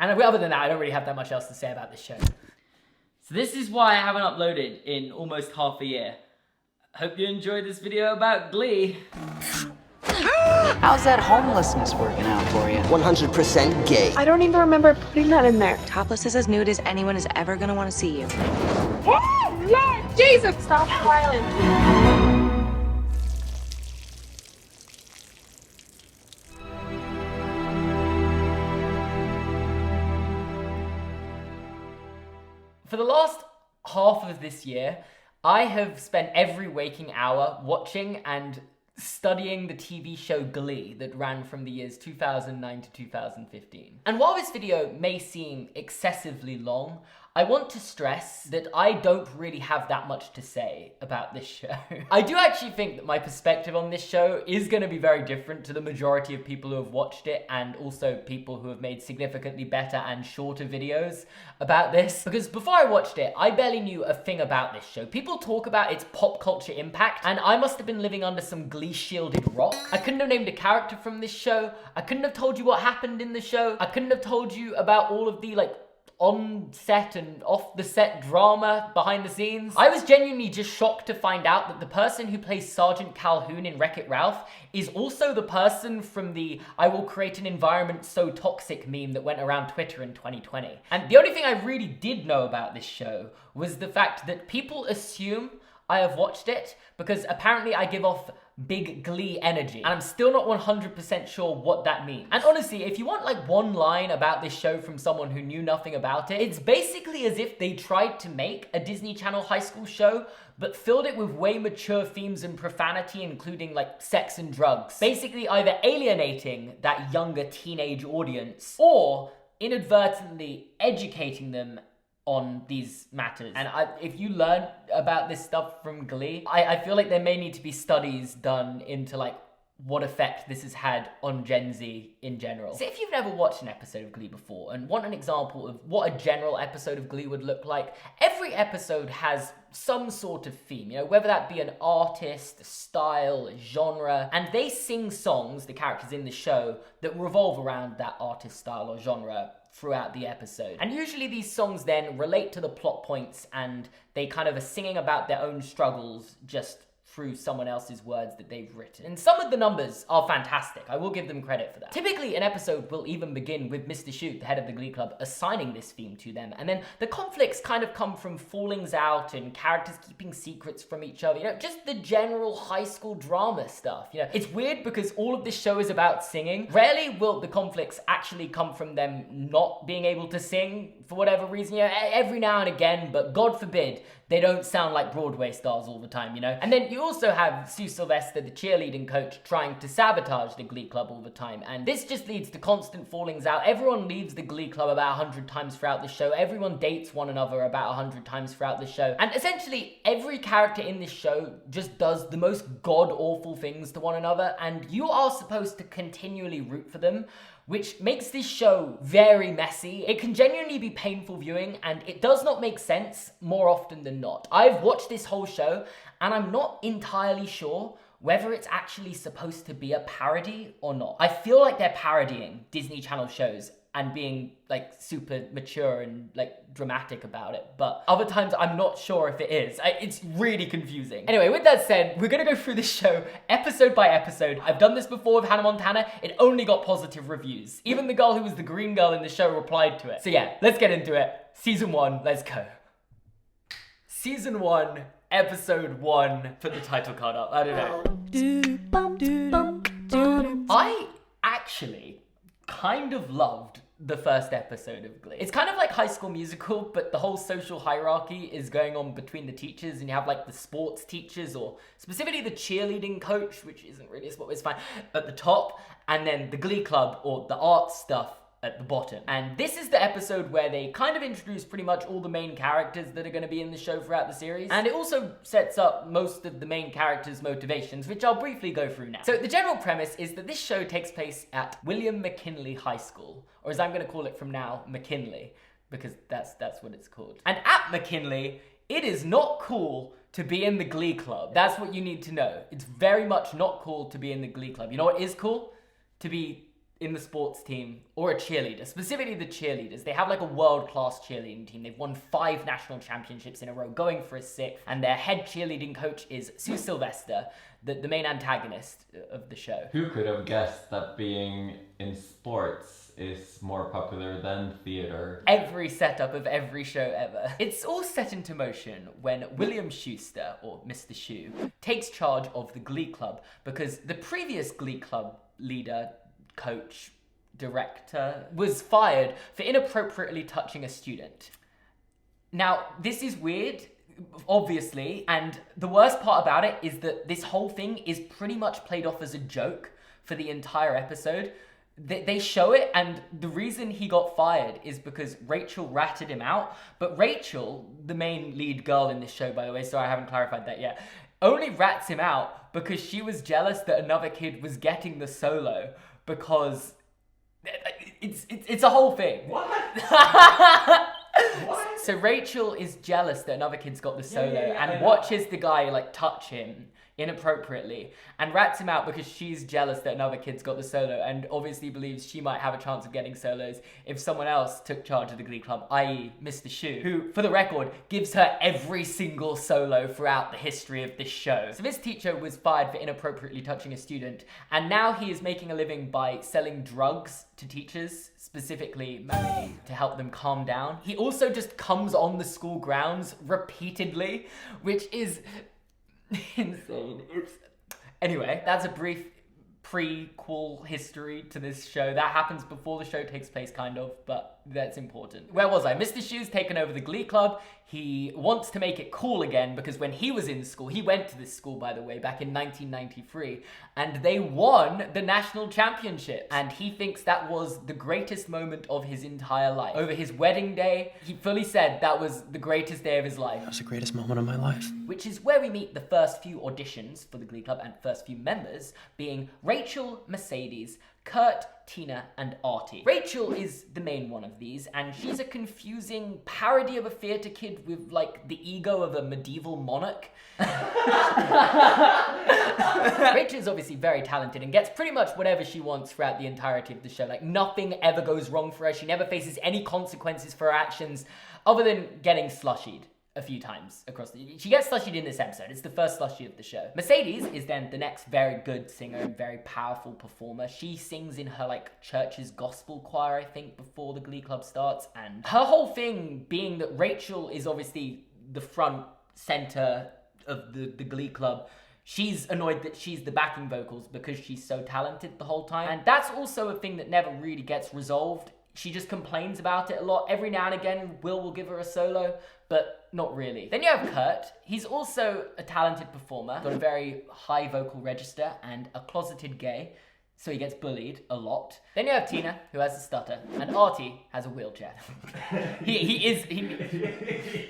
And other than that, I don't really have that much else to say about this show. So this is why I haven't uploaded in almost half a year. Hope you enjoyed this video about Glee. How's that homelessness working out for you? 100% gay. I don't even remember putting that in there. Topless is as nude as anyone is ever gonna want to see you. Oh, Lord Jesus! Stop smiling. For the last half of this year, I have spent every waking hour watching and studying the TV show Glee that ran from the years 2009 to 2015. And while this video may seem excessively long, I want to stress that I don't really have that much to say about this show. I do actually think that my perspective on this show is going to be very different to the majority of people who have watched it, and also people who have made significantly better and shorter videos about this. Because before I watched it, I barely knew a thing about this show. People talk about its pop culture impact, and I must have been living under some Glee-shielded rock. I couldn't have named a character from this show. I couldn't have told you what happened in the show. I couldn't have told you about all of the, on set and off the set drama behind the scenes. I was genuinely just shocked to find out that the person who plays Sergeant Calhoun in Wreck-It Ralph is also the person from the "I will create an environment so toxic" meme that went around Twitter in 2020. And the only thing I really did know about this show was the fact that people assume I have watched it because apparently I give off big Glee energy, and I'm still not 100% sure what that means. And honestly, if you want one line about this show from someone who knew nothing about it, it's basically as if they tried to make a Disney Channel high school show but filled it with way mature themes and profanity, including sex and drugs. Basically either alienating that younger teenage audience or inadvertently educating them on these matters. And if you learn about this stuff from Glee, I feel like there may need to be studies done into what effect this has had on Gen Z in general. So if you've never watched an episode of Glee before and want an example of what a general episode of Glee would look like, every episode has some sort of theme, whether that be an artist, a style, a genre, and they sing songs, the characters in the show, that revolve around that artist, style, or genre throughout the episode. And usually these songs then relate to the plot points, and they kind of are singing about their own struggles just through someone else's words that they've written. And some of the numbers are fantastic. I will give them credit for that. Typically, an episode will even begin with Mr. Shoot, the head of the Glee Club, assigning this theme to them. And then the conflicts kind of come from fallings out and characters keeping secrets from each other. Just the general high school drama stuff. It's weird because all of this show is about singing. Rarely will the conflicts actually come from them not being able to sing for whatever reason. Every now and again, but God forbid, they don't sound like Broadway stars all the time, And then you also have Sylvester, the cheerleading coach, trying to sabotage the Glee Club all the time. And this just leads to constant fallings out. Everyone leaves the Glee Club about 100 times throughout the show. Everyone dates one another about 100 times throughout the show. And essentially, every character in this show just does the most god-awful things to one another. And you are supposed to continually root for them, which makes this show very messy. It can genuinely be painful viewing, and it does not make sense more often than not. I've watched this whole show, and I'm not entirely sure whether it's actually supposed to be a parody or not. I feel like they're parodying Disney Channel shows and being super mature and dramatic about it, but other times I'm not sure if it is. It's really confusing. Anyway, with that said, we're gonna go through this show episode by episode. I've done this before with Hannah Montana. It only got positive reviews. Even the girl who was the green girl in the show replied to it. So yeah, let's get into it. Season 1, let's go. Season 1, episode 1. Put the title card up, I don't know. I actually kind of loved the first episode of Glee. It's kind of like High School Musical, but the whole social hierarchy is going on between the teachers, and you have the sports teachers, or specifically the cheerleading coach, which isn't really a sport, it's fine, at the top, and then the Glee Club, or the art stuff, at the bottom. And this is the episode where they kind of introduce pretty much all the main characters that are going to be in the show throughout the series. And it also sets up most of the main characters' motivations, which I'll briefly go through now. So the general premise is that this show takes place at William McKinley High School, or as I'm going to call it from now, McKinley, because that's what it's called. And at McKinley, it is not cool to be in the Glee Club. That's what you need to know. It's very much not cool to be in the Glee Club. You know what is cool? To be in the sports team, or a cheerleader, specifically the cheerleaders, they have like a world-class cheerleading team. They've won 5 national championships in a row, going for a 6th, and their head cheerleading coach is Sylvester, the main antagonist of the show. Who could have guessed that being in sports is more popular than theater? Every setup of every show ever. It's all set into motion when William Schuester, or Mr. Shoe, takes charge of the Glee Club because the previous Glee Club leader, coach, director, was fired for inappropriately touching a student. Now, this is weird, obviously, and the worst part about it is that this whole thing is pretty much played off as a joke for the entire episode. They show it, and the reason he got fired is because Rachel ratted him out. But Rachel, the main lead girl in this show, by the way, so I haven't clarified that yet, only rats him out because she was jealous that another kid was getting the solo, because it's a whole thing. What? What? So Rachel is jealous that another kid's got the solo and watches the guy like touch him inappropriately and rats him out because she's jealous that another kid's got the solo and obviously believes she might have a chance of getting solos if someone else took charge of the Glee Club, i.e. Mr. Shoe, who, for the record, gives her every single solo throughout the history of this show. So this teacher was fired for inappropriately touching a student, and now he is making a living by selling drugs to teachers, specifically Madison, to help them calm down. He also just comes on the school grounds repeatedly, which is insane. Anyway, that's a brief prequel history to this show. That happens before the show takes place, kind of, but that's important. Where was I? Mr. Shoe's taken over the Glee Club. He wants to make it cool again because when he was in school, he went to this school, by the way, back in 1993, and they won the national championship. And he thinks that was the greatest moment of his entire life. Over his wedding day, he fully said that was the greatest day of his life. That was the greatest moment of my life. Which is where we meet the first few auditions for the Glee Club and first few members, being Rachel, Mercedes, Kurt, Tina, and Artie. Rachel is the main one of these, and she's a confusing parody of a theatre kid with, like, the ego of a medieval monarch. Rachel is obviously very talented and gets pretty much whatever she wants throughout the entirety of the show. Like, nothing ever goes wrong for her. She never faces any consequences for her actions other than getting slushied a few times across she gets slushied in this episode. It's the first slushie of the show. Mercedes is then the next very good singer and very powerful performer. She sings in her like church's gospel choir, I think, before the Glee Club starts, and her whole thing being that Rachel is obviously the front center of the Glee Club. She's annoyed that she's the backing vocals because she's so talented the whole time, and that's also a thing that never really gets resolved. She just complains about it a lot. Every now and again, Will give her a solo, but not really. Then you have Kurt. He's also a talented performer, got a very high vocal register and a closeted gay, so he gets bullied a lot. Then you have Tina, who has a stutter, and Artie has a wheelchair. he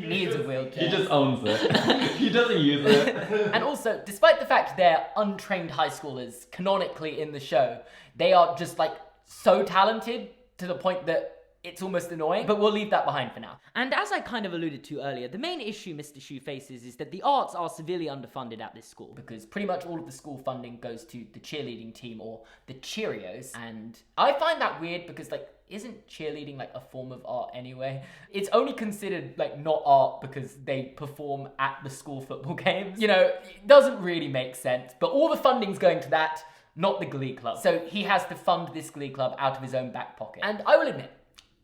needs a wheelchair. He just owns it. He doesn't use it. And also, despite the fact they're untrained high schoolers canonically in the show, they are just like so talented to the point that it's almost annoying, but we'll leave that behind for now. And as I kind of alluded to earlier, the main issue Mr. Shoe faces is that the arts are severely underfunded at this school, because pretty much all of the school funding goes to the cheerleading team, or the Cheerios, and I find that weird because, like, isn't cheerleading like a form of art anyway? It's only considered like not art because they perform at the school football games. You know, it doesn't really make sense, but all the funding's going to that, not the Glee Club. So he has to fund this Glee Club out of his own back pocket. And I will admit,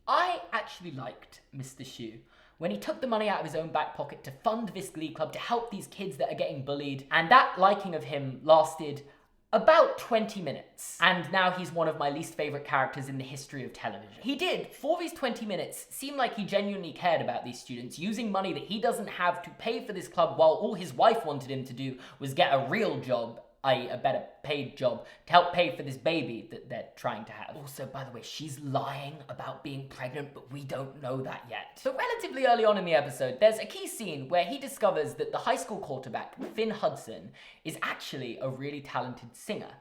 I actually liked Mr. Shoe when he took the money out of his own back pocket to fund this Glee Club to help these kids that are getting bullied. And that liking of him lasted about 20 minutes. And now he's one of my least favorite characters in the history of television. He did, for these 20 minutes, seem like he genuinely cared about these students, using money that he doesn't have to pay for this club, while all his wife wanted him to do was get a real job, i.e. a better paid job, to help pay for this baby that they're trying to have. Also, by the way, she's lying about being pregnant, but we don't know that yet. So relatively early on in the episode, there's a key scene where he discovers that the high school quarterback, Finn Hudson, is actually a really talented singer.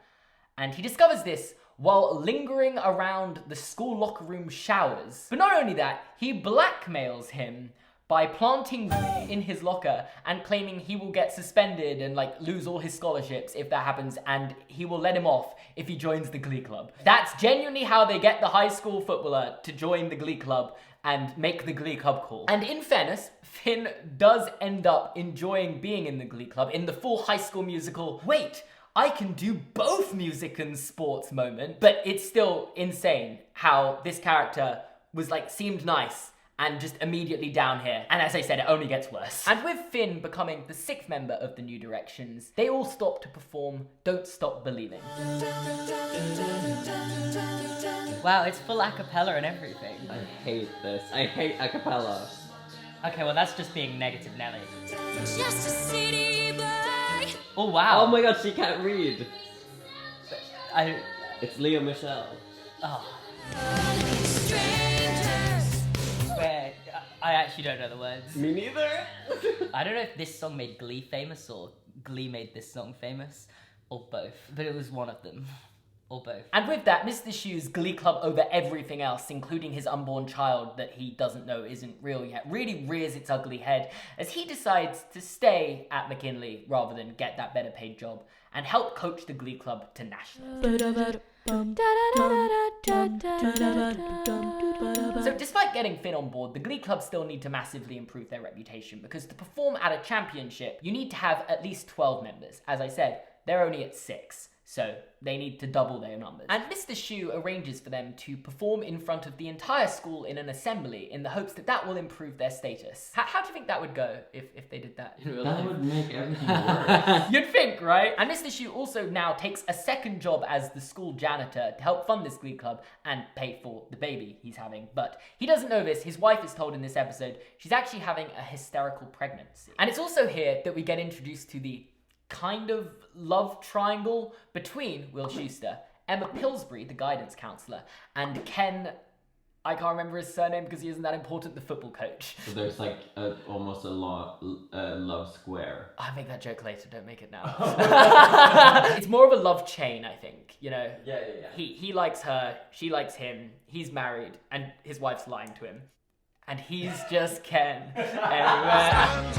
And he discovers this while lingering around the school locker room showers. But not only that, he blackmails him by planting in his locker and claiming he will get suspended and like lose all his scholarships if that happens, and he will let him off if he joins the glee club. That's genuinely how they get the high school footballer to join the glee club and make the glee club cool. And in fairness, Finn does end up enjoying being in the glee club in the full High School Musical, wait, I can do both music and sports moment. But it's still insane how this character was like, seemed nice and just immediately down here. And as I said, it only gets worse. And with Finn becoming the 6th member of the New Directions, they all stop to perform Don't Stop Believing. Wow, it's full a cappella and everything. I hate this. I hate a cappella. Okay, well that's just being negative Nelly. Just a city boy. Oh wow. Oh my god, she can't read. I... It's Leo Michelle. Oh. Strangers. Where... I actually don't know the words. Me neither. I don't know if this song made Glee famous or Glee made this song famous, or both. But it was one of them. Or both. And with that, Mr. Schue's glee club over everything else, including his unborn child that he doesn't know isn't real yet, really rears its ugly head as he decides to stay at McKinley rather than get that better paid job and help coach the glee club to nationals. So despite getting Finn on board, the glee club still need to massively improve their reputation, because to perform at a championship, you need to have at least 12 members. As I said, they're only at 6. So they need to double their numbers. And Mr. Schue arranges for them to perform in front of the entire school in an assembly in the hopes that that will improve their status. How do you think that would go if they did that in real life? That would make everything worse. You'd think, right? And Mr. Schue also now takes a second job as the school janitor to help fund this glee club and pay for the baby he's having. But he doesn't know this. His wife is told in this episode she's actually having a hysterical pregnancy. And it's also here that we get introduced to the kind of love triangle between Will Schuester, Emma Pillsbury, the guidance counselor, and Ken, I can't remember his surname because he isn't that important, the football coach. So there's like almost a love square. I'll make that joke later, don't make it now. It's more of a love chain, I think, you know? Yeah. He likes her, she likes him, he's married, and his wife's lying to him. And he's just Ken everywhere.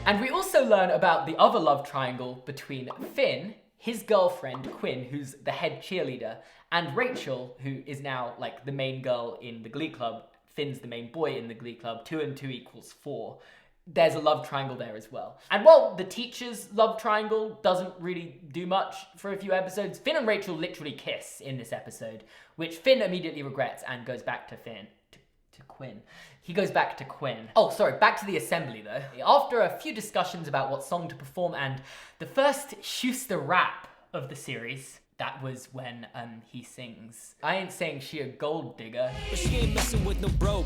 And we also learn about the other love triangle between Finn, his girlfriend Quinn, who's the head cheerleader, and Rachel, who is now like the main girl in the glee club. Finn's the main boy in the glee club. 2 and 2 equals 4. There's a love triangle there as well. And while the teacher's love triangle doesn't really do much for a few episodes, Finn and Rachel literally kiss in this episode, which Finn immediately regrets and goes back to Quinn. He goes back to Quinn. Oh, sorry, back to the assembly though. After a few discussions about what song to perform and the first Schuester rap of the series, that was when he sings, I ain't saying she a gold digger. But she ain't messing with no bro.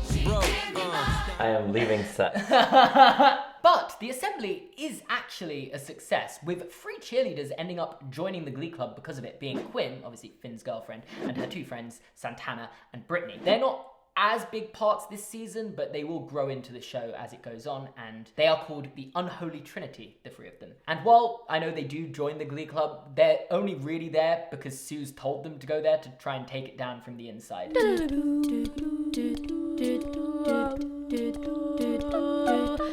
I am leaving set. But the assembly is actually a success, with 3 cheerleaders ending up joining the glee club because of it, being Quinn, obviously Finn's girlfriend, and her 2 friends, Santana and Brittany. They're not as big parts this season, but they will grow into the show as it goes on, and they are called the Unholy Trinity, the 3 of them. And while I know they do join the glee club, they're only really there because Sue's told them to go there to try and take it down from the inside.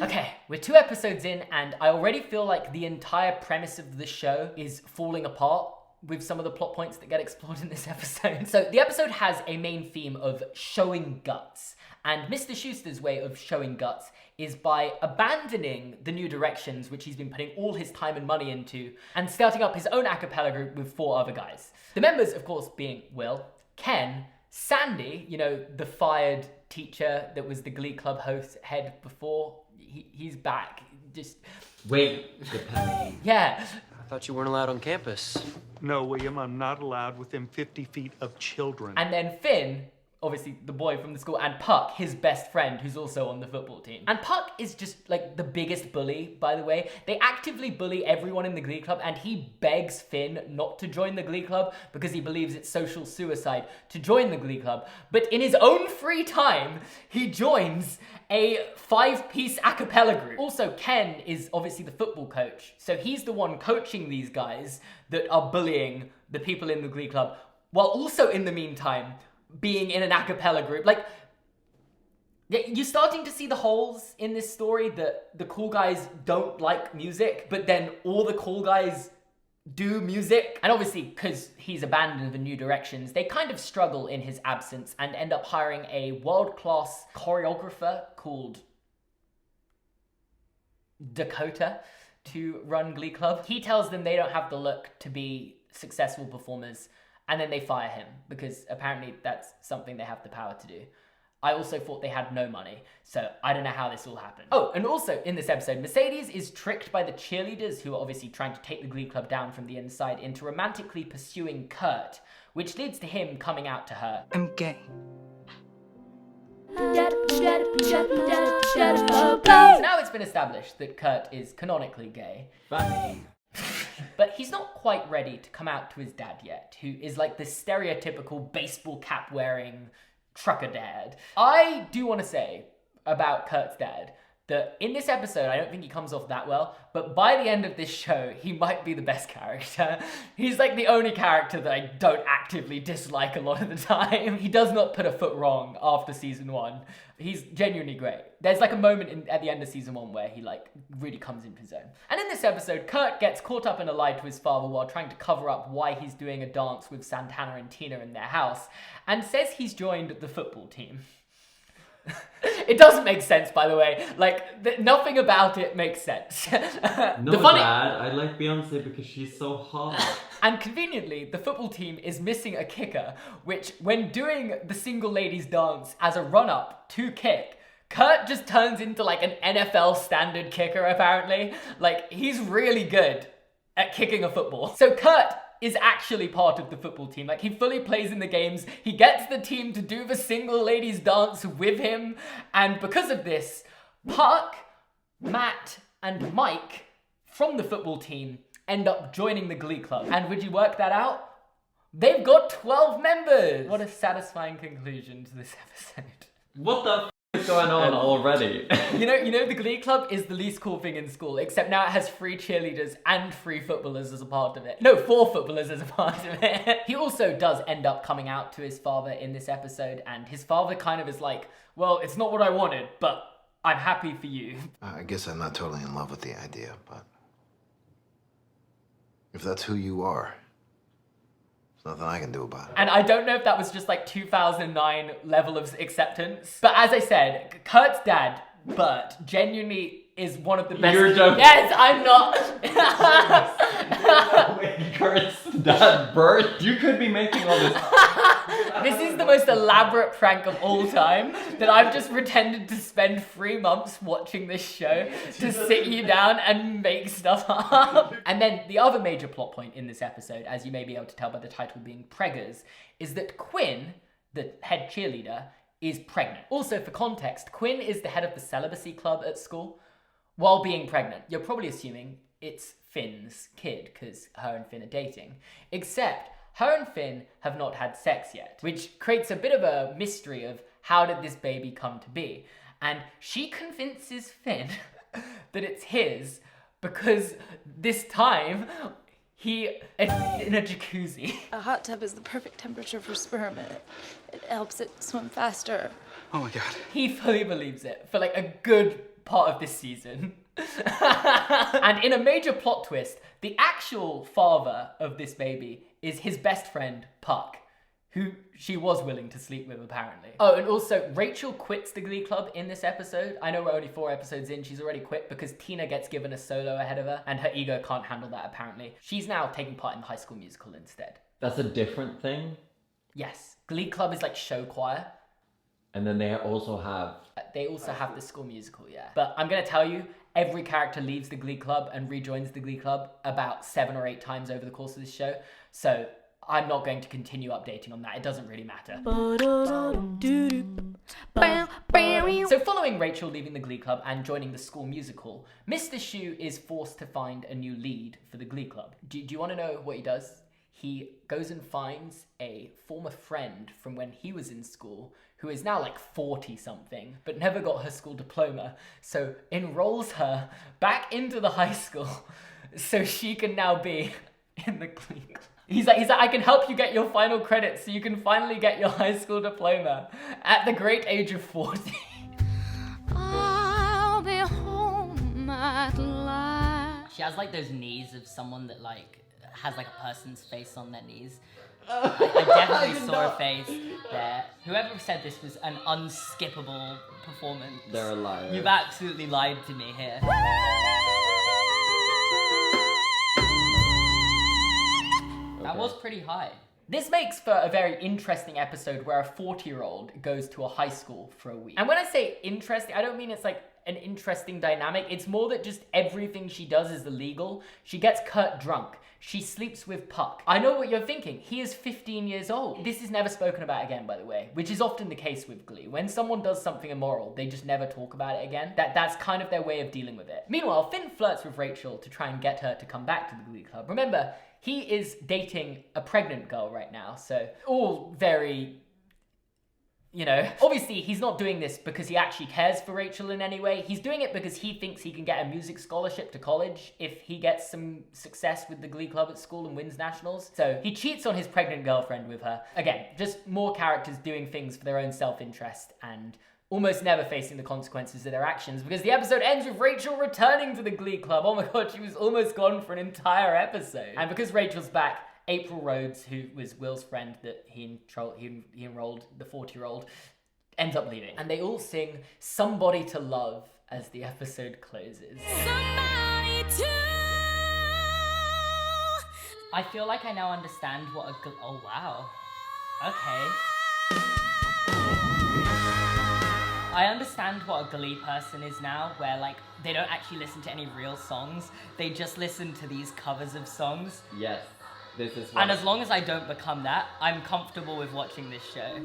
Okay, we're 2 episodes in, and I already feel like the entire premise of the show is falling apart with some of the plot points that get explored in this episode. So the episode has a main theme of showing guts, and Mr. Schuester's way of showing guts is by abandoning the New Directions, which he's been putting all his time and money into, and starting up his own a cappella group with 4 other guys. The members, of course, being Will, Ken, Sandy, you know, the fired teacher that was the Glee Club host head before, he's back. Just... Wait. Yeah. I thought you weren't allowed on campus. No, William, I'm not allowed within 50 feet of children. And then Finn, obviously the boy from the school, and Puck, his best friend, who's also on the football team. And Puck is just like the biggest bully, by the way. They actively bully everyone in the Glee Club, and he begs Finn not to join the Glee Club because he believes it's social suicide to join the Glee Club. But in his own free time, he joins a 5-piece a cappella group. Also, Ken is obviously the football coach, so he's the one coaching these guys that are bullying the people in the Glee Club, while also in the meantime being in an a cappella group. Like, You're starting to see the holes in this story that the cool guys don't like music, but then all the cool guys do music. And obviously, because he's abandoned the new directions, they kind of struggle in his absence and end up hiring a world-class choreographer called Dakota to run Glee Club. He tells them they don't have the look to be successful performers, and then they fire him because apparently that's something they have the power to do. I also thought they had no money, so I don't know how this all happened. Oh, and also in this episode, Mercedes is tricked by the cheerleaders, who are obviously trying to take the Glee Club down from the inside, into romantically pursuing Kurt, which leads to him coming out to her. I'm gay. So now it's been established that Kurt is canonically gay. But he's not quite ready to come out to his dad yet, who is like the stereotypical baseball cap wearing trucker dad. I do want to say about Kurt's dad that in this episode, I don't think he comes off that well, but by the end of this show, he might be the best character. He's like the only character that I don't actively dislike a lot of the time. He does not put a foot wrong after season 1. He's genuinely great. There's like a moment at the end of season 1 where he like really comes into his own. And in this episode, Kurt gets caught up in a lie to his father while trying to cover up why he's doing a dance with Santana and Tina in their house, and says he's joined the football team. It doesn't make sense, by the way. Like, nothing about it makes sense. No, the funny... Dad, I like Beyonce because she's so hot. And conveniently, the football team is missing a kicker, which, when doing the single ladies dance as a run-up to kick, Kurt just turns into like an NFL standard kicker, apparently. Like, he's really good at kicking a football. So Kurt is actually part of the football team. Like, he fully plays in the games. He gets the team to do the single ladies dance with him. And because of this, Puck, Matt, and Mike from the football team end up joining the Glee Club. And would you work that out? They've got 12 members. What a satisfying conclusion to this episode. What the f is going on already? You know, the Glee Club is the least cool thing in school, except now it has 3 cheerleaders and 3 footballers as a part of it. No, 4 footballers as a part of it. He also does end up coming out to his father in this episode, and his father kind of is like, well, it's not what I wanted, but I'm happy for you. I guess I'm not totally in love with the idea, but if that's who you are, there's nothing I can do about it. And I don't know if that was just like 2009 level of acceptance, but as I said, Kurt's dad, Burt, genuinely is one of the best. You're joking. Yes, I'm not. Wait, Kurt's dad, Burt? You could be making all this. This is the most elaborate prank of all time, that I've just pretended to spend 3 months watching this show to sit you down and make stuff up. And then the other major plot point in this episode, as you may be able to tell by the title being Preggers, is that Quinn, the head cheerleader, is pregnant. Also, for context, Quinn is the head of the celibacy club at school while being pregnant. You're probably assuming it's Finn's kid because her and Finn are dating. Except her and Finn have not had sex yet, which creates a bit of a mystery of how did this baby come to be. And she convinces Finn that it's his because this time he in a jacuzzi. A hot tub is the perfect temperature for sperm. It helps it swim faster. Oh my God. He fully believes it for like a good part of this season. And in a major plot twist, the actual father of this baby is his best friend, Puck, who she was willing to sleep with, apparently. Oh, and also, Rachel quits the Glee Club in this episode. I know we're only 4 episodes in, she's already quit because Tina gets given a solo ahead of her, and her ego can't handle that, apparently. She's now taking part in the High School Musical instead. That's a different thing? Yes. Glee Club is like show choir. And then they also have... They also have the School Musical, yeah. But I'm gonna tell you, every character leaves the Glee Club and rejoins the Glee Club about 7 or 8 times over the course of this show. So I'm not going to continue updating on that. It doesn't really matter. So following Rachel leaving the Glee Club and joining the School Musical, Mr. Shu is forced to find a new lead for the Glee Club. Do you want to know what he does? He goes and finds a former friend from when he was in school who is now like 40-something, but never got her school diploma, so enrolls her back into the high school so she can now be in the Glee Club. He's like, I can help you get your final credits so you can finally get your high school diploma at the great age of 40. She has like those knees of someone that like has like a person's face on their knees. I definitely saw a face there. Whoever said this was an unskippable performance. They're a liar. You've absolutely lied to me here. That was pretty high. This makes for a very interesting episode where a 40-year-old goes to a high school for a week. And when I say interesting, I don't mean it's like an interesting dynamic. It's more that just everything she does is illegal. She gets Kurt drunk. She sleeps with Puck. I know what you're thinking. He is 15 years old. This is never spoken about again, by the way, which is often the case with Glee. When someone does something immoral, they just never talk about it again. That's kind of their way of dealing with it. Meanwhile, Finn flirts with Rachel to try and get her to come back to the Glee Club. Remember, he is dating a pregnant girl right now, so all very, you know. Obviously, he's not doing this because he actually cares for Rachel in any way. He's doing it because he thinks he can get a music scholarship to college if he gets some success with the Glee Club at school and wins nationals. So he cheats on his pregnant girlfriend with her. Again, just more characters doing things for their own self-interest and almost never facing the consequences of their actions, because the episode ends with Rachel returning to the Glee Club. Oh my god, she was almost gone for an entire episode. And because Rachel's back, April Rhodes, who was Will's friend that he enrolled, the 40-year-old, ends up leaving. And they all sing Somebody to Love as the episode closes. Somebody to... I feel like I now understand what a... Oh, wow. Okay. I understand what a Glee person is now, where like they don't actually listen to any real songs, they just listen to these covers of songs. Yes, this is And as long as I don't become that, I'm comfortable with watching this show.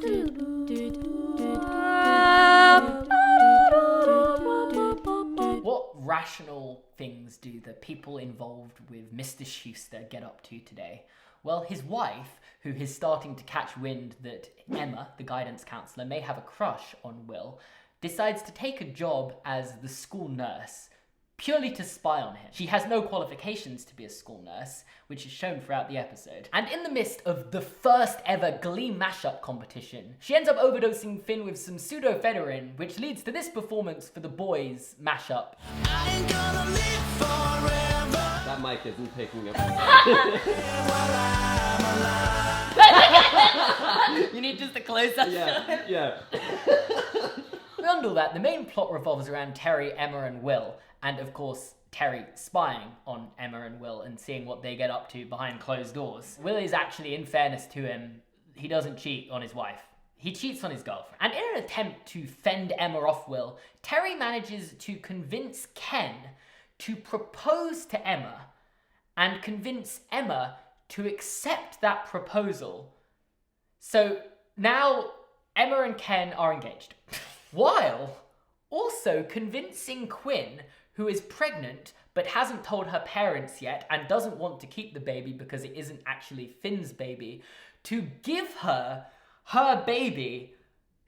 What rational things do the people involved with Mr. Schuester get up to today? Well, his wife, who is starting to catch wind that Emma, the guidance counselor, may have a crush on Will, decides to take a job as the school nurse, purely to spy on him. She has no qualifications to be a school nurse, which is shown throughout the episode. And in the midst of the first ever Glee mashup competition, she ends up overdosing Finn with some pseudoephedrine, which leads to this performance for the boys mashup. I ain't gonna live forever. That mic isn't picking up. You need just a close-up shot. Yeah. Beyond all that, the main plot revolves around Terry, Emma, and Will, and of course, Terry spying on Emma and Will and seeing what they get up to behind closed doors. Will is actually, in fairness to him, he doesn't cheat on his wife. He cheats on his girlfriend. And in an attempt to fend Emma off Will, Terry manages to convince Ken to propose to Emma and convince Emma to accept that proposal. So now Emma and Ken are engaged. While also convincing Quinn, who is pregnant but hasn't told her parents yet and doesn't want to keep the baby because it isn't actually Finn's baby, to give her her baby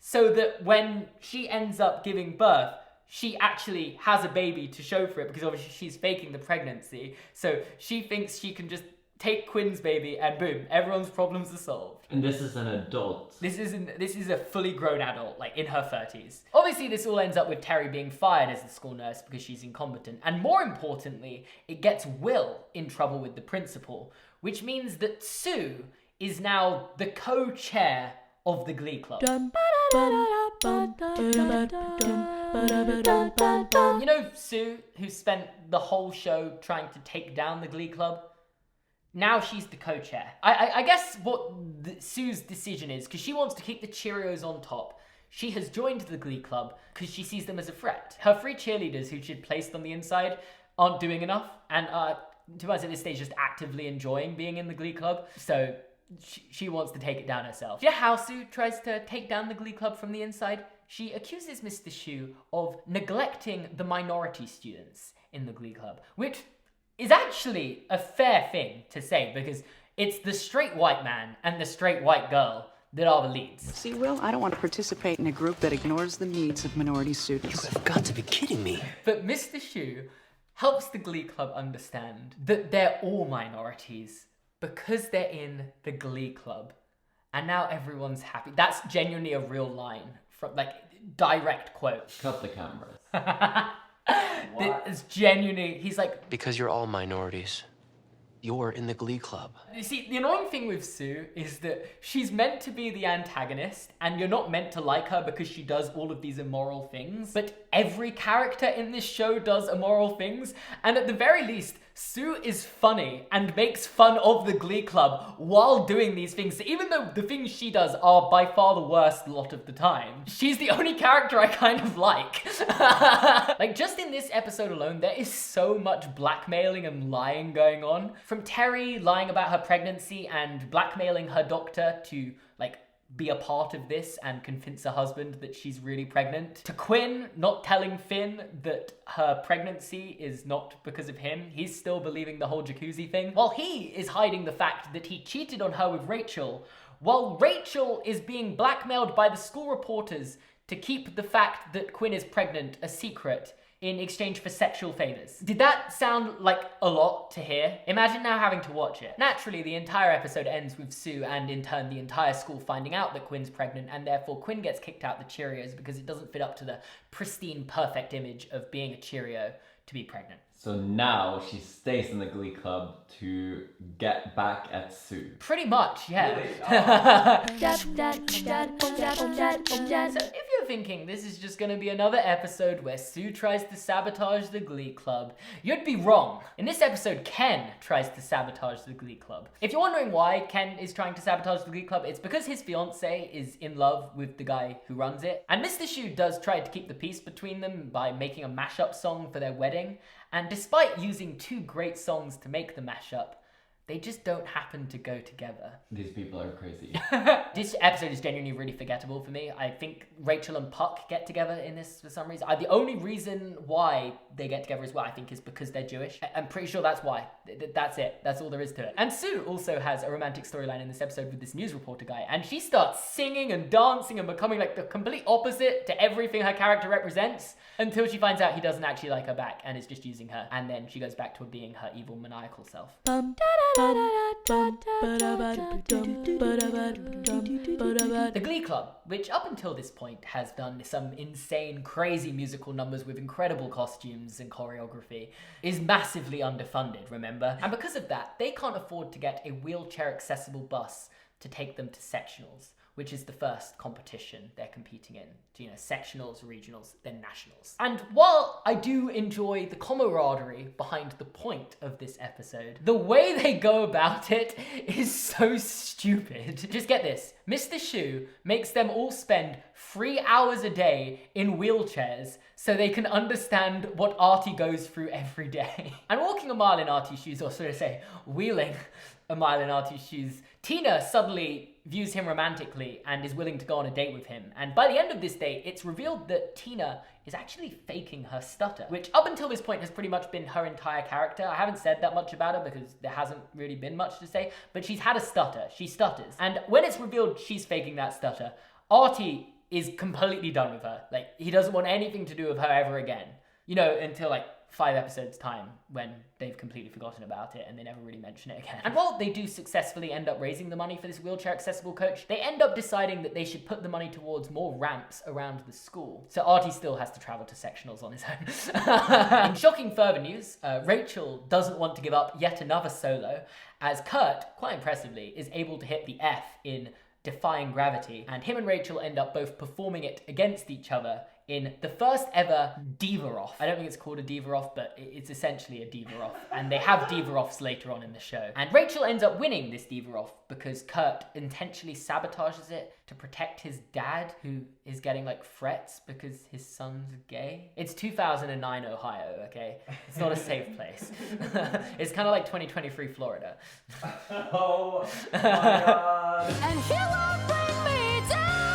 so that when she ends up giving birth, she actually has a baby to show for it, because obviously she's faking the pregnancy. So she thinks she can just take Quinn's baby and boom, everyone's problems are solved. And this is an adult. This is a fully grown adult, like in her 30s. Obviously, this all ends up with Terry being fired as the school nurse because she's incompetent. And more importantly, it gets Will in trouble with the principal, which means that Sue is now the co-chair of the Glee Club. You know Sue, who spent the whole show trying to take down the Glee Club? Now she's the co-chair. I guess what Sue's decision is, because she wants to keep the Cheerios on top, she has joined the Glee Club because she sees them as a threat. Her 3 cheerleaders who she'd placed on the inside aren't doing enough, and to us at this stage just actively enjoying being in the Glee Club, so she wants to take it down herself. You know how Sue tries to take down the Glee Club from the inside? She accuses Mr. Shu of neglecting the minority students in the Glee Club, which is actually a fair thing to say, because it's the straight white man and the straight white girl that are the leads. See, Will, I don't want to participate in a group that ignores the needs of minority students. You have got to be kidding me. But Mr. Shu helps the Glee Club understand that they're all minorities because they're in the Glee Club. And now everyone's happy. That's genuinely a real line from, like, direct quote. Cut the cameras. that is genuinely, he's like... Because you're all minorities. You're in the glee club. You see, the annoying thing with Sue is that she's meant to be the antagonist, and you're not meant to like her because she does all of these immoral things. But every character in this show does immoral things, and at the very least, Sue is funny and makes fun of the Glee Club while doing these things. So even though the things she does are by far the worst a lot of the time, she's the only character I kind of like. Like, just in this episode alone, there is so much blackmailing and lying going on. From Terry lying about her pregnancy and blackmailing her doctor to, like, be a part of this and convince her husband that she's really pregnant, to Quinn not telling Finn that her pregnancy is not because of him. He's still believing the whole jacuzzi thing, while he is hiding the fact that he cheated on her with Rachel, while Rachel is being blackmailed by the school reporters to keep the fact that Quinn is pregnant a secret in exchange for sexual favors. Did that sound like a lot to hear? Imagine now having to watch it. Naturally, the entire episode ends with Sue and in turn the entire school finding out that Quinn's pregnant, and therefore Quinn gets kicked out the Cheerios because it doesn't fit up to the pristine, perfect image of being a Cheerio to be pregnant. So now she stays in the Glee Club to get back at Sue. Pretty much, yeah. So if you're thinking this is just gonna be another episode where Sue tries to sabotage the Glee Club, you'd be wrong. In this episode, Ken tries to sabotage the Glee Club. If you're wondering why Ken is trying to sabotage the Glee Club, it's because his fiance is in love with the guy who runs it. And Mr. Shu does try to keep the peace between them by making a mashup song for their wedding. And despite using two great songs to make the mashup, they just don't happen to go together. These people are crazy. This episode is genuinely really forgettable for me. I think Rachel and Puck get together in this for some reason. The only reason why they get together as well, I think, is because they're Jewish. I'm pretty sure that's why. That's it. That's all there is to it. And Sue also has a romantic storyline in this episode with this news reporter guy, and she starts singing and dancing and becoming like the complete opposite to everything her character represents until she finds out he doesn't actually like her back and is just using her. And then she goes back to being her evil, maniacal self. The Glee Club, which up until this point has done some insane, crazy musical numbers with incredible costumes and choreography, is massively underfunded, remember? And because of that, they can't afford to get a wheelchair-accessible bus to take them to sectionals, which is the first competition they're competing in. So, sectionals, regionals, then nationals. And while I do enjoy the camaraderie behind the point of this episode, the way they go about it is so stupid. Just get this. Mr. Shu makes them all spend 3 hours a day in wheelchairs so they can understand what Artie goes through every day. And walking a mile in Artie's shoes, or so to say, wheeling a mile in Artie's shoes, Tina suddenly views him romantically and is willing to go on a date with him. And by the end of this date, it's revealed that Tina is actually faking her stutter, which up until this point has pretty much been her entire character. I haven't said that much about her because there hasn't really been much to say, but she's had a stutter. She stutters. And when it's revealed she's faking that stutter, Artie is completely done with her. Like, he doesn't want anything to do with her ever again. Until like 5 episodes time when they've completely forgotten about it and they never really mention it again. And while they do successfully end up raising the money for this wheelchair accessible coach, they end up deciding that they should put the money towards more ramps around the school. So Artie still has to travel to sectionals on his own. In shocking further news, Rachel doesn't want to give up yet another solo, as Kurt, quite impressively, is able to hit the F in defying gravity, and him and Rachel end up both performing it against each other in the first ever diva-off. I don't think it's called a diva-off, but it's essentially a diva-off, and they have diva-offs later on in the show. And Rachel ends up winning this diva-off because Kurt intentionally sabotages it to protect his dad, who is getting like threats because his son's gay. It's 2009 Ohio, okay? It's not a safe place. It's kind of like 2023 Florida. Oh my god. And he won't bring me down.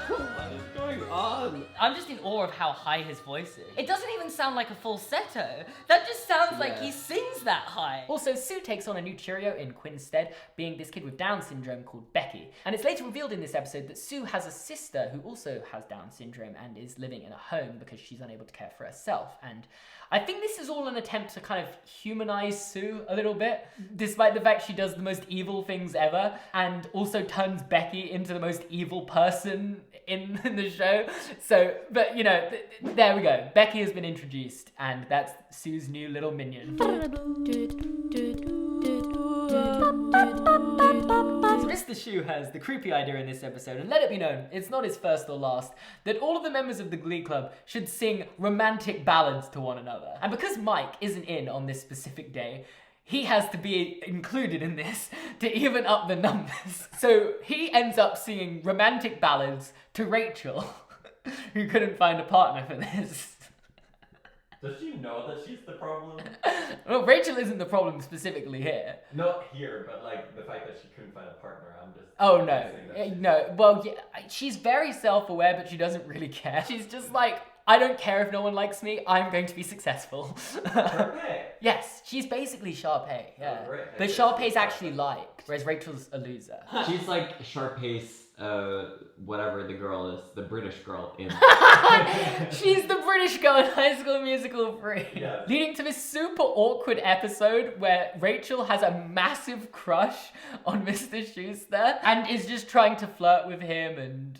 What is going on? I'm just in awe of how high his voice is. It doesn't even sound like a falsetto. That just sounds like he sings that high. Also, Sue takes on a new Cheerio in Quinn's stead, being this kid with Down syndrome called Becky. And it's later revealed in this episode that Sue has a sister who also has Down syndrome and is living in a home because she's unable to care for herself. And I think this is all an attempt to kind of humanize Sue a little bit, despite the fact she does the most evil things ever and also turns Becky into the most evil person in the show. So, but you know, there we go. Becky has been introduced, and that's Sue's new little minion. So Mr. Shu has the creepy idea in this episode, and let it be known, it's not his first or last, that all of the members of the Glee Club should sing romantic ballads to one another. And because Mike isn't in on this specific day, he has to be included in this to even up the numbers. So he ends up singing romantic ballads to Rachel, who couldn't find a partner for this. Does she know that she's the problem? Well, Rachel isn't the problem specifically here. Not here, but like the fact that she couldn't find a partner, I'm just... Oh no, no, well, yeah, she's very self-aware, but she doesn't really care. She's just like, I don't care if no one likes me, I'm going to be successful. Sharpay? Yes, she's basically Sharpay, yeah. Oh, right. But Sharpay's actually liked, whereas Rachel's a loser. She's like Sharpay's, whatever the girl is, the British girl in... She's the British girl in High School Musical 3. Yeah. Leading to this super awkward episode where Rachel has a massive crush on Mr. Schuester and is just trying to flirt with him and...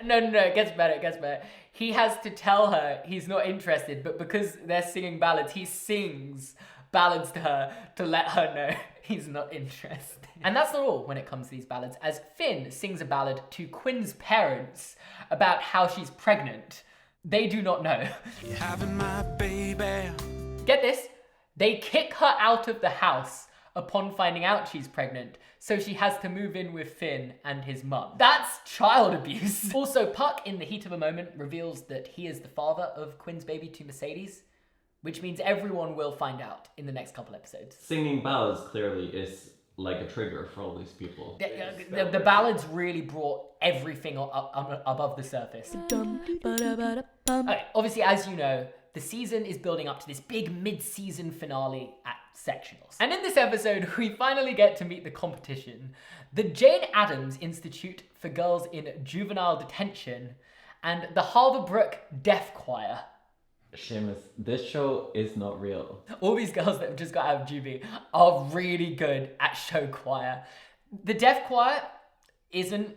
No, it gets better. He has to tell her he's not interested, but because they're singing ballads, he sings ballads to her to let her know he's not interested. And that's not all when it comes to these ballads, as Finn sings a ballad to Quinn's parents about how she's pregnant. They do not know. You're having my baby. Get this, they kick her out of the house upon finding out she's pregnant, so she has to move in with Finn and his mum. That's child abuse. Also, Puck, in the heat of a moment, reveals that he is the father of Quinn's baby to Mercedes, which means everyone will find out in the next couple episodes. Singing ballads clearly is like a trigger for all these people. The ballads really brought everything above the surface. Okay, obviously, as you know, the season is building up to this big mid-season finale at sectionals. And in this episode, we finally get to meet the competition, the Jane Addams Institute for Girls in Juvenile Detention and the Harbour Brook Deaf Choir. Seamus, this show is not real. All these girls that have just got out of juvie are really good at show choir. The deaf choir isn't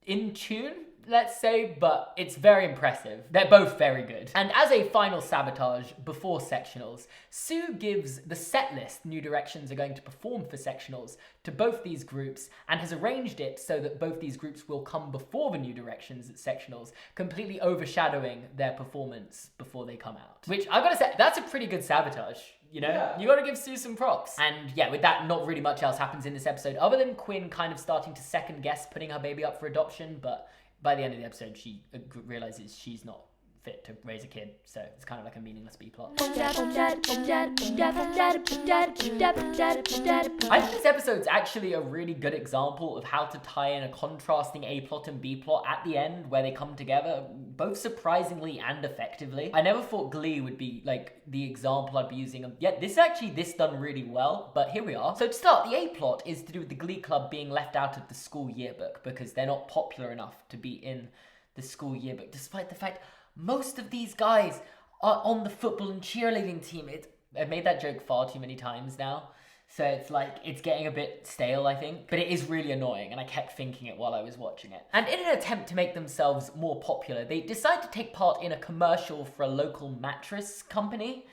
in tune, let's say, but it's very impressive. They're both very good. And as a final sabotage before sectionals, Sue gives the set list New Directions are going to perform for sectionals to both these groups and has arranged it so that both these groups will come before the New Directions at sectionals, completely overshadowing their performance before they come out. Which, I've got to say, that's a pretty good sabotage. You know, yeah. You gotta give Sue some props. And yeah, with that, not really much else happens in this episode, other than Quinn kind of starting to second guess putting her baby up for adoption, but by the end of the episode, she realizes she's not fit to raise a kid, so it's kind of like a meaningless B-plot. I think this episode's actually a really good example of how to tie in a contrasting A-plot and B-plot at the end, where they come together, both surprisingly and effectively. I never thought Glee would be, like, the example I'd be using. Yet this done really well, but here we are. So to start, the A-plot is to do with the Glee Club being left out of the school yearbook, because they're not popular enough to be in the school yearbook, despite the fact most of these guys are on the football and cheerleading team. I've made that joke far too many times now, so it's like, it's getting a bit stale, I think. But it is really annoying, and I kept thinking it while I was watching it. And in an attempt to make themselves more popular, they decide to take part in a commercial for a local mattress company,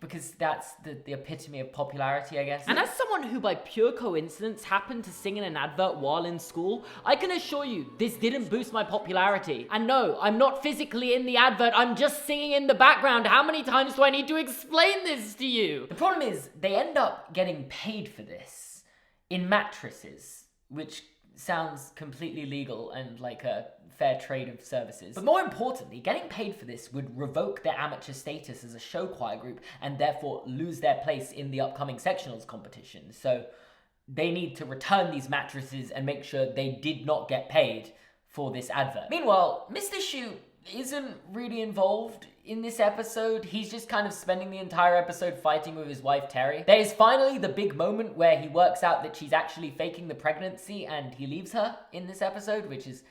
because that's the epitome of popularity, I guess. And as someone who by pure coincidence happened to sing in an advert while in school, I can assure you this didn't boost my popularity. And no, I'm not physically in the advert, I'm just singing in the background. How many times do I need to explain this to you? The problem is, they end up getting paid for this in mattresses, which sounds completely legal and like a fair trade of services. But more importantly, getting paid for this would revoke their amateur status as a show choir group and therefore lose their place in the upcoming sectionals competition. So they need to return these mattresses and make sure they did not get paid for this advert. Meanwhile, Mr. Shu isn't really involved in this episode. He's just kind of spending the entire episode fighting with his wife Terry. There is finally the big moment where he works out that she's actually faking the pregnancy and he leaves her in this episode, which is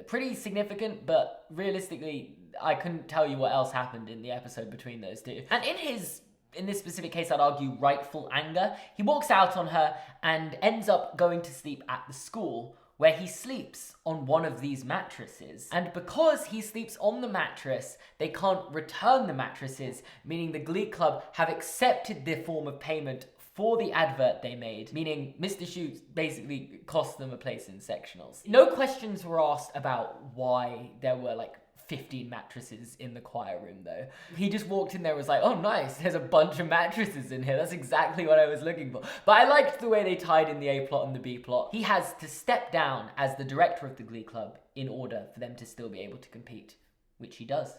pretty significant, but realistically, I couldn't tell you what else happened in the episode between those two. And in this specific case, I'd argue rightful anger, he walks out on her and ends up going to sleep at the school where he sleeps on one of these mattresses. And because he sleeps on the mattress, they can't return the mattresses, meaning the Glee Club have accepted their form of payment for the advert they made, meaning Mr. Schu basically cost them a place in sectionals. No questions were asked about why there were like 15 mattresses in the choir room though. He just walked in there and was like, oh nice, there's a bunch of mattresses in here. That's exactly what I was looking for. But I liked the way they tied in the A plot and the B plot. He has to step down as the director of the Glee Club in order for them to still be able to compete, which he does.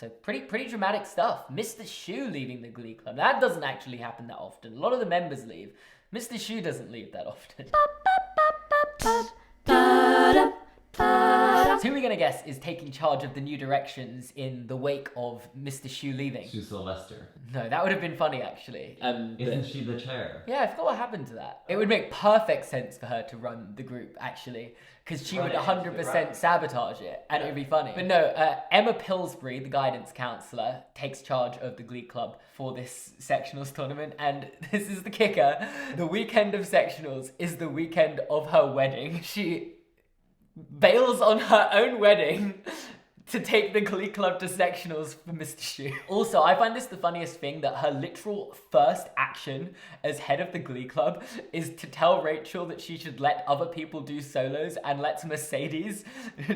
So pretty dramatic stuff. Mr. Schu leaving the Glee Club. That doesn't actually happen that often. A lot of the members leave. Mr. Schu doesn't leave that often. So who we're gonna guess is taking charge of the new directions in the wake of Mr. Schu leaving? Sylvester. No, that would have been funny actually. Isn't she the chair? Yeah, I forgot what happened to that. It would make perfect sense for her to run the group actually, because she would 100% sabotage it and it would be funny. But no, Emma Pillsbury, the guidance counsellor, takes charge of the Glee Club for this sectionals tournament, and this is the kicker. The weekend of sectionals is the weekend of her wedding. She bails on her own wedding to take the Glee Club to sectionals for Mr. Schu. Also, I find this the funniest thing, that her literal first action as head of the Glee Club is to tell Rachel that she should let other people do solos, and lets Mercedes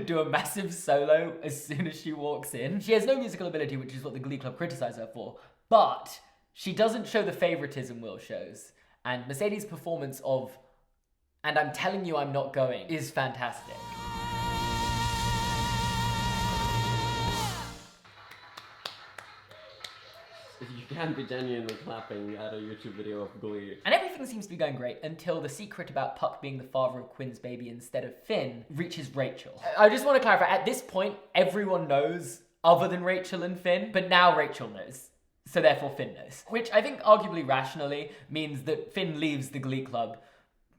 do a massive solo as soon as she walks in. She has no musical ability, which is what the Glee Club criticize her for, but she doesn't show the favoritism Will shows. And Mercedes' performance of "And I'm telling you I'm not going" is fantastic. You can't be genuinely clapping at a YouTube video of Glee. And everything seems to be going great until the secret about Puck being the father of Quinn's baby instead of Finn reaches Rachel. I just want to clarify, at this point, everyone knows other than Rachel and Finn, but now Rachel knows. So therefore Finn knows. Which I think arguably rationally means that Finn leaves the Glee Club,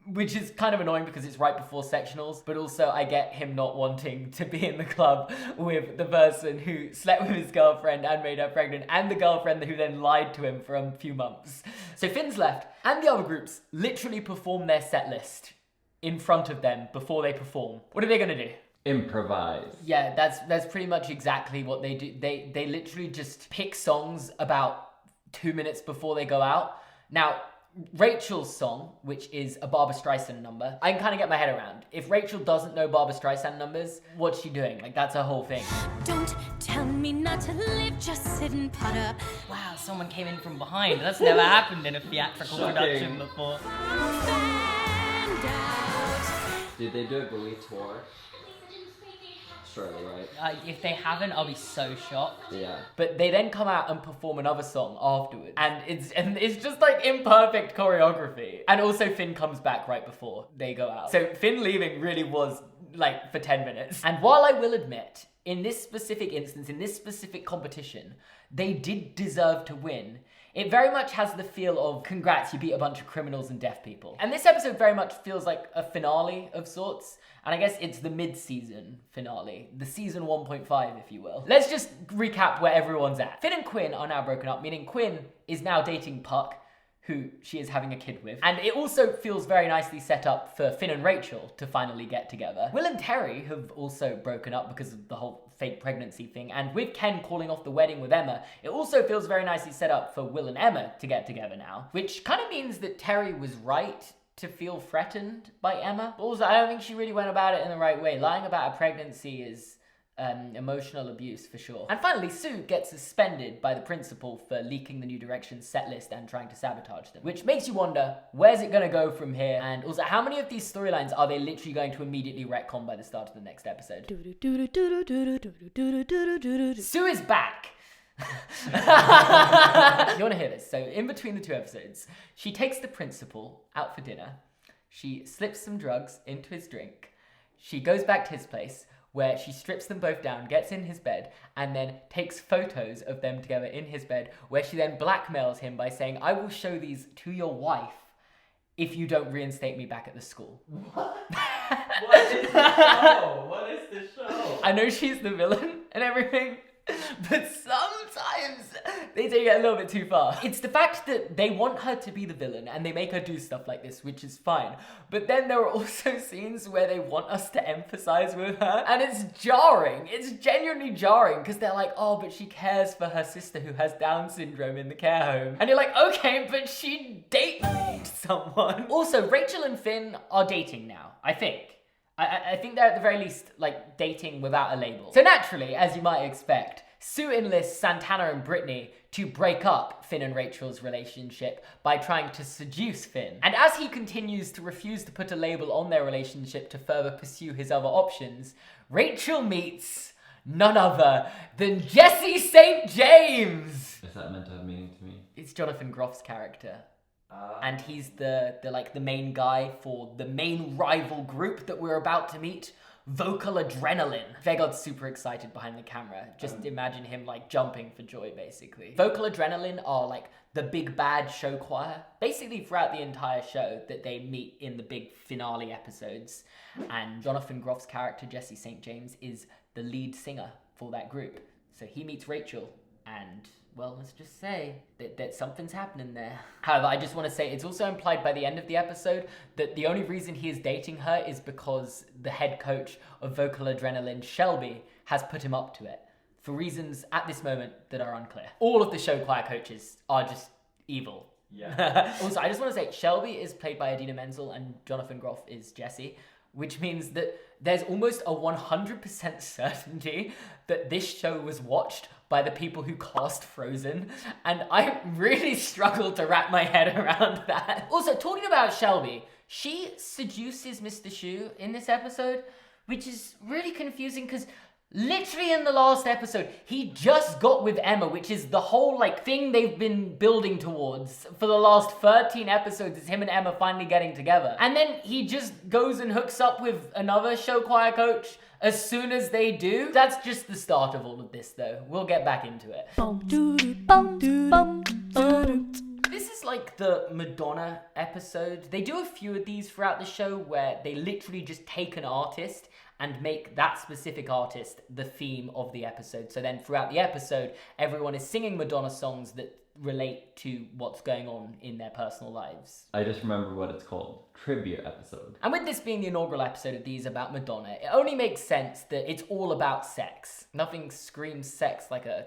which is kind of annoying because it's right before sectionals, but also I get him not wanting to be in the club with the person who slept with his girlfriend and made her pregnant, and the girlfriend who then lied to him for a few months. So Finn's left, and the other groups literally perform their set list in front of them before they perform. What are they gonna do? Improvise. Yeah, that's pretty much exactly what they do. They literally just pick songs about 2 minutes before they go out. Now, Rachel's song, which is a Barbra Streisand number, I can kind of get my head around. If Rachel doesn't know Barbra Streisand numbers, what's she doing? Like, that's her whole thing. Don't tell me not to live, just sit and putter. Wow, someone came in from behind. That's never happened in a theatrical production before. Did they do a Glee tour? Surely, right? If they haven't, I'll be so shocked. Yeah. But they then come out and perform another song afterwards, and it's just like imperfect choreography. And also Finn comes back right before they go out. So Finn leaving really was like for 10 minutes. And while I will admit, in this specific instance, in this specific competition, they did deserve to win, it very much has the feel of, congrats, you beat a bunch of criminals and deaf people. And this episode very much feels like a finale of sorts. And I guess it's the mid-season finale. The season 1.5, if you will. Let's just recap where everyone's at. Finn and Quinn are now broken up, meaning Quinn is now dating Puck, who she is having a kid with. And it also feels very nicely set up for Finn and Rachel to finally get together. Will and Terry have also broken up because of the whole fake pregnancy thing. And with Ken calling off the wedding with Emma, it also feels very nicely set up for Will and Emma to get together now. Which kind of means that Terry was right to feel threatened by Emma. But also, I don't think she really went about it in the right way. Lying about a pregnancy is emotional abuse for sure. And finally, Sue gets suspended by the principal for leaking the New Directions set list and trying to sabotage them. Which makes you wonder, where's it gonna go from here? And also, how many of these storylines are they literally going to immediately retcon by the start of the next episode? Sue is back! You want to hear this? So in between the two episodes, she takes the principal out for dinner. She slips some drugs into his drink. She goes back to his place where she strips them both down, gets in his bed, and then takes photos of them together in his bed, where she then blackmails him by saying, I will show these to your wife if you don't reinstate me back at the school. What is the show? What is the show? I know she's the villain and everything, But sometimes they take it a little bit too far. It's the fact that they want her to be the villain and they make her do stuff like this, which is fine. But then there are also scenes where they want us to empathize with her, and it's jarring. It's genuinely jarring because they're like, oh, but she cares for her sister who has Down syndrome in the care home. And you're like, okay, but she dated someone. Also, Rachel and Finn are dating now, I think. I think they're at the very least, like, dating without a label. So naturally, as you might expect, Sue enlists Santana and Brittany to break up Finn and Rachel's relationship by trying to seduce Finn. And as he continues to refuse to put a label on their relationship to further pursue his other options, Rachel meets none other than Jesse St. James! Is that meant to have meaning to me? It's Jonathan Groff's character. And he's the main guy for the main rival group that we're about to meet, Vocal Adrenaline. Vegard's super excited behind the camera. Just imagine him like jumping for joy, basically. Vocal Adrenaline are like the big bad show choir, basically throughout the entire show that they meet in the big finale episodes. And Jonathan Groff's character, Jesse St. James, is the lead singer for that group. So he meets Rachel and, well, let's just say that something's happening there. However, I just want to say it's also implied by the end of the episode that the only reason he is dating her is because the head coach of Vocal Adrenaline, Shelby, has put him up to it for reasons at this moment that are unclear. All of the show choir coaches are just evil. Yeah. Also, I just want to say Shelby is played by Idina Menzel and Jonathan Groff is Jesse, which means that there's almost a 100% certainty that this show was watched by the people who cast Frozen, and I really struggled to wrap my head around that. Also, talking about Shelby, she seduces Mr. Shu in this episode, which is really confusing because literally in the last episode, he just got with Emma, which is the whole like thing they've been building towards for the last 13 episodes is him and Emma finally getting together. And then he just goes and hooks up with another show choir coach as soon as they do. That's just the start of all of this though. We'll get back into it. This is like the Madonna episode. They do a few of these throughout the show where they literally just take an artist and make that specific artist the theme of the episode. So then throughout the episode, everyone is singing Madonna songs that relate to what's going on in their personal lives. I just remember what it's called. Trivia episode. And with this being the inaugural episode of these about Madonna, it only makes sense that it's all about sex. Nothing screams sex like a...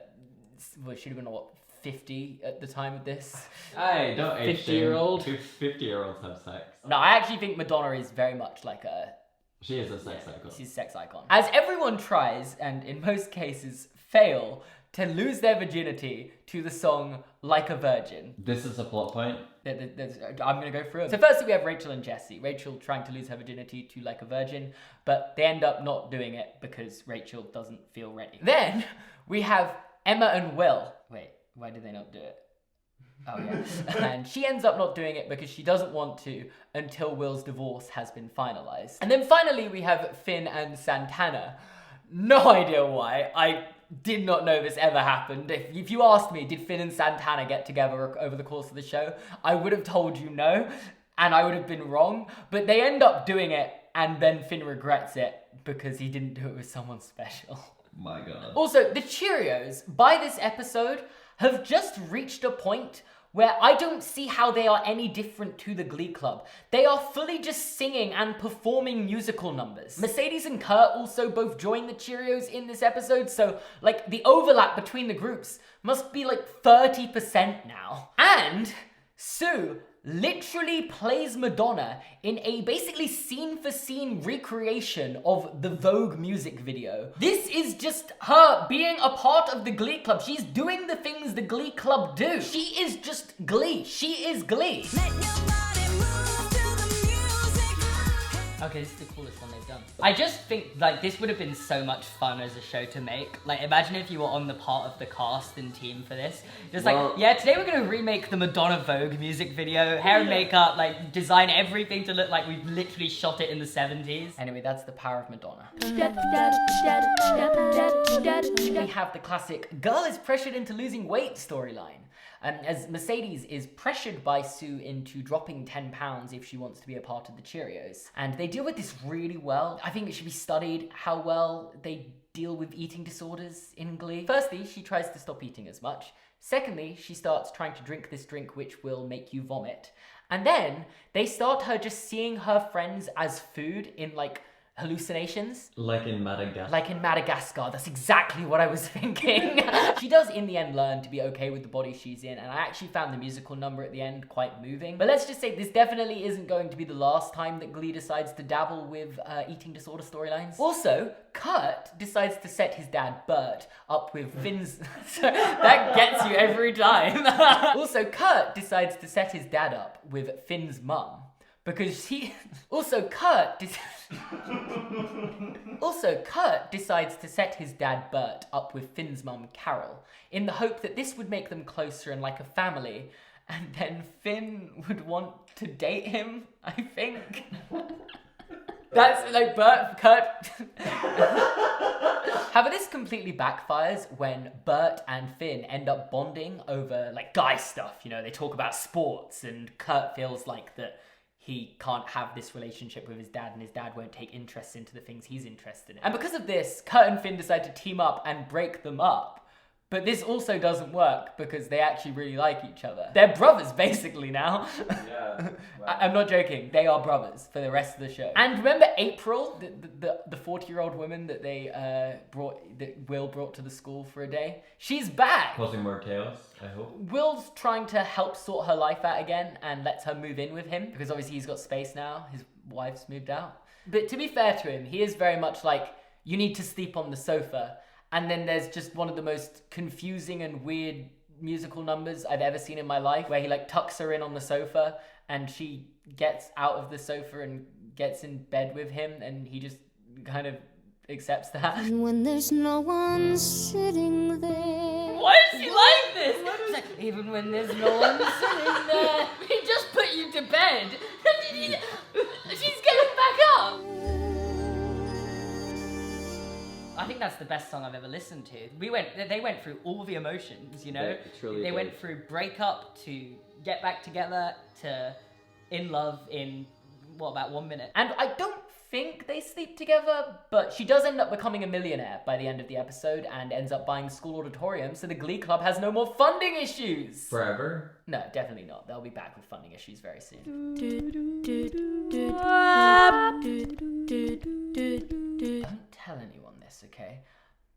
Well, she would have been, what, 50 at the time of this? Hey, don't age 50-year-old. 50-year-olds have sex. No, I actually think Madonna is very much like a... She is a sex icon. She's a sex icon. As everyone tries, and in most cases fail, to lose their virginity to the song Like a Virgin. This is a plot point. I'm going to go through them. So firstly we have Rachel and Jesse. Rachel trying to lose her virginity to Like a Virgin, but they end up not doing it because Rachel doesn't feel ready. Then we have Emma and Will. Wait, why did they not do it? Oh yeah. And she ends up not doing it because she doesn't want to until Will's divorce has been finalized. And then finally we have Finn and Santana. No idea why. I did not know this ever happened. If you asked me, did Finn and Santana get together over the course of the show, I would have told you no, and I would have been wrong. But they end up doing it, and then Finn regrets it because he didn't do it with someone special. My God. Also, the Cheerios, by this episode, have just reached a point where I don't see how they are any different to the Glee Club. They are fully just singing and performing musical numbers. Mercedes and Kurt also both join the Cheerios in this episode, so like the overlap between the groups must be like 30% now. And Sue literally plays Madonna in a basically scene-for-scene recreation of the Vogue music video. This is just her being a part of the Glee Club. She's doing the things the Glee Club do. She is just Glee. She is Glee. Okay, this is the coolest one they've done. I just think, like, this would have been so much fun as a show to make. Like, imagine if you were on the part of the cast and team for this. Just like, yeah, today we're gonna remake the Madonna Vogue music video. Hair and makeup, like, design everything to look like we've literally shot it in the 70s. Anyway, that's the power of Madonna. bad. We have the classic girl is pressured into losing weight storyline. As Mercedes is pressured by Sue into dropping 10 pounds if she wants to be a part of the Cheerios. And they deal with this really well. I think it should be studied how well they deal with eating disorders in Glee. Firstly, she tries to stop eating as much. Secondly, she starts trying to drink this drink which will make you vomit. And then they start her just seeing her friends as food in like hallucinations. Like in Madagascar. Like in Madagascar, that's exactly what I was thinking. She does in the end learn to be okay with the body she's in, and I actually found the musical number at the end quite moving. But let's just say this definitely isn't going to be the last time that Glee decides to dabble with eating disorder storylines. Also, Kurt decides to set his dad, Burt, up with Finn's... that gets you every time. Also, Kurt decides to set his dad up with Finn's mum. Because he... Also, Kurt decides to set his dad, Burt, up with Finn's mum, Carol, in the hope that this would make them closer and like a family, and then Finn would want to date him, I think. That's like Kurt... However, this completely backfires when Burt and Finn end up bonding over like guy stuff, you know, they talk about sports, and Kurt feels like that he can't have this relationship with his dad, and his dad won't take interest into the things he's interested in. And because of this, Kurt and Finn decide to team up and break them up. But this also doesn't work because they actually really like each other. They're brothers, basically, now. Yeah. Wow. I'm not joking. They are brothers for the rest of the show. And remember April, the 40-year-old woman that Will brought to the school for a day? She's back! Causing more chaos, I hope. Will's trying to help sort her life out again and lets her move in with him because obviously he's got space now. His wife's moved out. But to be fair to him, he is very much like, you need to sleep on the sofa. And then there's just one of the most confusing and weird musical numbers I've ever seen in my life, where he like tucks her in on the sofa and she gets out of the sofa and gets in bed with him, and he just kind of accepts that. And when there's no one sitting there. Why is she like this? It's like, even when there's no one sitting there. He just put you to bed. She's getting back up. I think that's the best song I've ever listened to. They went through all the emotions, you know? They went through breakup to get back together to in love in, what, about 1 minute? And I don't think they sleep together, but she does end up becoming a millionaire by the end of the episode and ends up buying school auditorium, so the Glee Club has no more funding issues. Forever? No, definitely not. They'll be back with funding issues very soon. Don't tell anyone this, okay?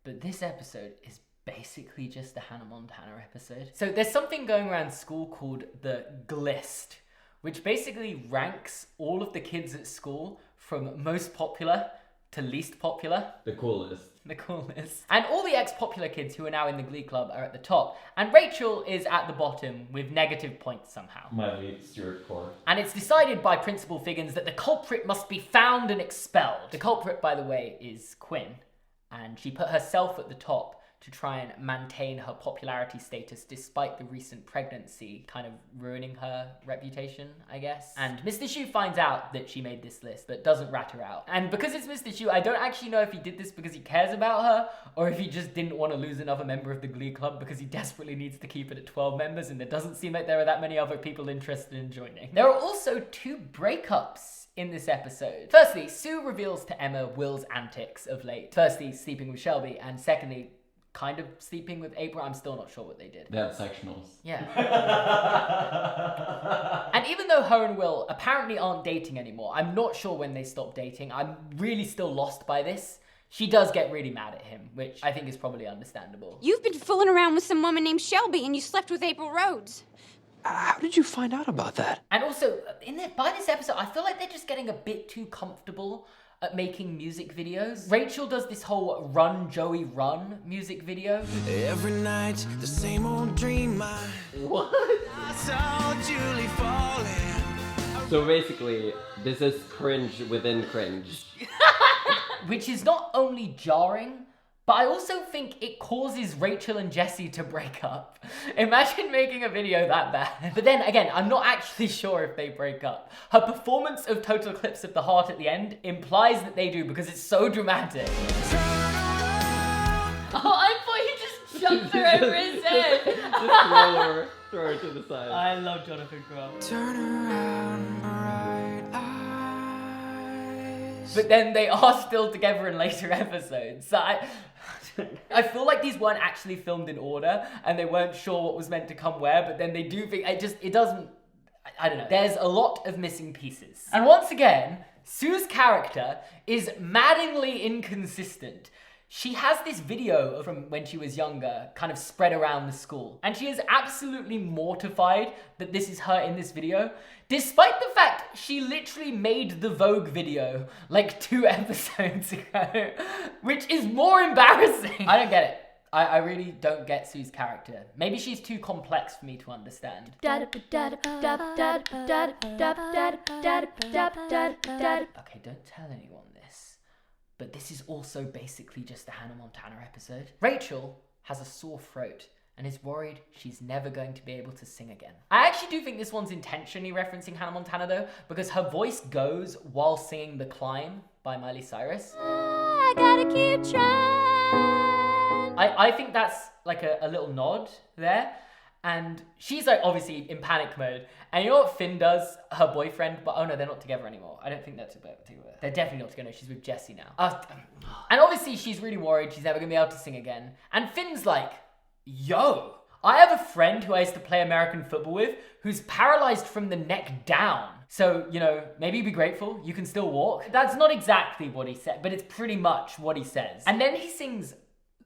But this episode is basically just a Hannah Montana episode. So there's something going around school called the Glist, which basically ranks all of the kids at school from most popular to least popular. The coolest. The coolest. And all the ex-popular kids who are now in the Glee Club are at the top. And Rachel is at the bottom with negative points somehow. Miley Stewart Core. And it's decided by Principal Figgins that the culprit must be found and expelled. The culprit, by the way, is Quinn. And she put herself at the top to try and maintain her popularity status despite the recent pregnancy kind of ruining her reputation, I guess. And Mr. Shu finds out that she made this list, but doesn't rat her out. And because it's Mr. Shu, I don't actually know if he did this because he cares about her, or if he just didn't want to lose another member of the Glee Club because he desperately needs to keep it at 12 members, and it doesn't seem like there are that many other people interested in joining. There are also 2 breakups in this episode. Firstly, Sue reveals to Emma Will's antics of late. Firstly, sleeping with Shelby, and secondly, kind of sleeping with April. I'm still not sure what they did. They had sectionals. Yeah. And even though her and Will apparently aren't dating anymore, I'm not sure when they stopped dating. I'm really still lost by this. She does get really mad at him, which I think is probably understandable. You've been fooling around with some woman named Shelby and you slept with April Rhodes. How did you find out about that? And also, by this episode, I feel like they're just getting a bit too comfortable at making music videos. Rachel does this whole Run Joey Run music video. Every night, the same old dream. What? I saw Julie falling. So basically, this is cringe within cringe. Which is not only jarring, but I also think it causes Rachel and Jesse to break up. Imagine making a video that bad. But then again, I'm not actually sure if they break up. Her performance of Total Eclipse of the Heart at the end implies that they do because it's so dramatic. Oh, Jumped her over his head. Just throw her to the side. I love Jonathan Groff. Turn around, bright eyes. But then they are still together in later episodes. So I feel like these weren't actually filmed in order and they weren't sure what was meant to come where, but then they do think, it doesn't, I don't know. There's a lot of missing pieces. And once again, Sue's character is maddeningly inconsistent. She has this video from when she was younger kind of spread around the school, and she is absolutely mortified that this is her in this video, despite the fact she literally made the Vogue video like 2 episodes ago, which is more embarrassing. I don't get it. I really don't get Sue's character. Maybe she's too complex for me to understand. Okay, don't tell anyone this, but this is also basically just a Hannah Montana episode. Rachel has a sore throat and is worried she's never going to be able to sing again. I actually do think this one's intentionally referencing Hannah Montana though, because her voice goes while singing The Climb by Miley Cyrus. I gotta keep trying. I think that's like a little nod there. And she's like obviously in panic mode. And you know what Finn does? Her boyfriend, but oh no, they're not together anymore. I don't think they're together. They're definitely not together. She's with Jesse now. And obviously she's really worried she's never gonna be able to sing again. And Finn's like, yo, I have a friend who I used to play American football with who's paralyzed from the neck down. So, you know, maybe be grateful, you can still walk. That's not exactly what he said, but it's pretty much what he says. And then he sings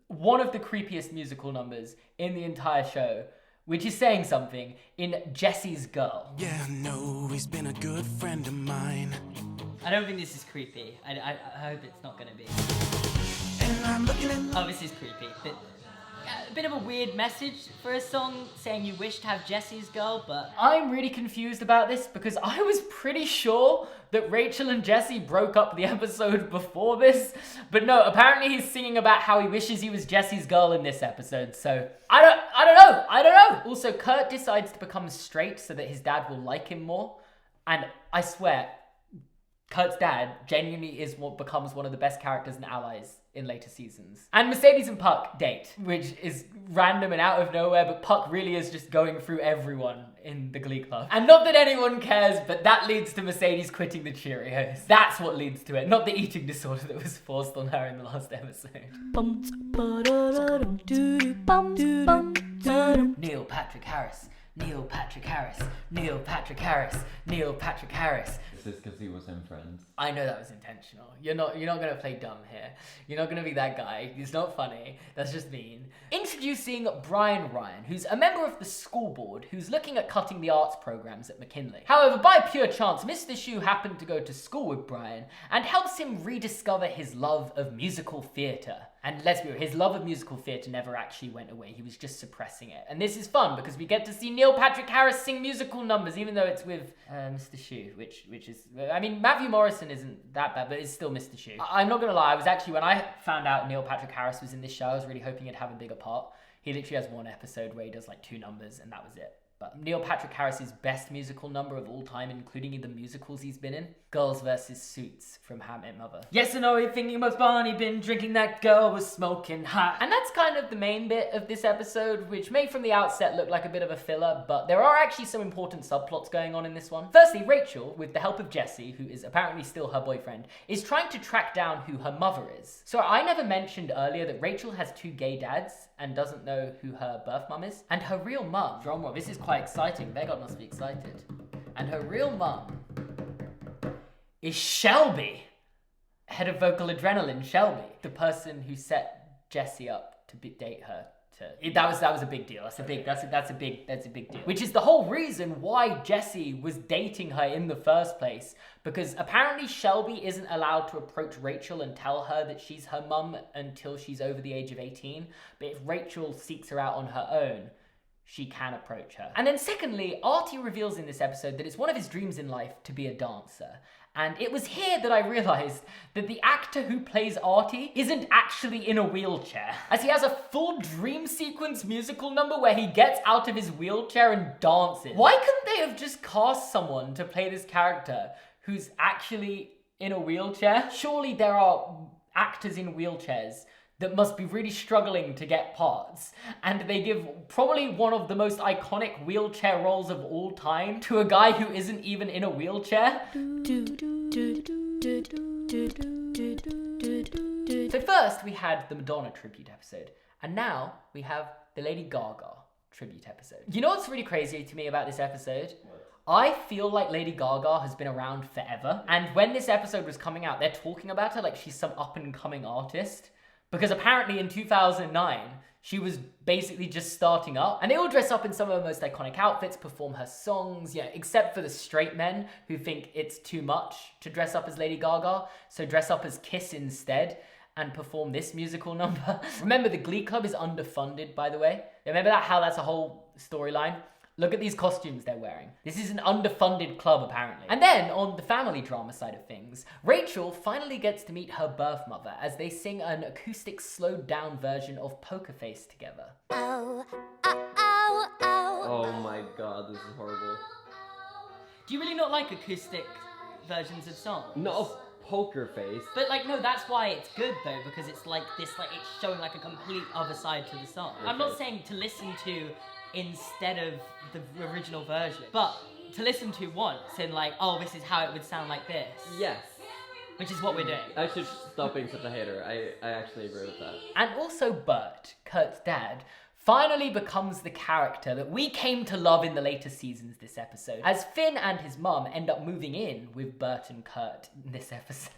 one of the creepiest musical numbers in the entire show, which is saying something, in Jesse's Girl. Yeah, no, he's been a good friend of mine. I don't think this is creepy. I hope it's not gonna be. And I'm looking at... Oh, this is creepy. But a bit of a weird message for a song saying you wish to have Jesse's Girl, but... I'm really confused about this because I was pretty sure that Rachel and Jesse broke up the episode before this. But no, apparently he's singing about how he wishes he was Jesse's girl in this episode. So I don't know. Also, Kurt decides to become straight so that his dad will like him more. And I swear, Kurt's dad genuinely is what becomes one of the best characters and allies in later seasons. And Mercedes and Puck date, which is random and out of nowhere, but Puck really is just going through everyone in the Glee Club. And not that anyone cares, but that leads to Mercedes quitting the Cheerios. That's what leads to it, not the eating disorder that was forced on her in the last episode. Neil Patrick Harris. Neil Patrick Harris, Neil Patrick Harris, Neil Patrick Harris. This is because he was in Friends. I know that was intentional. You're not gonna play dumb here. You're not gonna be that guy. It's not funny. That's just mean. Introducing Brian Ryan, who's a member of the school board who's looking at cutting the arts programs at McKinley. However, by pure chance, Mr. Shu happened to go to school with Brian and helps him rediscover his love of musical theatre. And let's be real, his love of musical theatre never actually went away. He was just suppressing it. And this is fun because we get to see Neil Patrick Harris sing musical numbers, even though it's with Mr. Shu, which is, I mean, Matthew Morrison isn't that bad, but it's still Mr. Shu. I'm not gonna lie, I was actually, when I found out Neil Patrick Harris was in this show, I was really hoping he'd have a bigger part. He literally has one episode where he does like 2 numbers and that was it. But Neil Patrick Harris's best musical number of all time, including the musicals he's been in, Girls vs. Suits from How I Met Mother. Yes, I know you're thinking about Barney been drinking, that girl was smoking hot. And that's kind of the main bit of this episode, which may from the outset look like a bit of a filler, but there are actually some important subplots going on in this one. Firstly, Rachel, with the help of Jesse, who is apparently still her boyfriend, is trying to track down who her mother is. So I never mentioned earlier that Rachel has 2 gay dads and doesn't know who her birth mum is. And her real mum, drumroll, this is quite exciting, Begot must be excited. And her real mum is Shelby, head of Vocal Adrenaline, Shelby, the person who set Jesse up to date her. That was a big deal. That's a big deal. Which is the whole reason why Jesse was dating her in the first place, because apparently Shelby isn't allowed to approach Rachel and tell her that she's her mum until she's over the age of 18. But if Rachel seeks her out on her own, she can approach her. And then secondly, Artie reveals in this episode that it's one of his dreams in life to be a dancer. And it was here that I realized that the actor who plays Artie isn't actually in a wheelchair, as he has a full dream sequence musical number where he gets out of his wheelchair and dances. Why couldn't they have just cast someone to play this character who's actually in a wheelchair? Surely there are actors in wheelchairs that must be really struggling to get parts, and they give probably one of the most iconic wheelchair roles of all time to a guy who isn't even in a wheelchair. So first we had the Madonna tribute episode, and now we have the Lady Gaga tribute episode. You know what's really crazy to me about this episode? I feel like Lady Gaga has been around forever, and when this episode was coming out, they're talking about her like she's some up-and-coming artist, because apparently in 2009, she was basically just starting up, and they all dress up in some of her most iconic outfits, perform her songs, yeah, except for the straight men who think it's too much to dress up as Lady Gaga, so dress up as Kiss instead and perform this musical number. Remember, the Glee Club is underfunded, by the way. Remember that, how that's a whole storyline? Look at these costumes they're wearing. This is an underfunded club, apparently. And then, on the family drama side of things, Rachel finally gets to meet her birth mother as they sing an acoustic slowed down version of Poker Face together. Oh, oh, oh, oh. Oh my god, this is horrible. Do you really not like acoustic versions of songs? Not of Poker Face. But like, no, that's why it's good though, because it's like this, like it's showing like a complete other side to the song. Okay. I'm not saying to listen to instead of the original version, but to listen to once and like, oh, this is how it would sound like this. Yes. Which is what we're doing. I should stop being such a hater. I actually agree with that. And also Burt, Kurt's dad, finally becomes the character that we came to love in the later seasons this episode, as Finn and his mum end up moving in with Burt and Kurt in this episode.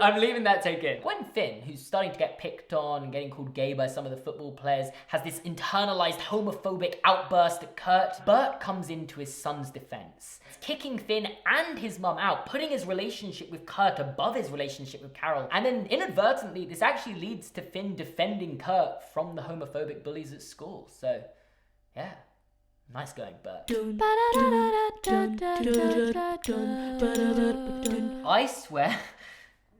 I'm leaving that take in. When Finn, who's starting to get picked on and getting called gay by some of the football players, has this internalized homophobic outburst at Kurt, Burt comes into his son's defense, kicking Finn and his mum out, putting his relationship with Kurt above his relationship with Carol. And then inadvertently, this actually leads to Finn defending Kurt from the homophobic bullies at school. So, yeah. Nice going, Burt. I swear,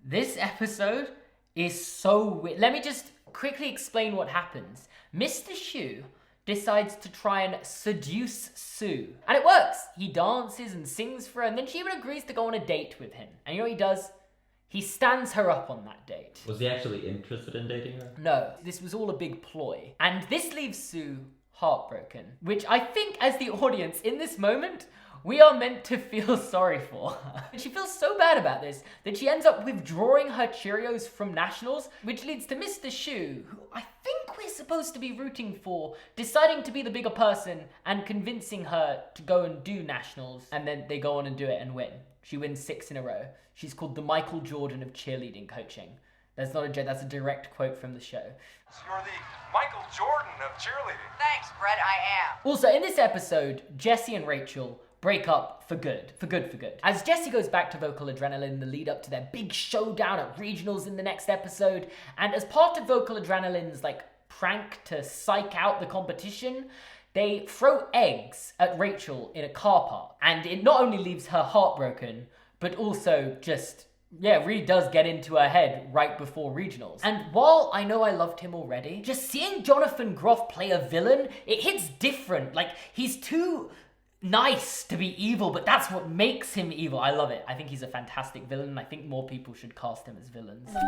this episode is so weird. Let me just quickly explain what happens. Mr. Shu decides to try and seduce Sue. And it works. He dances and sings for her, and then she even agrees to go on a date with him. And you know what he does? He stands her up on that date. Was he actually interested in dating her? No, this was all a big ploy. And this leaves Sue heartbroken, which I think as the audience in this moment, we are meant to feel sorry for her. She feels so bad about this that she ends up withdrawing her Cheerios from Nationals, which leads to Mr. Shu, who I think we're supposed to be rooting for, deciding to be the bigger person and convincing her to go and do Nationals, and then they go on and do it and win. She wins 6 in a row. She's called the Michael Jordan of cheerleading coaching. That's not a joke, that's a direct quote from the show. You're the Michael Jordan of cheerleading. Thanks, Brett, I am. Also, in this episode, Jesse and Rachel break up for good. As Jesse goes back to Vocal Adrenaline in the lead up to their big showdown at regionals in the next episode, and as part of Vocal Adrenaline's like prank to psych out the competition, they throw eggs at Rachel in a car park, and it not only leaves her heartbroken, but also just, yeah, really does get into her head right before regionals. And while I know I loved him already, just seeing Jonathan Groff play a villain, it hits different. Like, he's too nice to be evil, but that's what makes him evil. I love it. I think he's a fantastic villain, and I think more people should cast him as villains. I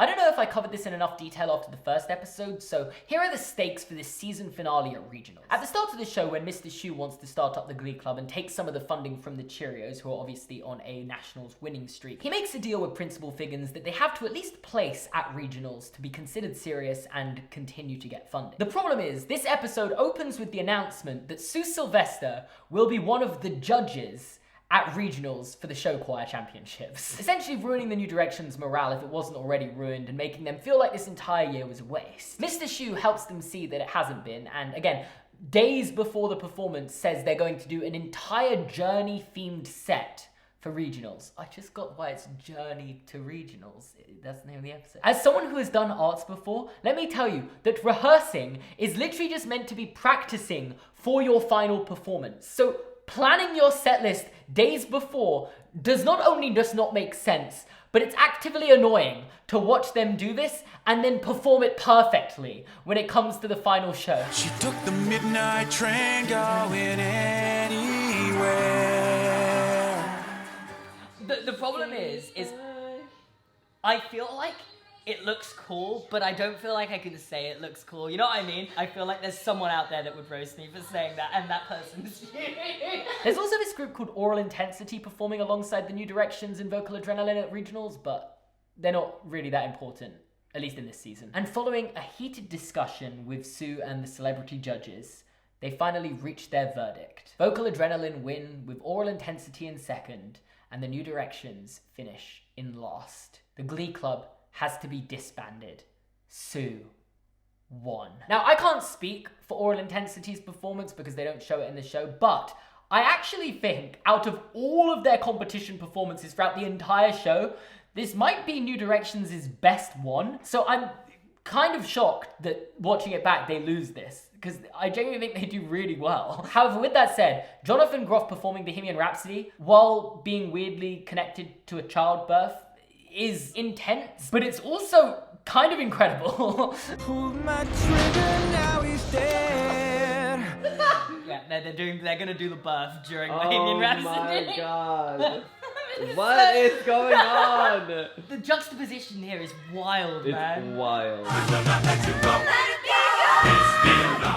don't know if I covered this in enough detail after the first episode, so here are the stakes for this season finale at regionals. At the start of the show, when Mr. Shu wants to start up the Glee Club and take some of the funding from the Cheerios, who are obviously on a Nationals winning streak, he makes a deal with Principal Figgins that they have to at least place at regionals to be considered serious and continue to get funding. The problem is, this episode opens with the announcement that Sue Sylvester will be one of the judges at regionals for the show choir championships, essentially ruining the New Direction's morale if it wasn't already ruined and making them feel like this entire year was a waste. Mr. Shu helps them see that it hasn't been, and again, days before the performance says they're going to do an entire Journey-themed set for regionals. I just got why it's Journey to Regionals. That's the name of the episode. As someone who has done arts before, let me tell you that rehearsing is literally just meant to be practicing for your final performance. So planning your set list days before does not only just not make sense, but it's actively annoying to watch them do this and then perform it perfectly when it comes to the final show. She took the midnight train going anywhere. The problem is I feel like it looks cool, but I don't feel like I can say it looks cool. You know what I mean? I feel like there's someone out there that would roast me for saying that, and that person's you. There's also this group called Oral Intensity performing alongside the New Directions and Vocal Adrenaline at regionals, but they're not really that important, at least in this season. And following a heated discussion with Sue and the celebrity judges, they finally reach their verdict. Vocal Adrenaline win with Oral Intensity in second, and the New Directions finish in last. The Glee Club has to be disbanded. Sue won. Now, I can't speak for Oral Intensity's performance because they don't show it in the show, but I actually think out of all of their competition performances throughout the entire show, this might be New Directions' best one. So I'm kind of shocked that watching it back, they lose this, because I genuinely think they do really well. However, with that said, Jonathan Groff performing Bohemian Rhapsody, while being weirdly connected to a childbirth, is intense, but it's also kind of incredible. Pulled my trigger, now he's dead. Yeah, they're gonna do the birth during Bohemian Rhapsody. Oh my god. What is going on? The juxtaposition here is wild, man. It's wild.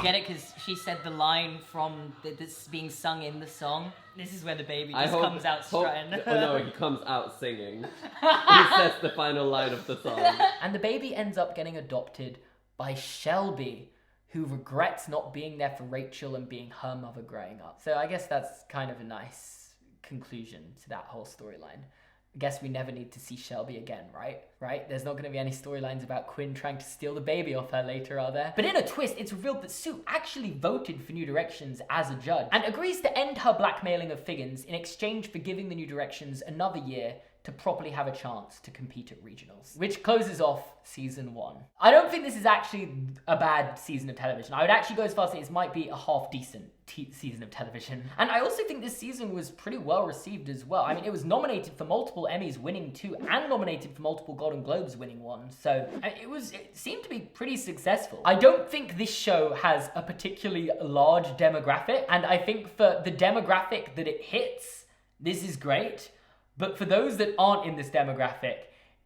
Get it? Because she said the line from that's being sung in the song. This is where the baby just comes out strutting. Oh no, he comes out singing. He says the final line of the song. And the baby ends up getting adopted by Shelby, who regrets not being there for Rachel and being her mother growing up. So I guess that's kind of a nice conclusion to that whole storyline. I guess we never need to see Shelby again, right? There's not going to be any storylines about Quinn trying to steal the baby off her later, are there? But in a twist, it's revealed that Sue actually voted for New Directions as a judge and agrees to end her blackmailing of Figgins in exchange for giving the New Directions another year to properly have a chance to compete at regionals, which closes off season 1. I don't think this is actually a bad season of television. I would actually go as far as saying this might be a half decent season of television. And I also think this season was pretty well received as well. I mean, it was nominated for multiple Emmys, winning 2, and nominated for multiple Golden Globes, winning 1. So it seemed to be pretty successful. I don't think this show has a particularly large demographic, and I think for the demographic that it hits, this is great. But for those that aren't in this demographic,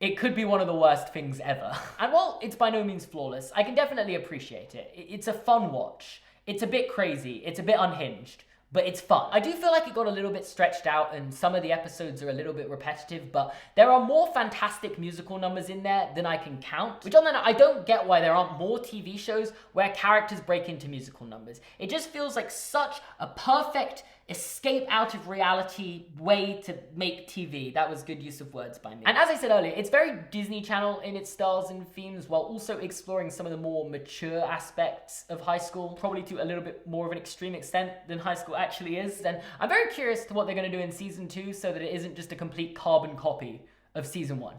it could be one of the worst things ever. And while it's by no means flawless, I can definitely appreciate it. It's a fun watch. It's a bit crazy. It's a bit unhinged. But it's fun. I do feel like it got a little bit stretched out and some of the episodes are a little bit repetitive, but there are more fantastic musical numbers in there than I can count. Which on that note, I don't get why there aren't more TV shows where characters break into musical numbers. It just feels like such a perfect escape out of reality way to make TV. That was good use of words by me. And as I said earlier, it's very Disney Channel in its styles and themes, while also exploring some of the more mature aspects of high school, probably to a little bit more of an extreme extent than high school actually is. And I'm very curious to what they're going to do in season 2 so that it isn't just a complete carbon copy of season 1.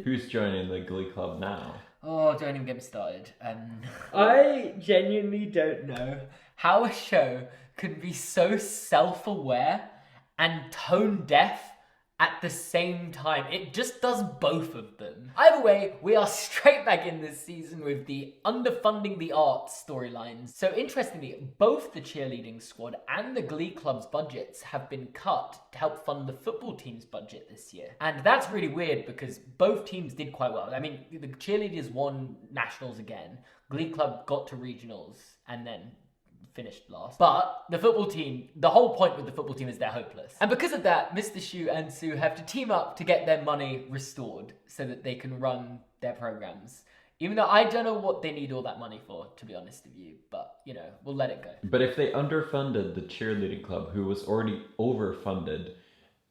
Who's joining the Glee Club now? Oh, don't even get me started. I genuinely don't know how a show could be so self-aware and tone-deaf at the same time. It just does both of them. Either way, we are straight back in this season with the underfunding the arts storylines. So interestingly, both the cheerleading squad and the Glee Club's budgets have been cut to help fund the football team's budget this year. And that's really weird because both teams did quite well. I mean, the cheerleaders won nationals again. Glee Club got to regionals and then finished last. But the football team, the whole point with the football team is they're hopeless. And because of that, Mr. Shu and Sue have to team up to get their money restored so that they can run their programs. Even though I don't know what they need all that money for, to be honest with you. But, you know, we'll let it go. But if they underfunded the cheerleading club, who was already overfunded,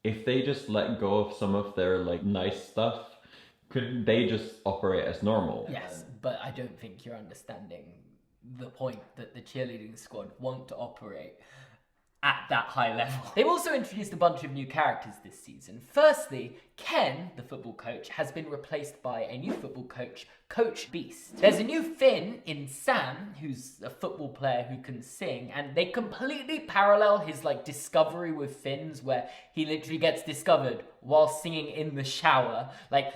if they just let go of some of their, like, nice stuff, couldn't they just operate as normal? Yes, but I don't think you're understanding the point that the cheerleading squad want to operate at that high level. They've also introduced a bunch of new characters this season. Firstly, Ken, the football coach, has been replaced by a new football coach, Coach Beast. There's a new Finn in Sam, who's a football player who can sing, and they completely parallel his like discovery with Finn's, where he literally gets discovered while singing in the shower. Like,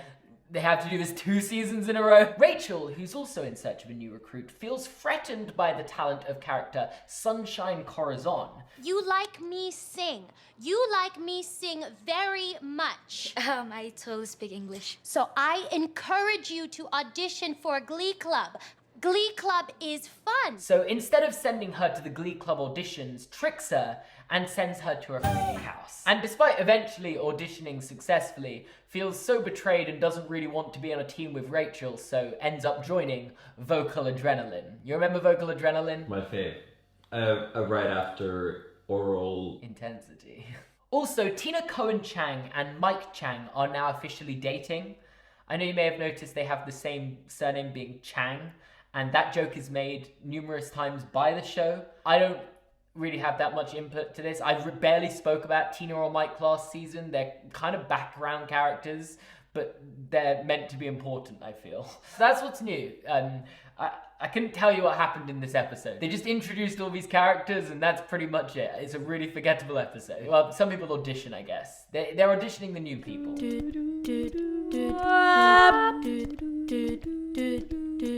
they have to do this 2 seasons in a row. Rachel, who's also in search of a new recruit, feels threatened by the talent of character Sunshine Corazon. You like me sing. You like me sing very much. I totally speak English. So I encourage you to audition for Glee Club. Glee Club is fun. So instead of sending her to the Glee Club auditions, tricks her and sends her to a freaking house. And despite eventually auditioning successfully, feels so betrayed and doesn't really want to be on a team with Rachel, so ends up joining Vocal Adrenaline. You remember Vocal Adrenaline? My fave. Right after Oral Intensity. Also, Tina Cohen Chang and Mike Chang are now officially dating. I know you may have noticed they have the same surname being Chang, and that joke is made numerous times by the show. I don't really have that much input to this. I barely spoke about Tina or Mike last season. They're kind of background characters, but they're meant to be important, I feel. So that's what's new. I couldn't tell you what happened in this episode. They just introduced all these characters and that's pretty much it. It's a really forgettable episode. Well, some people audition, I guess. They're auditioning the new people.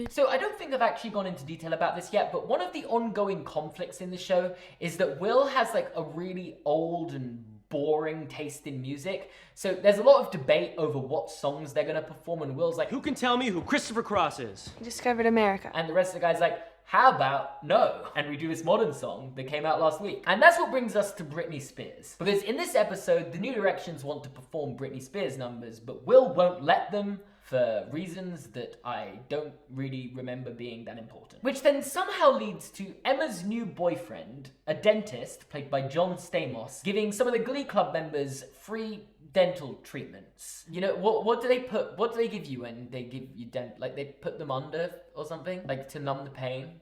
So I don't think I've actually gone into detail about this yet, but one of the ongoing conflicts in the show is that Will has like a really old and boring taste in music. So there's a lot of debate over what songs they're gonna perform, and Will's like, who can tell me who Christopher Cross is? He discovered America. And the rest of the guys like, how about no? And we do this modern song that came out last week. And that's what brings us to Britney Spears. Because in this episode, the New Directions want to perform Britney Spears numbers, but Will won't let them for reasons that I don't really remember being that important. Which then somehow leads to Emma's new boyfriend, a dentist, played by John Stamos, giving some of the Glee Club members free dental treatments. You know, what do they give you when they give you like they put them under or something? Like to numb the pain?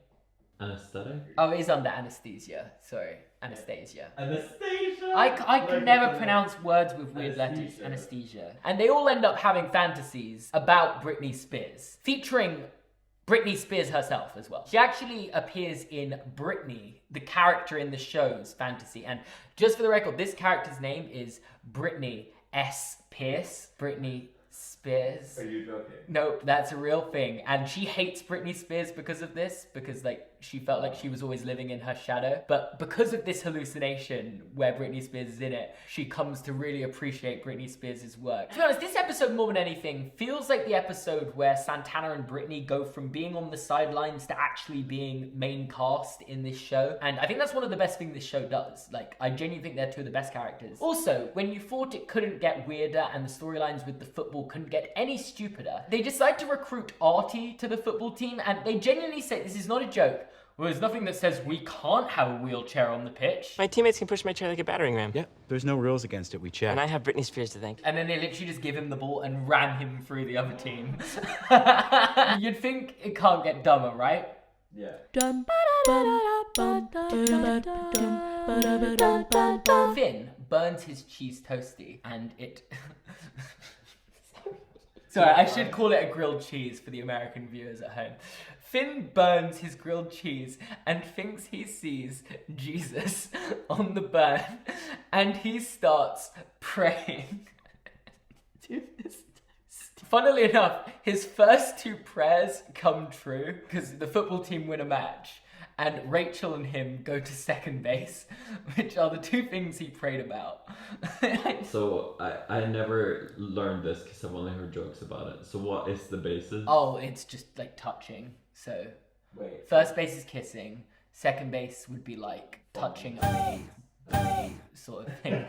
Anesthetic? Oh, it is under anesthesia. Sorry, Anastasia. Anastasia! I can never pronounce words with weird letters. Anesthesia. And they all end up having fantasies about Britney Spears, featuring Britney Spears herself as well. She actually appears in Brittany, the character in the show's fantasy. And just for the record, this character's name is Brittany S. Pierce. Britney Spears. Are you joking? Nope, that's a real thing. And she hates Britney Spears because of this, because like she felt like she was always living in her shadow. But because of this hallucination where Britney Spears is in it, she comes to really appreciate Britney Spears' work. To be honest, this episode more than anything feels like the episode where Santana and Brittany go from being on the sidelines to actually being main cast in this show. And I think that's one of the best things this show does. Like, I genuinely think they're two of the best characters. Also, when you thought it couldn't get weirder and the storylines with the football couldn't get any stupider, they decide to recruit Artie to the football team, and they genuinely say, this is not a joke, well, there's nothing that says we can't have a wheelchair on the pitch. My teammates can push my chair like a battering ram. Yeah, there's no rules against it, we check. And I have Britney Spears to thank. And then they literally just give him the ball and ram him through the other team. You'd think it can't get dumber, right? Yeah. Finn burns his cheese toasty and it... Sorry, I should call it a grilled cheese for the American viewers at home. Finn burns his grilled cheese and thinks he sees Jesus on the burn, and he starts praying to this toast. Funnily enough, his first 2 prayers come true because the football team win a match, and Rachel and him go to second base, which are the 2 things he prayed about. So I never learned this because I've only heard jokes about it. So what is the basis? Oh, it's just like touching. So wait, first base is kissing, second base would be like touching a sort of thing.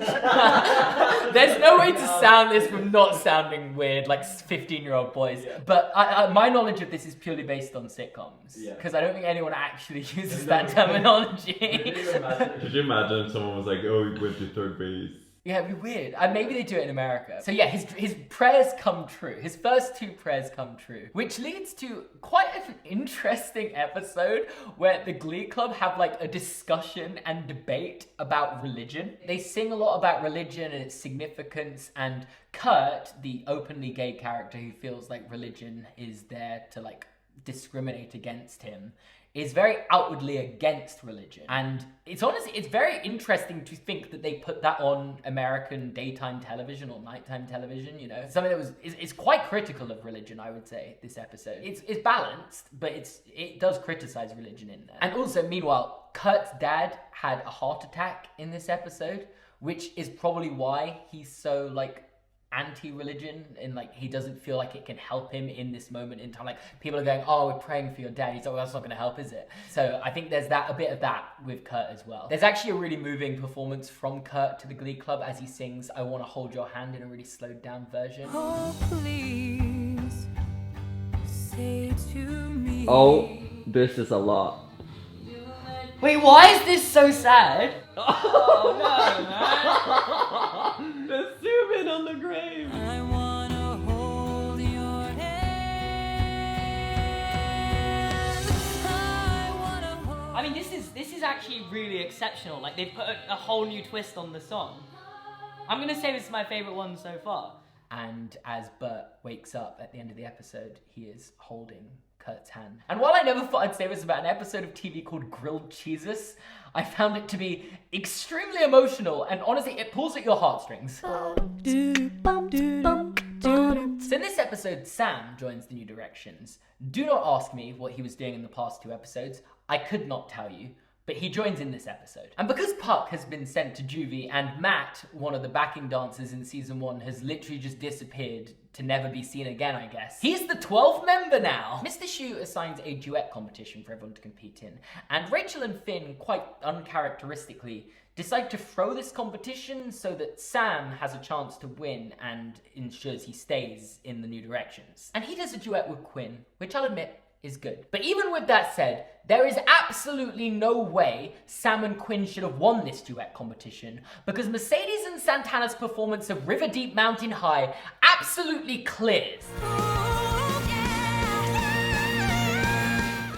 There's no way to sound this from not sounding weird, like 15-year-old boys. Yeah. But my knowledge of this is purely based on sitcoms, because I don't think anyone actually uses that terminology. Could you imagine if someone was like, oh, he went to third base? Yeah, it'd be weird. Maybe they do it in America. So yeah, his prayers come true. His first 2 prayers come true. Which leads to quite an interesting episode where the Glee Club have like a discussion and debate about religion. They sing a lot about religion and its significance, and Kurt, the openly gay character who feels like religion is there to like discriminate against him, is very outwardly against religion. And it's honestly, it's very interesting to think that they put that on American daytime television or nighttime television, you know? Something that is quite critical of religion, I would say, this episode. It's balanced, but it does criticize religion in there. And also, meanwhile, Kurt's dad had a heart attack in this episode, which is probably why he's so, like, anti-religion, and like he doesn't feel like it can help him in this moment in time. Like, people are going, oh, we're praying for your dad. He's like, well, that's not going to help, is it? So I think there's a bit of that with Kurt as well. There's actually a really moving performance from Kurt to the Glee Club as he sings I Want to Hold Your Hand in a really slowed down version. Oh, please say to me. Oh, this is a lot. Wait, why is this so sad? Oh no, man. The zoom in on the grave. I wanna hold your hand. I mean, this is actually really exceptional. Like, they've put a whole new twist on the song. I'm gonna say this is my favorite one so far. And as Burt wakes up at the end of the episode, he is holding Kurt's hand. And while I never thought I'd say this about an episode of TV called Grilled Cheeses, I found it to be extremely emotional, and honestly, it pulls at your heartstrings. So in this episode, Sam joins the New Directions. Do not ask me what he was doing in the past 2 episodes. I could not tell you. But he joins in this episode. And because Puck has been sent to juvie and Matt, one of the backing dancers in season 1, has literally just disappeared to never be seen again, I guess. He's the 12th member now. Mr. Shu assigns a duet competition for everyone to compete in. And Rachel and Finn, quite uncharacteristically, decide to throw this competition so that Sam has a chance to win and ensures he stays in the New Directions. And he does a duet with Quinn, which I'll admit is good. But even with that said, there is absolutely no way Sam and Quinn should have won this duet competition, because Mercedes and Santana's performance of River Deep Mountain High absolutely clears.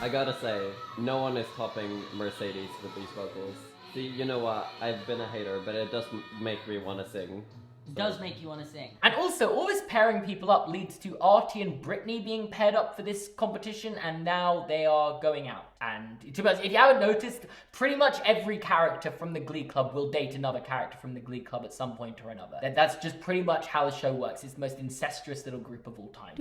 I gotta say, no one is topping Mercedes with these vocals. See, you know what? I've been a hater, but it does make me want to sing. It does make you want to sing. And also, all this pairing people up leads to Artie and Brittany being paired up for this competition, and now they are going out. And to be honest, if you haven't noticed, pretty much every character from the Glee Club will date another character from the Glee Club at some point or another. That's just pretty much how the show works. It's the most incestuous little group of all time.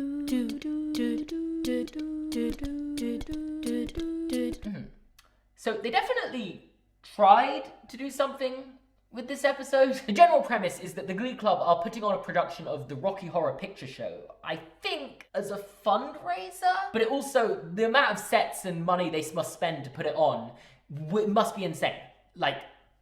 So they definitely tried to do something with this episode. The general premise is that the Glee Club are putting on a production of the Rocky Horror Picture Show, I think as a fundraiser, but it also, the amount of sets and money they must spend to put it on must be insane. Like,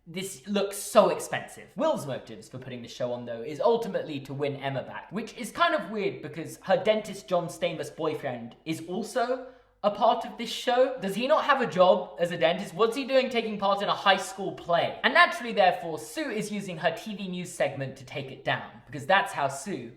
this looks so expensive. Will's motives for putting the show on, though, is ultimately to win Emma back, which is kind of weird because her dentist John Stamos boyfriend is also a part of this show. Does he not have a job as a dentist? What's he doing taking part in a high school play? And naturally, therefore, Sue is using her TV news segment to take it down, because that's how Sue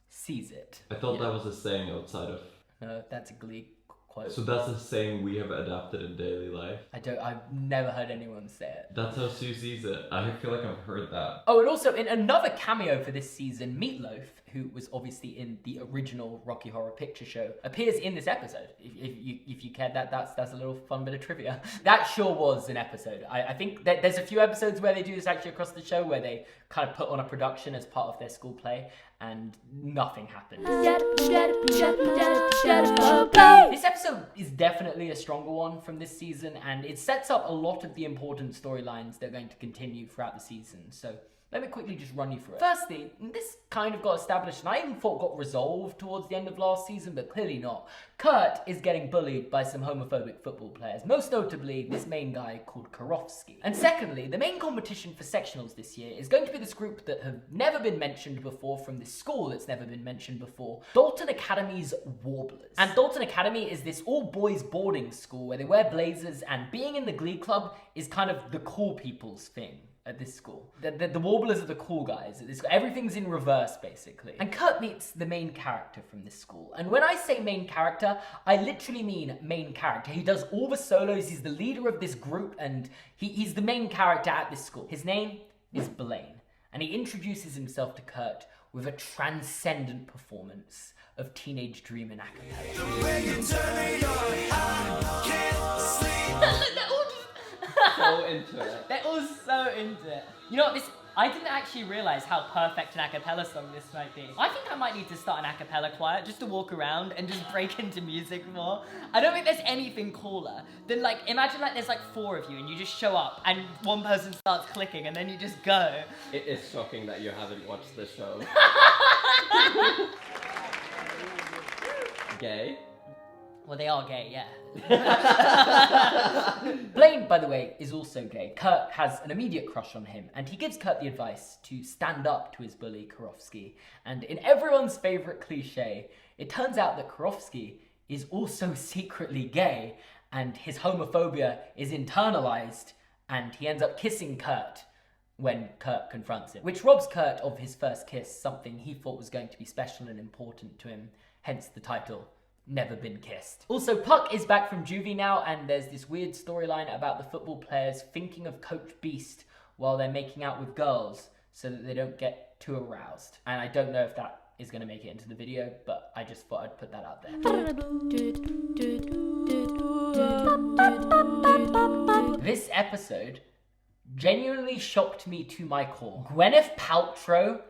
sees it. I thought that was a saying outside of... No, that's a Glee quote. So that's a saying we have adapted in daily life? I've never heard anyone say it. That's how Sue sees it. I feel like I've heard that. Oh, and also, in another cameo for this season, Meatloaf, who was obviously in the original Rocky Horror Picture Show, appears in this episode. If you cared, that's a little fun bit of trivia. That sure was an episode. I think that there's a few episodes where they do this actually across the show, where they kind of put on a production as part of their school play, and nothing happened. This episode is definitely a stronger one from this season, and it sets up a lot of the important storylines that are going to continue throughout the season. So let me quickly just run you through it. Firstly, this kind of got established, and I even thought got resolved towards the end of last season, but clearly not. Kurt is getting bullied by some homophobic football players, most notably this main guy called Karofsky. And secondly, the main competition for sectionals this year is going to be this group that have never been mentioned before from this school that's never been mentioned before, Dalton Academy's Warblers. And Dalton Academy is this all-boys boarding school where they wear blazers, and being in the Glee Club is kind of the cool people's thing at this school. The Warblers are the cool guys at this school. Everything's in reverse, basically. And Kurt meets the main character from this school. And when I say main character, I literally mean main character. He does all the solos, he's the leader of this group, and he's the main character at this school. His name is Blaine. and he introduces himself to Kurt with a transcendent performance of Teenage Dream in a cappella. So into it. They're all so into it. You know what, I didn't actually realise how perfect an a cappella song this might be. I think I might need to start an a cappella choir just to walk around and just break into music more. I don't think there's anything cooler than like, imagine like there's like 4 of you and you just show up and one person starts clicking and then you just go. It is shocking that you haven't watched this show. Gay? Well, they are gay, yeah. Blaine, by the way, is also gay. Kurt has an immediate crush on him, and he gives Kurt the advice to stand up to his bully, Karofsky. And in everyone's favourite cliche, it turns out that Karofsky is also secretly gay, and his homophobia is internalized, and he ends up kissing Kurt when Kurt confronts him, which robs Kurt of his first kiss, something he thought was going to be special and important to him, hence the title, Never Been Kissed. Also, Puck is back from juvie now, and there's this weird storyline about the football players thinking of Coach Beast while they're making out with girls so that they don't get too aroused. And I don't know if that is going to make it into the video, but I just thought I'd put that out there. This episode genuinely shocked me to my core. Gwyneth Paltrow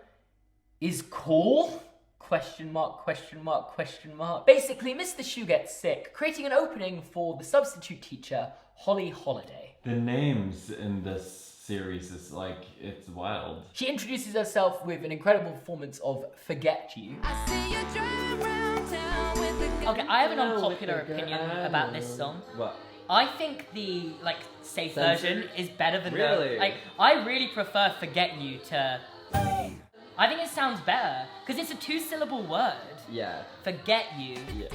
is cool? Question mark, question mark, question mark. Basically, Mr. Shoe gets sick, creating an opening for the substitute teacher, Holly Holiday. The names in this series is like, it's wild. She introduces herself with an incredible performance of Forget You. Okay, I have an unpopular opinion about this song. What? I think the, like, safe version is better than Really? I really prefer Forget You to... I think it sounds better, because it's a 2-syllable word. Yeah. Forget You. Yeah.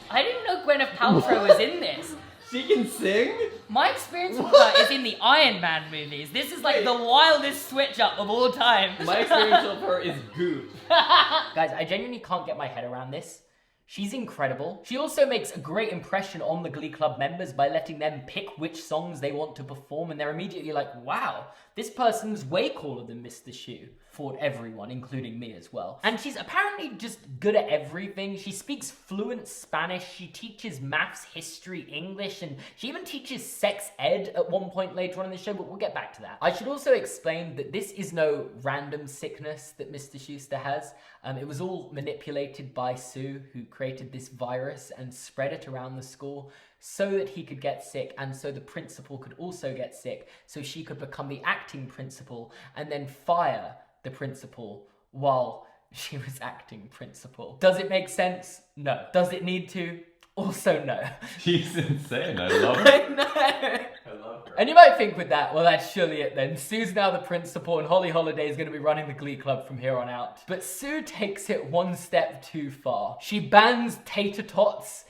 I didn't know Gwyneth Paltrow was in this. She can sing? My experience with her is in the Iron Man movies. This is like the wildest switch up of all time. My experience of her is goop. Guys, I genuinely can't get my head around this. She's incredible. She also makes a great impression on the Glee Club members by letting them pick which songs they want to perform, and they're immediately like, wow, this person's way cooler than Mr. Shoe. For everyone, including me as well. And she's apparently just good at everything. She speaks fluent Spanish, she teaches maths, history, English, and she even teaches sex ed at one point later on in the show, but we'll get back to that. I should also explain that this is no random sickness that Mr. Schuester has. It was all manipulated by Sue, who created this virus and spread it around the school so that he could get sick and so the principal could also get sick, so she could become the acting principal and then fire the principal while she was acting principal. Does it make sense? No. Does it need to? Also no. She's insane, I love her. I know. I love her. And you might think with that, well, that's surely it then. Sue's now the principal and Holly Holiday is going to be running the Glee Club from here on out. But Sue takes it one step too far. She bans tater tots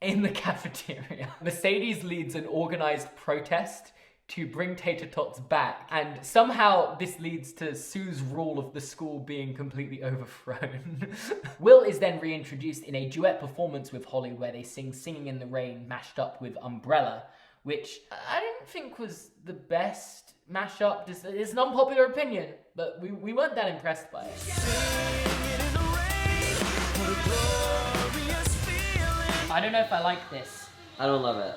in the cafeteria. Mercedes leads an organized protest to bring tater tots back, and somehow this leads to Sue's rule of the school being completely overthrown. Will is then reintroduced in a duet performance with Holly where they sing Singing in the Rain mashed up with Umbrella, which I didn't think was the best mashup. It's an unpopular opinion, but we weren't that impressed by it. I don't know if I like this. I don't love it.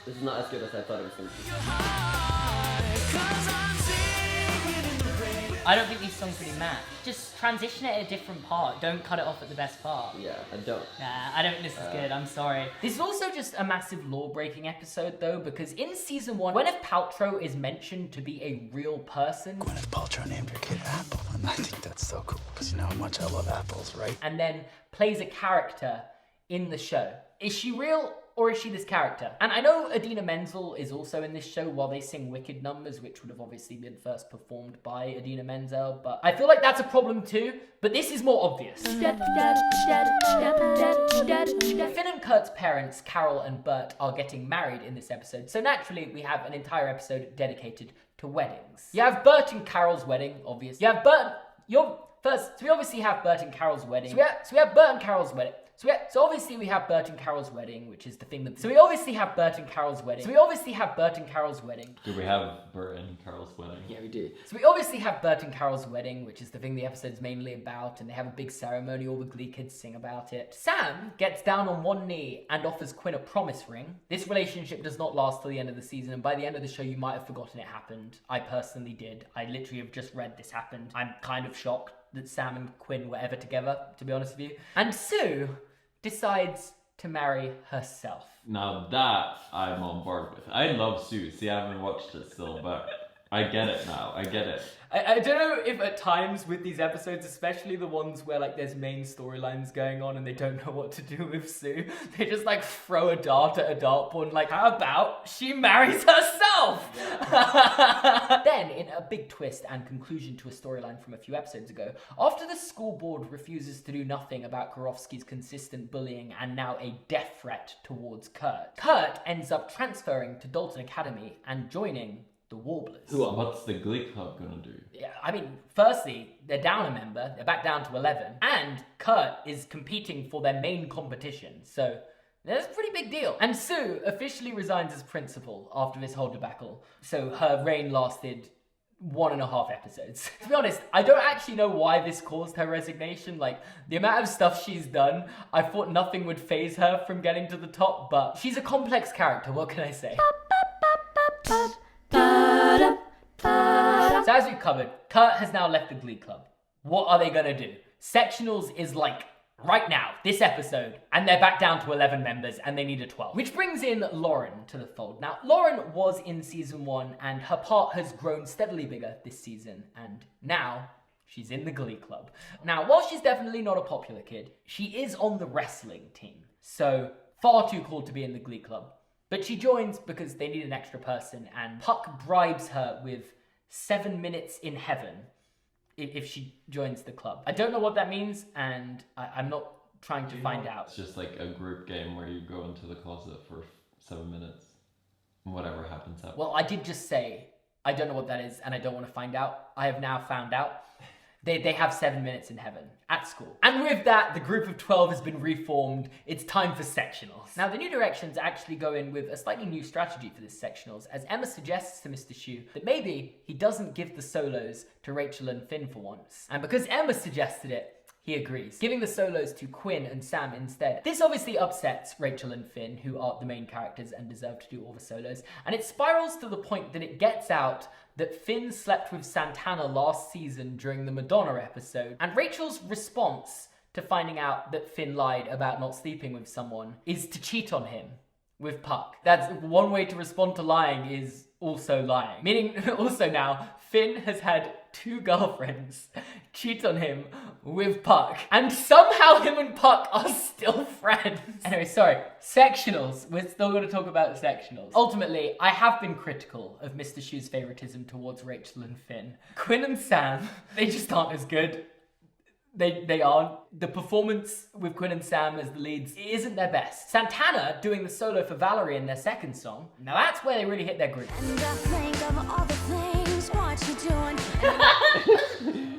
This is not as good as I thought it was going to be. I don't think these songs really match. Just transition it at a different part. Don't cut it off at the best part. Yeah, I don't. Nah, I don't think this is good. I'm sorry. This is also just a massive law-breaking episode, though, because in season 1, Gwyneth Paltrow is mentioned to be a real person. Gwyneth Paltrow named her kid Apple, and I think that's so cool, because you know how much I love apples, right? And then plays a character in the show. Is she real? Or is she this character? And I know Idina Menzel is also in this show while they sing Wicked numbers, which would have obviously been first performed by Idina Menzel, but I feel like that's a problem too, but this is more obvious. Finn and Kurt's parents, Carol and Burt, are getting married in this episode, so naturally we have an entire episode dedicated to weddings. You have Burt and Carol's wedding, obviously. You have Burt, so we obviously have Burt and Carol's wedding. So we have Burt and Carol's wedding. So obviously we have Burt and Carol's wedding, which is the thing that... So we obviously have Burt and Carol's wedding. Do we have Burt and Carol's wedding? Yeah, we do. So we obviously have Burt and Carol's wedding, which is the thing the episode's mainly about, and they have a big ceremony, all the Glee kids sing about it. Sam gets down on one knee and offers Quinn a promise ring. This relationship does not last till the end of the season, and by the end of the show you might have forgotten it happened. I personally did. I literally have just read this happened. I'm kind of shocked that Sam and Quinn were ever together, to be honest with you. And Sue decides to marry herself. Now that I'm on board with. I love Sue. See, I haven't watched it still, but I get it now. I get it. I don't know if at times with these episodes, especially the ones where like there's main storylines going on and they don't know what to do with Sue, they just like throw a dart at a dartboard like, how about she marries herself? Then, in a big twist and conclusion to a storyline from a few episodes ago, after the school board refuses to do nothing about Karofsky's consistent bullying and now a death threat towards Kurt ends up transferring to Dalton Academy and joining the Warblers. What's the Glee Club gonna do? Yeah, I mean, firstly, they're down a member, they're back down to 11, and Kurt is competing for their main competition, so that's a pretty big deal. And Sue officially resigns as principal after this whole debacle, so her reign lasted 1.5 episodes. To be honest, I don't actually know why this caused her resignation. Like, the amount of stuff she's done, I thought nothing would faze her from getting to the top, but she's a complex character, what can I say? So as we've covered, Kurt has now left the Glee Club. What are they gonna do? Sectionals is like right now, this episode, and they're back down to 11 members and they need a 12. Which brings in Lauren to the fold. Now, Lauren was in season 1 and her part has grown steadily bigger this season, and now she's in the Glee Club. Now, while she's definitely not a popular kid, she is on the wrestling team, so far too cool to be in the Glee Club. But she joins because they need an extra person, and Puck bribes her with 7 minutes in heaven if she joins the club. I don't know what that means, and I'm not trying to find out. It's just like a group game where you go into the closet for 7 minutes, and whatever happens. Well, I did just say, I don't know what that is, and I don't want to find out. I have now found out. They have 7 minutes in heaven at school. And with that, the group of 12 has been reformed. It's time for sectionals. Now, the new directions actually go in with a slightly new strategy for this sectionals, as Emma suggests to Mr. Shue that maybe he doesn't give the solos to Rachel and Finn for once. And because Emma suggested it, he agrees, giving the solos to Quinn and Sam instead. This obviously upsets Rachel and Finn, who are the main characters and deserve to do all the solos, and it spirals to the point that it gets out that Finn slept with Santana last season during the Madonna episode, and Rachel's response to finding out that Finn lied about not sleeping with someone is to cheat on him with Puck. That's one way to respond to lying, is also lying. Meaning, also now, Finn has had 2 girlfriends cheat on him with Puck, and somehow him and Puck are still friends. Anyway, sorry, sectionals. We're still going to talk about sectionals. Ultimately, I have been critical of Mr. Shue's favoritism towards Rachel and Finn. Quinn and Sam, they just aren't as good. They aren't. The performance with Quinn and Sam as the leads isn't their best. Santana doing the solo for Valerie in their second song, now that's where they really hit their groove. And I think of all the things, what you doing?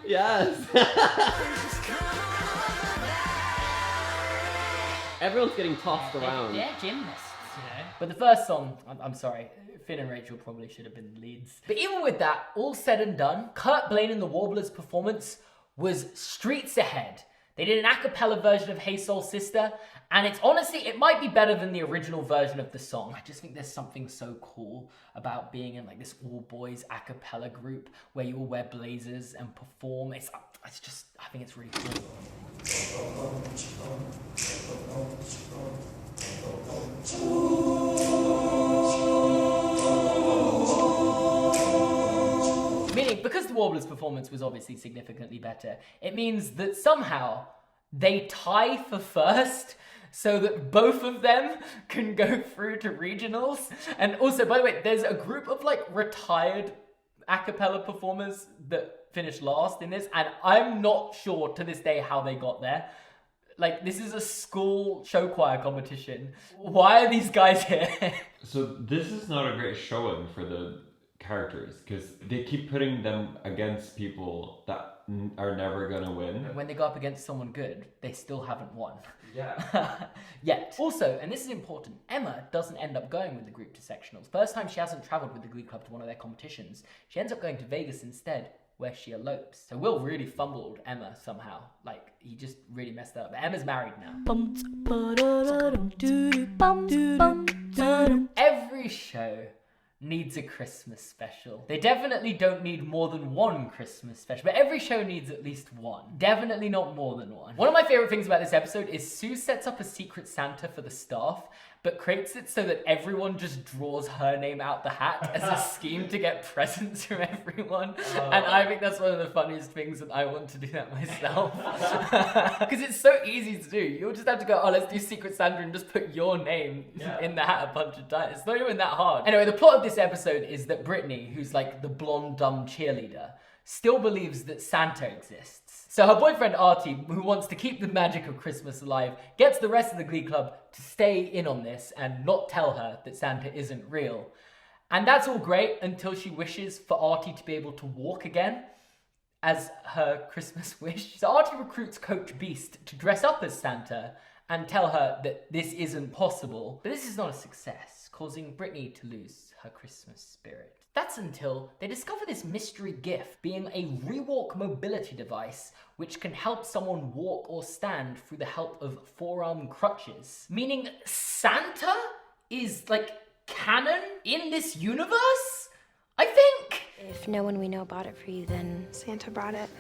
Yes. Everyone's getting tossed around. They're gymnasts, you know. But the first song, I'm sorry, Finn and Rachel probably should have been the leads. But even with that, all said and done, Kurt, Blaine and the Warblers' performance was streets ahead. They did an a cappella version of Hey Soul Sister, and it's honestly, it might be better than the original version of the song. I just think there's something so cool about being in like this all boys a cappella group where you all wear blazers and perform. It's just, I think it's really cool. Meaning, because the Warblers' performance was obviously significantly better, it means that somehow they tie for first so that both of them can go through to regionals. And also, by the way, there's a group of like retired a cappella performers that finished last in this, and I'm not sure to this day how they got there. Like, this is a school show choir competition. Why are these guys here? So this is not a great showing for the characters because they keep putting them against people that are never gonna win. When they go up against someone good, they still haven't won. Yeah. Yet. Also, and this is important, Emma doesn't end up going with the group to sectionals. First time she hasn't travelled with the Glee Club to one of their competitions. She ends up going to Vegas instead, where she elopes. So Will really fumbled Emma somehow. Like, he just really messed up. But Emma's married now. Every show needs a Christmas special. They definitely don't need more than one Christmas special, but every show needs at least one. Definitely not more than one. One of my favorite things about this episode is Sue sets up a secret Santa for the staff, but creates it so that everyone just draws her name out the hat as a scheme to get presents from everyone. And I think that's one of the funniest things, and I want to do that myself. Because it's so easy to do. You'll just have to go, oh, let's do Secret Santa and just put your name in the hat a bunch of times. It's not even that hard. Anyway, the plot of this episode is that Brittany, who's like the blonde, dumb cheerleader, still believes that Santa exists. So her boyfriend Artie, who wants to keep the magic of Christmas alive, gets the rest of the Glee Club to stay in on this and not tell her that Santa isn't real. And that's all great until she wishes for Artie to be able to walk again as her Christmas wish. So Artie recruits Coach Beast to dress up as Santa and tell her that this isn't possible. But this is not a success, causing Brittany to lose her Christmas spirit. That's until they discover this mystery gift being a rewalk mobility device which can help someone walk or stand through the help of forearm crutches. Meaning Santa is like canon in this universe? I think. If no one we know bought it for you, then Santa brought it.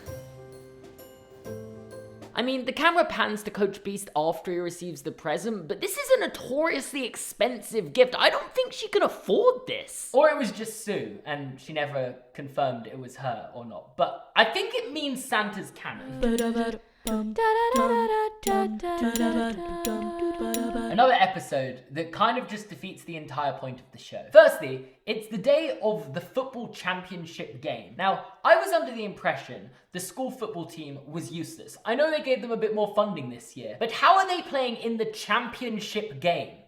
I mean, the camera pans to Coach Beast after he receives the present, but this is a notoriously expensive gift. I don't think she can afford this. Or it was just Sue, and she never confirmed it was her or not. But I think it means Santa's canon. Another episode that kind of just defeats the entire point of the show. Firstly, it's the day of the football championship game. Now, I was under the impression the school football team was useless. I know they gave them a bit more funding this year, but how are they playing in the championship game?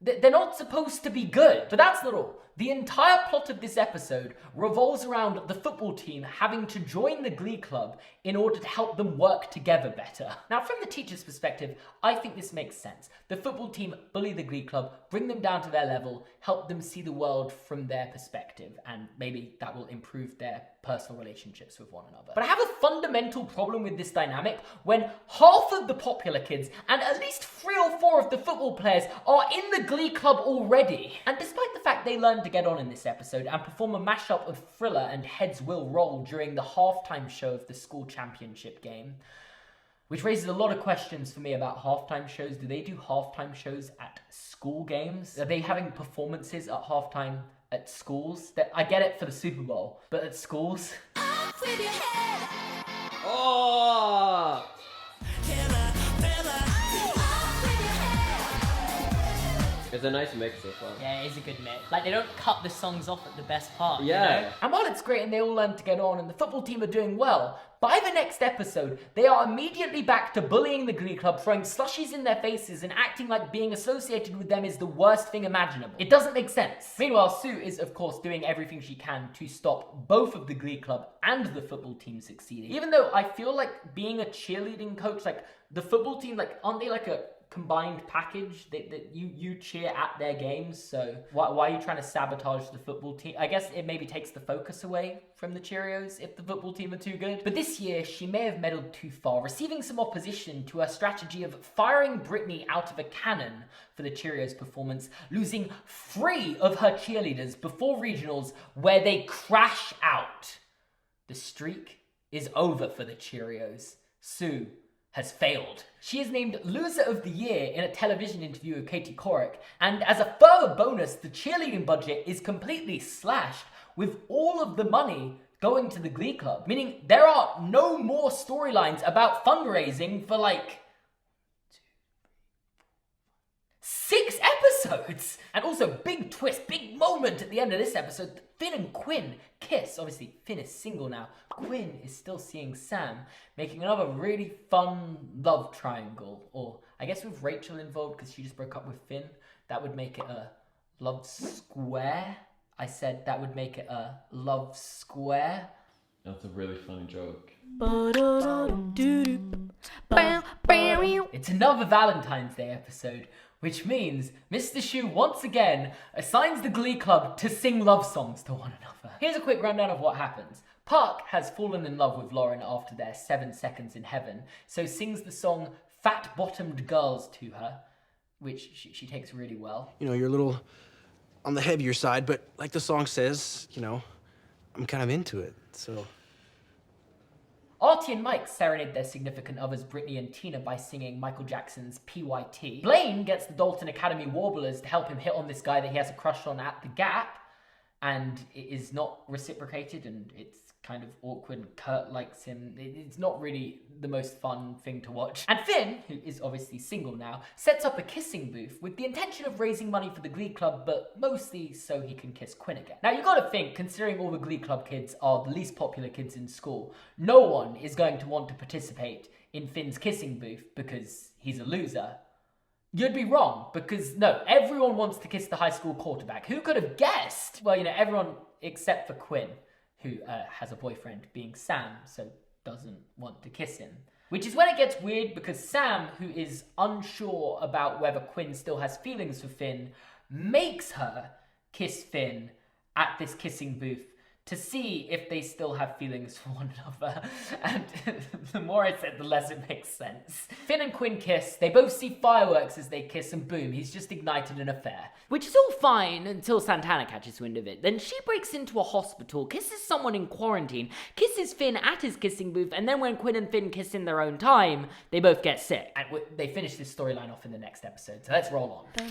They're not supposed to be good. But that's not all. The entire plot of this episode revolves around the football team having to join the Glee Club in order to help them work together better. Now, from the teacher's perspective, I think this makes sense. The football team bully the Glee Club, bring them down to their level, help them see the world from their perspective, and maybe that will improve their personal relationships with one another. But I have a fundamental problem with this dynamic when half of the popular kids and at least 3 or 4 of the football players are in the Glee Club already. And despite the fact they learn to get on in this episode and perform a mashup of Thriller and Heads Will Roll during the halftime show of the school championship game, which raises a lot of questions for me about halftime shows. Do they do halftime shows at school games? Are they having performances at halftime at schools? I get it for the Super Bowl, but at schools? Oh! It's a nice mix as well. Yeah, it is a good mix. Like, they don't cut the songs off at the best part, Yeah. you know? And while it's great and they all learn to get on and the football team are doing well, by the next episode, they are immediately back to bullying the Glee Club, throwing slushies in their faces and acting like being associated with them is the worst thing imaginable. It doesn't make sense. Meanwhile, Sue is, of course, doing everything she can to stop both of the Glee Club and the football team succeeding. Even though I feel like being a cheerleading coach, like, the football team, like, aren't they like a combined package that you cheer at their games? So why are you trying to sabotage the football team? I guess it maybe takes the focus away from the Cheerios if the football team are too good. But this year, she may have meddled too far, receiving some opposition to her strategy of firing Brittany out of a cannon for the Cheerios performance, losing 3 of her cheerleaders before regionals where they crash out. The streak is over for the Cheerios. Sue has failed. She is named Loser of the Year in a television interview with Katie Couric, and as a further bonus, the cheerleading budget is completely slashed, with all of the money going to the Glee Club, meaning there are no more storylines about fundraising for like 6 episodes! And also, big twist, big moment at the end of this episode, Finn and Quinn kiss. Obviously, Finn is single now. Quinn is still seeing Sam, making another really fun love triangle. Or, I guess with Rachel involved, because she just broke up with Finn, that would make it a love square. I said that would make it a love square. That's a really funny joke. It's another Valentine's Day episode, which means Mr. Schu once again assigns the Glee Club to sing love songs to one another. Here's a quick rundown of what happens. Park has fallen in love with Lauren after their 7 seconds in heaven, so sings the song Fat Bottomed Girls to her, which she takes really well. You know, you're a little on the heavier side, but like the song says, you know, I'm kind of into it, so... Artie and Mike serenade their significant others Brittany and Tina by singing Michael Jackson's PYT. Blaine gets the Dalton Academy Warblers to help him hit on this guy that he has a crush on at the Gap, and it is not reciprocated, and it's kind of awkward. Kurt likes him. It's not really the most fun thing to watch. And Finn, who is obviously single now, sets up a kissing booth with the intention of raising money for the Glee Club, but mostly so he can kiss Quinn again. Now you gotta think, considering all the Glee Club kids are the least popular kids in school, no one is going to want to participate in Finn's kissing booth because he's a loser. You'd be wrong, because no, everyone wants to kiss the high school quarterback. Who could have guessed? Well, you know, everyone except for Quinn, who has a boyfriend, being Sam, so doesn't want to kiss him. Which is when it gets weird, because Sam, who is unsure about whether Quinn still has feelings for Finn, makes her kiss Finn at this kissing booth to see if they still have feelings for one another. And the more I said, the less it makes sense. Finn and Quinn kiss, they both see fireworks as they kiss, and boom, he's just ignited an affair. Which is all fine until Santana catches wind of it. Then she breaks into a hospital, kisses someone in quarantine, kisses Finn at his kissing booth, and then when Quinn and Finn kiss in their own time, they both get sick. And they finish this storyline off in the next episode, so let's roll on.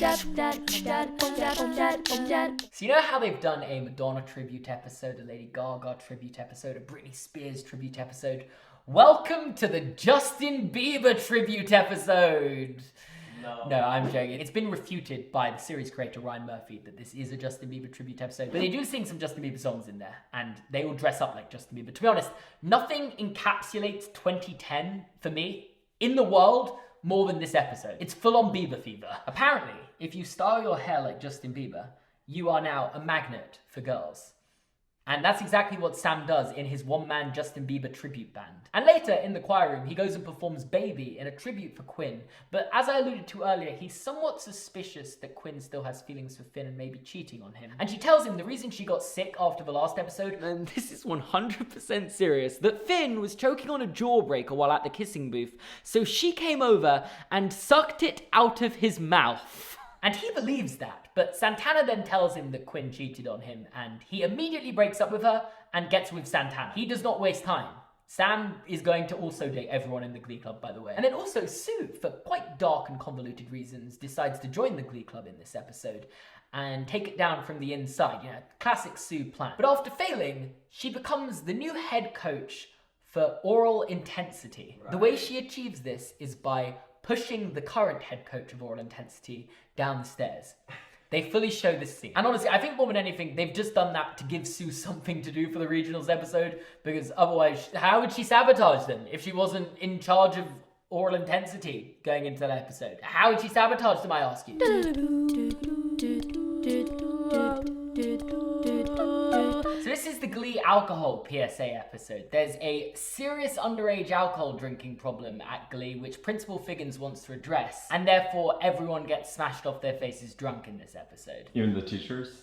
So you know how they've done a Madonna tribute episode, a Lady Gaga tribute episode, a Britney Spears tribute episode? Welcome to the Justin Bieber tribute episode! No, I'm joking. It's been refuted by the series creator Ryan Murphy that this is a Justin Bieber tribute episode, but they do sing some Justin Bieber songs in there, and they all dress up like Justin Bieber. To be honest, nothing encapsulates 2010 for me in the world more than this episode. It's full-on Bieber fever. Apparently, if you style your hair like Justin Bieber, you are now a magnet for girls. And that's exactly what Sam does in his one-man Justin Bieber tribute band. And later, in the choir room, he goes and performs Baby in a tribute for Quinn. But as I alluded to earlier, he's somewhat suspicious that Quinn still has feelings for Finn and may be cheating on him. And she tells him the reason she got sick after the last episode, and this is 100% serious, that Finn was choking on a jawbreaker while at the kissing booth, so she came over and sucked it out of his mouth. And he believes that, but Santana then tells him that Quinn cheated on him, and he immediately breaks up with her and gets with Santana. He does not waste time. Sam is going to also date everyone in the Glee Club, by the way. And then also Sue, for quite dark and convoluted reasons, decides to join the Glee Club in this episode and take it down from the inside, you know, classic Sue plan. But after failing, she becomes the new head coach for Oral Intensity. Right. The way she achieves this is by pushing the current head coach of Oral Intensity down the stairs. They fully show this scene. And honestly, I think more than anything, they've just done that to give Sue something to do for the regionals episode, because otherwise, how would she sabotage them if she wasn't in charge of Oral Intensity going into that episode? How would she sabotage them, I ask you? So this is the Glee alcohol PSA episode. There's a serious underage alcohol drinking problem at Glee, which Principal Figgins wants to address, and therefore everyone gets smashed off their faces drunk in this episode. Even the teachers?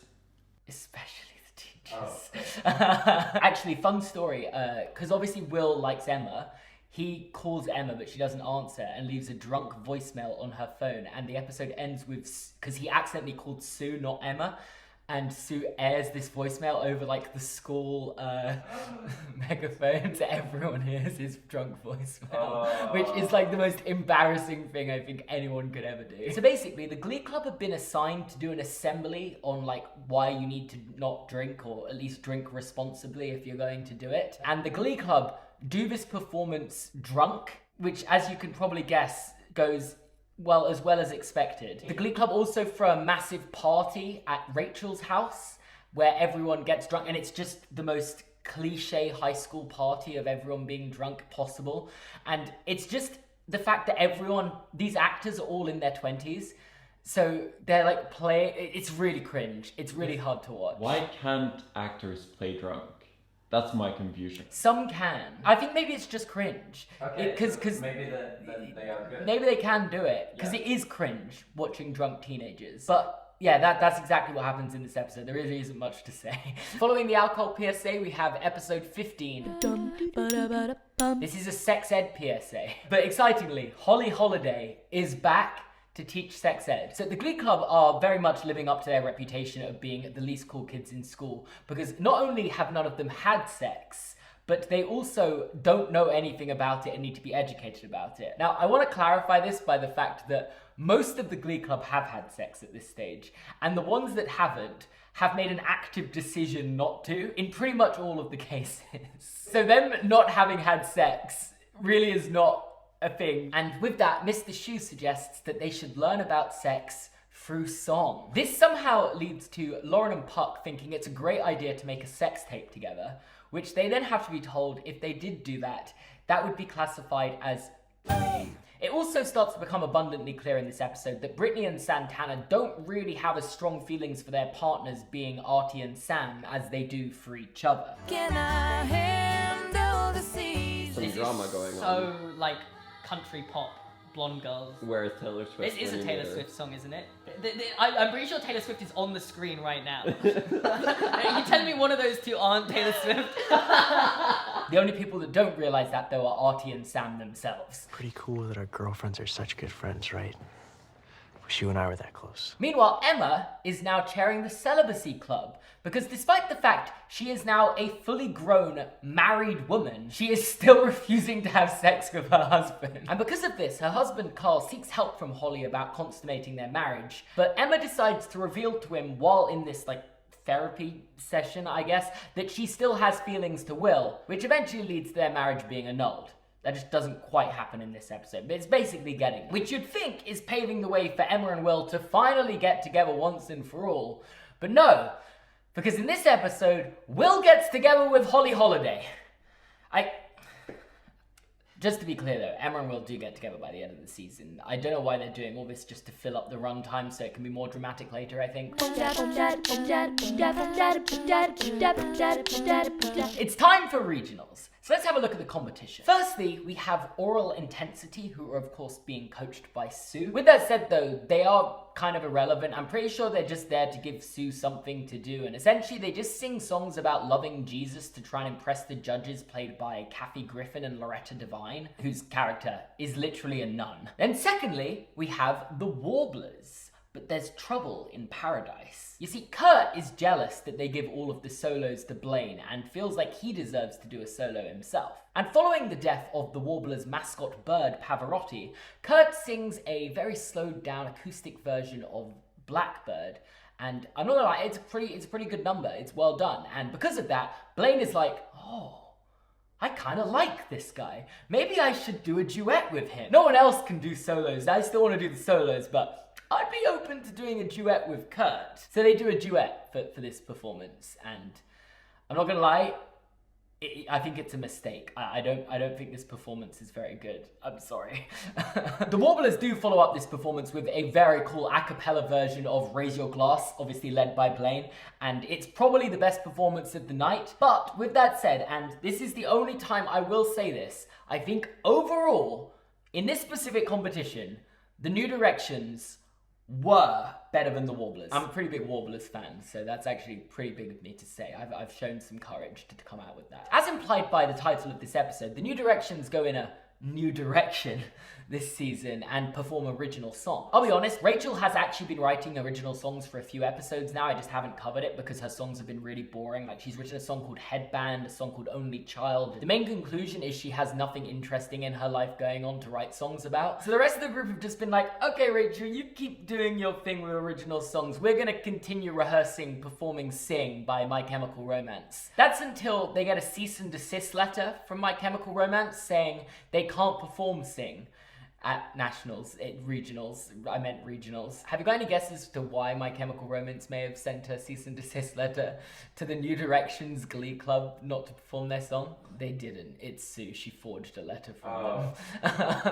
Especially the teachers. Oh. Actually, fun story, because obviously Will likes Emma. He calls Emma, but she doesn't answer and leaves a drunk voicemail on her phone, and the episode ends with, because he accidentally called Sue, not Emma, and Sue airs this voicemail over like the school megaphone, so everyone hears his drunk voicemail, which is like the most embarrassing thing I think anyone could ever do. So basically, the Glee Club have been assigned to do an assembly on like why you need to not drink, or at least drink responsibly if you're going to do it. And the Glee Club do this performance drunk, which, as you can probably guess, goes well as expected. The Glee Club also throw a massive party at Rachel's house where everyone gets drunk, and it's just the most cliche high school party of everyone being drunk possible. And it's just the fact that these actors are all in their 20s, So they're like it's really cringe. It's really hard to watch. Why can't actors play drunk? That's my confusion. Some can. I think maybe it's just cringe. Okay, Because maybe they are good. maybe they can do it. Because it is cringe watching drunk teenagers. But yeah, that's exactly what happens in this episode. There really isn't much to say. Following the alcohol PSA, we have episode 15. This is a sex ed PSA. But excitingly, Holly Holiday is back to teach sex ed. So the Glee Club are very much living up to their reputation of being the least cool kids in school, because not only have none of them had sex, but they also don't know anything about it and need to be educated about it. Now, I want to clarify this by the fact that most of the Glee Club have had sex at this stage, and the ones that haven't have made an active decision not to in pretty much all of the cases. So them not having had sex really is not a thing. And with that, Mr. Shu suggests that they should learn about sex through song. This somehow leads to Lauren and Puck thinking it's a great idea to make a sex tape together, which they then have to be told if they did do that, that would be classified as gay. It also starts to become abundantly clear in this episode that Brittany and Santana don't really have as strong feelings for their partners being Artie and Sam as they do for each other. Can I handle the seas? Some drama going on. So, like, country pop, blonde girls. Where is Taylor Swift? It is a Taylor Swift song, isn't it? I'm pretty sure Taylor Swift is on the screen right now. You tell me one of those two aren't Taylor Swift? The only people that don't realize that, though, are Artie and Sam themselves. Pretty cool that our girlfriends are such good friends, right? Wish you and I were that close. Meanwhile, Emma is now chairing the celibacy club, because despite the fact she is now a fully grown, married woman, she is still refusing to have sex with her husband. And because of this, her husband Carl seeks help from Holly about consummating their marriage, but Emma decides to reveal to him while in this, therapy session, I guess, that she still has feelings to Will, which eventually leads to their marriage being annulled. That just doesn't quite happen in this episode, but it's basically getting it. Which you'd think is paving the way for Emma and Will to finally get together once and for all. But no, because in this episode, Will gets together with Holly Holiday. Just to be clear though, Emma and Will do get together by the end of the season. I don't know why they're doing all this just to fill up the runtime so it can be more dramatic later, I think. It's time for regionals. So let's have a look at the competition. Firstly, we have Oral Intensity, who are of course being coached by Sue. With that said though, they are kind of irrelevant. I'm pretty sure they're just there to give Sue something to do, and essentially they just sing songs about loving Jesus to try and impress the judges, played by Kathy Griffin and Loretta Devine, whose character is literally a nun. Then secondly, we have the Warblers. But there's trouble in paradise. You see, Kurt is jealous that they give all of the solos to Blaine and feels like he deserves to do a solo himself. And following the death of the Warblers' mascot bird, Pavarotti, Kurt sings a very slowed down acoustic version of Blackbird. And I'm not gonna lie, it's a pretty good number. It's well done. And because of that, Blaine is like, oh, I kind of like this guy. Maybe I should do a duet with him. No one else can do solos. I still want to do the solos, but I'd be open to doing a duet with Kurt. So they do a duet for this performance, and I'm not gonna lie, I think it's a mistake. I don't think this performance is very good. I'm sorry. The Warblers do follow up this performance with a very cool a cappella version of Raise Your Glass, obviously led by Blaine, and it's probably the best performance of the night. But with that said, and this is the only time I will say this, I think overall, in this specific competition, the New Directions were better than the Warblers. I'm a pretty big Warblers fan, so that's actually pretty big of me to say. I've shown some courage to come out with that. As implied by the title of this episode, the New Directions go in a new direction this season and perform original songs. I'll be honest, Rachel has actually been writing original songs for a few episodes now. I just haven't covered it because her songs have been really boring. Like, she's written a song called Headband, a song called Only Child. The main conclusion is she has nothing interesting in her life going on to write songs about. So the rest of the group have just been like, okay, Rachel, you keep doing your thing with original songs. We're gonna continue rehearsing, performing Sing by My Chemical Romance. That's until they get a cease and desist letter from My Chemical Romance saying they can't perform Sing. at nationals, regionals. I meant regionals. Have you got any guesses to why My Chemical Romance may have sent a cease and desist letter to the New Directions Glee Club not to perform their song? They didn't. It's Sue. She forged a letter from them.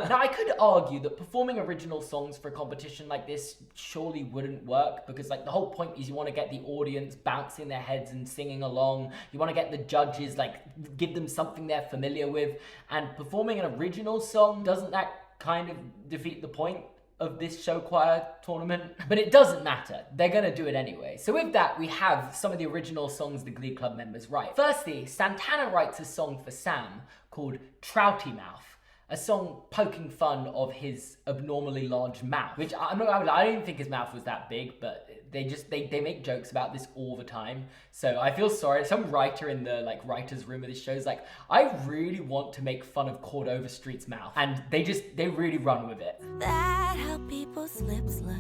Now, I could argue that performing original songs for a competition like this surely wouldn't work, because like the whole point is you want to get the audience bouncing their heads and singing along. You want to get the judges, like, give them something they're familiar with. And performing an original song, doesn't that kind of defeat the point of this show choir tournament? But it doesn't matter. They're gonna do it anyway. So with that, we have some of the original songs the Glee Club members write. Firstly, Santana writes a song for Sam called Trouty Mouth, a song poking fun of his abnormally large mouth, which I'm not gonna lie, I didn't think his mouth was that big, but they make jokes about this all the time. So I feel sorry. Some writer in the like writer's room of this show is like, I really want to make fun of Cordova Street's mouth, and they really run with it. That how people's lips look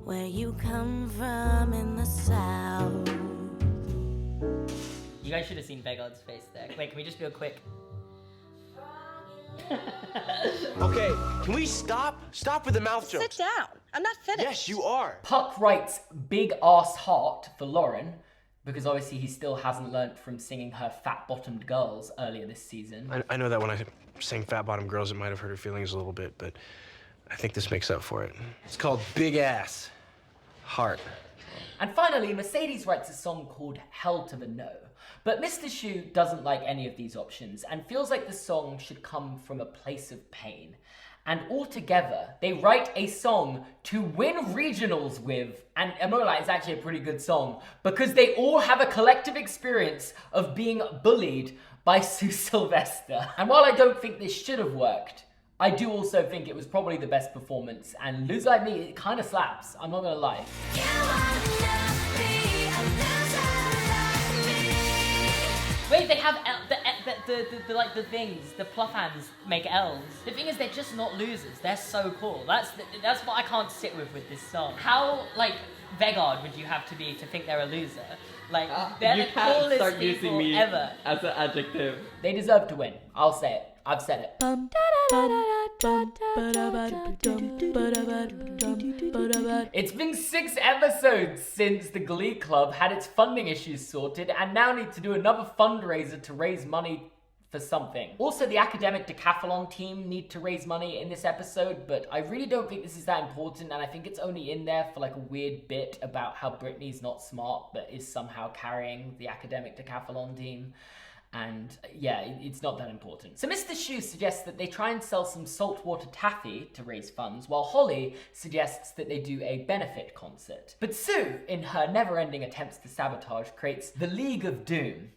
where you come from in the South. You guys should have seen Vegard's face there. Wait, can we just do a quick... Okay, can we stop? Stop with the mouth jokes. Sit down. I'm not finished. Yes, you are. Puck writes Big Ass Heart for Lauren, because obviously he still hasn't learnt from singing her Fat-Bottomed Girls earlier this season. I know that when I sang Fat Bottom Girls, it might have hurt her feelings a little bit, but I think this makes up for it. It's called Big Ass Heart. And finally, Mercedes writes a song called Hell to the No. But Mr. Schu doesn't like any of these options and feels like the song should come from a place of pain. And altogether, they write a song to win regionals with, and I'm not gonna lie, it's actually a pretty good song, because they all have a collective experience of being bullied by Sue Sylvester. And while I don't think this should have worked, I do also think it was probably the best performance, and Lose Like Me, it kind of slaps, I'm not gonna lie. Wait, they have the things, the pluff hands make elves. The thing is, they're just not losers. They're so cool. That's what I can't sit with this song. How, like, Vegard would you have to be to think they're a loser? Like, they're you the can't coolest start people using me ever. as an adjective. They deserve to win. I'll say it. I've said it. It's been 6 episodes since the Glee Club had its funding issues sorted and now need to do another fundraiser to raise money for something. Also, the academic decathlon team need to raise money in this episode, but I really don't think this is that important, and I think it's only in there for like a weird bit about how Brittany's not smart but is somehow carrying the academic decathlon team. And yeah, it's not that important. So Mr. Schu suggests that they try and sell some saltwater taffy to raise funds, while Holly suggests that they do a benefit concert. But Sue, in her never-ending attempts to sabotage, creates the League of Doom,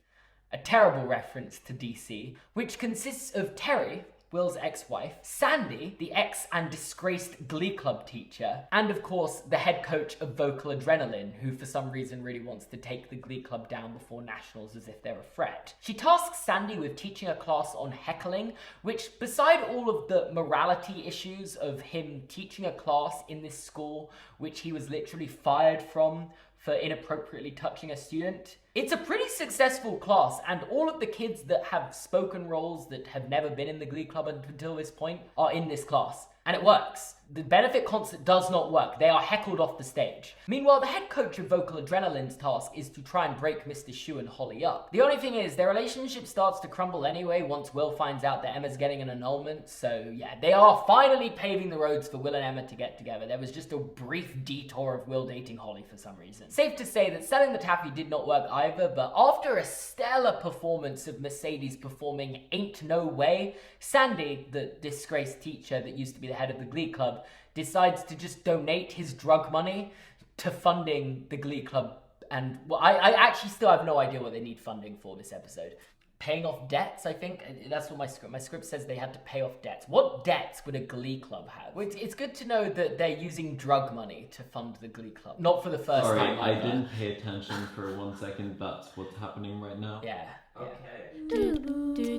a terrible reference to DC, which consists of Terry, Will's ex-wife, Sandy, the ex and disgraced Glee Club teacher, and of course the head coach of Vocal Adrenaline, who for some reason really wants to take the Glee Club down before nationals as if they're a threat. She tasks Sandy with teaching a class on heckling, which, beside all of the morality issues of him teaching a class in this school, which he was literally fired from for inappropriately touching a student, it's a pretty successful class, and all of the kids that have spoken roles that have never been in the Glee Club until this point are in this class. And it works. The benefit concert does not work. They are heckled off the stage. Meanwhile, the head coach of Vocal Adrenaline's task is to try and break Mr. Schu and Holly up. The only thing is, their relationship starts to crumble anyway once Will finds out that Emma's getting an annulment. So yeah, they are finally paving the roads for Will and Emma to get together. There was just a brief detour of Will dating Holly for some reason. Safe to say that selling the taffy did not work either, but after a stellar performance of Mercedes performing Ain't No Way, Sandy, the disgraced teacher that used to be the head of the Glee Club, decides to just donate his drug money to funding the Glee Club. And well, I actually still have no idea what they need funding for this episode. Paying off debts, I think. That's what my script says. They had to pay off debts. What debts would a Glee Club have? It's good to know that they're using drug money to fund the Glee Club. Not for the first time. Sorry, I didn't pay attention for 1 second. That's what's happening right now. Yeah. Okay.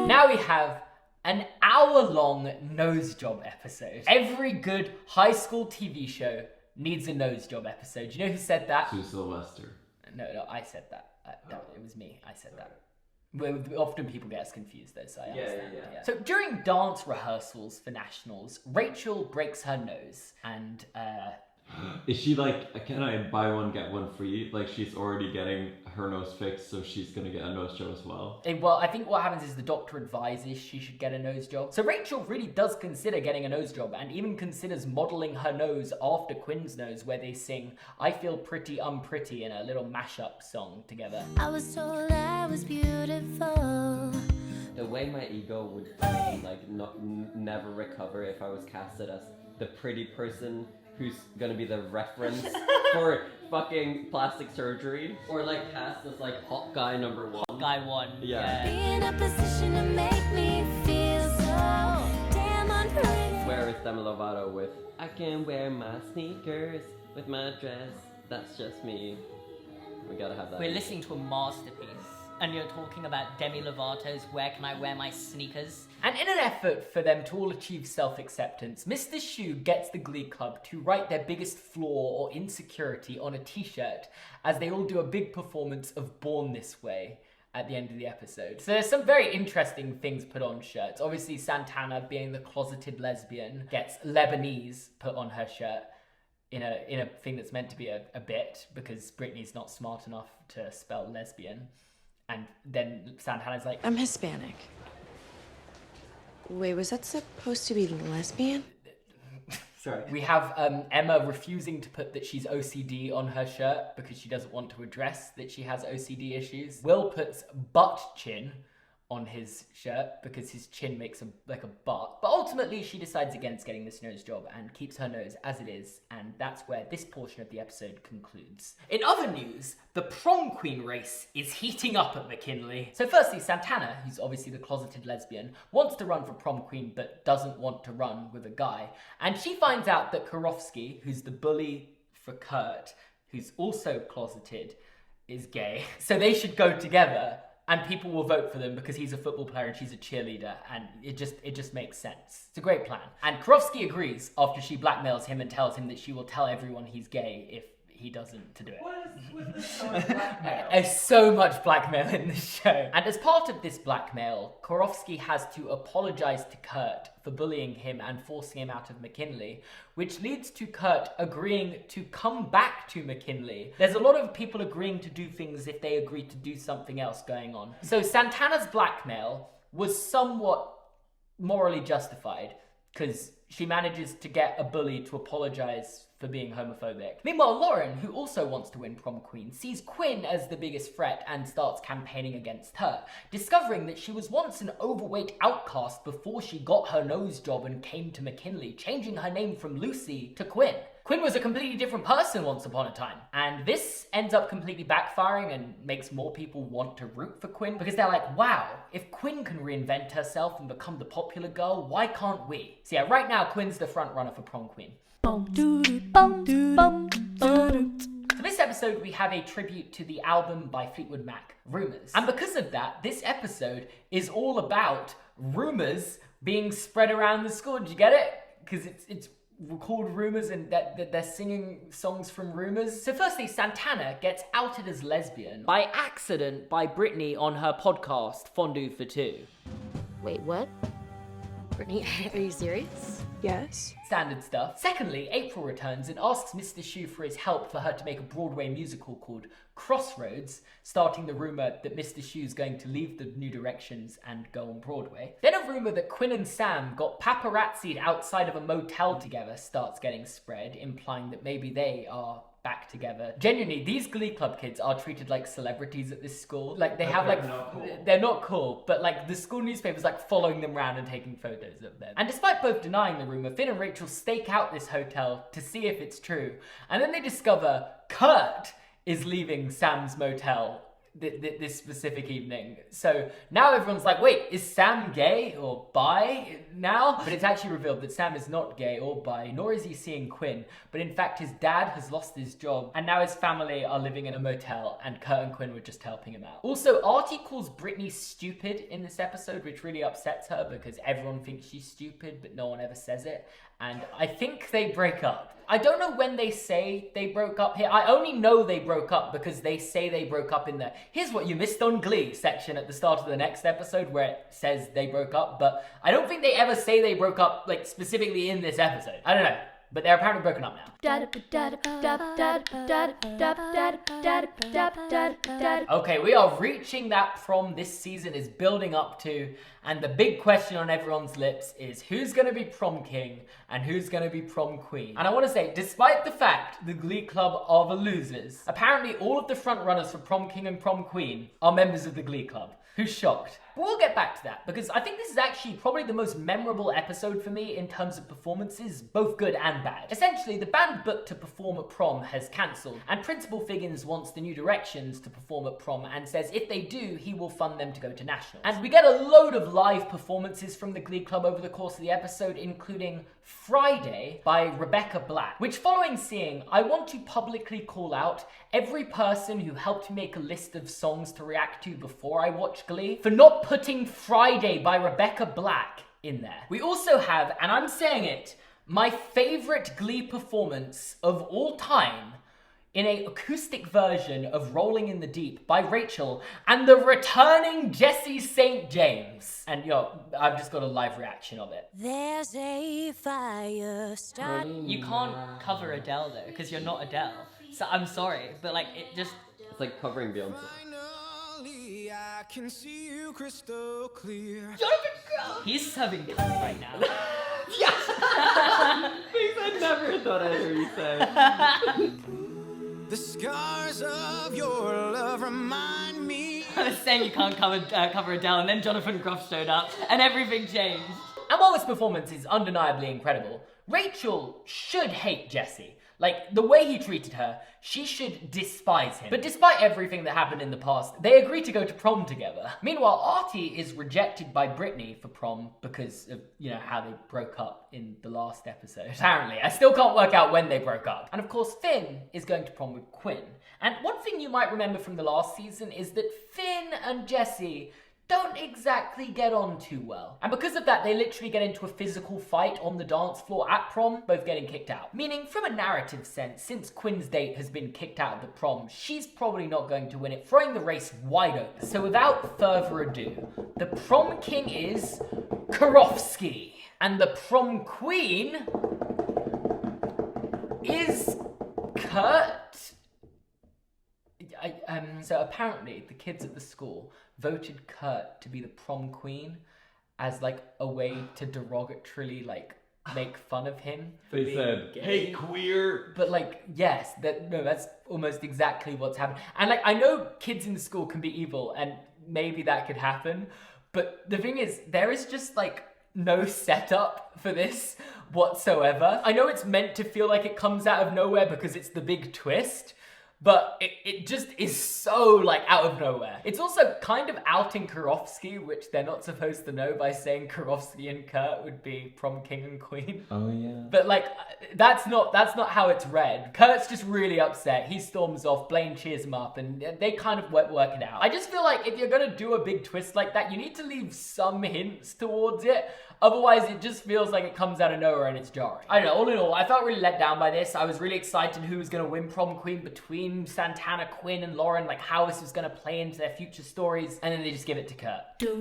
Now we have an hour-long nose job episode. Every good high school TV show needs a nose job episode. Do you know who said that? Sue Sylvester. No, I said that. It was me. I said that. Often people get us confused though, so I understand. Yeah. So during dance rehearsals for nationals, Rachel breaks her nose and is she like, can I buy one get one free? Like she's already getting her nose fixed, so she's gonna get a nose job as well. Well, I think what happens is the doctor advises she should get a nose job. So Rachel really does consider getting a nose job and even considers modelling her nose after Quinn's nose, where they sing I Feel Pretty Unpretty in a little mashup song together. I was told I was beautiful. The way my ego would like never recover if I was casted as the pretty person who's gonna be the reference for fucking plastic surgery, or like cast as like hot guy number 1. Hot guy 1. Yeah. Be in a position to make me feel so damn unpretty. Where is Demi Lovato with I can wear my sneakers with my dress, that's just me. We gotta have that. We're listening to a masterpiece, and you're talking about Demi Lovato's Where Can I Wear My Sneakers? And in an effort for them to all achieve self-acceptance, Mr. Schu gets the Glee Club to write their biggest flaw or insecurity on a t-shirt as they all do a big performance of Born This Way at the end of the episode. So there's some very interesting things put on shirts. Obviously Santana, being the closeted lesbian, gets Lebanese put on her shirt in a thing that's meant to be a bit, because Brittany's not smart enough to spell lesbian. And then Santana's like, I'm Hispanic. Wait, was that supposed to be lesbian? Sorry. We have Emma refusing to put that she's OCD on her shirt because she doesn't want to address that she has OCD issues. Will puts butt chin on his shirt because his chin makes like a butt. But ultimately she decides against getting this nose job and keeps her nose as it is, and that's where this portion of the episode concludes. In other news, the prom queen race is heating up at McKinley. So firstly, Santana, who's obviously the closeted lesbian, wants to run for prom queen but doesn't want to run with a guy. And she finds out that Karofsky, who's the bully for Kurt, who's also closeted, is gay. So they should go together. And people will vote for them because he's a football player and she's a cheerleader, and it just makes sense. It's a great plan. And Karofsky agrees after she blackmails him and tells him that she will tell everyone he's gay if he doesn't to do it. What is with this so much blackmail? There's so much blackmail in this show. And as part of this blackmail, Karofsky has to apologize to Kurt for bullying him and forcing him out of McKinley, which leads to Kurt agreeing to come back to McKinley. There's a lot of people agreeing to do things if they agree to do something else going on. So Santana's blackmail was somewhat morally justified because she manages to get a bully to apologize for being homophobic. Meanwhile, Lauren, who also wants to win prom queen, sees Quinn as the biggest threat and starts campaigning against her, discovering that she was once an overweight outcast before she got her nose job and came to McKinley, changing her name from Lucy to Quinn. Quinn was a completely different person once upon a time, and this ends up completely backfiring and makes more people want to root for Quinn because they're like, wow, if Quinn can reinvent herself and become the popular girl, why can't we? So yeah, right now Quinn's the front runner for prom queen. For this episode, we have a tribute to the album by Fleetwood Mac, Rumours. And because of that, this episode is all about rumors being spread around the school. Did you get it? Because it's called Rumours and that they're singing songs from Rumours. So firstly, Santana gets outed as lesbian by accident by Brittany on her podcast, Fondue for Two. Wait, what? Brittany, are you serious? Yes. Standard stuff. Secondly, April returns and asks Mr. Schu for his help for her to make a Broadway musical called Crossroads, starting the rumour that Mr. Schu's going to leave the New Directions and go on Broadway. Then a rumour that Quinn and Sam got paparazzi'd outside of a motel together starts getting spread, implying that maybe they are back together. Genuinely, these Glee Club kids are treated like celebrities at this school. Like, they have like, they're not cool, but like the school newspaper's like following them around and taking photos of them. And despite both denying the rumour, Finn and Rachel stake out this hotel to see if it's true. And then they discover Kurt is leaving Sam's motel this specific evening. So now everyone's like, wait, is Sam gay or bi now? But it's actually revealed that Sam is not gay or bi, nor is he seeing Quinn. But in fact, his dad has lost his job and now his family are living in a motel and Kurt and Quinn were just helping him out. Also, Artie calls Brittany stupid in this episode, which really upsets her because everyone thinks she's stupid, but no one ever says it. and I think they break up. I don't know when they say they broke up here. I only know they broke up because they say they broke up in the "Here's what you missed on Glee" section at the start of the next episode where it says they broke up, but I don't think they ever say they broke up, like, specifically in this episode. I don't know. But they're apparently broken up now. Okay, we are reaching that prom this season is building up to, and the big question on everyone's lips is who's going to be prom king and who's going to be prom queen. And I want to say, despite the fact the Glee Club are the losers, apparently all of the front runners for prom king and prom queen are members of the Glee Club. Who's shocked? But we'll get back to that, because I think this is actually probably the most memorable episode for me in terms of performances, both good and bad. Essentially, the band booked to perform at prom has cancelled, and Principal Figgins wants the New Directions to perform at prom and says if they do, he will fund them to go to nationals. And we get a load of live performances from the Glee Club over the course of the episode, including Friday by Rebecca Black, which following seeing, I want to publicly call out every person who helped me make a list of songs to react to before I watch Glee for not putting Friday by Rebecca Black in there. We also have, and I'm saying it, my favorite Glee performance of all time in an acoustic version of Rolling in the Deep by Rachel and the returning Jessie St. James. And yo, I've just got a live reaction of it. There's a fire starting. You can't cover Adele though, because you're not Adele. So I'm sorry, but like it just... It's like covering Beyonce. I can see you crystal clear. He's having cunt right now. Yes! Things I never thought I'd hear you say. The scars of your love remind me. I was saying you can't cover Adele, and then Jonathan Groff showed up, and everything changed. And while this performance is undeniably incredible, Rachel should hate Jessie. Like, the way he treated her, she should despise him. But despite everything that happened in the past, they agree to go to prom together. Meanwhile, Artie is rejected by Brittany for prom because of, you know, how they broke up in the last episode. Apparently, I still can't work out when they broke up. And of course, Finn is going to prom with Quinn. And one thing you might remember from the last season is that Finn and Jessie don't exactly get on too well. And because of that, they literally get into a physical fight on the dance floor at prom, both getting kicked out. Meaning, from a narrative sense, since Quinn's date has been kicked out of the prom, she's probably not going to win it, throwing the race wide open. So without further ado, the prom king is Karofsky. And the prom queen is Kurt. So apparently the kids at the school voted Kurt to be the prom queen as like a way to derogatorily like make fun of him. They said, gay. Hey, queer. But like, yes, that's almost exactly what's happened. And like, I know kids in the school can be evil and maybe that could happen. But the thing is, there is just like no setup for this whatsoever. I know it's meant to feel like it comes out of nowhere because it's the big twist, but it just is so, like, out of nowhere. It's also kind of outing Karofsky, which they're not supposed to know by saying Karofsky and Kurt would be prom king and queen. Oh, yeah. But, like, that's not how it's read. Kurt's just really upset. He storms off, Blaine cheers him up, and they kind of work it out. I just feel like if you're gonna do a big twist like that, you need to leave some hints towards it. Otherwise, it just feels like it comes out of nowhere and it's jarring. I don't know, all in all, I felt really let down by this. I was really excited who was going to win prom queen between Santana, Quinn, and Lauren, like how this was going to play into their future stories, and then they just give it to Kurt. So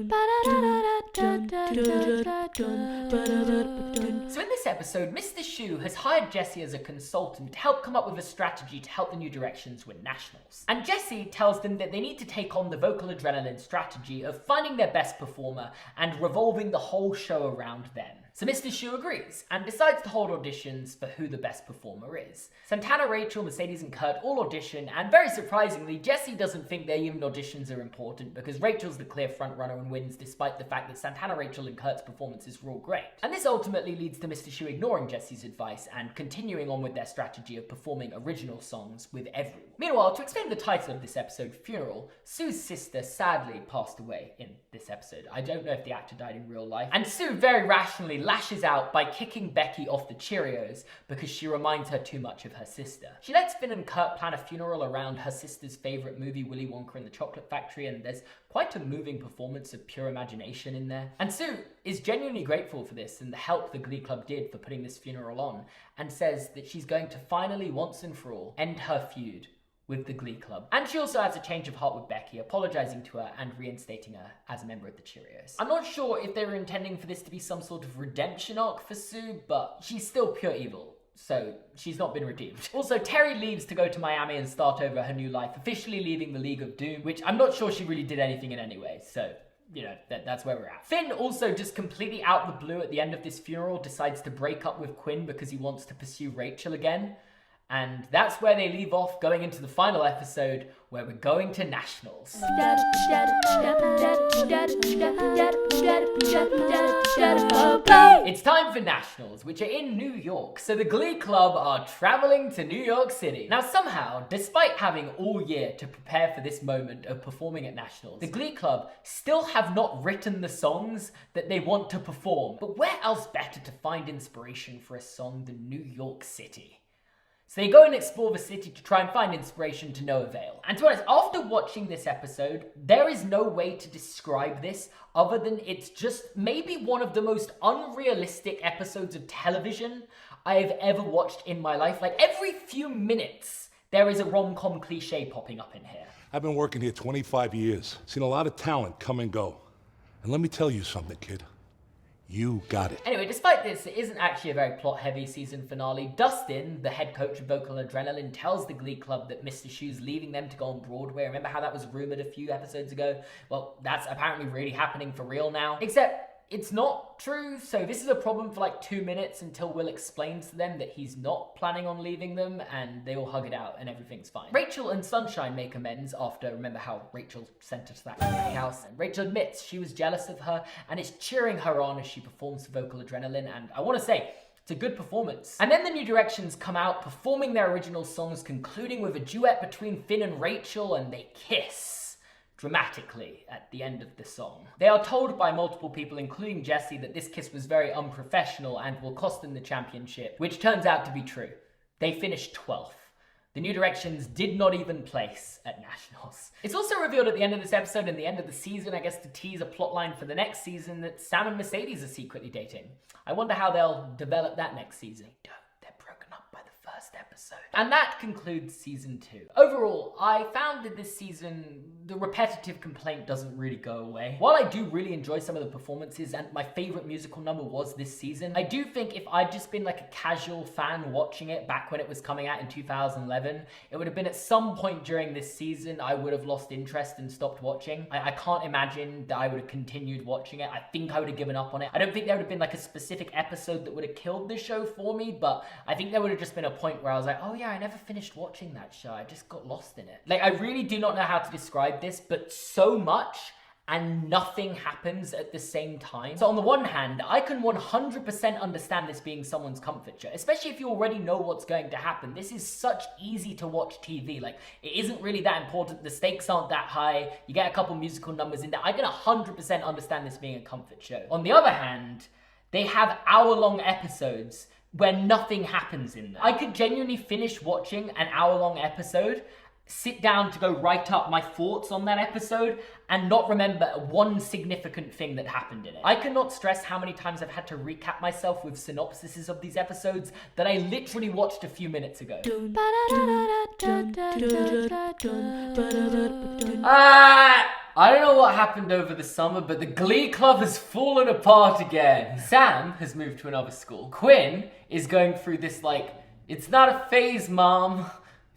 in this episode, Mr. Shu has hired Jessie as a consultant to help come up with a strategy to help the New Directions win nationals. And Jessie tells them that they need to take on the vocal adrenaline strategy of finding their best performer and revolving the whole show around them. So Mr. Shu agrees and decides to hold auditions for who the best performer is. Santana, Rachel, Mercedes, and Kurt all audition, and very surprisingly, Jessie doesn't think their even auditions are important because Rachel's the clear frontrunner and wins despite the fact that Santana, Rachel, and Kurt's performances were all great. And this ultimately leads to Mr. Shu ignoring Jessie's advice and continuing on with their strategy of performing original songs with everyone. Meanwhile, to explain the title of this episode, Funeral, Sue's sister sadly passed away in this episode. I don't know if the actor died in real life, and Sue very rationally lashes out by kicking Becky off the Cheerios because she reminds her too much of her sister. She lets Finn and Kurt plan a funeral around her sister's favourite movie, Willy Wonka and the Chocolate Factory, and there's quite a moving performance of pure imagination in there. And Sue is genuinely grateful for this and the help the Glee Club did for putting this funeral on, and says that she's going to finally, once and for all, end her feud with the Glee Club. And she also has a change of heart with Becky, apologising to her and reinstating her as a member of the Cheerios. I'm not sure if they were intending for this to be some sort of redemption arc for Sue, but she's still pure evil, so she's not been redeemed. Also, Terry leaves to go to Miami and start over her new life, officially leaving the League of Doom, which I'm not sure she really did anything in any way, so you know, that's where we're at. Finn also just completely out the blue at the end of this funeral decides to break up with Quinn because he wants to pursue Rachel again. And that's where they leave off, going into the final episode where we're going to nationals. It's time for nationals, which are in New York. So the Glee Club are traveling to New York City. Now somehow, despite having all year to prepare for this moment of performing at nationals, the Glee Club still have not written the songs that they want to perform. But where else better to find inspiration for a song than New York City? So they go and explore the city to try and find inspiration to no avail. And to be honest, after watching this episode, there is no way to describe this other than it's just maybe one of the most unrealistic episodes of television I have ever watched in my life. Like every few minutes, there is a rom-com cliche popping up in here. I've been working here 25 years, seen a lot of talent come and go. And let me tell you something, kid. You got it. Anyway, despite this, it isn't actually a very plot-heavy season finale. Dustin, the head coach of Vocal Adrenaline, tells the Glee Club that Mr. Schue's leaving them to go on Broadway. Remember how that was rumored a few episodes ago? Well, that's apparently really happening for real now. Except, it's not true, so this is a problem for like 2 minutes until Will explains to them that he's not planning on leaving them, and they all hug it out and everything's fine. Rachel and Sunshine make amends after, remember how Rachel sent her to that house, and Rachel admits she was jealous of her and is cheering her on as she performs for Vocal Adrenaline, and I want to say, it's a good performance. And then the New Directions come out performing their original songs, concluding with a duet between Finn and Rachel, and they kiss dramatically at the end of the song. They are told by multiple people, including Jesse, that this kiss was very unprofessional and will cost them the championship, which turns out to be true. They finished 12th. The New Directions did not even place at nationals. It's also revealed at the end of this episode and the end of the season, I guess to tease a plotline for the next season, that Sam and Mercedes are secretly dating. I wonder how they'll develop that next season. They're broken up by the first episode. And that concludes season 2. Overall, I found that this season, the repetitive complaint doesn't really go away. While I do really enjoy some of the performances, and my favorite musical number was this season, I do think if I'd just been like a casual fan watching it back when it was coming out in 2011, it would have been at some point during this season I would have lost interest and stopped watching. I can't imagine that I would have continued watching it. I think I would have given up on it. I don't think there would have been like a specific episode that would have killed the show for me, but I think there would have just been a point where I was like, oh yeah, I never finished watching that show. I just got lost in it. Like, I really do not know how to describe this, but so much and nothing happens at the same time. So on the one hand, I can 100% understand this being someone's comfort show, especially if you already know what's going to happen. This is such easy to watch TV. Like, it isn't really that important. The stakes aren't that high. You get a couple musical numbers in there. I can 100% understand this being a comfort show. On the other hand, they have hour-long episodes where nothing happens in them. I could genuinely finish watching an hour-long episode, sit down to go write up my thoughts on that episode, and not remember one significant thing that happened in it. I cannot stress how many times I've had to recap myself with synopsises of these episodes that I literally watched a few minutes ago. I don't know what happened over the summer, but the Glee Club has fallen apart again. Sam has moved to another school. Quinn is going through this, like, it's not a phase, Mom,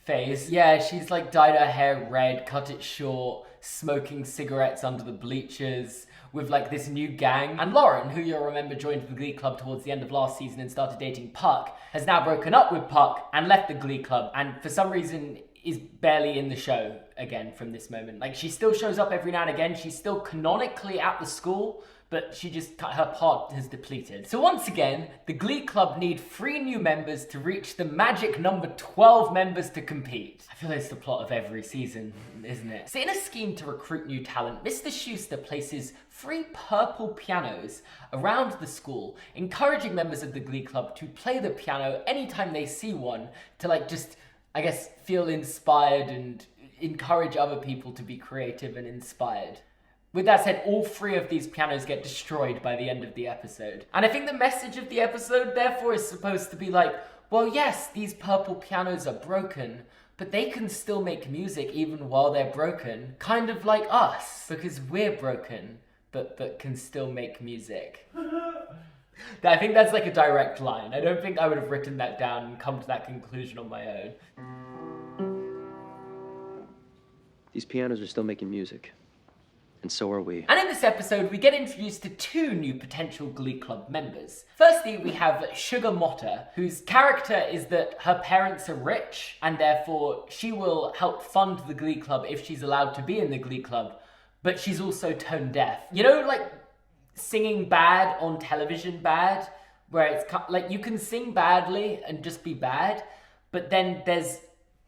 phase. Yeah, she's like dyed her hair red, cut it short, smoking cigarettes under the bleachers with like this new gang. And Lauren, who you'll remember joined the Glee Club towards the end of last season and started dating Puck, has now broken up with Puck and left the Glee Club. And for some reason, is barely in the show again from this moment. Like, she still shows up every now and again. She's still canonically at the school, but her part has depleted. So once again, the Glee Club need 3 new members to reach the magic number 12 members to compete. I feel it's the plot of every season, isn't it? So in a scheme to recruit new talent, Mr. Schuester places 3 purple pianos around the school, encouraging members of the Glee Club to play the piano anytime they see one, to like just, I guess, feel inspired and encourage other people to be creative and inspired. With that said, all 3 of these pianos get destroyed by the end of the episode. And I think the message of the episode, therefore, is supposed to be like, well, yes, these purple pianos are broken, but they can still make music even while they're broken. Kind of like us, because we're broken, but can still make music. I think that's like a direct line. I don't think I would have written that down and come to that conclusion on my own. These pianos are still making music. And so are we. And in this episode, we get introduced to 2 new potential Glee Club members. Firstly, we have Sugar Motta, whose character is that her parents are rich, and therefore she will help fund the Glee Club if she's allowed to be in the Glee Club, but she's also tone deaf. You know, like singing bad on television bad, where it's like you can sing badly and just be bad, but then there's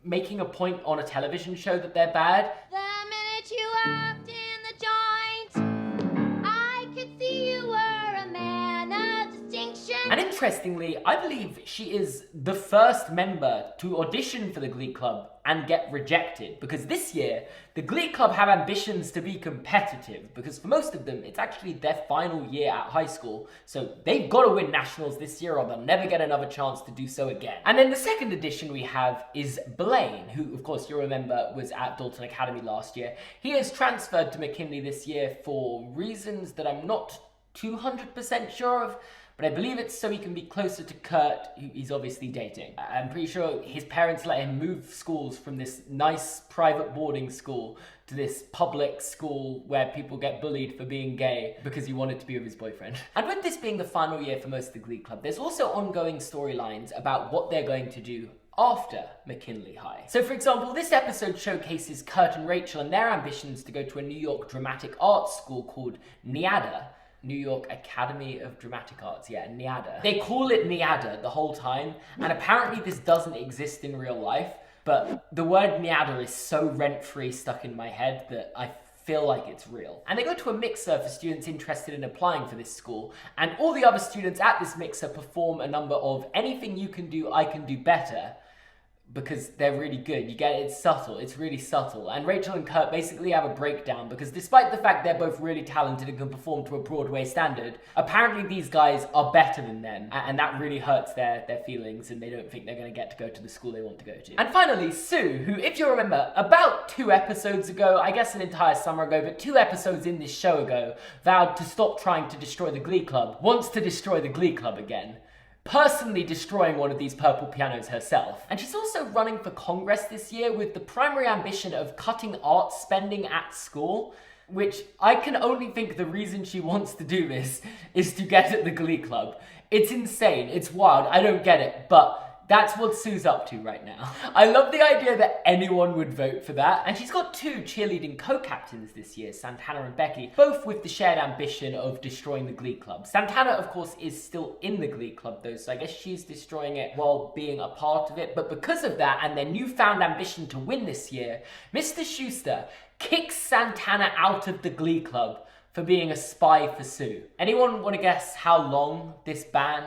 making a point on a television show that they're bad. The minute you walked in the joint, I could see you were a man of distinction. And interestingly, I believe she is the first member to audition for the Glee Club and get rejected, because this year the Glee Club have ambitions to be competitive, because for most of them it's actually their final year at high school, so they've got to win nationals this year or they'll never get another chance to do so again. And then the second addition we have is Blaine, who of course you'll remember was at Dalton Academy last year. He is transferred to McKinley this year for reasons that I'm not 200% sure of, but I believe it's so he can be closer to Kurt, who he's obviously dating. I'm pretty sure his parents let him move schools from this nice private boarding school to this public school where people get bullied for being gay because he wanted to be with his boyfriend. And with this being the final year for most of the Glee Club, there's also ongoing storylines about what they're going to do after McKinley High. So for example, this episode showcases Kurt and Rachel and their ambitions to go to a New York dramatic arts school called NIADA, New York Academy of Dramatic Arts, yeah, NIADA. They call it NIADA the whole time, and apparently this doesn't exist in real life, but the word NIADA is so rent-free stuck in my head that I feel like it's real. And they go to a mixer for students interested in applying for this school, and all the other students at this mixer perform a number of anything you can do, I can do better, because they're really good. You get it? It's subtle. It's really subtle. And Rachel and Kurt basically have a breakdown because despite the fact they're both really talented and can perform to a Broadway standard, apparently these guys are better than them. And that really hurts their feelings, and they don't think they're going to get to go to the school they want to go to. And finally, Sue, who, if you remember, about 2 episodes ago, I guess an entire summer ago, but 2 episodes in this show ago, vowed to stop trying to destroy the Glee Club, wants to destroy the Glee Club again, personally destroying one of these purple pianos herself. And she's also running for Congress this year with the primary ambition of cutting art spending at school, which I can only think the reason she wants to do this is to get at the Glee Club. It's insane, it's wild, I don't get it, but that's what Sue's up to right now. I love the idea that anyone would vote for that. And she's got 2 cheerleading co-captains this year, Santana and Becky, both with the shared ambition of destroying the Glee Club. Santana, of course, is still in the Glee Club though, so I guess she's destroying it while being a part of it. But because of that and their newfound ambition to win this year, Mr. Schuester kicks Santana out of the Glee Club for being a spy for Sue. Anyone want to guess how long this ban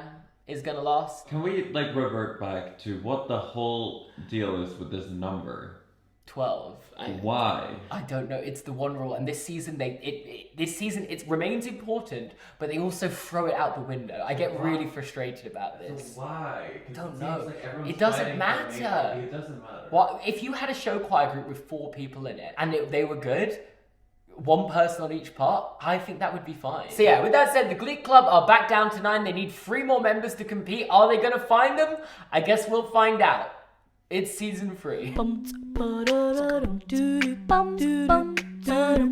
is gonna last? Can we like revert back to what the whole deal is with this number? 12. Why? I don't know. It's the one rule, and this season it remains important, but they also throw it out the window. I get really frustrated about this. So why? I don't know. Like it doesn't matter. It doesn't matter. Well, if you had a show choir group with 4 people in it and they were good, 1 person on each part, I think that would be fine. So yeah, with that said, the Glee Club are back down to 9. They need 3 more members to compete. Are they gonna find them? I guess we'll find out. It's season 3.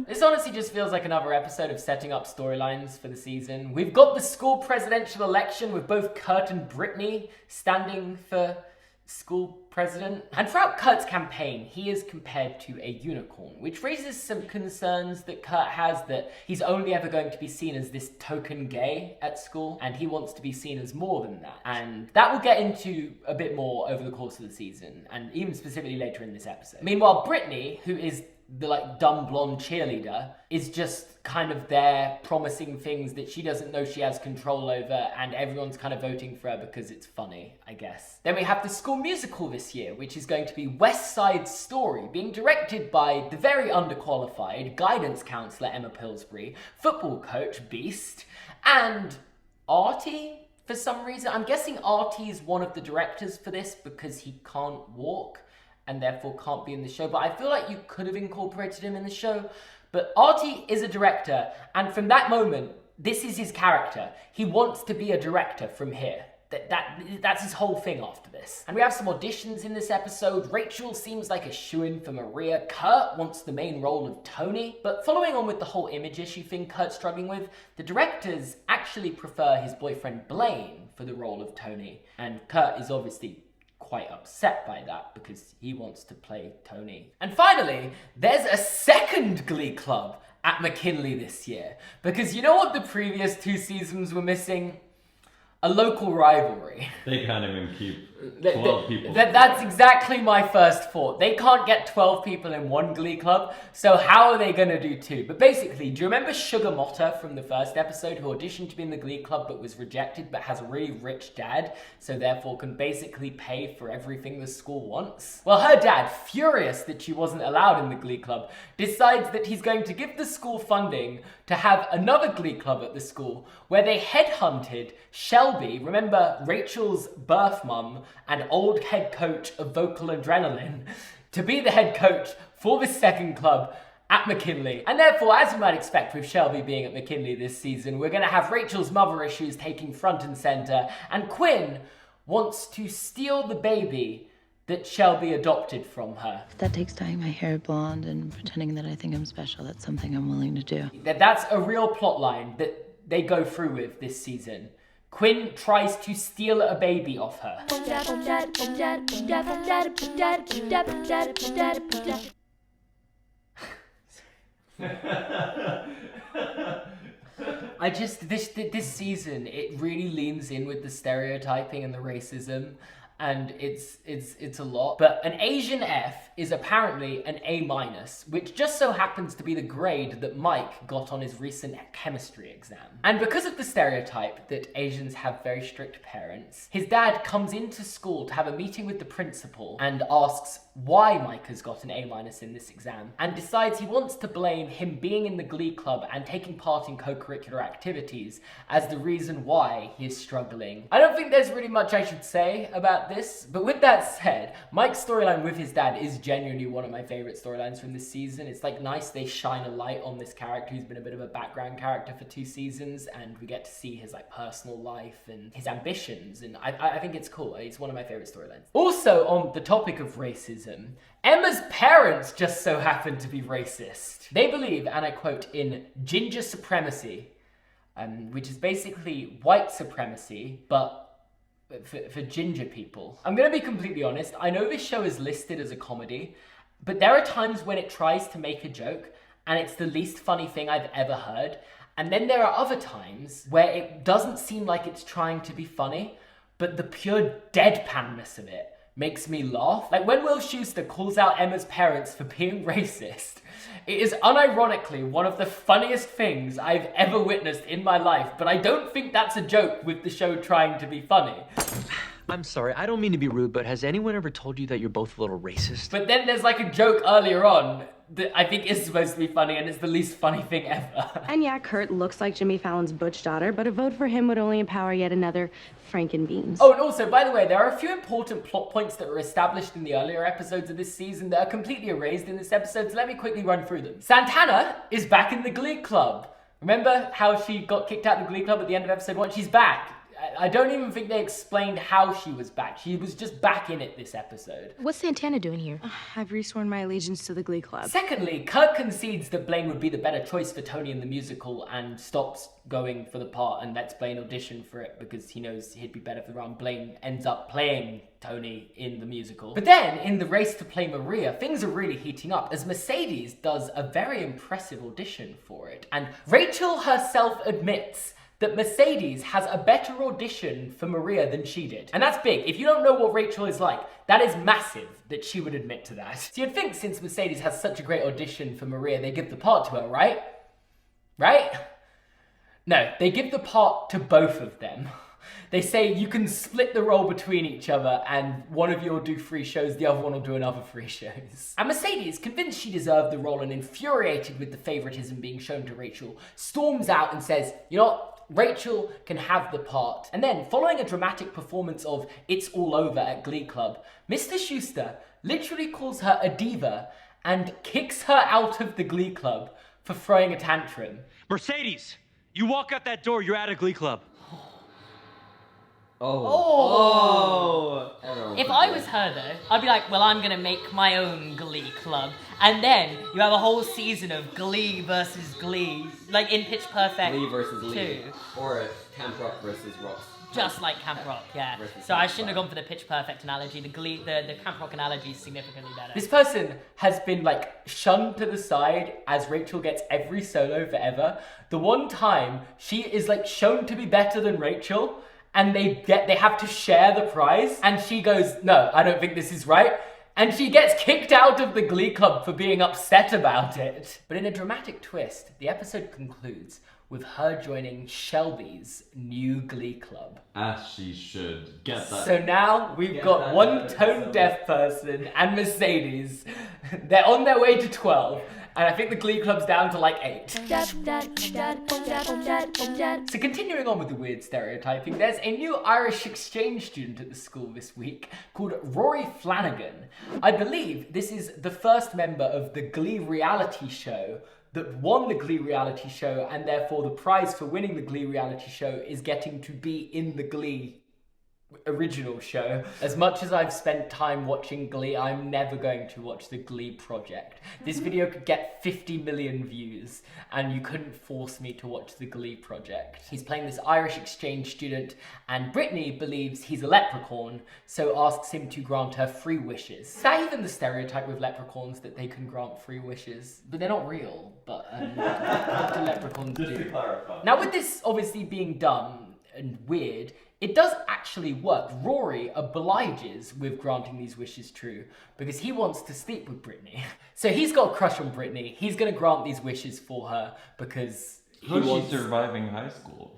This honestly just feels like another episode of setting up storylines for the season. We've got the school presidential election with both Kurt and Brittany standing for school president. And throughout Kurt's campaign, he is compared to a unicorn, which raises some concerns that Kurt has that he's only ever going to be seen as this token gay at school, and he wants to be seen as more than that. And that we'll get into a bit more over the course of the season, and even specifically later in this episode. Meanwhile, Brittany, who is the like dumb blonde cheerleader, is just kind of there promising things that she doesn't know she has control over, and everyone's kind of voting for her because it's funny, I guess. Then we have the school musical this year, which is going to be West Side Story, being directed by the very underqualified guidance counselor Emma Pillsbury, football coach Beast, and Artie for some reason. I'm guessing Artie is one of the directors for this because he can't walk and therefore can't be in the show, but I feel like you could have incorporated him in the show. But Artie is a director, and from that moment, this is his character. He wants to be a director from here. That's his whole thing after this. And we have some auditions in this episode. Rachel seems like a shoo-in for Maria. Kurt wants the main role of Tony. But following on with the whole image issue thing Kurt's struggling with, the directors actually prefer his boyfriend Blaine for the role of Tony. And Kurt is obviously quite upset by that because he wants to play Tony. And finally, there's a second Glee club at McKinley this year. Because you know what the previous 2 seasons were missing? A local rivalry. They can't even keep 12 people. That's exactly my first thought. They can't get 12 people in one Glee club, so how are they gonna do 2? But basically, do you remember Sugar Motta from the first episode who auditioned to be in the Glee club but was rejected but has a really rich dad, so therefore can basically pay for everything the school wants? Well, her dad, furious that she wasn't allowed in the Glee club, decides that he's going to give the school funding to have another Glee club at the school where they headhunted Shelby, remember Rachel's birth mum and old head coach of Vocal Adrenaline, to be the head coach for the second club at McKinley. And therefore, as you might expect with Shelby being at McKinley this season, we're going to have Rachel's mother issues taking front and center, and Quinn wants to steal the baby that Shelby adopted from her. If that takes dyeing my hair blonde and pretending that I think I'm special, that's something I'm willing to do. That's a real plot line that they go through with this season. Quinn tries to steal a baby off her. This season, it really leans in with the stereotyping and the racism, and it's a lot. But an Asian F is apparently an A-, which just so happens to be the grade that Mike got on his recent chemistry exam. And because of the stereotype that Asians have very strict parents, his dad comes into school to have a meeting with the principal and asks why Mike has got an A- in this exam, and decides he wants to blame him being in the Glee club and taking part in co-curricular activities as the reason why he is struggling. I don't think there's really much I should say about this, but with that said, Mike's storyline with his dad is genuinely one of my favorite storylines from this season. It's like nice they shine a light on this character who's been a bit of a background character for 2 seasons, and we get to see his like personal life and his ambitions, and I think it's cool. It's one of my favorite storylines. Also, on the topic of racism, Emma's parents just so happen to be racist. They believe, and I quote, in ginger supremacy, which is basically white supremacy, but for ginger people. I'm gonna be completely honest, I know this show is listed as a comedy, but there are times when it tries to make a joke and it's the least funny thing I've ever heard. And then there are other times where it doesn't seem like it's trying to be funny, but the pure deadpanness of it makes me laugh. Like when Will Schuester calls out Emma's parents for being racist, it is unironically one of the funniest things I've ever witnessed in my life, but I don't think that's a joke with the show trying to be funny. I'm sorry, I don't mean to be rude, but has anyone ever told you that you're both a little racist? But then there's like a joke earlier on that I think is supposed to be funny, and it's the least funny thing ever. And yeah, Kurt looks like Jimmy Fallon's butch daughter, but a vote for him would only empower yet another Frankenbeans. Oh, and also, by the way, there are a few important plot points that were established in the earlier episodes of this season that are completely erased in this episode, so let me quickly run through them. Santana is back in the Glee Club. Remember how she got kicked out of the Glee Club at the end of episode 1? She's back. I don't even think they explained how she was back. She was just back in it this episode. What's Santana doing here? I've resworn my allegiance to the Glee Club. Secondly, Kurt concedes that Blaine would be the better choice for Tony in the musical and stops going for the part and lets Blaine audition for it because he knows he'd be better for the role. Blaine ends up playing Tony in the musical. But then, in the race to play Maria, things are really heating up as Mercedes does a very impressive audition for it. And Rachel herself admits that Mercedes has a better audition for Maria than she did. And that's big. If you don't know what Rachel is like, that is massive that she would admit to that. So you'd think since Mercedes has such a great audition for Maria, they give the part to her, right? Right? No, they give the part to both of them. They say you can split the role between each other and one of you will do 3 shows, the other one will do another 3 shows. And Mercedes, convinced she deserved the role and infuriated with the favoritism being shown to Rachel, storms out and says, you know what? Rachel can have the part. And then, following a dramatic performance of It's All Over at Glee Club, Mr. Schuester literally calls her a diva and kicks her out of the Glee Club for throwing a tantrum. Mercedes, you walk out that door, you're out of Glee Club. If I was her though, I'd be like, well, I'm gonna make my own Glee Club. And then you have a whole season of Glee versus Glee, like in Pitch Perfect. Glee versus Lee. 2. Or Camp Rock versus Ross. Just like Camp Rock, yeah. So I shouldn't have gone for the Pitch Perfect analogy. The Camp Rock analogy is significantly better. This person has been like shunned to the side as Rachel gets every solo forever. The one time she is like shown to be better than Rachel, and they have to share the prize, and she goes, no, I don't think this is right. And she gets kicked out of the Glee Club for being upset about it. But in a dramatic twist, the episode concludes with her joining Shelby's new Glee Club. As she should. Get that. So now we've got one tone-deaf person and Mercedes. They're on their way to 12. And I think the Glee Club's down to like 8. So continuing on with the weird stereotyping, there's a new Irish exchange student at the school this week called Rory Flanagan. I believe this is the first member of the Glee reality show that won the Glee reality show, and therefore the prize for winning the Glee reality show is getting to be in the Glee original show. As much as I've spent time watching Glee, I'm never going to watch the Glee project. This video could get 50 million views and you couldn't force me to watch the Glee project. He's playing this Irish exchange student and Brittany believes he's a leprechaun, so asks him to grant her 3 wishes. Is that even the stereotype with leprechauns, that they can grant 3 wishes? But they're not real, but what do leprechauns do? Just to clarify. Now with this obviously being done and weird, it does actually work. Rory obliges with granting these wishes true because he wants to sleep with Brittany. So he's got a crush on Brittany. He's going to grant these wishes for her because he wants... She's surviving high school.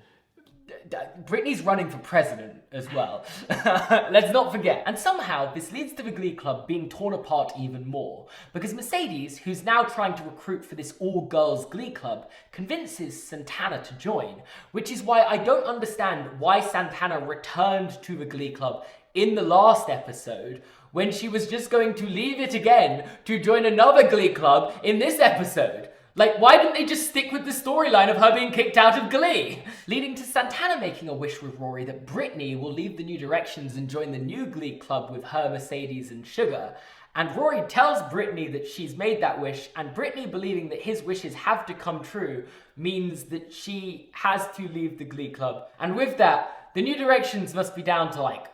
Brittany's running for president as well. Let's not forget. And somehow this leads to the Glee Club being torn apart even more because Mercedes, who's now trying to recruit for this all-girls Glee Club, convinces Santana to join, which is why I don't understand why Santana returned to the Glee Club in the last episode when she was just going to leave it again to join another Glee Club in this episode. Like, why didn't they just stick with the storyline of her being kicked out of Glee? Leading to Santana making a wish with Rory that Brittany will leave the New Directions and join the new Glee Club with her, Mercedes, and Sugar. And Rory tells Brittany that she's made that wish, and Brittany believing that his wishes have to come true means that she has to leave the Glee Club. And with that, the New Directions must be down to like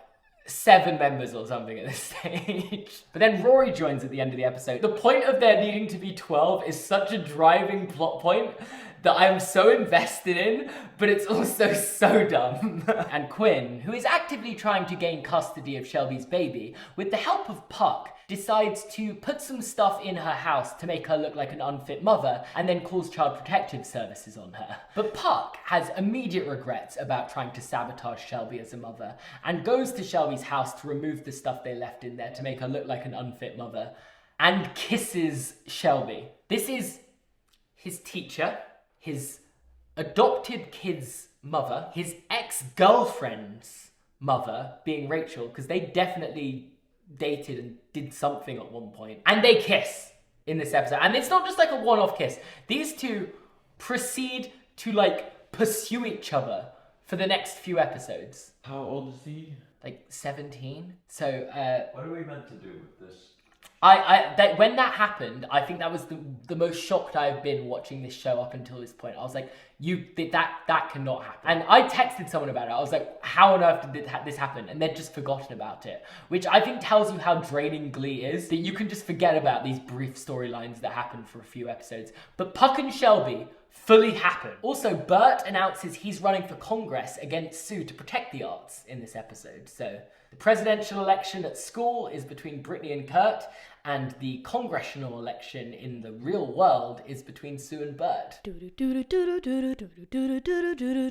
7 members or something at this stage. But then Rory joins at the end of the episode. The point of there needing to be 12 is such a driving plot point that I'm so invested in, but it's also so dumb. And Quinn, who is actively trying to gain custody of Shelby's baby, with the help of Puck, decides to put some stuff in her house to make her look like an unfit mother and then calls Child Protective Services on her. But Puck has immediate regrets about trying to sabotage Shelby as a mother and goes to Shelby's house to remove the stuff they left in there to make her look like an unfit mother and kisses Shelby. This is his teacher, his adopted kid's mother, his ex-girlfriend's mother, being Rachel, because they definitely dated and did something at one point. And they kiss in this episode. And it's not just like a one-off kiss. These two proceed to like pursue each other for the next few episodes. How old is he? Like 17. So what are we meant to do with this? When that happened, I think that was the most shocked I've been watching this show up until this point. I was like, that cannot happen. And I texted someone about it. I was like, how on earth did this happen? And they'd just forgotten about it, which I think tells you how draining Glee is, that you can just forget about these brief storylines that happen for a few episodes. But Puck and Shelby fully happen. Also, Burt announces he's running for Congress against Sue to protect the arts in this episode. So the presidential election at school is between Brittany and Kurt, and the congressional election in the real world is between Sue and Burt.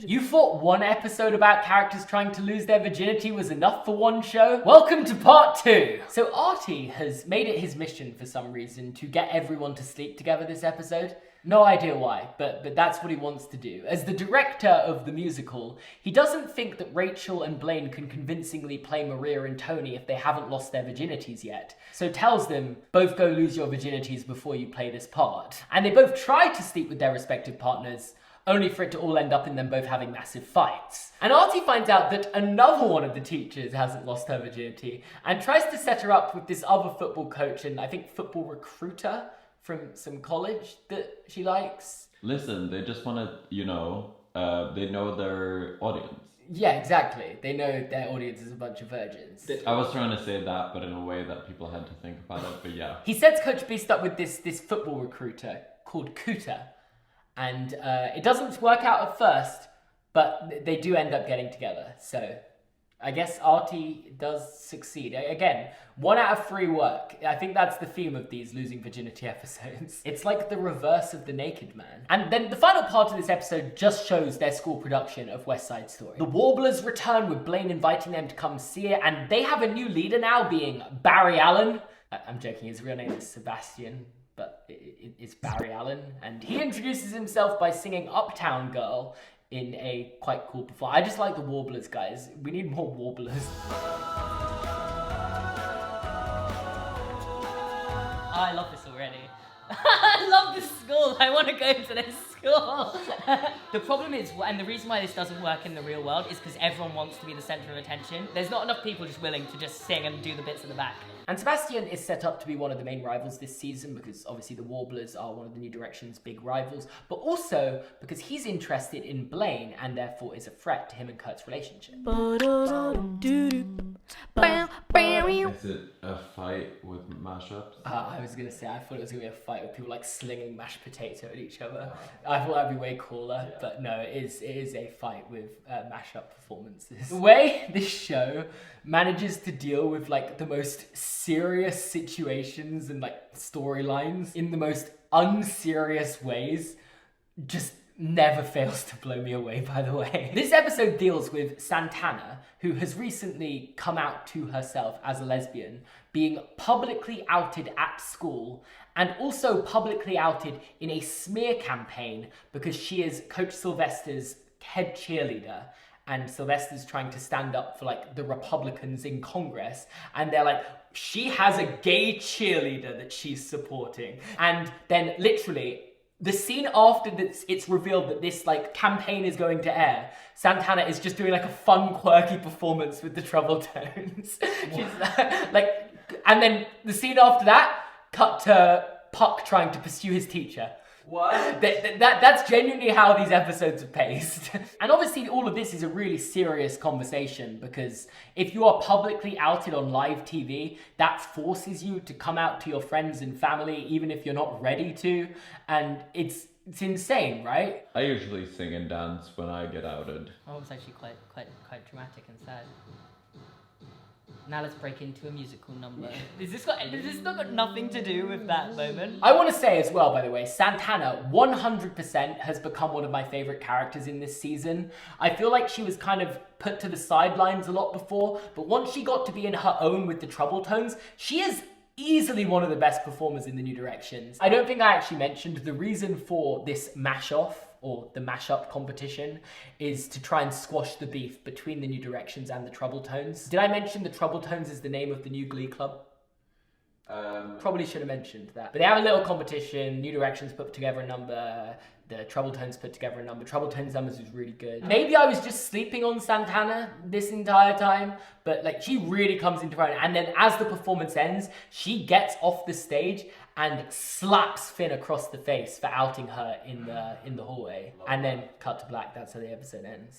You thought one episode about characters trying to lose their virginity was enough for one show? Welcome to part 2! So Artie has made it his mission for some reason to get everyone to sleep together this episode. No idea why, but that's what he wants to do. As the director of the musical, he doesn't think that Rachel and Blaine can convincingly play Maria and Tony if they haven't lost their virginities yet. So tells them, both go lose your virginities before you play this part. And they both try to sleep with their respective partners, only for it to all end up in them both having massive fights. And Artie finds out that another one of the teachers hasn't lost her virginity, and tries to set her up with this other football coach and I think football recruiter from some college that she likes. Listen, they just want to, they know their audience. Yeah, exactly. They know their audience is a bunch of virgins. I was trying to say that, but in a way that people had to think about it, but yeah. He sets Coach Beast up with this football recruiter called Cooter, and it doesn't work out at first, but they do end up getting together, so I guess Artie does succeed. Again, 1 out of 3 work. I think that's the theme of these losing virginity episodes. It's like the reverse of The Naked Man. And then the final part of this episode just shows their school production of West Side Story. The Warblers return with Blaine inviting them to come see it, and they have a new leader now, being Barry Allen. I'm joking, his real name is Sebastian, but it's Barry Allen. And he introduces himself by singing Uptown Girl in a quite cool performance. I just like the Warblers, guys. We need more Warblers. Oh, I love this already. I love this school. I want to go to this school. The problem is, and the reason why this doesn't work in the real world is because everyone wants to be the center of attention. There's not enough people just willing to just sing and do the bits at the back. And Sebastian is set up to be one of the main rivals this season because obviously the Warblers are one of the New Direction's big rivals, but also because he's interested in Blaine and therefore is a threat to him and Kurt's relationship. Is it a fight with mashups? I was gonna say, I thought it was gonna be a fight with people like slinging mashed potato at each other. I thought that'd be way cooler, but no, it is a fight with mashup performances. The way this show manages to deal with like the most serious situations and like storylines in the most unserious ways just never fails to blow me away, by the way. This episode deals with Santana, who has recently come out to herself as a lesbian, being publicly outed at school and also publicly outed in a smear campaign because she is Coach Sylvester's head cheerleader. And Sylvester's trying to stand up for like the Republicans in Congress, and they're like, she has a gay cheerleader that she's supporting. And then literally the scene after this, it's revealed that this like campaign is going to air, Santana is just doing like a fun, quirky performance with the Trouble Tones. She's like, and then the scene after that, cut to Puck trying to pursue his teacher. What? That's genuinely how these episodes are paced. And obviously all of this is a really serious conversation because if you are publicly outed on live TV, that forces you to come out to your friends and family even if you're not ready to. And it's insane, right? I usually sing and dance when I get outed. Oh, it was actually quite dramatic and sad. Now let's break into a musical number. Has this not got nothing to do with that moment? I want to say as well, by the way, Santana 100% has become one of my favorite characters in this season. I feel like she was kind of put to the sidelines a lot before, but once she got to be in her own with the Trouble Tones, she is easily one of the best performers in the New Directions. I don't think I actually mentioned the reason for this mash-off or the mashup competition is to try and squash the beef between the New Directions and the Trouble Tones. Did I mention the Trouble Tones is the name of the new Glee club? Probably should have mentioned that. But they have a little competition. New Directions put together a number. The Trouble Tones put together a number. Trouble Tones numbers was really good. Maybe I was just sleeping on Santana this entire time, but like she really comes into her own. And then as the performance ends, she gets off the stage and slaps Finn across the face for outing her in the hallway. And then cut to black. That's how the episode ends.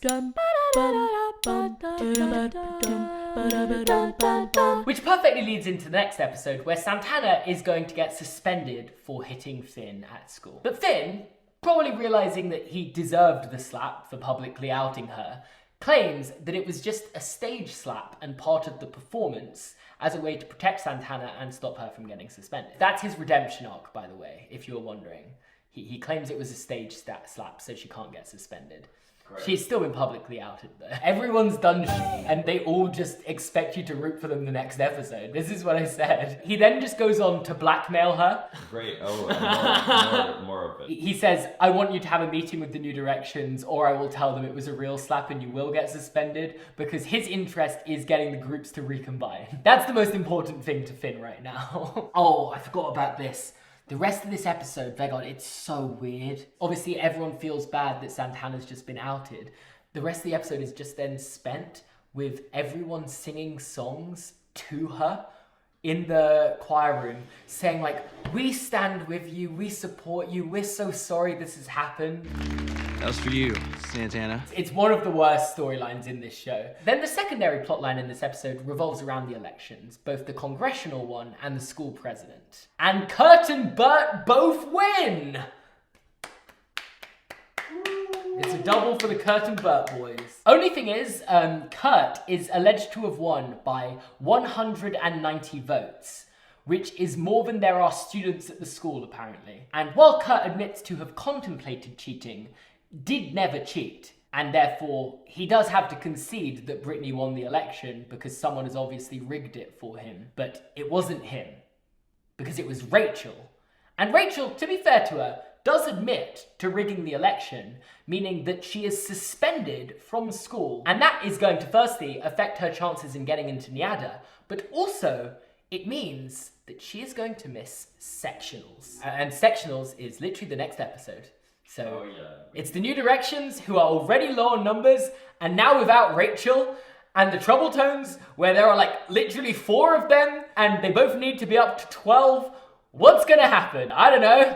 Which perfectly leads into the next episode, where Santana is going to get suspended for hitting Finn at school. But Finn, probably realizing that he deserved the slap for publicly outing her, claims that it was just a stage slap and part of the performance as a way to protect Santana and stop her from getting suspended. That's his redemption arc, by the way, if you're wondering. He claims it was a stage slap so she can't get suspended. Great. She's still been publicly outed though. Everyone's done shit and they all just expect you to root for them the next episode. This is what I said. He then just goes on to blackmail her. Great, more of it. He says, I want you to have a meeting with the New Directions or I will tell them it was a real slap and you will get suspended, because his interest is getting the groups to recombine. That's the most important thing to Finn right now. Oh, I forgot about this. The rest of this episode, Vegon, it's so weird. Obviously, everyone feels bad that Santana's just been outed. The rest of the episode is just then spent with everyone singing songs to her in the choir room, saying like, we stand with you, we support you, we're so sorry this has happened. That was for you, Santana. It's one of the worst storylines in this show. Then the secondary plotline in this episode revolves around the elections, both the congressional one and the school president. And Kurt and Burt both win! It's a double for the Kurt and Burt boys. Only thing is, Kurt is alleged to have won by 190 votes, which is more than there are students at the school, apparently. And while Kurt admits to have contemplated cheating, did never cheat, and therefore he does have to concede that Brittany won the election because someone has obviously rigged it for him. But it wasn't him, because it was Rachel. And Rachel, to be fair to her, does admit to rigging the election, meaning that she is suspended from school. And that is going to firstly affect her chances in getting into NIADA, but also it means that she is going to miss sectionals. And sectionals is literally the next episode. So it's the New Directions, who are already low on numbers, and now without Rachel, and the Trouble Tones, where there are like literally 4 of them, and they both need to be up to 12. What's gonna happen? I don't know.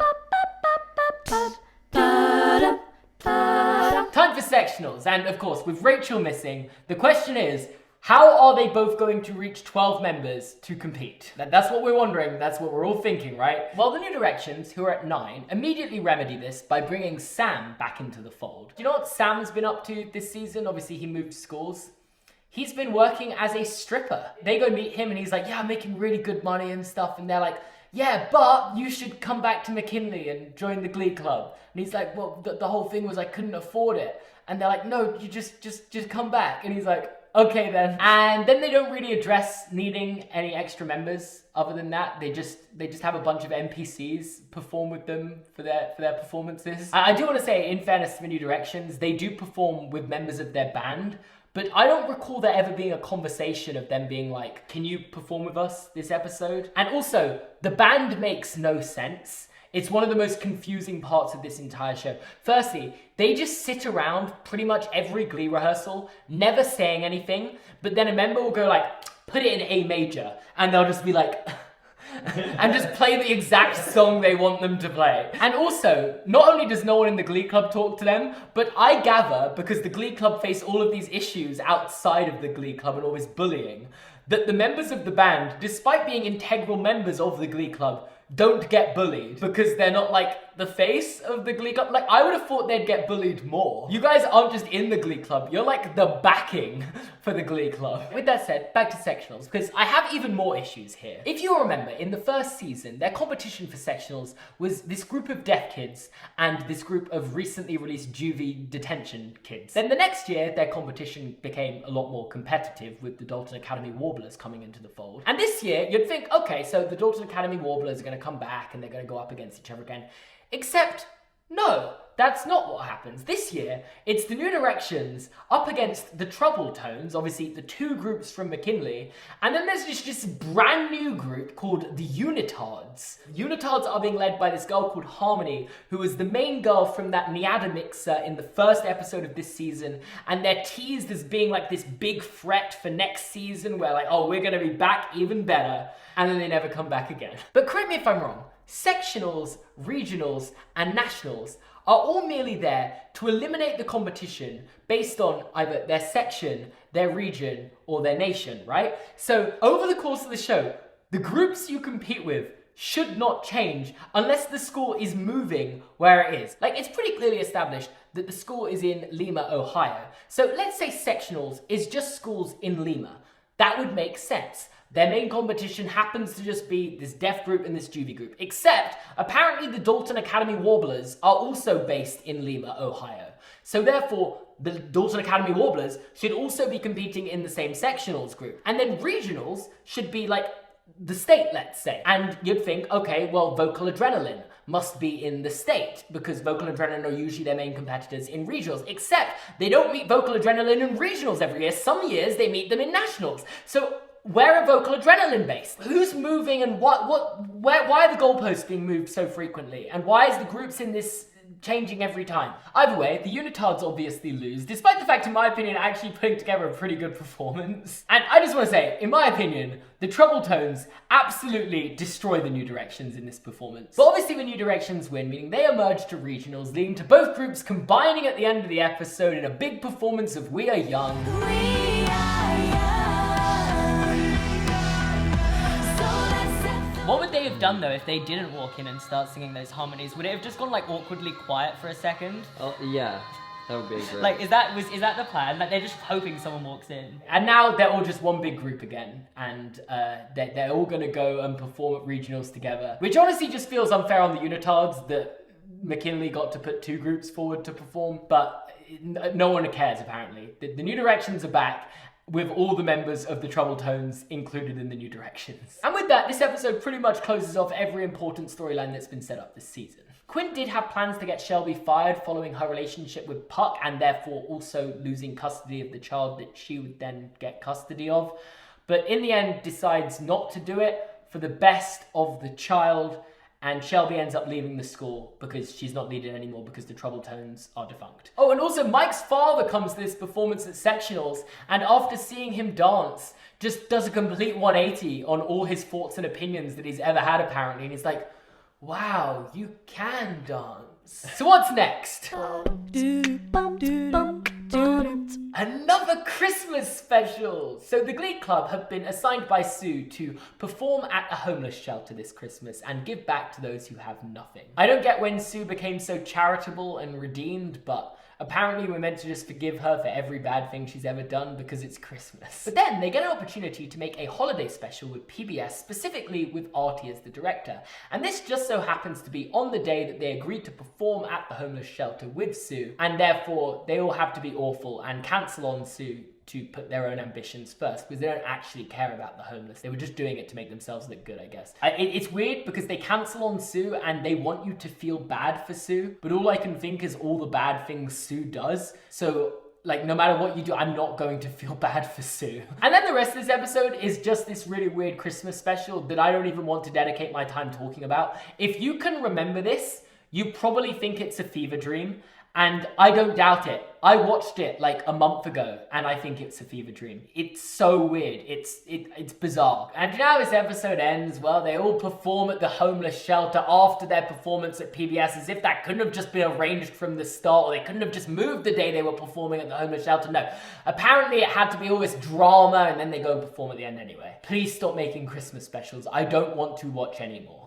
Time for sectionals, and of course, with Rachel missing, the question is, how are they both going to reach 12 members to compete? That's what we're wondering, that's what we're all thinking, right? Well, the New Directions, who are at 9, immediately remedy this by bringing Sam back into the fold. Do you know what Sam's been up to this season? Obviously, he moved schools. He's been working as a stripper. They go meet him and he's like, yeah, I'm making really good money and stuff. And they're like, yeah, but you should come back to McKinley and join the Glee Club. And he's like, well, the whole thing was I couldn't afford it. And they're like, no, you just come back. And he's like, okay then. And then they don't really address needing any extra members other than that. They just have a bunch of NPCs perform with them for their performances. I do want to say, in fairness to the New Directions, they do perform with members of their band, but I don't recall there ever being a conversation of them being like, can you perform with us this episode? And also, the band makes no sense. It's one of the most confusing parts of this entire show. Firstly, they just sit around pretty much every Glee rehearsal, never saying anything, but then a member will go like, put it in A major, and they'll just be like, and just play the exact song they want them to play. And also, not only does no one in the Glee Club talk to them, but I gather, because the Glee Club face all of these issues outside of the Glee Club and all this bullying, that the members of the band, despite being integral members of the Glee Club, don't get bullied because they're not like the face of the Glee Club. Like, I would have thought they'd get bullied more. You guys aren't just in the Glee Club, you're like the backing for the Glee Club. With that said, back to sectionals, because I have even more issues here. If you remember, in the first season, their competition for sectionals was this group of deaf kids and this group of recently released juvie detention kids. Then the next year, their competition became a lot more competitive with the Dalton Academy Warblers coming into the fold. And this year, you'd think, okay, so the Dalton Academy Warblers are going to come back and they're going to go up against each other again. Except No, that's not what happens. This year, it's the New Directions up against the Trouble Tones, obviously the two groups from McKinley, and then there's this brand new group called the Unitards. The Unitards are being led by this girl called Harmony, who was the main girl from that Niada mixer in the first episode of this season, and they're teased as being like this big threat for next season, where like, oh, we're gonna be back even better, and then they never come back again. But correct me if I'm wrong, sectionals, regionals, and nationals are all merely there to eliminate the competition based on either their section, their region, or their nation, right? So over the course of the show, the groups you compete with should not change unless the school is moving where it is. Like, it's pretty clearly established that the school is in Lima, Ohio. So let's say sectionals is just schools in Lima. That would make sense. Their main competition happens to just be this deaf group and this juvie group, except apparently the Dalton Academy Warblers are also based in Lima, Ohio. So therefore, the Dalton Academy Warblers should also be competing in the same sectionals group. And then regionals should be like the state, let's say. And you'd think, okay, well, Vocal Adrenaline must be in the state because Vocal Adrenaline are usually their main competitors in regionals, except they don't meet Vocal Adrenaline in regionals every year. Some years they meet them in nationals. So where are Vocal Adrenaline based? Who's moving and why are the goalposts being moved so frequently? And why is the groups in this changing every time? Either way, the Unitards obviously lose, despite the fact, in my opinion, actually putting together a pretty good performance. And I just want to say, in my opinion, the Trouble Tones absolutely destroy the New Directions in this performance. But obviously the New Directions win, meaning they emerge to regionals, leading to both groups combining at the end of the episode in a big performance of We Are Young. What would they have done though if they didn't walk in and start singing those harmonies? Would it have just gone like awkwardly quiet for a second? Oh yeah, that would be great. Like, is that the plan? Like, they're just hoping someone walks in. And now they're all just one big group again, and they're all gonna go and perform at regionals together, which honestly just feels unfair on the Unitards that McKinley got to put two groups forward to perform, but no one cares apparently. The New Directions are back, with all the members of the Trouble Tones included in the New Directions. And with that, this episode pretty much closes off every important storyline that's been set up this season. Quinn did have plans to get Shelby fired following her relationship with Puck, and therefore also losing custody of the child that she would then get custody of, but in the end decides not to do it for the best of the child, and Shelby ends up leaving the school because she's not needed anymore because the Trouble Tones are defunct. Oh, and also Mike's father comes to this performance at sectionals, and after seeing him dance, just does a complete 180 on all his thoughts and opinions that he's ever had apparently, and he's like, wow, you can dance. So what's next? Another Christmas special! So the Glee Club have been assigned by Sue to perform at a homeless shelter this Christmas and give back to those who have nothing. I don't get when Sue became so charitable and redeemed, but apparently we're meant to just forgive her for every bad thing she's ever done because it's Christmas. But then they get an opportunity to make a holiday special with PBS, specifically with Artie as the director. And this just so happens to be on the day that they agreed to perform at the homeless shelter with Sue, and therefore they all have to be awful and cancel on Sue to put their own ambitions first, because they don't actually care about the homeless. They were just doing it to make themselves look good, I guess. It's weird because they cancel on Sue and they want you to feel bad for Sue, but all I can think is all the bad things Sue does. So, like, no matter what you do, I'm not going to feel bad for Sue. And then the rest of this episode is just this really weird Christmas special that I don't even want to dedicate my time talking about. If you can remember this, you probably think it's a fever dream, and I don't doubt it. I watched it like a month ago, and I think it's a fever dream. It's so weird. It's bizarre. And you know how this episode ends? Well, they all perform at the homeless shelter after their performance at PBS, as if that couldn't have just been arranged from the start, or they couldn't have just moved the day they were performing at the homeless shelter. No. Apparently it had to be all this drama, and then they go and perform at the end anyway. Please stop making Christmas specials. I don't want to watch anymore.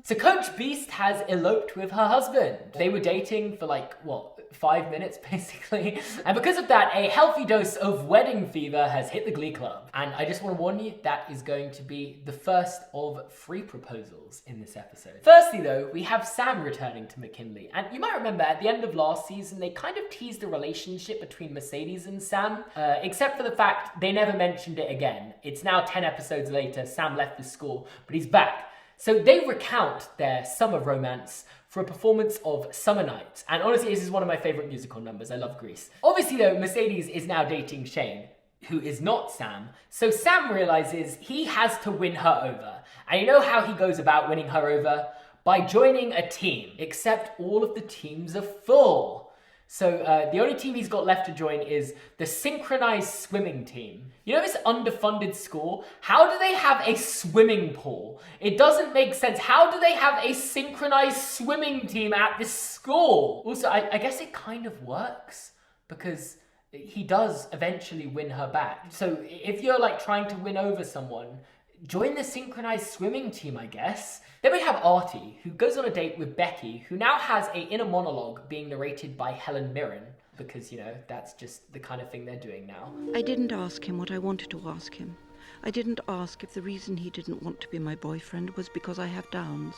So Coach Beast has eloped with her husband. They were dating for 5 minutes basically. And because of that, a healthy dose of wedding fever has hit the Glee Club. And I just want to warn you, that is going to be the first of 3 proposals in this episode. Firstly though, we have Sam returning to McKinley. And you might remember at the end of last season, they kind of teased a relationship between Mercedes and Sam, except for the fact they never mentioned it again. It's now 10 episodes later, Sam left the school, but he's back. So they recount their summer romance for a performance of Summer Night. And honestly, this is one of my favourite musical numbers. I love Grease. Obviously though, Mercedes is now dating Shane, who is not Sam. So Sam realises he has to win her over. And you know how he goes about winning her over? By joining a team, except all of the teams are full. So the only team he's got left to join is the synchronized swimming team. You know this underfunded school? How do they have a swimming pool? It doesn't make sense. How do they have a synchronized swimming team at this school? Also, I guess it kind of works because he does eventually win her back. So if you're like trying to win over someone, join the synchronized swimming team, I guess. Then we have Artie, who goes on a date with Becky, who now has an inner monologue being narrated by Helen Mirren, because, you know, that's just the kind of thing they're doing now. I didn't ask him what I wanted to ask him. I didn't ask if the reason he didn't want to be my boyfriend was because I have downs.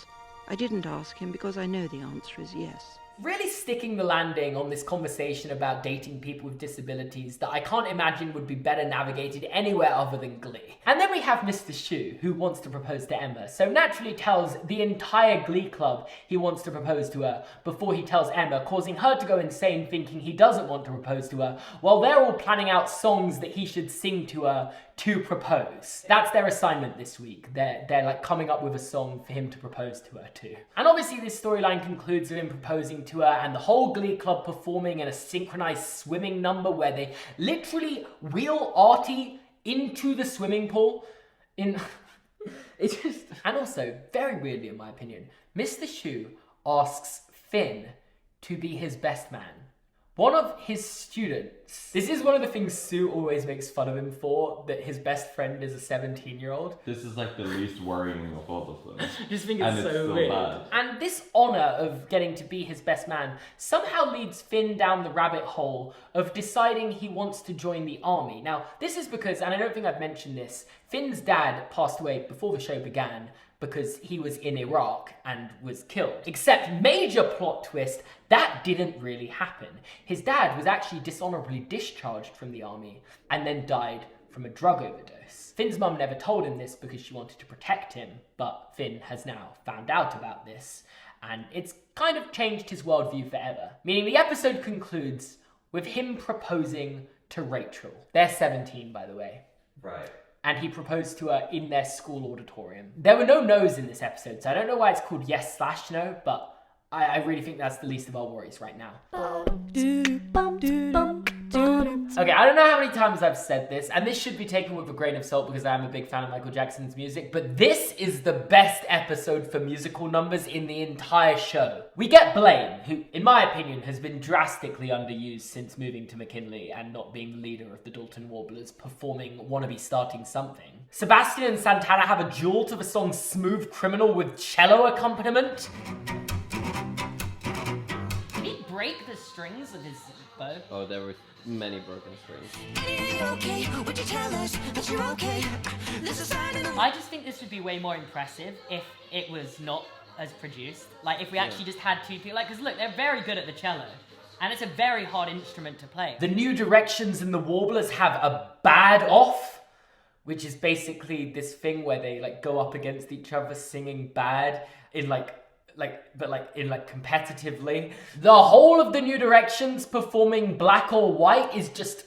I didn't ask him because I know the answer is yes. Really sticking the landing on this conversation about dating people with disabilities that I can't imagine would be better navigated anywhere other than Glee. And then we have Mr. Shu, who wants to propose to Emma, so naturally tells the entire Glee club he wants to propose to her before he tells Emma, causing her to go insane thinking he doesn't want to propose to her, while they're all planning out songs that he should sing to her to propose. That's their assignment this week. They're like coming up with a song for him to propose to her to. And obviously this storyline concludes with him proposing to her and the whole Glee club performing in a synchronized swimming number where they literally wheel Artie into the swimming pool in... It's just... And also, very weirdly in my opinion, Mr. Shu asks Finn to be his best man. One of his students, this is one of the things Sue always makes fun of him for, that his best friend is a 17-year-old. This is like the least worrying of all of them. Just think it's so weird. Bad. And this honour of getting to be his best man somehow leads Finn down the rabbit hole of deciding he wants to join the army. Now, this is because, and I don't think I've mentioned this, Finn's dad passed away before the show began, because he was in Iraq and was killed. Except, major plot twist, that didn't really happen. His dad was actually dishonorably discharged from the army and then died from a drug overdose. Finn's mum never told him this because she wanted to protect him, but Finn has now found out about this, and it's kind of changed his worldview forever. Meaning the episode concludes with him proposing to Rachel. They're 17, by the way. Right. And he proposed to her in their school auditorium. There were no no's in this episode, so I don't know why it's called yes/no, but I really think that's the least of our worries right now. Okay, I don't know how many times I've said this, and this should be taken with a grain of salt because I am a big fan of Michael Jackson's music, but this is the best episode for musical numbers in the entire show. We get Blaine, who, in my opinion, has been drastically underused since moving to McKinley and not being the leader of the Dalton Warblers, performing Wannabe Starting Something. Sebastian and Santana have a duel to the song Smooth Criminal with cello accompaniment. Did he break the strings with his bow? Oh, there were many broken strings. I just think this would be way more impressive if it was not as produced. Like, if we actually just had two people. Like, because look, they're very good at the cello. And it's a very hard instrument to play. The New Directions and the Warblers have a bad off, which is basically this thing where they like go up against each other singing bad in competitively. The whole of the New Directions performing Black or White is just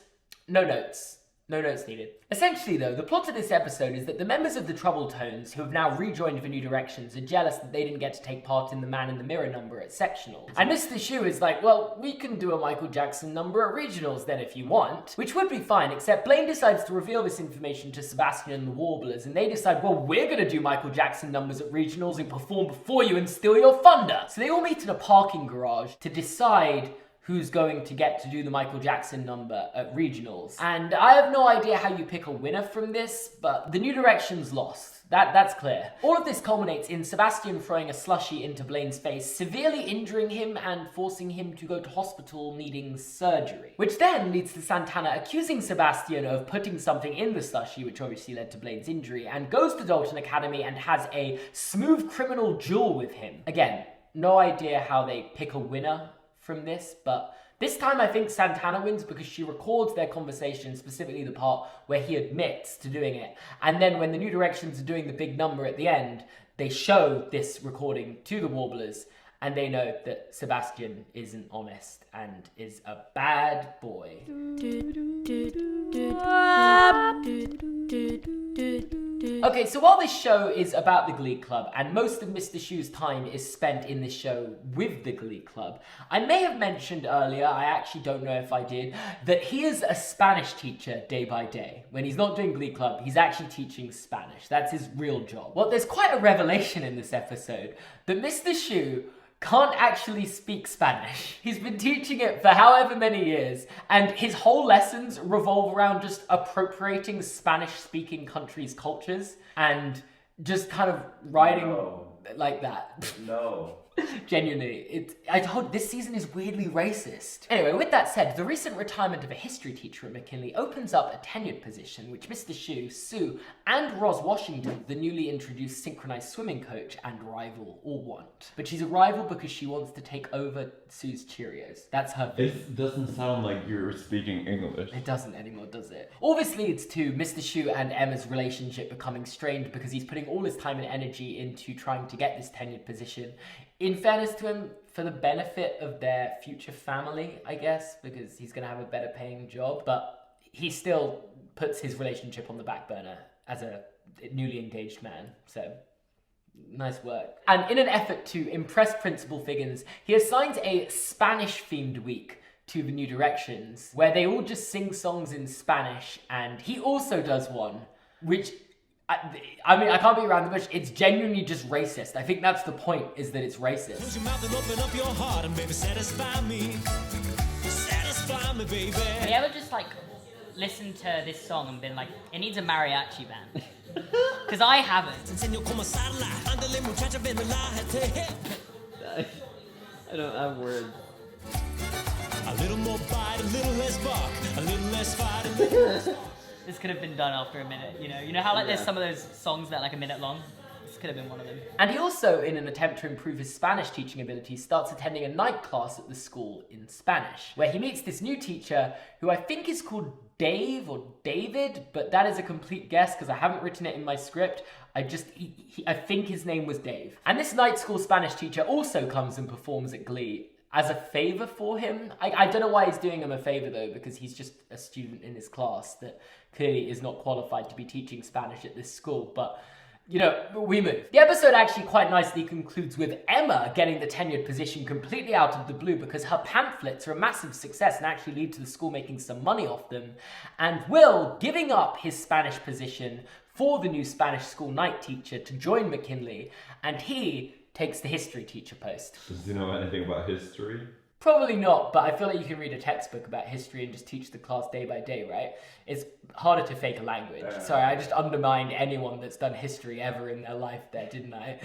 no notes. No notes needed. Essentially though, the plot of this episode is that the members of the Trouble Tones, who have now rejoined the New Directions, are jealous that they didn't get to take part in the Man in the Mirror number at sectionals. And Mr. Shu is like, well, we can do a Michael Jackson number at regionals then if you want. Which would be fine, except Blaine decides to reveal this information to Sebastian and the Warblers, and they decide, well, we're gonna do Michael Jackson numbers at regionals and perform before you and steal your thunder. So they all meet in a parking garage to decide who's going to get to do the Michael Jackson number at regionals. And I have no idea how you pick a winner from this, but the New Directions lost. That's clear. All of this culminates in Sebastian throwing a slushie into Blaine's face, severely injuring him and forcing him to go to hospital needing surgery. Which then leads to Santana accusing Sebastian of putting something in the slushie, which obviously led to Blaine's injury, and goes to Dalton Academy and has a Smooth Criminal duel with him. Again, no idea how they pick a winner from this, but this time I think Santana wins because she records their conversation, specifically the part where he admits to doing it. And then when the New Directions are doing the big number at the end, They show this recording to the Warblers, and they know that Sebastian isn't honest and is a bad boy. Okay, so while this show is about the Glee Club, and most of Mr. Schue's time is spent in this show with the Glee Club, I may have mentioned earlier, I actually don't know if I did, that he is a Spanish teacher day by day. When he's not doing Glee Club, he's actually teaching Spanish. That's his real job. Well, there's quite a revelation in this episode that Mr. Schue can't actually speak Spanish. He's been teaching it for however many years, and his whole lessons revolve around just appropriating Spanish-speaking countries' cultures and just kind of writing like that. No. Genuinely, I told this season is weirdly racist. Anyway, with that said, the recent retirement of a history teacher at McKinley opens up a tenured position which Mr. Schue, Sue, and Roz Washington, the newly introduced synchronized swimming coach and rival, all want. But she's a rival because she wants to take over Sue's Cheerios. That's her vision. This doesn't sound like you're speaking English. It doesn't anymore, does it? Obviously, it's to Mr. Schue and Emma's relationship becoming strained because he's putting all his time and energy into trying to get this tenured position. In fairness to him, for the benefit of their future family, I guess, because he's going to have a better paying job, but he still puts his relationship on the back burner as a newly engaged man, so nice work. And in an effort to impress Principal Figgins, he assigns a Spanish-themed week to the New Directions, where they all just sing songs in Spanish, and he also does one, which I mean, I can't be around the bush. It's genuinely just racist. I think that's the point, is that it's racist. Close your mouth and open up your heart and baby satisfy me. Satisfy me, baby. Have you ever just like listened to this song and been like, it needs a mariachi band? Because I haven't. I don't have words. A little more bite, a little less bark, a little less fight, a little less... This could have been done after a minute, you know? You know how like there's some of those songs that are like a minute long? This could have been one of them. And he also, in an attempt to improve his Spanish teaching abilities, starts attending a night class at the school in Spanish, where he meets this new teacher who I think is called Dave or David, but that is a complete guess because I haven't written it in my script. I think his name was Dave. And this night school Spanish teacher also comes and performs at Glee as a favor for him. I don't know why he's doing him a favor though, because he's just a student in his class that clearly is not qualified to be teaching Spanish at this school, but you know, we move. The episode actually quite nicely concludes with Emma getting the tenured position completely out of the blue because her pamphlets are a massive success and actually lead to the school making some money off them, and Will giving up his Spanish position for the new Spanish school night teacher to join McKinley, and he takes the history teacher post. Does he know anything about history? Probably not, but I feel like you can read a textbook about history and just teach the class day by day, right? It's harder to fake a language. Sorry, I just undermined anyone that's done history ever in their life there, didn't I?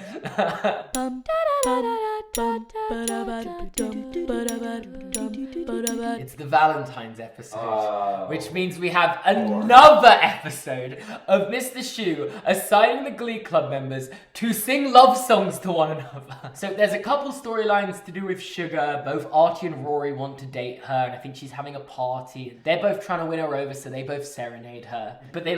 It's the Valentine's episode, which means we have another episode of Mr. Schue assigning the Glee Club members to sing love songs to one another. So there's a couple storylines to do with Sugar. Both Artie and Rory want to date her, and I think she's having a party. They're both trying to win her over, so they both serenade her. But they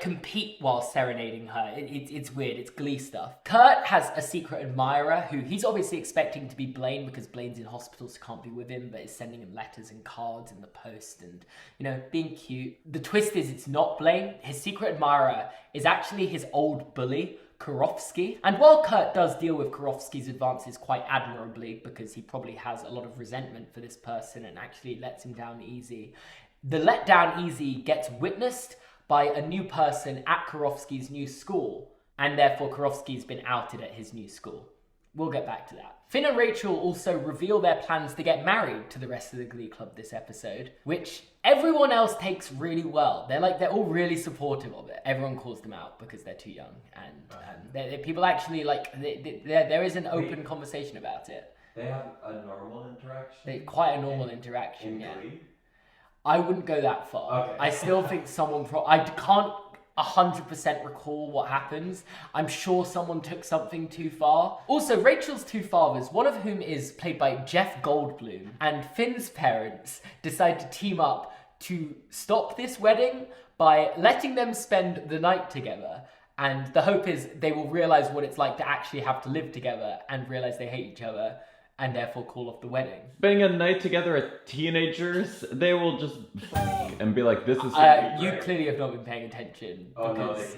compete while serenading her. It's weird. It's Glee stuff. Kurt has a secret admirer who he's obviously expecting to be Blaine because Blaine's in hospital, so can't be with him, but is sending him letters and cards in the post and, you know, being cute. The twist is it's not Blaine. His secret admirer is actually his old bully, Karofsky. And while Kurt does deal with Karofsky's advances quite admirably because he probably has a lot of resentment for this person and actually lets him down easy, the letdown easy gets witnessed by a new person at Karofsky's new school, and therefore Karofsky's been outed at his new school. We'll get back to that. Finn and Rachel also reveal their plans to get married to the rest of the Glee Club this episode, which everyone else takes really well. They're all really supportive of it. Everyone calls them out because they're too young, and people actually there is an open conversation about it. They have a normal interaction? Quite a normal interaction, yeah. Glee? I wouldn't go that far. Okay. I still think I can't 100% recall what happens. I'm sure someone took something too far. Also, Rachel's two fathers, one of whom is played by Jeff Goldblum, and Finn's parents decide to team up to stop this wedding by letting them spend the night together And the hope is they will realize what it's like to actually have to live together and realize they hate each other and therefore call off the wedding. Spending a night together as teenagers, they will just and be like, this is you clearly have not been paying attention because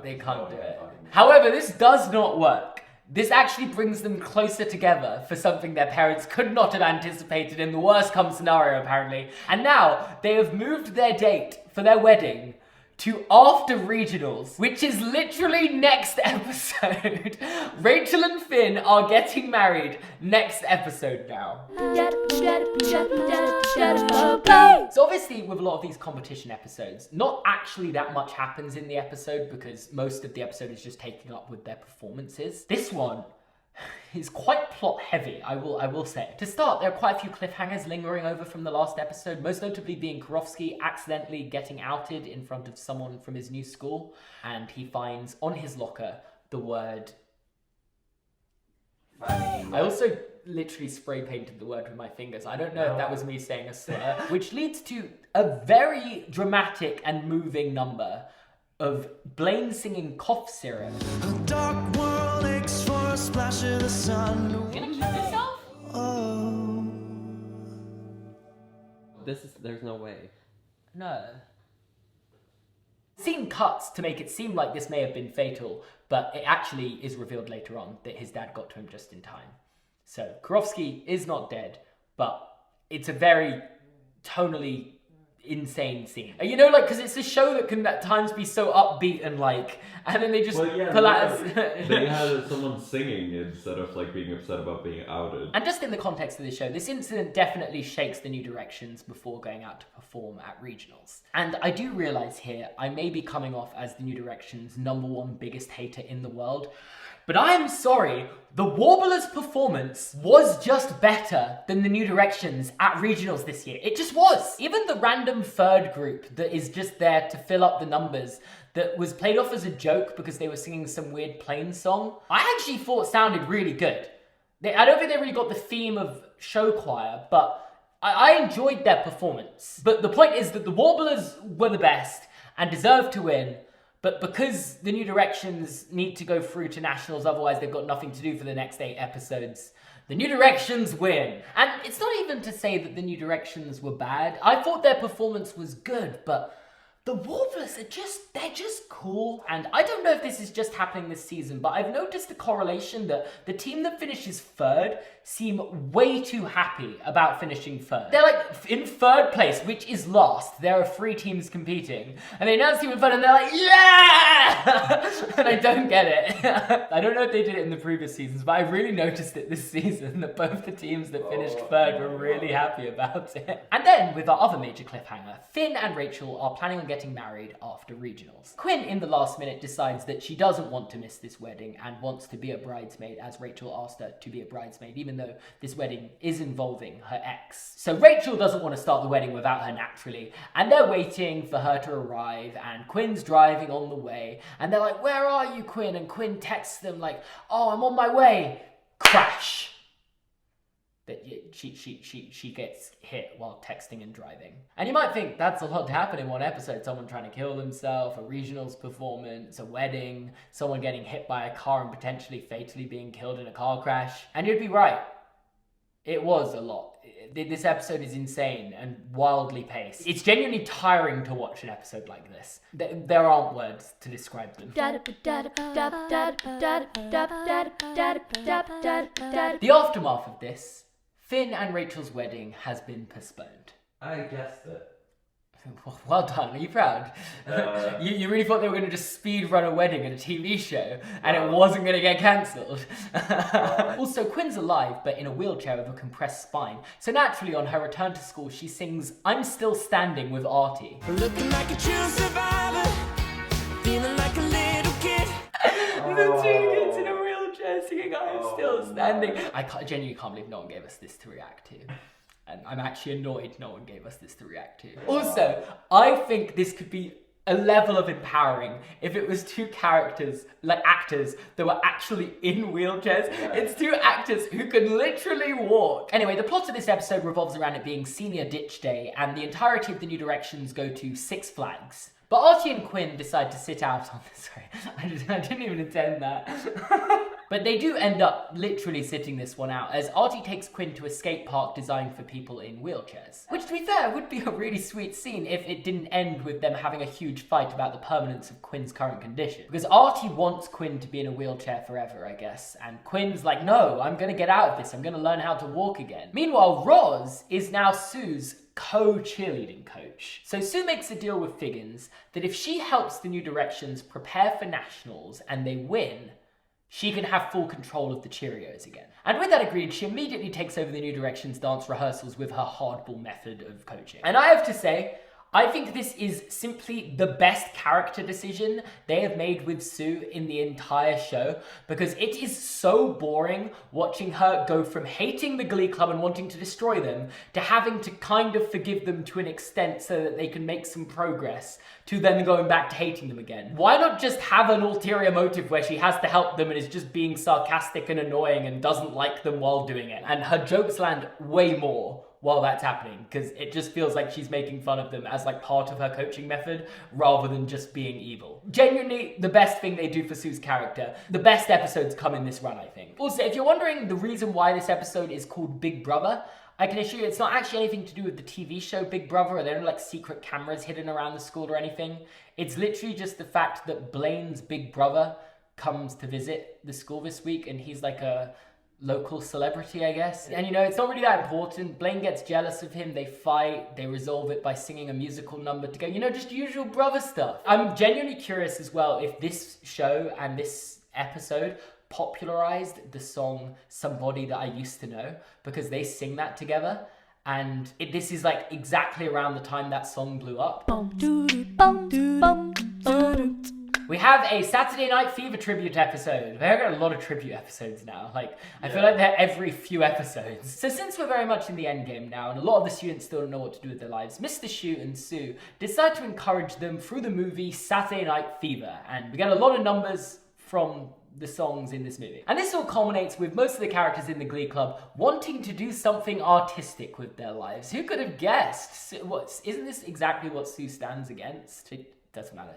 they can't do it. Fucking... However, this does not work. This actually brings them closer together for something their parents could not have anticipated in the worst come scenario, apparently. And now they have moved their date for their wedding to after regionals, which is literally next episode. Rachel and Finn are getting married next episode now. So obviously with a lot of these competition episodes, not actually that much happens in the episode because most of the episode is just taken up with their performances. This one is quite plot heavy, I will say. To start, there are quite a few cliffhangers lingering over from the last episode, most notably being Karofsky accidentally getting outed in front of someone from his new school, and he finds on his locker the word... I also literally spray painted the word with my fingers. I don't know if that was me saying a slur, which leads to a very dramatic and moving number of Blaine singing Cough Syrup. Dark world aches for a splash of the sun. Gonna keep this off? Oh. There's no way. No. Scene cuts to make it seem like this may have been fatal, but it actually is revealed later on that his dad got to him just in time. So Karofsky is not dead, but it's a very tonally insane scene. You know, like, because it's a show that can at times be so upbeat and like, and then they just pull out. They had someone singing instead of like being upset about being outed. And just in the context of the show, this incident definitely shakes the New Directions before going out to perform at regionals. And I do realize here, I may be coming off as the New Directions' #1 biggest hater in the world, but I'm sorry, the Warblers' performance was just better than the New Directions at regionals this year. It just was. Even the random third group that is just there to fill up the numbers, that was played off as a joke because they were singing some weird plain song, I actually thought sounded really good. I don't think they really got the theme of show choir, but I enjoyed their performance. But the point is that the Warblers were the best and deserved to win. But because the New Directions need to go through to nationals, otherwise they've got nothing to do for the next 8 episodes, the New Directions win. And it's not even to say that the New Directions were bad. I thought their performance was good, but the Warblers they're just cool. And I don't know if this is just happening this season, but I've noticed a correlation that the team that finishes third seem way too happy about finishing third. They're like in third place, which is last. There are 3 teams competing. And they announce team in third and they're like, yeah! And I don't get it. I don't know if they did it in the previous seasons, but I really noticed it this season that both the teams that finished third were really happy about it. And then with our other major cliffhanger, Finn and Rachel are planning on getting married after regionals. Quinn in the last minute decides that she doesn't want to miss this wedding and wants to be a bridesmaid, as Rachel asked her to be a bridesmaid, even though this wedding is involving her ex. So Rachel doesn't want to start the wedding without her naturally, and they're waiting for her to arrive, and Quinn's driving on the way, and they're like, where are you, Quinn? And Quinn texts them like, oh, I'm on my way. Crash. That she gets hit while texting and driving. And you might think that's a lot to happen in one episode. Someone trying to kill themselves, a regionals performance, a wedding, someone getting hit by a car and potentially fatally being killed in a car crash. And you'd be right. It was a lot. This episode is insane and wildly paced. It's genuinely tiring to watch an episode like this. There aren't words to describe them. The aftermath of this, Finn and Rachel's wedding has been postponed. I guessed it. Well done, are you proud? You really thought they were going to just speed run a wedding at a TV show and it wasn't going to get cancelled. Also, Quinn's alive but in a wheelchair with a compressed spine. So naturally on her return to school she sings I'm Still Standing with Artie. Looking like a true survivor, feeling like a little kid. The 2 kids in a wheelchair singing I'm Still Standing. I genuinely can't believe no one gave us this to react to. And I'm actually annoyed no one gave us this to react to. Also, I think this could be a level of empowering if it was 2 characters, like actors, that were actually in wheelchairs. Yeah. It's 2 actors who can literally walk. Anyway, the plot of this episode revolves around it being senior ditch day, and the entirety of the New Directions go to Six Flags. But Artie and Quinn decide to sit out on this. Sorry, I didn't even intend that. But they do end up literally sitting this one out, as Artie takes Quinn to a skate park designed for people in wheelchairs. Which, to be fair, would be a really sweet scene if it didn't end with them having a huge fight about the permanence of Quinn's current condition. Because Artie wants Quinn to be in a wheelchair forever, I guess, and Quinn's like, no, I'm gonna get out of this, I'm gonna learn how to walk again. Meanwhile, Roz is now Sue's co-cheerleading coach. So Sue makes a deal with Figgins that if she helps the New Directions prepare for nationals and they win, she can have full control of the Cheerios again. And with that agreed, she immediately takes over the New Directions dance rehearsals with her hardball method of coaching. And I have to say, I think this is simply the best character decision they have made with Sue in the entire show, because it is so boring watching her go from hating the Glee Club and wanting to destroy them to having to kind of forgive them to an extent so that they can make some progress, to then going back to hating them again. Why not just have an ulterior motive where she has to help them and is just being sarcastic and annoying and doesn't like them while doing it? And her jokes land way more while that's happening, because it just feels like she's making fun of them as like part of her coaching method rather than just being evil. Genuinely, the best thing they do for Sue's character. The best episodes come in this run, I think. Also, if you're wondering the reason why this episode is called Big Brother, I can assure you it's not actually anything to do with the TV show Big Brother, or there are no like secret cameras hidden around the school or anything. It's literally just the fact that Blaine's big brother comes to visit the school this week, and he's like a local celebrity, I guess. And you know, it's not really that important. Blaine gets jealous of him, they fight, they resolve it by singing a musical number together. You know, just usual brother stuff. I'm genuinely curious as well if this show and this episode popularized the song Somebody That I Used to Know, because they sing that together. And this is like exactly around the time that song blew up. We have a Saturday Night Fever tribute episode. We've got a lot of tribute episodes now. I feel like they're every few episodes. So since we're very much in the end game now, and a lot of the students still don't know what to do with their lives, Mr. Shu and Sue decide to encourage them through the movie Saturday Night Fever. And we get a lot of numbers from the songs in this movie. And this all culminates with most of the characters in the Glee Club wanting to do something artistic with their lives. Who could have guessed? Isn't this exactly what Sue stands against? Doesn't matter.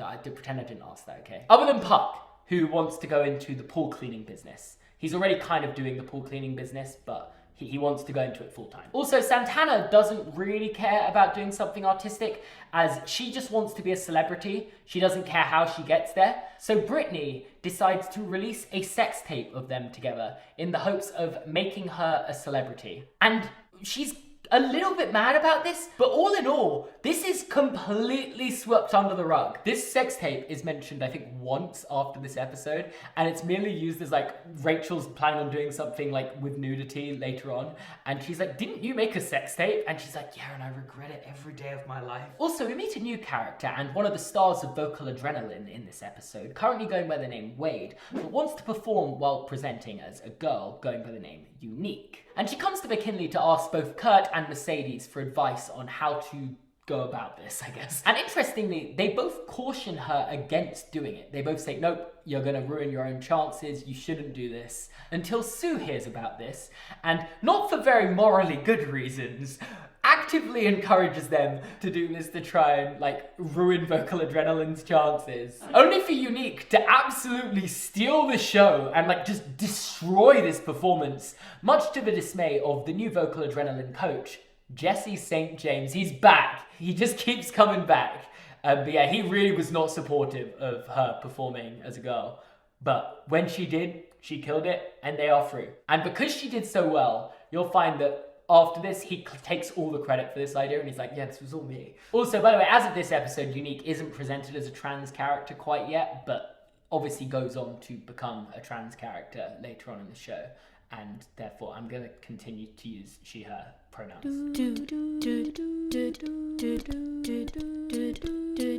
I pretend I didn't ask that, okay? Other than Puck, who wants to go into the pool cleaning business. He's already kind of doing the pool cleaning business, but he wants to go into it full time. Also, Santana doesn't really care about doing something artistic, as she just wants to be a celebrity. She doesn't care how she gets there. So Brittany decides to release a sex tape of them together in the hopes of making her a celebrity. And she's a little bit mad about this, but all in all, this is completely swept under the rug. This sex tape is mentioned, I think, once after this episode, and it's merely used as like, Rachel's planning on doing something like with nudity later on, and she's like, didn't you make a sex tape? And she's like, yeah, and I regret it every day of my life. Also, we meet a new character and one of the stars of vocal adrenaline in this episode, currently going by the name Wade, but wants to perform while presenting as a girl going by the name Unique. And she comes to McKinley to ask both Kurt and Mercedes for advice on how to go about this, I guess. And interestingly, they both caution her against doing it. They both say, nope, you're gonna ruin your own chances, you shouldn't do this. Until Sue hears about this, and not for very morally good reasons, actively encourages them to do this to try and like ruin vocal adrenaline's chances. Only for Unique to absolutely steal the show and like just destroy this performance, much to the dismay of the new vocal adrenaline coach, Jesse St. James. He's back. He just keeps coming back. But yeah, he really was not supportive of her performing as a girl. But when she did, she killed it, and they are through. And because she did so well, you'll find that after this, he takes all the credit for this idea, and he's like, yeah, this was all me. Also, by the way, as of this episode, Unique isn't presented as a trans character quite yet, but obviously goes on to become a trans character later on in the show, and therefore I'm going to continue to use she, her pronouns.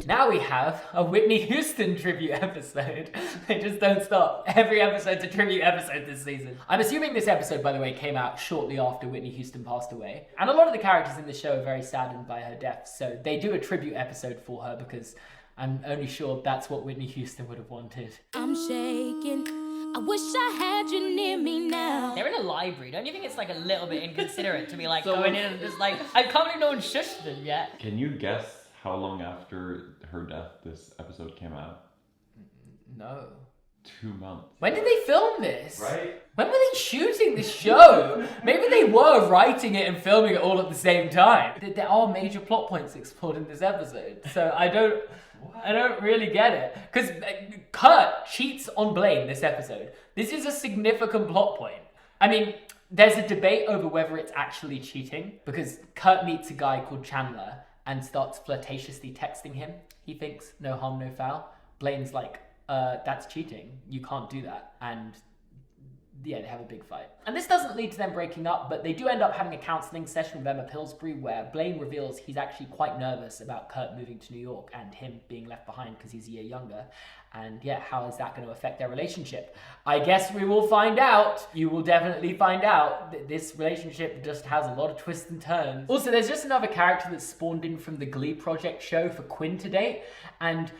Now we have a Whitney Houston tribute episode. They just don't stop. Every episode's a tribute episode this season. I'm assuming this episode, by the way, came out shortly after Whitney Houston passed away. And a lot of the characters in the show are very saddened by her death, so they do a tribute episode for her because I'm only sure that's what Whitney Houston would have wanted. I'm shaking. I wish I had you near me now. They're in a library. Don't you think it's like a little bit inconsiderate to be like going in and just like, I can't believe no one shushed them yet? Can you guess how long after her death this episode came out? No. 2 months. When did they film this? Right? When were they shooting this show? Maybe they were writing it and filming it all at the same time. There are major plot points explored in this episode, so I don't really get it. Because Kurt cheats on Blaine this episode. This is a significant plot point. I mean, there's a debate over whether it's actually cheating, because Kurt meets a guy called Chandler and starts flirtatiously texting him. He thinks no harm, no foul. Blaine's like, that's cheating. You can't do that. And yeah, they have a big fight. And this doesn't lead to them breaking up, but they do end up having a counseling session with Emma Pillsbury where Blaine reveals he's actually quite nervous about Kurt moving to New York and him being left behind because he's a year younger. And yeah, how is that going to affect their relationship? I guess we will find out. You will definitely find out that this relationship just has a lot of twists and turns. Also, there's just another character that's spawned in from the Glee Project show for Quinn to date. And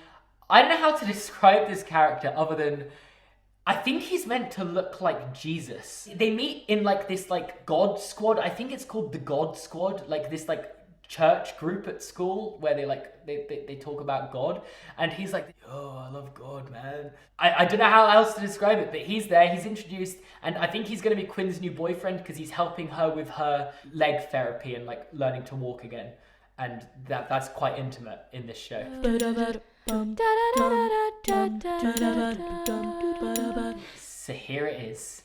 I don't know how to describe this character other than I think he's meant to look like Jesus. They meet in like this like God Squad. I think it's called the God Squad, like this like church group at school where they talk about God. And he's like, oh, I love God, man. I don't know how else to describe it, but he's there, he's introduced, and I think he's gonna be Quinn's new boyfriend because he's helping her with her leg therapy and like learning to walk again. And that's quite intimate in this show. So here it is.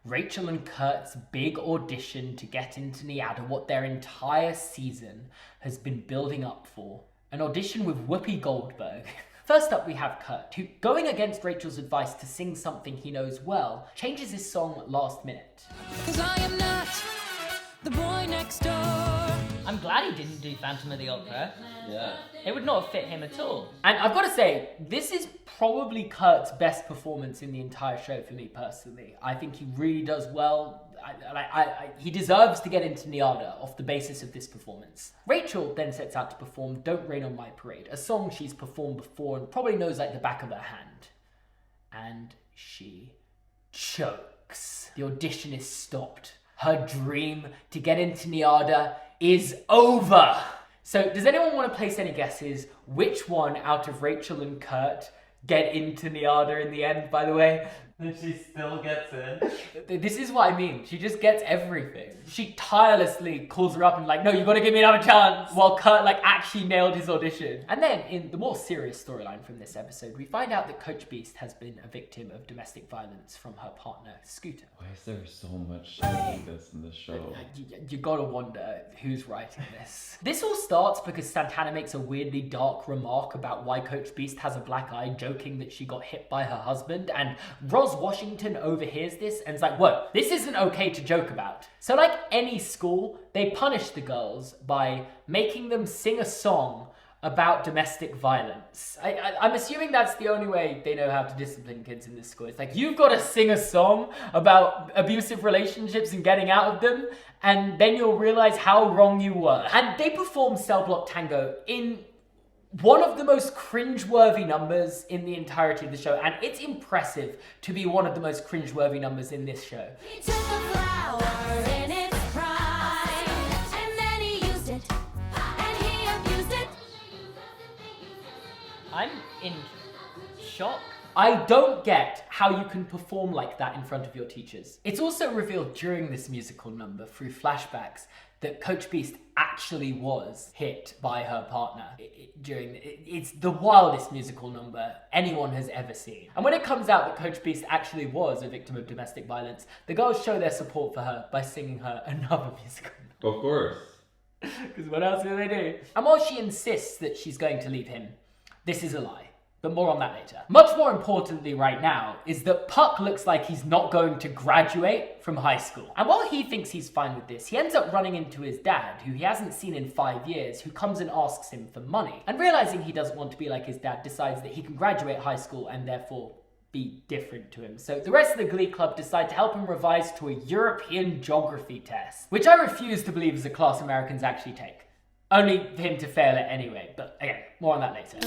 Rachel and Kurt's big audition to get into Neada, what their entire season has been building up for. An audition with Whoopi Goldberg. First up we have Kurt, who, going against Rachel's advice to sing something he knows well, changes his song last minute. 'Cause I am not the boy next door. I'm glad he didn't do Phantom of the Opera. Yeah. It would not have fit him at all. And I've got to say, this is probably Kurt's best performance in the entire show for me personally. I think he really does well. He deserves to get into Neada off the basis of this performance. Rachel then sets out to perform Don't Rain on My Parade, a song she's performed before and probably knows like the back of her hand. And she chokes. The audition is stopped. Her dream to get into Neada is over. So does anyone want to place any guesses which one out of Rachel and Kurt get into Neada in the end, by the way? And she still gets in. This is what I mean. She just gets everything. She tirelessly calls her up and like, no, you gotta give me another chance, while Kurt like actually nailed his audition. And then in the more serious storyline from this episode, we find out that Coach Beast has been a victim of domestic violence from her partner, Scooter. Why is there so much shit like this in this show? You gotta wonder who's writing this. This all starts because Santana makes a weirdly dark remark about why Coach Beast has a black eye, joking that she got hit by her husband, and Roz Washington overhears this and is like, whoa, this isn't okay to joke about. So like any school, they punish the girls by making them sing a song about domestic violence. I'm assuming that's the only way they know how to discipline kids in this school. It's like, you've got to sing a song about abusive relationships and getting out of them, and then you'll realize how wrong you were. And they perform Cell Block Tango in one of the most cringe-worthy numbers in the entirety of the show, and it's impressive to be one of the most cringe-worthy numbers in this show. He took a flower in its prime, and then he used it, and he abused it. I'm in shock. I don't get how you can perform like that in front of your teachers. It's also revealed during this musical number through flashbacks that Coach Beast actually was hit by her partner it's the wildest musical number anyone has ever seen. And when it comes out that Coach Beast actually was a victim of domestic violence, the girls show their support for her by singing her another musical number. Of course. Because what else do they do? And while she insists that she's going to leave him, this is a lie. But more on that later. Much more importantly right now is that Puck looks like he's not going to graduate from high school. And while he thinks he's fine with this, he ends up running into his dad, who he hasn't seen in 5 years, who comes and asks him for money. And realizing he doesn't want to be like his dad, decides that he can graduate high school and therefore be different to him. So the rest of the Glee Club decide to help him revise to a European geography test, which I refuse to believe is a class Americans actually take. Only for him to fail it anyway, but again, more on that later.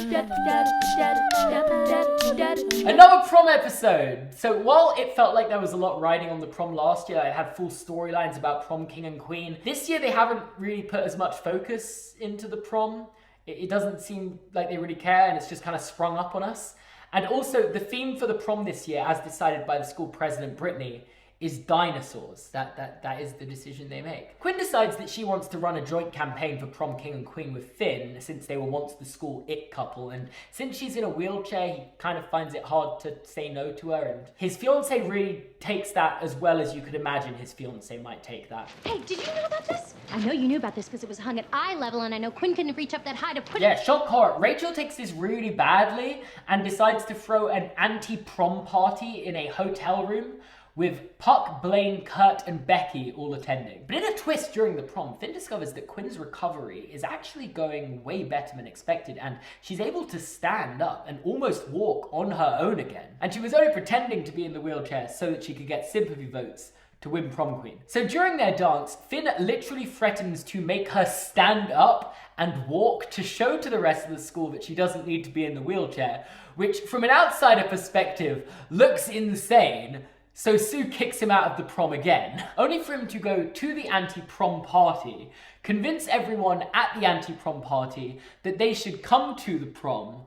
Another prom episode! So while it felt like there was a lot riding on the prom last year, it had full storylines about prom king and queen, this year they haven't really put as much focus into the prom. It doesn't seem like they really care, and it's just kind of sprung up on us. And also, the theme for the prom this year, as decided by the school president, Brittany, is dinosaurs. That is the decision they make. Quinn decides that she wants to run a joint campaign for prom king and queen with Finn, since they were once the school it couple, and since she's in a wheelchair, he kind of finds it hard to say no to her, and his fiancé really takes that as well as you could imagine his fiancé might take that. Hey, did you know about this? I know you knew about this because it was hung at eye level, and I know Quinn couldn't reach up that high to put it. Yeah, shock horror. Rachel takes this really badly and decides to throw an anti-prom party in a hotel room with Puck, Blaine, Kurt, and Becky all attending. But in a twist during the prom, Finn discovers that Quinn's recovery is actually going way better than expected, and she's able to stand up and almost walk on her own again. And she was only pretending to be in the wheelchair so that she could get sympathy votes to win prom queen. So during their dance, Finn literally threatens to make her stand up and walk to show to the rest of the school that she doesn't need to be in the wheelchair, which from an outsider perspective looks insane. So Sue kicks him out of the prom again, only for him to go to the anti-prom party, convince everyone at the anti-prom party that they should come to the prom,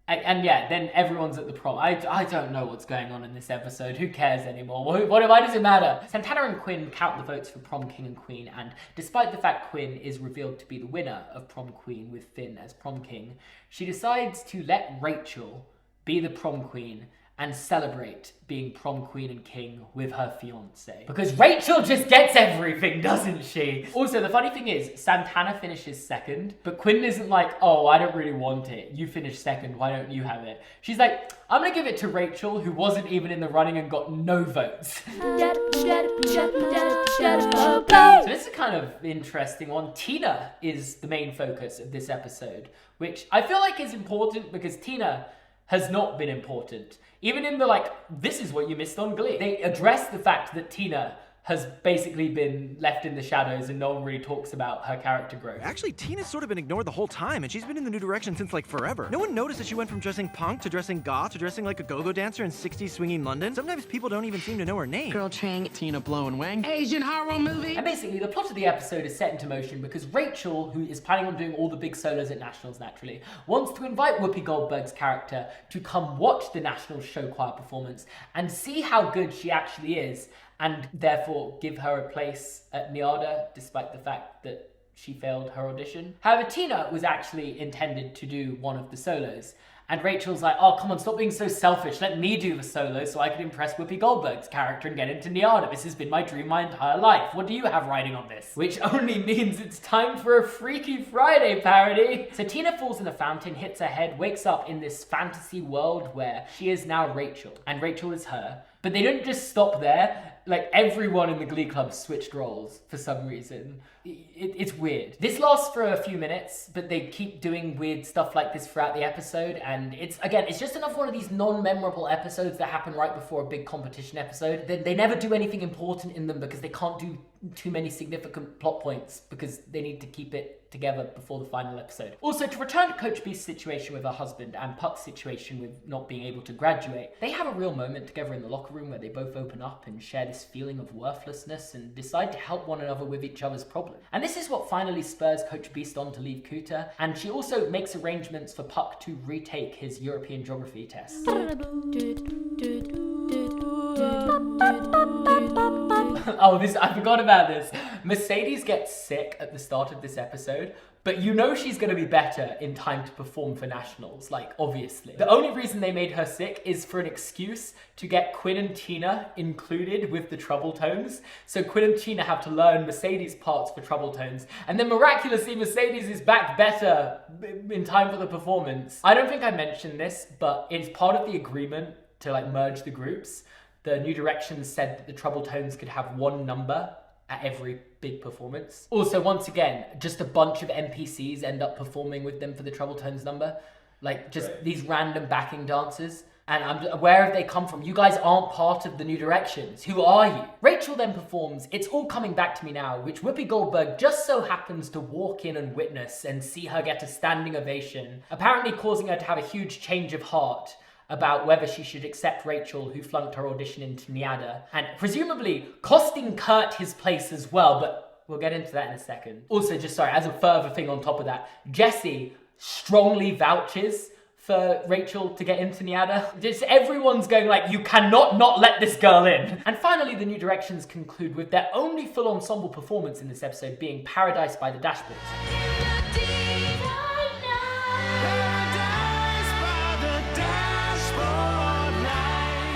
and yeah, then everyone's at the prom. I don't know what's going on in this episode. Who cares anymore? Why does it matter? Santana and Quinn count the votes for prom king and queen, and despite the fact Quinn is revealed to be the winner of prom queen with Finn as prom king, she decides to let Rachel be the prom queen and celebrate being prom queen and king with her fiancé. Because Rachel just gets everything, doesn't she? Also, the funny thing is, Santana finishes second, but Quinn isn't like, oh, I don't really want it. You finished second, why don't you have it? She's like, I'm gonna give it to Rachel, who wasn't even in the running and got no votes. So this is kind of interesting one. Tina is the main focus of this episode, which I feel like is important because Tina has not been important. Even in the, this is what you missed on Glee. They address the fact that Tina has basically been left in the shadows and no one really talks about her character growth. Actually, Tina's sort of been ignored the whole time, and she's been in the new direction since, forever. No one noticed that she went from dressing punk to dressing goth to dressing like a go-go dancer in 60s swinging London. Sometimes people don't even seem to know her name. Girl Chang, Tina Blow Wang. Asian horror movie. And basically, the plot of the episode is set into motion because Rachel, who is planning on doing all the big solos at Nationals naturally, wants to invite Whoopi Goldberg's character to come watch the Nationals show choir performance and see how good she actually is, and therefore give her a place at NIADA, despite the fact that she failed her audition. However, Tina was actually intended to do one of the solos, and Rachel's like, oh, come on, stop being so selfish. Let me do the solo so I can impress Whoopi Goldberg's character and get into NIADA. This has been my dream my entire life. What do you have riding on this? Which only means it's time for a Freaky Friday parody. So Tina falls in a fountain, hits her head, wakes up in this fantasy world where she is now Rachel, and Rachel is her. But they don't just stop there. Everyone in the Glee Club switched roles for some reason. It's weird. This lasts for a few minutes, but they keep doing weird stuff like this throughout the episode, and it's just another one of these non-memorable episodes that happen right before a big competition episode. They never do anything important in them because they can't do too many significant plot points because they need to keep it together before the final episode. Also, to return to Coach B's situation with her husband and Puck's situation with not being able to graduate, they have a real moment together in the locker room where they both open up and share this feeling of worthlessness and decide to help one another with each other's problems. And this is what finally spurs Coach Beast on to leave Kuta, and she also makes arrangements for Puck to retake his European geography test. Oh, I forgot about this. Mercedes gets sick at the start of this episode, but you know she's going to be better in time to perform for Nationals, obviously. The only reason they made her sick is for an excuse to get Quinn and Tina included with the Trouble Tones. So Quinn and Tina have to learn Mercedes parts for Trouble Tones, and then miraculously Mercedes is back better in time for the performance. I don't think I mentioned this, but it's part of the agreement to merge the groups. The New Directions said that the Trouble Tones could have one number at every big performance. Also, once again, just a bunch of NPCs end up performing with them for the Trouble Tones number. These random backing dancers. And where have they come from? You guys aren't part of the New Directions. Who are you? Rachel then performs It's All Coming Back to Me Now, which Whoopi Goldberg just so happens to walk in and witness and see her get a standing ovation, apparently causing her to have a huge change of heart about whether she should accept Rachel, who flunked her audition into NIADA, and presumably costing Kurt his place as well, but we'll get into that in a second. Also, as a further thing on top of that, Jessie strongly vouches for Rachel to get into NYADA. Just everyone's going like, you cannot not let this girl in. And finally, the New Directions conclude with their only full ensemble performance in this episode being Paradise by the Dashboards.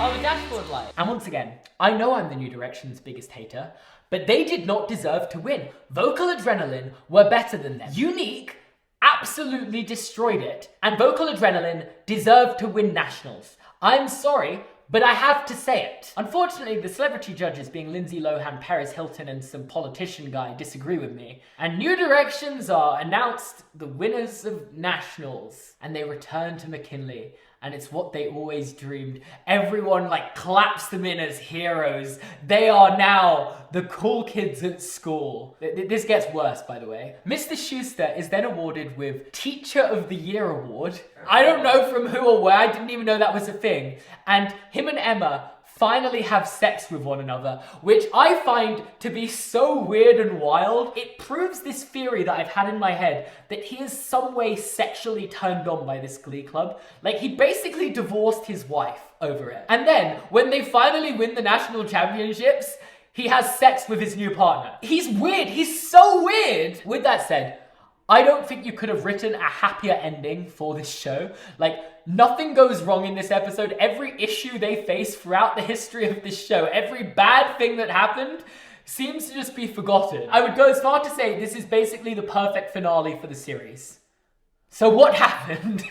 Oh, the Dashboard Light. And once again, I know I'm the New Directions' biggest hater, but they did not deserve to win. Vocal Adrenaline were better than them. Unique absolutely destroyed it, and Vocal Adrenaline deserved to win nationals. I'm sorry, but I have to say it. Unfortunately, the celebrity judges, being Lindsay Lohan, Paris Hilton, and some politician guy, disagree with me. And New Directions are announced the winners of nationals, and they return to McKinley. And it's what they always dreamed. Everyone like claps them in as heroes. They are now the cool kids at school. This gets worse, by the way. Mr. Schuester is then awarded with Teacher of the Year award. I don't know from who or where. I didn't even know that was a thing. And him and Emma finally have sex with one another, which I find to be so weird and wild. It proves this theory that I've had in my head that he is some way sexually turned on by this Glee club. Like, he basically divorced his wife over it. And then, when they finally win the national championships, he has sex with his new partner. He's weird. He's so weird. With that said, I don't think you could have written a happier ending for this show. Like, nothing goes wrong in this episode. Every issue they face throughout the history of this show, every bad thing that happened, seems to just be forgotten. I would go as far to say this is basically the perfect finale for the series. So what happened?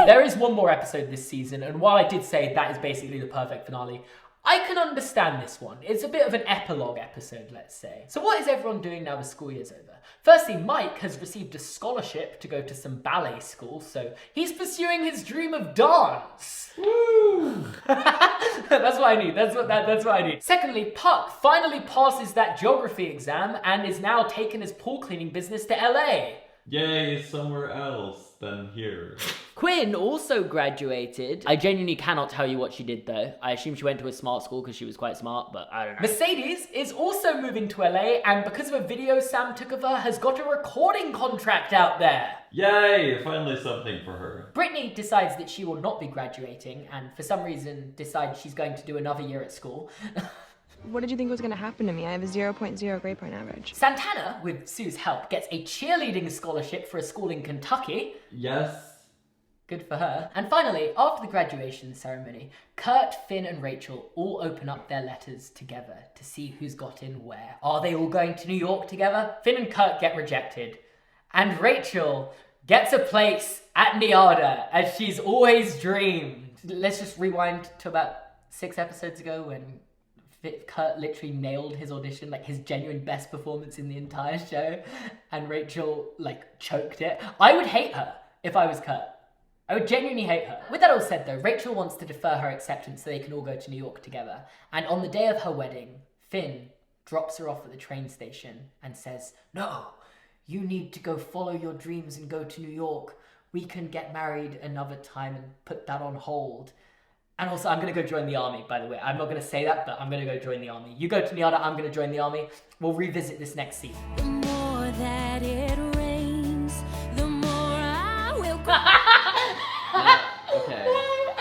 There is one more episode this season, and while I did say that is basically the perfect finale, I can understand this one. It's a bit of an epilogue episode, let's say. So what is everyone doing now the school year's over? Firstly, Mike has received a scholarship to go to some ballet school, so he's pursuing his dream of dance. Woo! That's what I need. That's what I need. Secondly, Puck finally passes that geography exam and is now taking his pool cleaning business to LA. Yay, somewhere else than here. Quinn also graduated. I genuinely cannot tell you what she did though. I assume she went to a smart school because she was quite smart, but I don't know. Mercedes is also moving to LA, and because of a video Sam took of her, has got a recording contract out there. Yay, finally something for her. Brittany decides that she will not be graduating, and for some reason decides she's going to do another year at school. What did you think was going to happen to me? I have a 0.0 grade point average. Santana, with Sue's help, gets a cheerleading scholarship for a school in Kentucky. Yes. Good for her. And finally, after the graduation ceremony, Kurt, Finn and Rachel all open up their letters together to see who's got in where. Are they all going to New York together? Finn and Kurt get rejected. And Rachel gets a place at NYADA, as she's always dreamed. Let's just rewind to about 6 episodes ago when Kurt literally nailed his audition, like his genuine best performance in the entire show, and Rachel like choked it. I would hate her if I was Kurt. I would genuinely hate her. With that all said though, Rachel wants to defer her acceptance so they can all go to New York together. And on the day of her wedding, Finn drops her off at the train station and says, "No, you need to go follow your dreams and go to New York. We can get married another time and put that on hold. And also, I'm going to go join the army, by the way. I'm not going to say that, but I'm going to go join the army. You go to NYADA, I'm going to join the army. We'll revisit this next season." The more that it rains, the more I will Okay.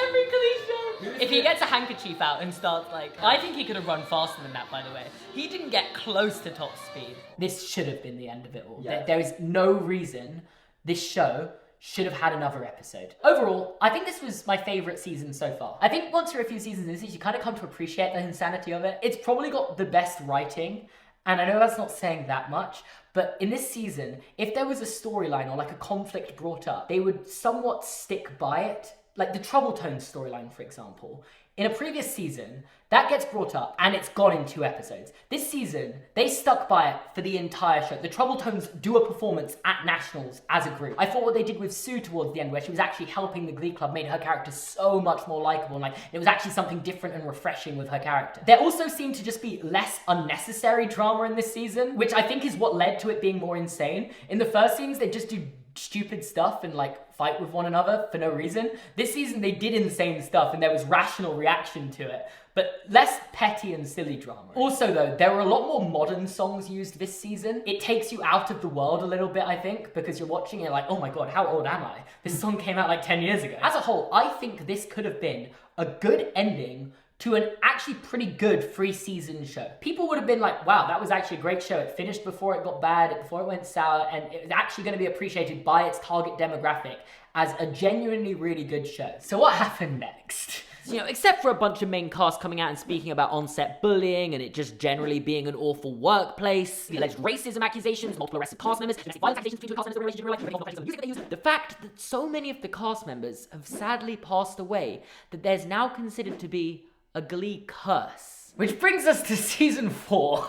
Every cliche. If he gets a handkerchief out and starts like... I think he could have run faster than that, by the way. He didn't get close to top speed. This should have been the end of it all. Yeah. There is no reason this show should have had another episode. Overall, I think this was my favourite season so far. I think once you're a few seasons in this, you kind of come to appreciate the insanity of it. It's probably got the best writing, and I know that's not saying that much, but in this season, if there was a storyline or like a conflict brought up, they would somewhat stick by it. Like the Trouble Tones storyline, for example. In a previous season, that gets brought up and it's gone in 2 episodes. This season, they stuck by it for the entire show. The Trouble Tones do a performance at Nationals as a group. I thought what they did with Sue towards the end, where she was actually helping the Glee Club, made her character so much more likable, and like it was actually something different and refreshing with her character. There also seemed to just be less unnecessary drama in this season, which I think is what led to it being more insane. In the first scenes, they just do stupid stuff and like fight with one another for no reason. This season they did insane stuff and there was rational reaction to it, but less petty and silly drama. Also though, there were a lot more modern songs used this season. It takes you out of the world a little bit, I think, because you're watching it like, oh my god, how old am I? This song came out like 10 years ago. As a whole, I think this could have been a good ending to an actually pretty good 3-season show. People would have been like, wow, that was actually a great show. It finished before it got bad, before it went sour, and it was actually gonna be appreciated by its target demographic as a genuinely really good show. So what happened next? You know, except for a bunch of main cast coming out and speaking about on-set bullying and it just generally being an awful workplace, the alleged racism accusations, multiple arrested cast members, domestic violence accusations between two cast members in a relationship, the fact that so many of the cast members have sadly passed away that there's now considered to be a Glee curse. Which brings us to season 4.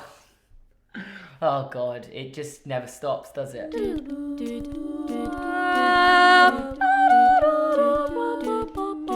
Oh god, it just never stops, does it?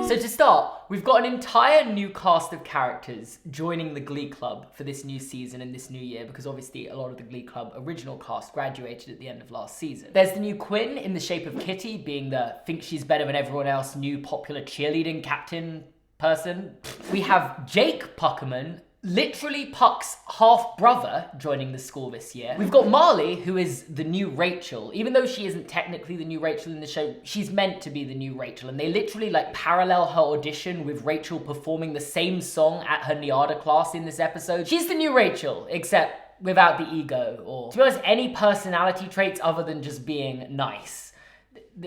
So to start, we've got an entire new cast of characters joining the Glee Club for this new season and this new year, because obviously a lot of the Glee Club original cast graduated at the end of last season. There's the new Quinn in the shape of Kitty, being the thinks she's better than everyone else new popular cheerleading captain person. We have Jake Puckerman, literally Puck's half-brother, joining the school this year. We've got Marley, who is the new Rachel. Even though she isn't technically the new Rachel in the show, she's meant to be the new Rachel. And they literally like parallel her audition with Rachel performing the same song at her NIADA class in this episode. She's the new Rachel, except without the ego, or to be honest, any personality traits other than just being nice.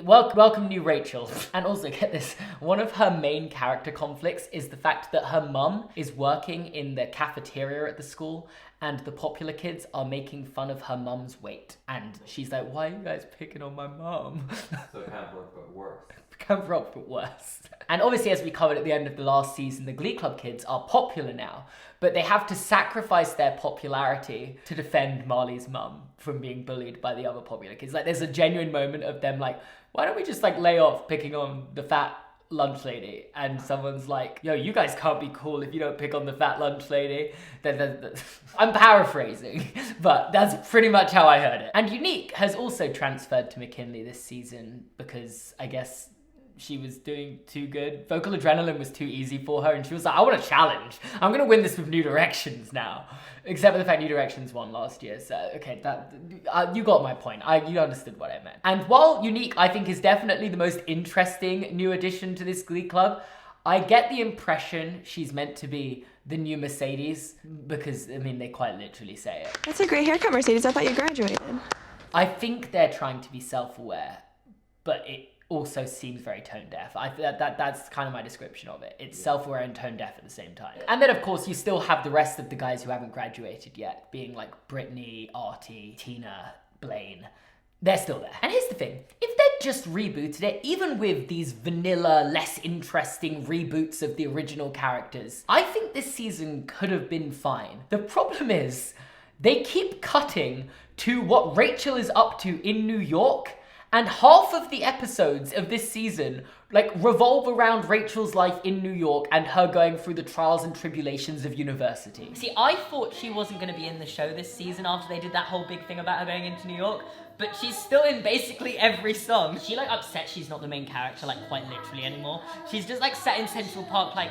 Welcome new Rachel. And also, get this, one of her main character conflicts is the fact that her mum is working in the cafeteria at the school and the popular kids are making fun of her mum's weight. And she's like, why are you guys picking on my mum? So it can't work but worse. Can't work but worse. And obviously, as we covered at the end of the last season, the Glee Club kids are popular now, but they have to sacrifice their popularity to defend Marley's mum from being bullied by the other popular kids. Like, there's a genuine moment of them like, why don't we just like lay off picking on the fat lunch lady? And someone's like, yo, you guys can't be cool if you don't pick on the fat lunch lady. I'm paraphrasing, but that's pretty much how I heard it. And Unique has also transferred to McKinley this season because I guess she was doing too good. Vocal Adrenaline was too easy for her and she was like, I want a challenge. I'm gonna win this with New Directions now. Except for the fact New Directions won last year, so okay, you got my point. You understood what I meant. And while Unique, I think, is definitely the most interesting new addition to this Glee Club, I get the impression she's meant to be the new Mercedes, because, I mean, they quite literally say it. That's a great haircut, Mercedes. I thought you graduated. I think they're trying to be self-aware, but it also seems very tone-deaf. That's kind of my description of it. It's self-aware and tone-deaf at the same time. And then, of course, you still have the rest of the guys who haven't graduated yet, being like Brittany, Artie, Tina, Blaine. They're still there. And here's the thing, if they'd just rebooted it, even with these vanilla, less interesting reboots of the original characters, I think this season could have been fine. The problem is, they keep cutting to what Rachel is up to in New York, and half of the episodes of this season like revolve around Rachel's life in New York and her going through the trials and tribulations of university. See, I thought she wasn't going to be in the show this season after they did that whole big thing about her going into New York, but she's still in basically every song. Is she like upset she's not the main character, like quite literally anymore? She's just like sat in Central Park like,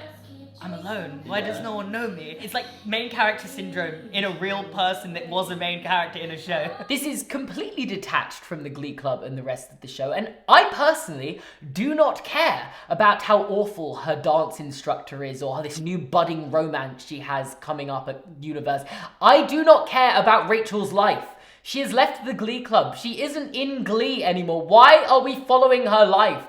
I'm alone. Why does no one know me? It's like main character syndrome in a real person that was a main character in a show. This is completely detached from the Glee Club and the rest of the show, and I personally do not care about how awful her dance instructor is or this new budding romance she has coming up at university. I do not care about Rachel's life. She has left the Glee Club. She isn't in Glee anymore. Why are we following her life?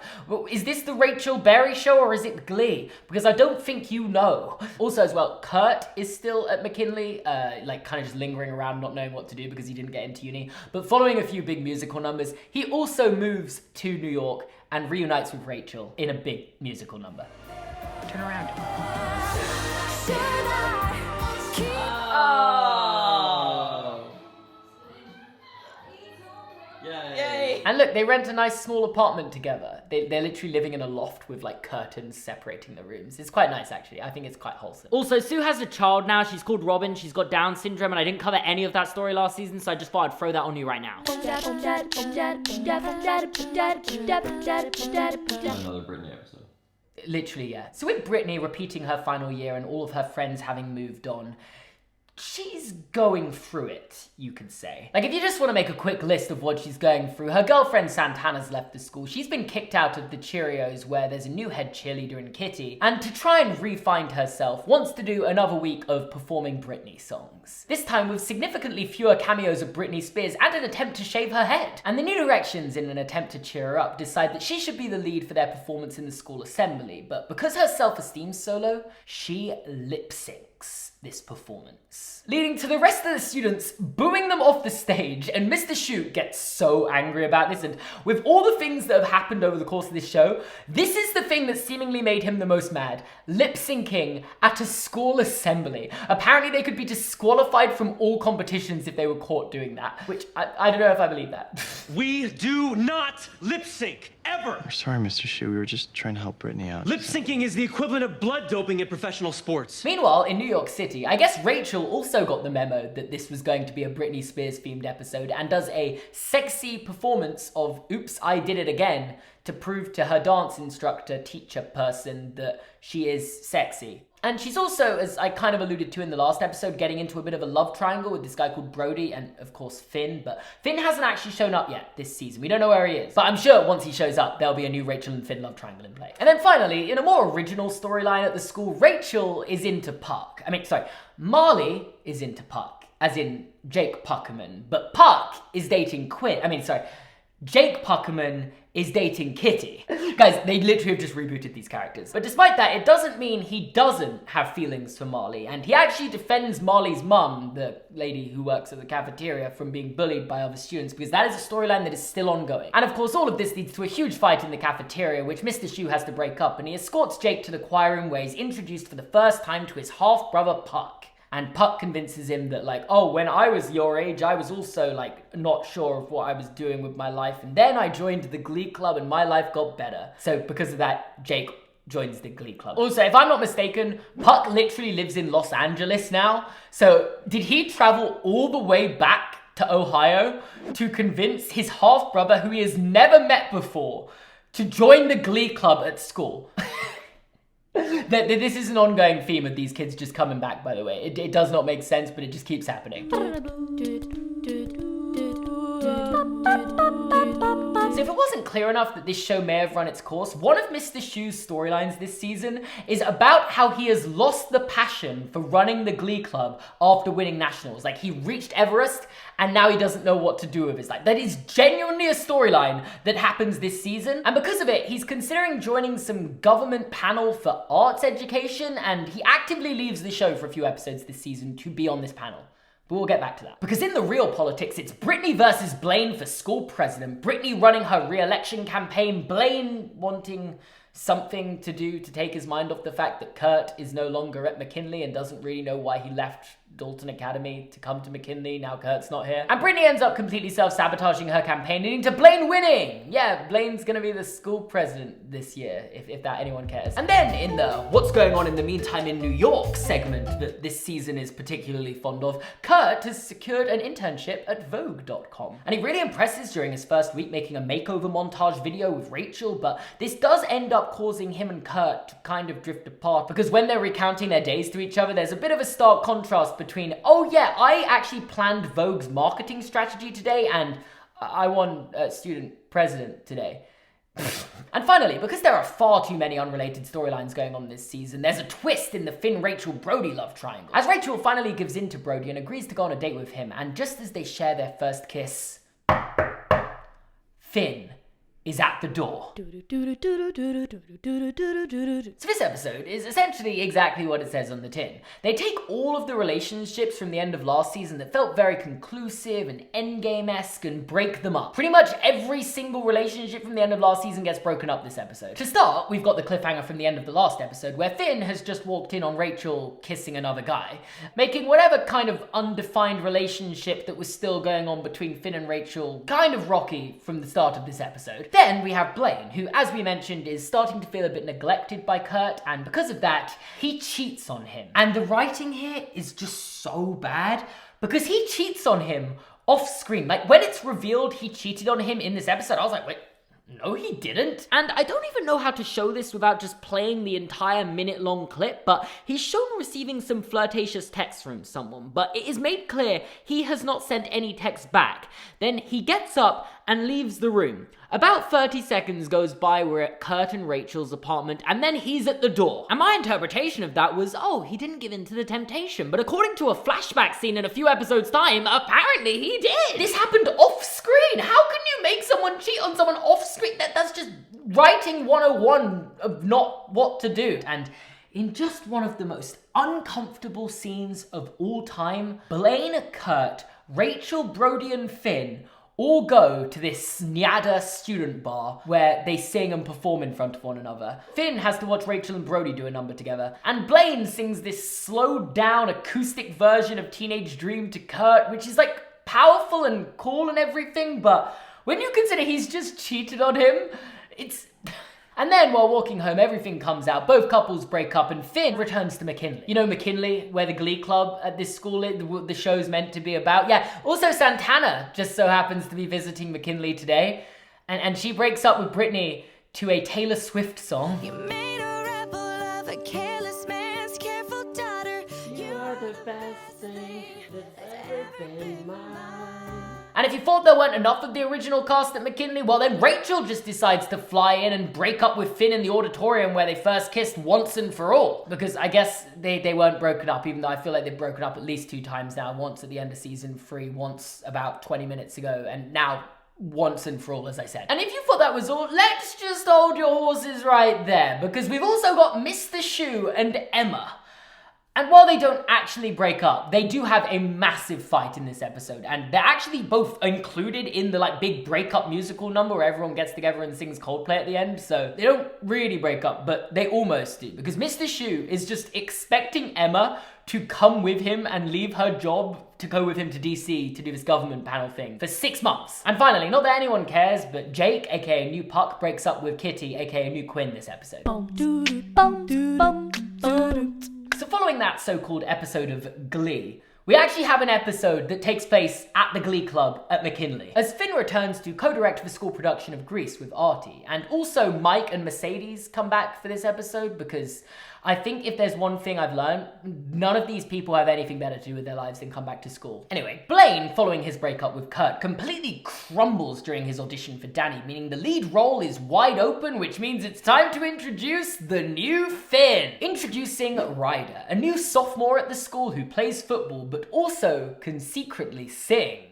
Is this the Rachel Berry show or is it Glee? Because I don't think you know. Also as well, Kurt is still at McKinley, like kind of just lingering around, not knowing what to do because he didn't get into uni. But following a few big musical numbers, he also moves to New York and reunites with Rachel in a big musical number. Turn around. And look, they rent a nice small apartment together. They're literally living in a loft with like curtains separating the rooms. It's quite nice, actually. I think it's quite wholesome. Also, Sue has a child now. She's called Robin. She's got Down syndrome, and I didn't cover any of that story last season, so I just thought I'd throw that on you right now. Another Brittany episode. Literally, yeah. So with Brittany repeating her final year and all of her friends having moved on, she's going through it, you could say. Like, if you just want to make a quick list of what she's going through, her girlfriend Santana's left the school. She's been kicked out of the Cheerios, where there's a new head cheerleader in Kitty, and to try and re-find herself, wants to do another week of performing Britney songs. This time with significantly fewer cameos of Britney Spears and an attempt to shave her head. And the New Directions, in an attempt to cheer her up, decide that she should be the lead for their performance in the school assembly, but because her self-esteem's so low, she lip-syncs this performance, leading to the rest of the students booing them off the stage, and Mr. Shute gets so angry about this, and with all the things that have happened over the course of this show, this is the thing that seemingly made him the most mad. Lip-syncing at a school assembly. Apparently they could be disqualified from all competitions if they were caught doing that, which I don't know if I believe that. We do not lip sync, ever! We're sorry, Mr. Shu. We were just trying to help Brittany out. Lip syncing is the equivalent of blood doping in professional sports. Meanwhile, in New York City, I guess Rachel also got the memo that this was going to be a Britney Spears themed episode and does a sexy performance of Oops, I Did It Again to prove to her dance instructor, teacher person that she is sexy. And she's also, as I kind of alluded to in the last episode, getting into a bit of a love triangle with this guy called Brody and, of course, Finn. But Finn hasn't actually shown up yet this season. We don't know where he is. But I'm sure once he shows up, there'll be a new Rachel and Finn love triangle in play. And then finally, in a more original storyline at the school, Rachel is into Puck. Marley is into Puck, as in Jake Puckerman. But Puck is dating Jake Puckerman is dating Kitty. Guys, they literally have just rebooted these characters. But despite that, it doesn't mean he doesn't have feelings for Marley, and he actually defends Marley's mum, the lady who works at the cafeteria, from being bullied by other students, because that is a storyline that is still ongoing. And of course, all of this leads to a huge fight in the cafeteria, which Mr. Shu has to break up, and he escorts Jake to the choir room where he's introduced for the first time to his half-brother Puck. And Puck convinces him that, when I was your age, I was also, not sure of what I was doing with my life. And then I joined the Glee Club and my life got better. So because of that, Jake joins the Glee Club. Also, if I'm not mistaken, Puck literally lives in Los Angeles now. So did he travel all the way back to Ohio to convince his half-brother, who he has never met before, to join the Glee Club at school? This is an ongoing theme of these kids just coming back, by the way. It does not make sense, but it just keeps happening. So if it wasn't clear enough that this show may have run its course, one of Mr. Shu's storylines this season is about how he has lost the passion for running the Glee Club after winning nationals. He reached Everest and now he doesn't know what to do with his life. That is genuinely a storyline that happens this season. And because of it, he's considering joining some government panel for arts education, and he actively leaves the show for a few episodes this season to be on this panel. But we'll get back to that. Because in the real politics, it's Brittany versus Blaine for school president. Brittany running her re-election campaign, Blaine wanting something to do to take his mind off the fact that Kurt is no longer at McKinley and doesn't really know why he left Dalton Academy to come to McKinley. Now Kurt's not here. And Brittany ends up completely self-sabotaging her campaign, leading to Blaine winning. Yeah, Blaine's gonna be the school president this year, if that anyone cares. And then in the What's Going On in the Meantime in New York segment that this season is particularly fond of, Kurt has secured an internship at Vogue.com. And he really impresses during his first week making a makeover montage video with Rachel, but this does end up causing him and Kurt to kind of drift apart, because when they're recounting their days to each other, there's a bit of a stark contrast between, oh yeah, I actually planned Vogue's marketing strategy today, and I won student president today. And finally, because there are far too many unrelated storylines going on this season, there's a twist in the Finn-Rachel-Brody love triangle. As Rachel finally gives in to Brody and agrees to go on a date with him, and just as they share their first kiss, Finn is at the door. So this episode is essentially exactly what it says on the tin. They take all of the relationships from the end of last season that felt very conclusive and endgame-esque and break them up. Pretty much every single relationship from the end of last season gets broken up this episode. To start, we've got the cliffhanger from the end of the last episode where Finn has just walked in on Rachel kissing another guy, making whatever kind of undefined relationship that was still going on between Finn and Rachel kind of rocky from the start of this episode. Then we have Blaine, who, as we mentioned, is starting to feel a bit neglected by Kurt, and because of that, he cheats on him. And the writing here is just so bad, because he cheats on him off screen. Like, when it's revealed he cheated on him in this episode, I was like, wait, no, he didn't. And I don't even know how to show this without just playing the entire minute-long clip, but he's shown receiving some flirtatious texts from someone, but it is made clear he has not sent any text back. Then he gets up and leaves the room. About 30 seconds goes by, we're at Kurt and Rachel's apartment, and then he's at the door. And my interpretation of that was, oh, he didn't give in to the temptation. But according to a flashback scene in a few episodes' time, apparently he did. This happened off screen. How can you make someone cheat on someone off screen? That's just writing 101 of not what to do. And in just one of the most uncomfortable scenes of all time, Blaine, Kurt, Rachel, Brody, and Finn all go to this Snyada student bar where they sing and perform in front of one another. Finn has to watch Rachel and Brody do a number together, and Blaine sings this slowed down acoustic version of Teenage Dream to Kurt, which is like powerful and cool and everything, but when you consider he's just cheated on him, it's... And then, while walking home, everything comes out. Both couples break up, and Finn returns to McKinley. You know McKinley, where the Glee Club at this school, the show's meant to be about? Yeah, also Santana just so happens to be visiting McKinley today. And she breaks up with Brittany to a Taylor Swift song. You made a rebel of a careless man's careful daughter. You are the best thing that's ever been mine. And if you thought there weren't enough of the original cast at McKinley, well then Rachel just decides to fly in and break up with Finn in the auditorium where they first kissed once and for all. Because I guess they weren't broken up, even though I feel like they've broken up at least 2 times now. Once at the end of season 3, once about 20 minutes ago, and now once and for all, as I said. And if you thought that was all, let's just hold your horses right there, because we've also got Mr. Shoe and Emma. And while they don't actually break up, they do have a massive fight in this episode, and they're actually both included in the like big breakup musical number where everyone gets together and sings Coldplay at the end, so they don't really break up, but they almost do, because Mr. Shoe is just expecting Emma to come with him and leave her job to go with him to DC to do this government panel thing for 6 months. And finally, not that anyone cares, but Jake, aka New Puck, breaks up with Kitty, aka New Quinn this episode. So following that so-called episode of Glee, we actually have an episode that takes place at the Glee Club at McKinley, as Finn returns to co-direct the school production of Grease with Artie, and also Mike and Mercedes come back for this episode, because I think if there's one thing I've learned, none of these people have anything better to do with their lives than come back to school. Anyway, Blaine, following his breakup with Kurt, completely crumbles during his audition for Danny, meaning the lead role is wide open, which means it's time to introduce the new Finn. Introducing Ryder, a new sophomore at the school who plays football but also can secretly sing.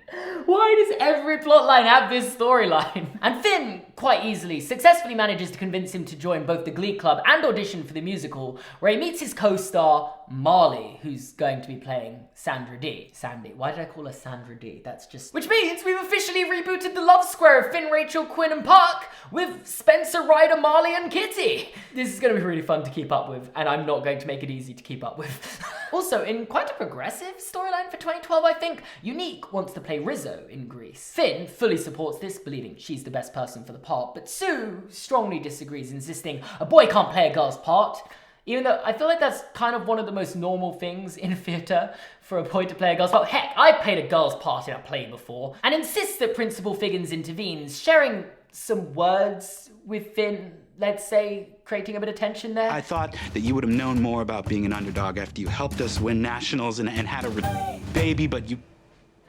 Why does every plotline have this storyline? And Finn, quite easily, successfully manages to convince him to join both the Glee Club and audition for the musical, where he meets his co-star, Marley, who's going to be playing Sandra D. Sandy. Why did I call her Sandra D? That's just... Which means we've officially rebooted the love square of Finn, Rachel, Quinn, and Puck with Spencer, Ryder, Marley, and Kitty. This is going to be really fun to keep up with, and I'm not going to make it easy to keep up with. Also, in quite a progressive storyline for 2012, I think, Unique wants to play Rizzo in Grease. Finn fully supports this, believing she's the best person for the part, but Sue strongly disagrees, insisting a boy can't play a girl's part. Even though I feel like that's kind of one of the most normal things in theatre, for a boy to play a girl's part. Heck, I played a girl's part in a play before, and insists that Principal Figgins intervenes, sharing some words with Finn, let's say, creating a bit of tension there. I thought that you would have known more about being an underdog after you helped us win nationals and had a baby, but you...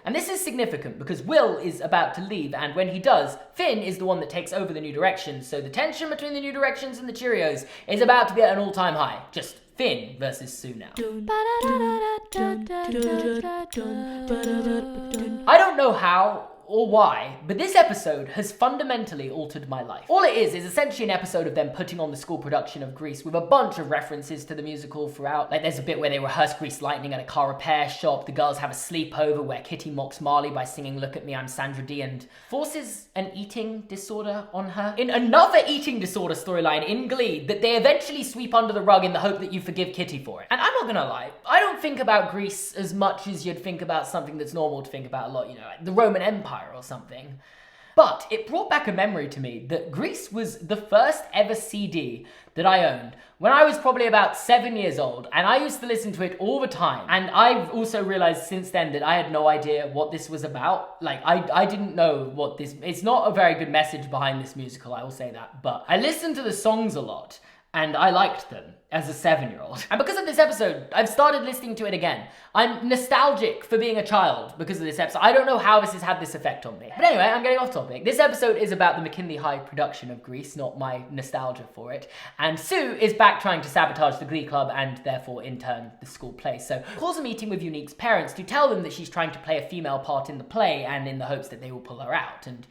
And this is significant because Will is about to leave, and when he does, Finn is the one that takes over the New Directions, so the tension between the New Directions and the Cheerios is about to be at an all-time high. Just Finn versus Sue now. I don't know how or why, but this episode has fundamentally altered my life. All it is essentially an episode of them putting on the school production of Grease with a bunch of references to the musical throughout. Like there's a bit where they rehearse Grease Lightning at a car repair shop, the girls have a sleepover where Kitty mocks Marley by singing Look at Me, I'm Sandra Dee, and forces an eating disorder on her. In another eating disorder storyline in Glee that they eventually sweep under the rug in the hope that you forgive Kitty for it. And I'm not gonna lie, I don't think about Grease as much as you'd think about something that's normal to think about a lot, you know, like the Roman Empire or something. But it brought back a memory to me that Grease was the first ever CD that I owned when I was probably about 7 years old, and I used to listen to it all the time. And I've also realized since then that I had no idea what this was about. Like, I didn't know what this... It's not a very good message behind this musical, I will say that, but I listened to the songs a lot, and I liked them as a 7-year-old. And because of this episode, I've started listening to it again. I'm nostalgic for being a child because of this episode. I don't know how this has had this effect on me. But anyway, I'm getting off topic. This episode is about the McKinley High production of Grease, not my nostalgia for it. And Sue is back trying to sabotage the Glee Club and therefore, in turn, the school play. So calls a meeting with Unique's parents to tell them that she's trying to play a female part in the play and in the hopes that they will pull her out. And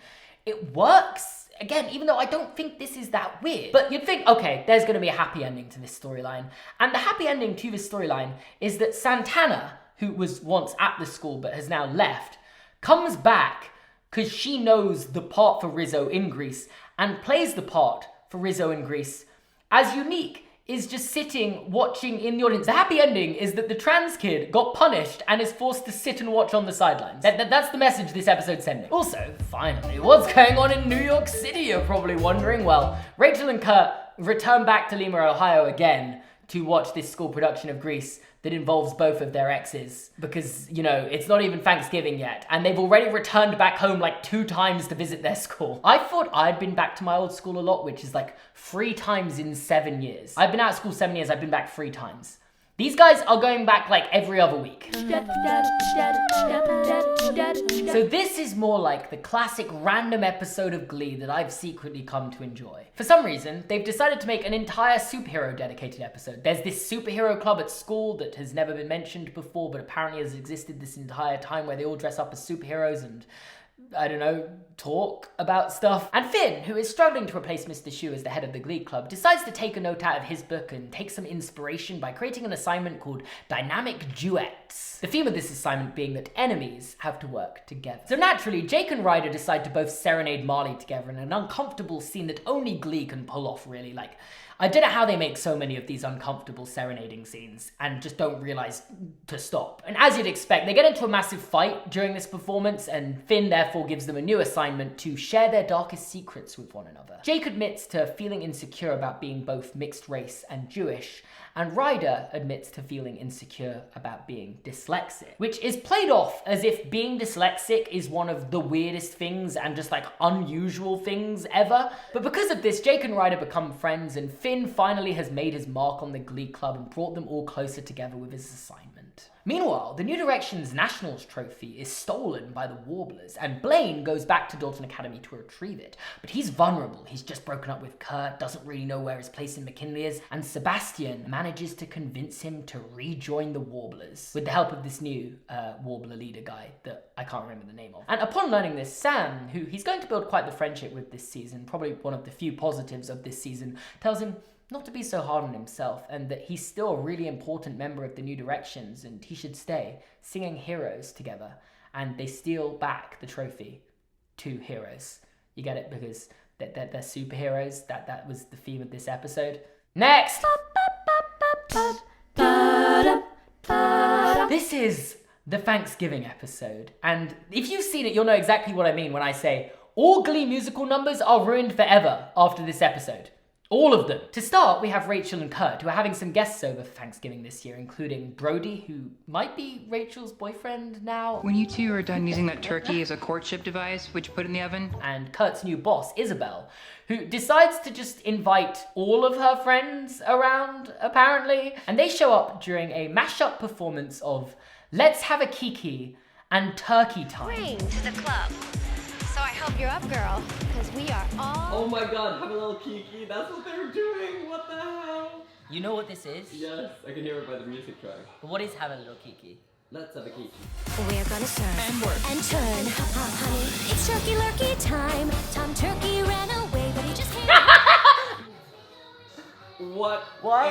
it works. Again, even though I don't think this is that weird. But you'd think, okay, there's going to be a happy ending to this storyline. And the happy ending to this storyline is that Santana, who was once at the school but has now left, comes back because she knows the part for Rizzo in Grease and plays the part for Rizzo in Grease as Unique is just sitting, watching in the audience. The happy ending is that the trans kid got punished and is forced to sit and watch on the sidelines. That's the message this episode's sending. Also, finally, what's going on in New York City, you're probably wondering? Well, Rachel and Kurt return back to Lima, Ohio again to watch this school production of Grease that involves both of their exes because, you know, it's not even Thanksgiving yet and they've already returned back home like 2 times to visit their school. I thought I'd been back to my old school a lot, which is like 3 times in 7 years. I've been out of school 7 years, I've been back 3 times. These guys are going back like every other week. So this is more like the classic random episode of Glee that I've secretly come to enjoy. For some reason, they've decided to make an entire superhero dedicated episode. There's this superhero club at school that has never been mentioned before, but apparently has existed this entire time where they all dress up as superheroes and, I don't know, talk about stuff. And Finn, who is struggling to replace Mr. Schue as the head of the Glee Club, decides to take a note out of his book and take some inspiration by creating an assignment called Dynamic Duets. The theme of this assignment being that enemies have to work together. So naturally, Jake and Ryder decide to both serenade Marley together in an uncomfortable scene that only Glee can pull off, really. Like, I don't know how they make so many of these uncomfortable serenading scenes and just don't realize to stop. And as you'd expect, they get into a massive fight during this performance, and Finn therefore gives them a new assignment to share their darkest secrets with one another. Jake admits to feeling insecure about being both mixed race and Jewish, and Ryder admits to feeling insecure about being dyslexic, which is played off as if being dyslexic is one of the weirdest things and just like unusual things ever. But because of this, Jake and Ryder become friends, and Finn finally has made his mark on the Glee Club and brought them all closer together with his assignment. Meanwhile, the New Directions Nationals trophy is stolen by the Warblers, and Blaine goes back to Dalton Academy to retrieve it. But he's vulnerable, he's just broken up with Kurt, doesn't really know where his place in McKinley is, and Sebastian manages to convince him to rejoin the Warblers, with the help of this new Warbler leader guy that I can't remember the name of. And upon learning this, Sam, who he's going to build quite the friendship with this season, probably one of the few positives of this season, tells him not to be so hard on himself, and that he's still a really important member of the New Directions and he should stay, singing Heroes together. And they steal back the trophy to Heroes. You get it? Because they're superheroes. That was the theme of this episode. Next! This is the Thanksgiving episode, and if you've seen it, you'll know exactly what I mean when I say all Glee musical numbers are ruined forever after this episode. All of them. To start, we have Rachel and Kurt, who are having some guests over for Thanksgiving this year, including Brody, who might be Rachel's boyfriend now. When you two are done using that turkey as a courtship device, would you put it in the oven? And Kurt's new boss, Isabel, who decides to just invite all of her friends around, apparently. And they show up during a mashup performance of Let's Have a Kiki and Turkey Time. Bring to the club. So I hope you're up, girl, because we are all... Oh my god, have a little kiki, that's what they were doing, what the hell? You know what this is? Yes, I can hear it by the music track. But what is have a little kiki? Let's have a key. We're gonna turn and turn, honey. It's turkey lurkey time. Tom Turkey ran away, but he just came. What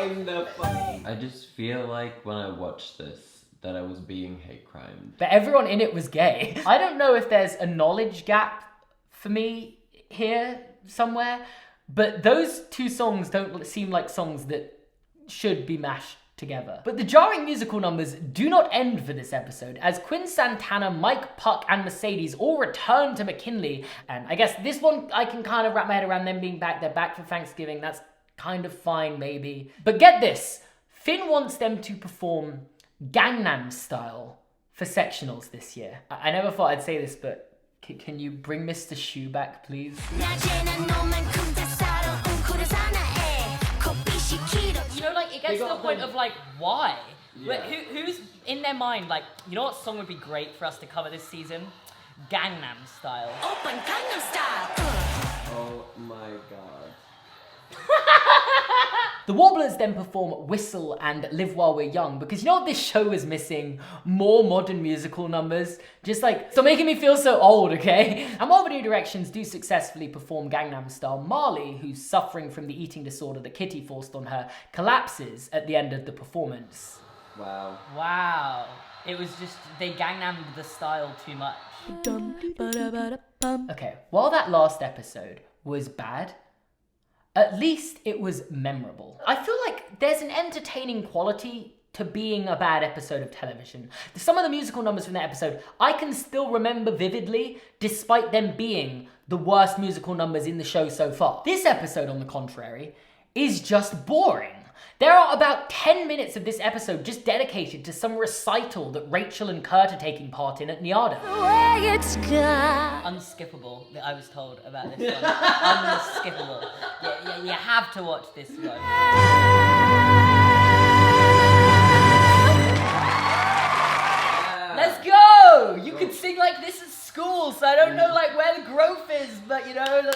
in the fuck? I just feel like when I watched this that I was being hate crimed. But everyone in it was gay. I don't know if there's a knowledge gap for me here somewhere, but those two songs don't seem like songs that should be mashed together. But the jarring musical numbers do not end for this episode, as Quinn, Santana, Mike, Puck, and Mercedes all return to McKinley. And I guess this one, I can kind of wrap my head around them being back. They're back for Thanksgiving. That's kind of fine, maybe. But get this, Finn wants them to perform Gangnam Style for sectionals this year. I never thought I'd say this, but can you bring Mr. Shu back, please? You know, like, it gets to the point of, like, why? Yeah. Who's in their mind, like, you know what song would be great for us to cover this season? Gangnam Style. Open Gangnam Style. Oh my god. The Warblers then perform Whistle and Live While We're Young, because you know what this show is missing? More modern musical numbers. Just like, stop making me feel so old, okay? And while the New Directions do successfully perform Gangnam Style, Marley, who's suffering from the eating disorder that Kitty forced on her, collapses at the end of the performance. Wow. Wow. It was just, they Gangnam'd the style too much. Okay, while that last episode was bad, at least it was memorable. I feel like there's an entertaining quality to being a bad episode of television. Some of the musical numbers from that episode, I can still remember vividly, despite them being the worst musical numbers in the show so far. This episode, on the contrary, is just boring. There are about 10 minutes of this episode just dedicated to some recital that Rachel and Kurt are taking part in at Niada. Unskippable, I was told about this one. Unskippable. You have to watch this one. Let's go! You can sing like this at school, so I don't know like where the growth is, but you know...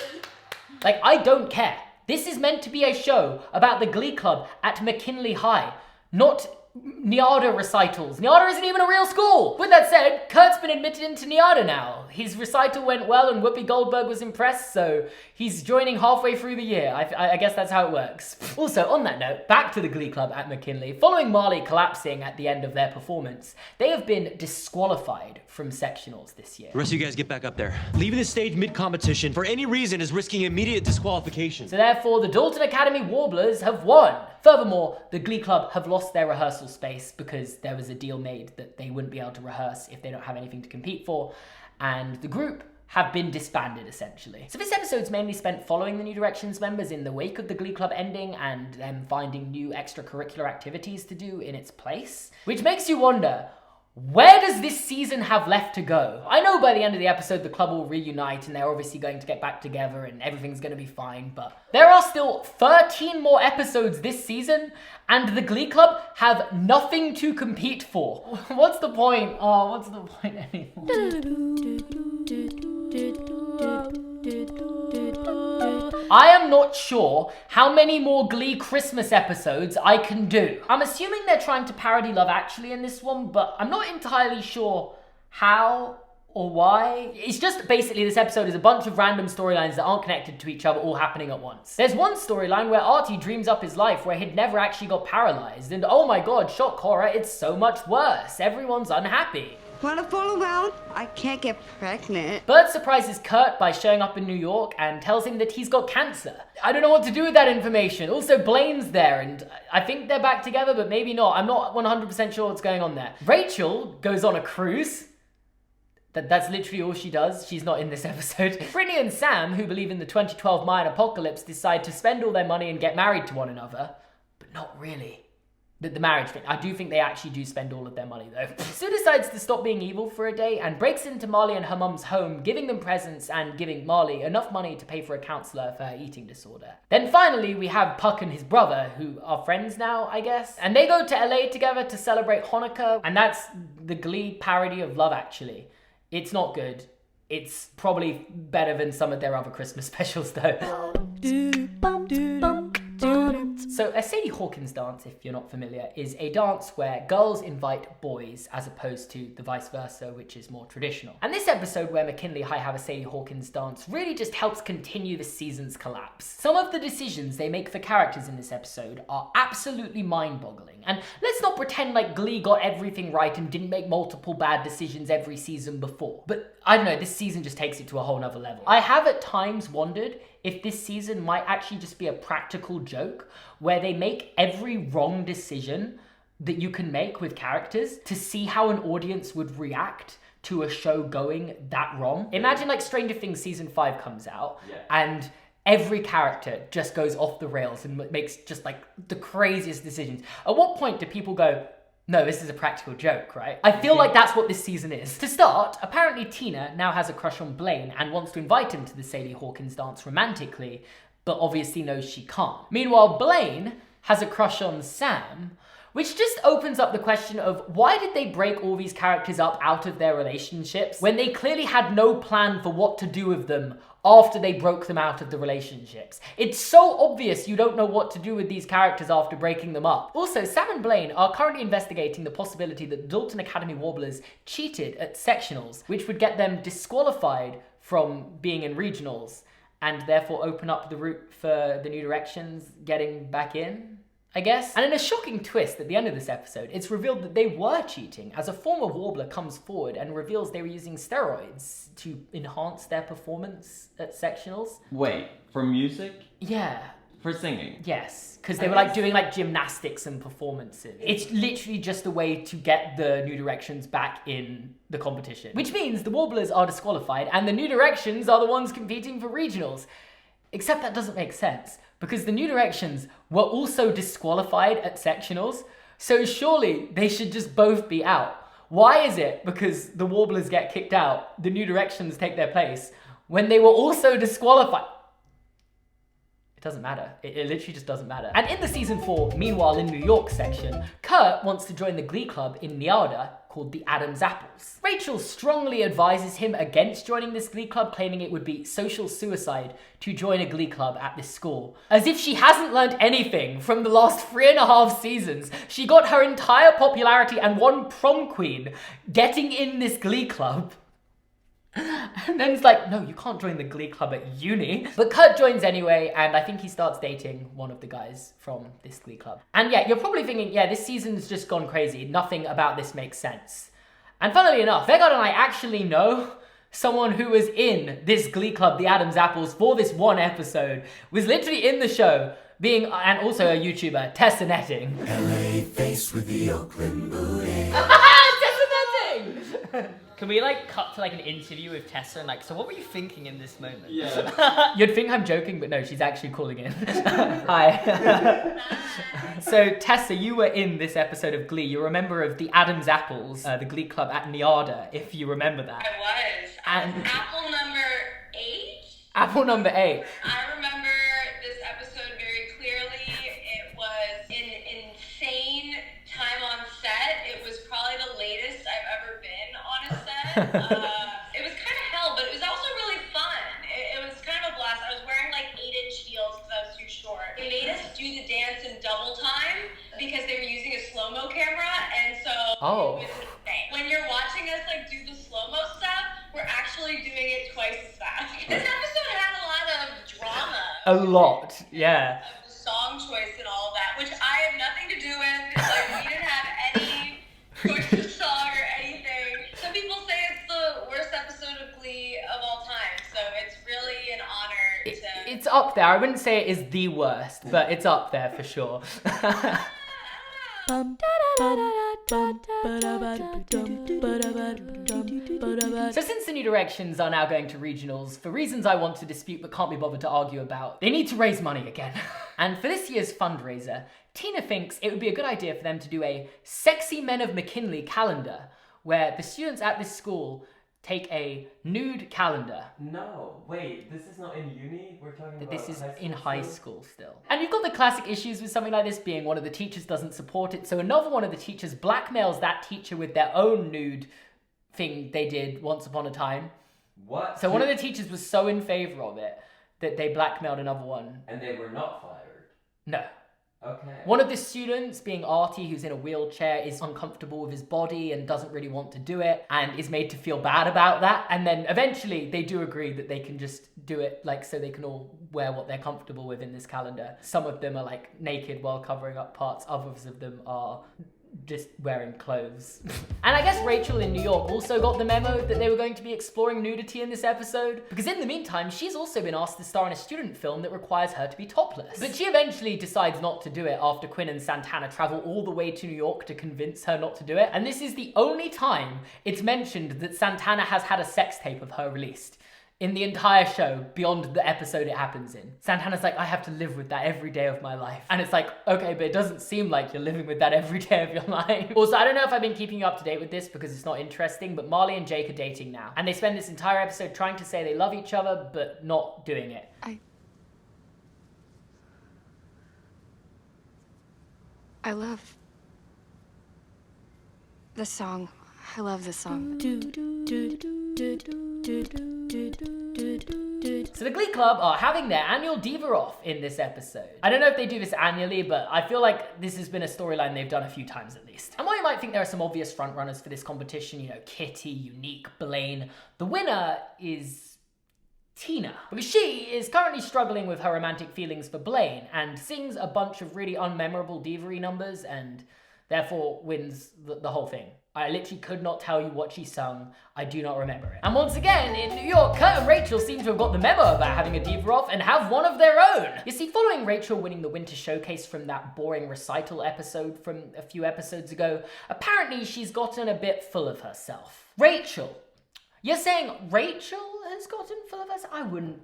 Like, I don't care. This is meant to be a show about the Glee Club at McKinley High, not Niada recitals. Niada isn't even a real school! With that said, Kurt's been admitted into Niada now. His recital went well and Whoopi Goldberg was impressed, so he's joining halfway through the year. I guess that's how it works. Also, on that note, back to the Glee Club at McKinley. Following Marley collapsing at the end of their performance, they have been disqualified from sectionals this year. The rest of you guys get back up there. Leaving the stage mid-competition for any reason is risking immediate disqualification. So therefore, the Dalton Academy Warblers have won. Furthermore, the Glee Club have lost their rehearsal space because there was a deal made that they wouldn't be able to rehearse if they don't have anything to compete for, and the group have been disbanded, essentially. So this episode's mainly spent following the New Directions members in the wake of the Glee Club ending and them finding new extracurricular activities to do in its place, which makes you wonder, where does this season have left to go? I know by the end of the episode the club will reunite and they're obviously going to get back together and everything's going to be fine, but there are still 13 more episodes this season and the Glee Club have nothing to compete for. What's the point? Oh, what's the point anymore? I am not sure how many more Glee Christmas episodes I can do. I'm assuming they're trying to parody Love Actually in this one, but I'm not entirely sure how or why. It's just basically this episode is a bunch of random storylines that aren't connected to each other all happening at once. There's one storyline where Artie dreams up his life where he'd never actually got paralyzed, and oh my god, shock horror, it's so much worse. Everyone's unhappy. Wanna fall around? I can't get pregnant. Burt surprises Kurt by showing up in New York and tells him that he's got cancer. I don't know what to do with that information. Also, Blaine's there, and I think they're back together, but maybe not. I'm not 100% sure what's going on there. Rachel goes on a cruise. That's literally all she does. She's not in this episode. Brittany and Sam, who believe in the 2012 Mayan apocalypse, decide to spend all their money and get married to one another. But not really. The marriage thing. I do think they actually do spend all of their money though. Sue decides to stop being evil for a day and breaks into Marley and her mum's home, giving them presents and giving Marley enough money to pay for a counsellor for her eating disorder. Then finally we have Puck and his brother, who are friends now, I guess. And they go to LA together to celebrate Hanukkah, and that's the Glee parody of Love Actually. It's not good. It's probably better than some of their other Christmas specials though. So So a Sadie Hawkins dance, if you're not familiar, is a dance where girls invite boys as opposed to the vice versa, which is more traditional. And this episode where McKinley High have a Sadie Hawkins dance really just helps continue the season's collapse. Some of the decisions they make for characters in this episode are absolutely mind-boggling. And let's not pretend like Glee got everything right and didn't make multiple bad decisions every season before. But I don't know, this season just takes it to a whole nother level. I have at times wondered if this season might actually just be a practical joke where they make every wrong decision that you can make with characters to see how an audience would react to a show going that wrong. Imagine like Stranger Things season 5 comes out and every character just goes off the rails and makes just like the craziest decisions. At what point do people go, no, this is a practical joke, right? I feel like that's what this season is. To start, apparently Tina now has a crush on Blaine and wants to invite him to the Sadie Hawkins dance romantically, but obviously knows she can't. Meanwhile, Blaine has a crush on Sam, which just opens up the question of why did they break all these characters up out of their relationships when they clearly had no plan for what to do with them after they broke them out of the relationships. It's so obvious you don't know what to do with these characters after breaking them up. Also, Sam and Blaine are currently investigating the possibility that Dalton Academy Warblers cheated at sectionals, which would get them disqualified from being in regionals and therefore open up the route for the New Directions getting back in, I guess. And in a shocking twist at the end of this episode, it's revealed that they were cheating as a former Warbler comes forward and reveals they were using steroids to enhance their performance at sectionals. Wait, for music? Yeah. For singing? Yes, because they were like doing like gymnastics and performances. It's literally just a way to get the New Directions back in the competition. Which means the Warblers are disqualified and the New Directions are the ones competing for regionals. Except that doesn't make sense, because the New Directions were also disqualified at sectionals, so surely they should just both be out. Why is it because the Warblers get kicked out, the New Directions take their place, when they were also disqualified? It doesn't matter. It literally just doesn't matter. And in the season 4, Meanwhile in New York section, Kurt wants to join the Glee club in Neada called the Adam's Apples. Rachel strongly advises him against joining this Glee club, claiming it would be social suicide to join a Glee club at this school. As if she hasn't learned anything from the last 3.5 seasons. She got her entire popularity and won prom queen getting in this Glee club. And then it's like, no, you can't join the Glee club at uni. But Kurt joins anyway, and I think he starts dating one of the guys from this Glee club. And yeah, you're probably thinking, yeah, this season's just gone crazy. Nothing about this makes sense. And funnily enough, Vegard and I actually know someone who was in this Glee club, the Adam's Apples, for this one episode, was literally in the show, being, and also a YouTuber, Tessa Netting. LA face with the Oakland booty. Tessa Netting! Can we like cut to like an interview with Tessa and like, so what were you thinking in this moment? Yeah. You'd think I'm joking, but no, she's actually calling in. Hi. So Tessa, you were in this episode of Glee. You're a member of the Adam's Apples, the Glee club at Neada, if you remember that. I was. And Apple number 8. Apple number 8. I remember this episode very clearly. It was an insane time on set. It was probably the latest I've ever been on a set. It was kind of hell, but it was also really fun. It was kind of a blast. I was wearing like 8-inch heels because I was too short. They made us do the dance in double time because they were using a slow-mo camera, and so it was insane. When you're watching us like do the slow-mo stuff, we're actually doing it twice as fast. This episode had a lot of drama. A lot, yeah. Of the song choice and all of that, which I have nothing to do with. Like, we didn't have any choice of song or anything. Some people say it's the worst episode of Glee of all time, so it's really an honor to... It's up there. I wouldn't say it is the worst, but it's up there for sure. So since the New Directions are now going to regionals, for reasons I want to dispute but can't be bothered to argue about, they need to raise money again. And for this year's fundraiser, Tina thinks it would be a good idea for them to do a Sexy Men of McKinley calendar, where the students at this school take a nude calendar. No, wait, this is not in uni? We're talking about This is high school in high school still. And you've got the classic issues with something like this being one of the teachers doesn't support it, so another one of the teachers blackmails that teacher with their own nude thing they did once upon a time. What? So one of the teachers was so in favor of it that they blackmailed another one. And they were not fired? No. Okay. One of the students, being Artie, who's in a wheelchair, is uncomfortable with his body and doesn't really want to do it and is made to feel bad about that. And then eventually they do agree that they can just do it, like, so they can all wear what they're comfortable with in this calendar. Some of them are like naked while covering up parts. Others of them are just wearing clothes. And I guess Rachel in New York also got the memo that they were going to be exploring nudity in this episode, because in the meantime, she's also been asked to star in a student film that requires her to be topless. But she eventually decides not to do it after Quinn and Santana travel all the way to New York to convince her not to do it. And this is the only time it's mentioned that Santana has had a sex tape of her released in the entire show, beyond the episode it happens in. Santana's like, I have to live with that every day of my life. And it's like, okay, but it doesn't seem like you're living with that every day of your life. Also, I don't know if I've been keeping you up to date with this because it's not interesting, but Marley and Jake are dating now. And they spend this entire episode trying to say they love each other, but not doing it. I love this song. I love this song. So the Glee Club are having their annual diva off in this episode. I don't know if they do this annually, but I feel like this has been a storyline they've done a few times at least. And while you might think there are some obvious frontrunners for this competition, you know, Kitty, Unique, Blaine, the winner is Tina, because she is currently struggling with her romantic feelings for Blaine and sings a bunch of really unmemorable diva-y numbers and therefore wins the whole thing. I literally could not tell you what she sung. I do not remember it. And once again, in New York, Kurt and Rachel seem to have got the memo about having a diva off and have one of their own. You see, following Rachel winning the Winter Showcase from that boring recital episode from a few episodes ago, apparently she's gotten a bit full of herself. Rachel. You're saying Rachel has gotten full of herself?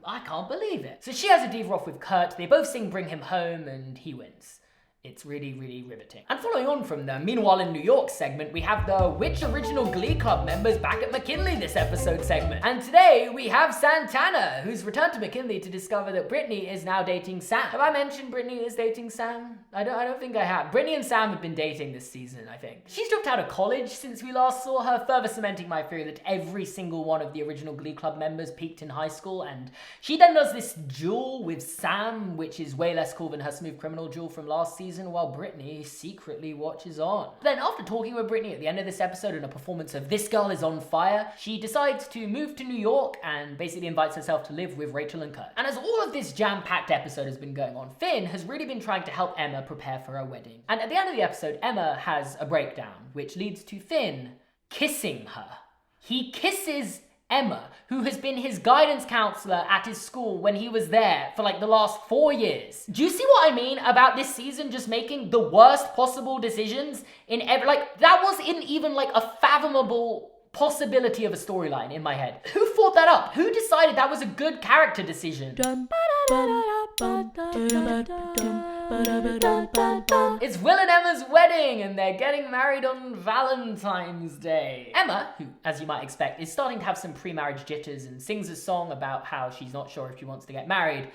I can't believe it. So she has a diva off with Kurt. They both sing Bring Him Home and he wins. It's really, really riveting. And following on from the Meanwhile in New York segment, we have the Which Original Glee Club members back at McKinley this episode segment. And today we have Santana, who's returned to McKinley to discover that Brittany is now dating Sam. Have I mentioned Brittany is dating Sam? I don't think I have. Brittany and Sam have been dating this season, I think. She's dropped out of college since we last saw her, further cementing my theory that every single one of the original Glee Club members peaked in high school, and she then does this duel with Sam, which is way less cool than her Smooth Criminal duel from last season, while Brittany secretly watches on. Then after talking with Brittany at the end of this episode in a performance of This Girl Is on Fire, she decides to move to New York and basically invites herself to live with Rachel and Kurt. And as all of this jam-packed episode has been going on, Finn has really been trying to help Emma prepare for her wedding. And at the end of the episode, Emma has a breakdown, which leads to Finn kissing her. He kisses Emma, who has been his guidance counselor at his school when he was there for like the last 4 years. Do you see what I mean about this season just making the worst possible decisions in every, like, that wasn't even like a fathomable possibility of a storyline in my head. Who thought that up? Who decided that was a good character decision? It's Will and Emma's wedding, and they're getting married on Valentine's Day. Emma, who, as you might expect, is starting to have some pre-marriage jitters and sings a song about how she's not sure if she wants to get married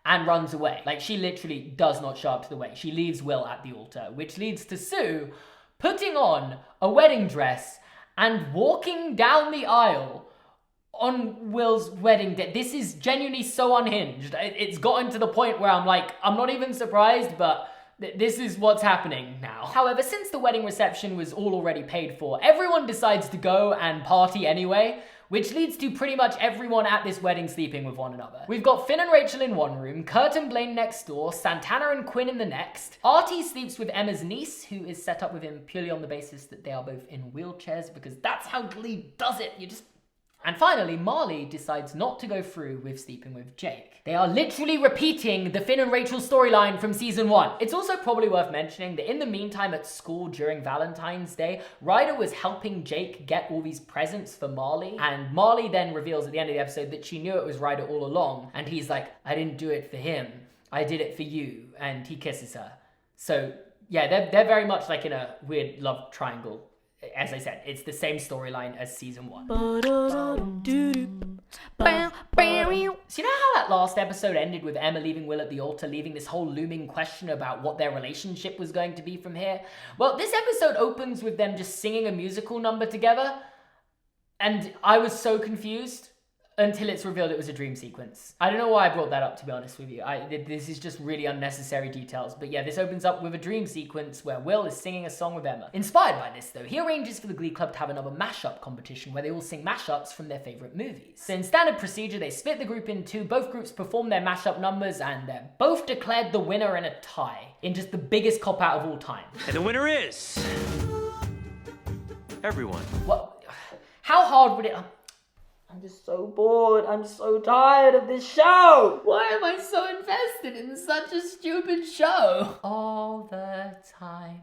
and runs away. Like, she literally does not show up to the wedding. She leaves Will at the altar, which leads to Sue putting on a wedding dress and walking down the aisle on Will's wedding day. This is genuinely so unhinged. It's gotten to the point where I'm like, I'm not even surprised, but this is what's happening now. However, since the wedding reception was all already paid for, everyone decides to go and party anyway, which leads to pretty much everyone at this wedding sleeping with one another. We've got Finn and Rachel in one room, Kurt and Blaine next door, Santana and Quinn in the next. Artie sleeps with Emma's niece, who is set up with him purely on the basis that they are both in wheelchairs, because that's how Glee does it. And finally, Marley decides not to go through with sleeping with Jake. They are literally repeating the Finn and Rachel storyline from season 1. It's also probably worth mentioning that in the meantime at school during Valentine's Day, Ryder was helping Jake get all these presents for Marley, and Marley then reveals at the end of the episode that she knew it was Ryder all along, and he's like, I didn't do it for him, I did it for you, and he kisses her. So yeah, they're very much like in a weird love triangle. As I said, it's the same storyline as season 1. So you know how that last episode ended with Emma leaving Will at the altar, leaving this whole looming question about what their relationship was going to be from here? Well, this episode opens with them just singing a musical number together, and I was so confused. until it's revealed it was a dream sequence. I don't know why I brought that up, to be honest with you. This is just really unnecessary details. But yeah, this opens up with a dream sequence where Will is singing a song with Emma. Inspired by this, though, he arranges for the Glee Club to have another mashup competition where they all sing mashups from their favourite movies. So in standard procedure, they split the group in two, both groups perform their mashup numbers, and they're both declared the winner in a tie, in just the biggest cop-out of all time. And the winner is... everyone. What? How hard would it... I'm just so bored. I'm so tired of this show. Why am I so invested in such a stupid show? All the time.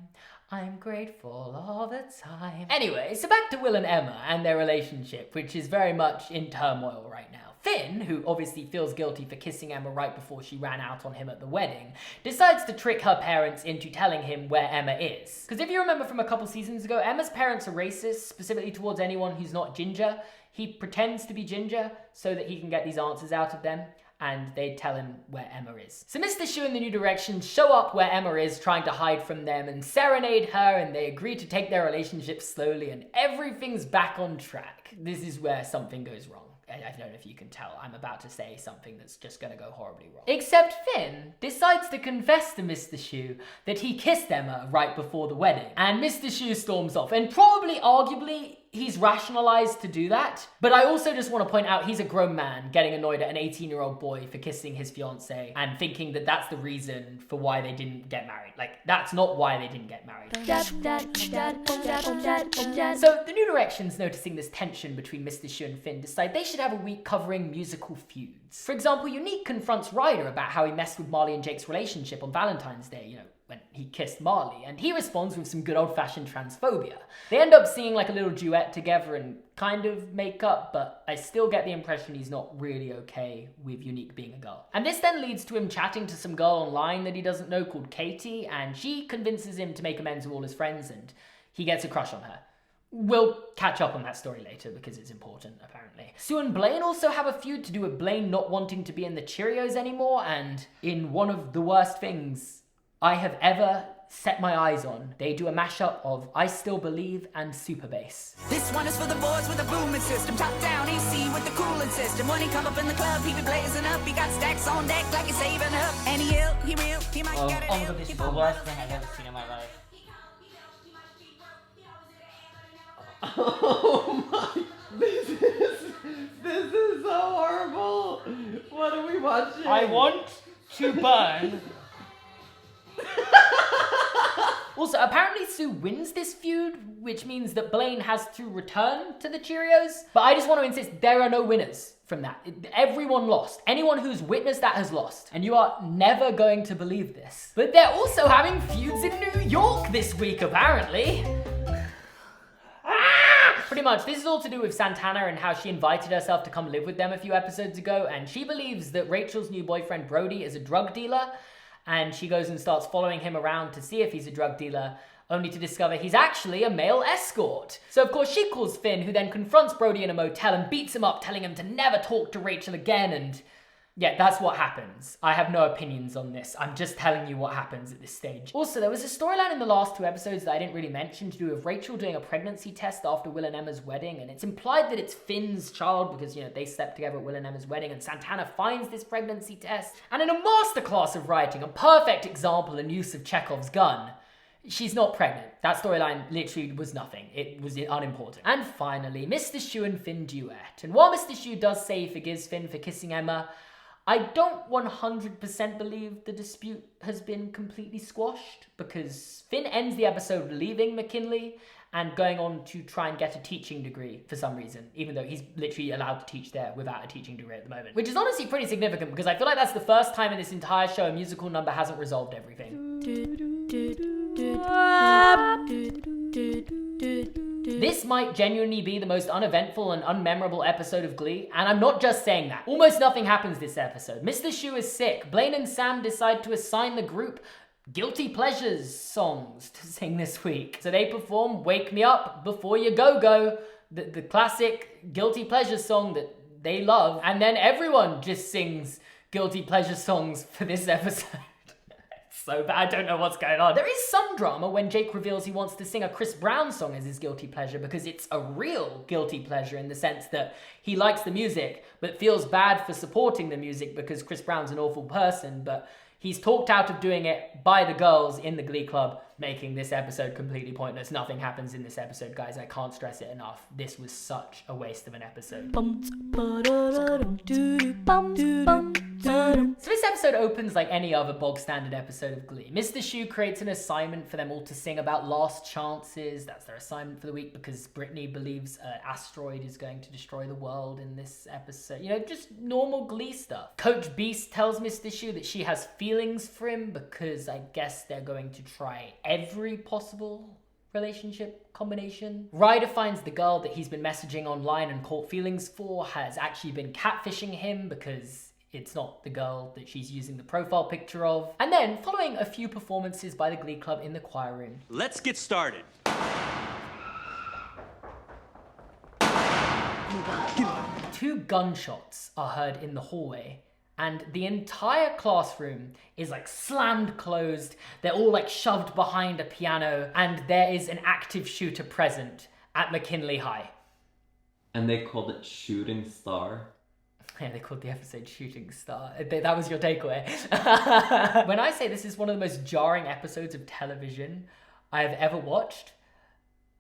I'm grateful all the time. Anyway, so back to Will and Emma and their relationship, which is very much in turmoil right now. Finn, who obviously feels guilty for kissing Emma right before she ran out on him at the wedding, decides to trick her parents into telling him where Emma is. Because if you remember from a couple seasons ago, Emma's parents are racist, specifically towards anyone who's not ginger. He pretends to be ginger so that he can get these answers out of them, and they tell him where Emma is. So Mr. Schu and the New Directions show up where Emma is, trying to hide from them, and serenade her, and they agree to take their relationship slowly, and everything's back on track. This is where something goes wrong. I don't know if you can tell, I'm about to say something that's just gonna go horribly wrong. Except Finn decides to confess to Mr. Schu that he kissed Emma right before the wedding, and Mr. Schu storms off, and probably, arguably, he's rationalized to do that. But I also just want to point out he's a grown man getting annoyed at an 18-year-old boy for kissing his fiancée and thinking that that's the reason for why they didn't get married. Like, that's not why they didn't get married. So the New Directions, noticing this tension between Mr. Schu and Finn, decide they should have a week covering musical feuds. For example, Unique confronts Ryder about how he messed with Marley and Jake's relationship on Valentine's Day, you know, when he kissed Marley, and he responds with some good old-fashioned transphobia. They end up singing like a little duet together and kind of make up, but I still get the impression he's not really okay with Unique being a girl. And this then leads to him chatting to some girl online that he doesn't know called Katie, and she convinces him to make amends with all his friends, and he gets a crush on her. We'll catch up on that story later because it's important, apparently. Sue and Blaine also have a feud to do with Blaine not wanting to be in the Cheerios anymore, and in one of the worst things I have ever set my eyes on, they do a mashup of I Still Believe and Super Bass. This one is for the boys with the booming system. Top down AC with the cooling system. When he come up in the club, he be blazing up. He got stacks on deck like he's saving up. And he ill, he real, he might get it. Oh my god, this is the worst thing I've ever seen in my life. Oh my, this is so horrible. What are we watching? I want to burn. Also, apparently Sue wins this feud, which means that Blaine has to return to the Cheerios. But I just want to insist, there are no winners from that. Everyone lost. Anyone who's witnessed that has lost. And you are never going to believe this. But they're also having feuds in New York this week, apparently. Pretty much, this is all to do with Santana and how she invited herself to come live with them a few episodes ago, and she believes that Rachel's new boyfriend Brody is a drug dealer, and she goes and starts following him around to see if he's a drug dealer, only to discover he's actually a male escort. So of course she calls Finn, who then confronts Brody in a motel and beats him up, telling him to never talk to Rachel again, and yeah, that's what happens. I have no opinions on this. I'm just telling you what happens at this stage. Also, there was a storyline in the last two episodes that I didn't really mention to do with Rachel doing a pregnancy test after Will and Emma's wedding, and it's implied that it's Finn's child because, you know, they slept together at Will and Emma's wedding, and Santana finds this pregnancy test. And in a masterclass of writing, a perfect example and use of Chekhov's gun, she's not pregnant. That storyline literally was nothing. It was unimportant. And finally, Mr. Schu and Finn duet. And while Mr. Schu does say he forgives Finn for kissing Emma, I don't 100% believe the dispute has been completely squashed, because Finn ends the episode leaving McKinley and going on to try and get a teaching degree for some reason, even though he's literally allowed to teach there without a teaching degree at the moment. Which is honestly pretty significant, because I feel like that's the first time in this entire show a musical number hasn't resolved everything. This might genuinely be the most uneventful and unmemorable episode of Glee, and I'm not just saying that. Almost nothing happens this episode. Mr. Schu is sick. Blaine and Sam decide to assign the group Guilty Pleasures songs to sing this week. So they perform Wake Me Up Before You Go-Go, the classic Guilty Pleasures song that they love, and then everyone just sings Guilty Pleasure songs for this episode. so bad. I don't know what's going on. There is some drama when Jake reveals he wants to sing a Chris Brown song as his guilty pleasure, because it's a real guilty pleasure in the sense that he likes the music but feels bad for supporting the music because Chris Brown's an awful person, but he's talked out of doing it by the girls in the Glee Club, making this episode completely pointless. Nothing happens in this episode, guys. I can't stress it enough. This was such a waste of an episode. So this episode opens like any other bog standard episode of Glee. Mr. Schue creates an assignment for them all to sing about last chances. That's their assignment for the week because Brittany believes an asteroid is going to destroy the world in this episode. You know, just normal Glee stuff. Coach Beast tells Mr. Schue that she has feelings for him because I guess they're going to try every possible relationship combination. Ryder finds the girl that he's been messaging online and caught feelings for has actually been catfishing him because it's not the girl that she's using the profile picture of. And then, following a few performances by the Glee Club in the choir room. Let's get started. Two gunshots are heard in the hallway, and the entire classroom is like slammed closed. They're all like shoved behind a piano, and there is an active shooter present at McKinley High. And they called it Shooting Star. Yeah, they called the episode Shooting Star. That was your takeaway. When I say this is one of the most jarring episodes of television I have ever watched,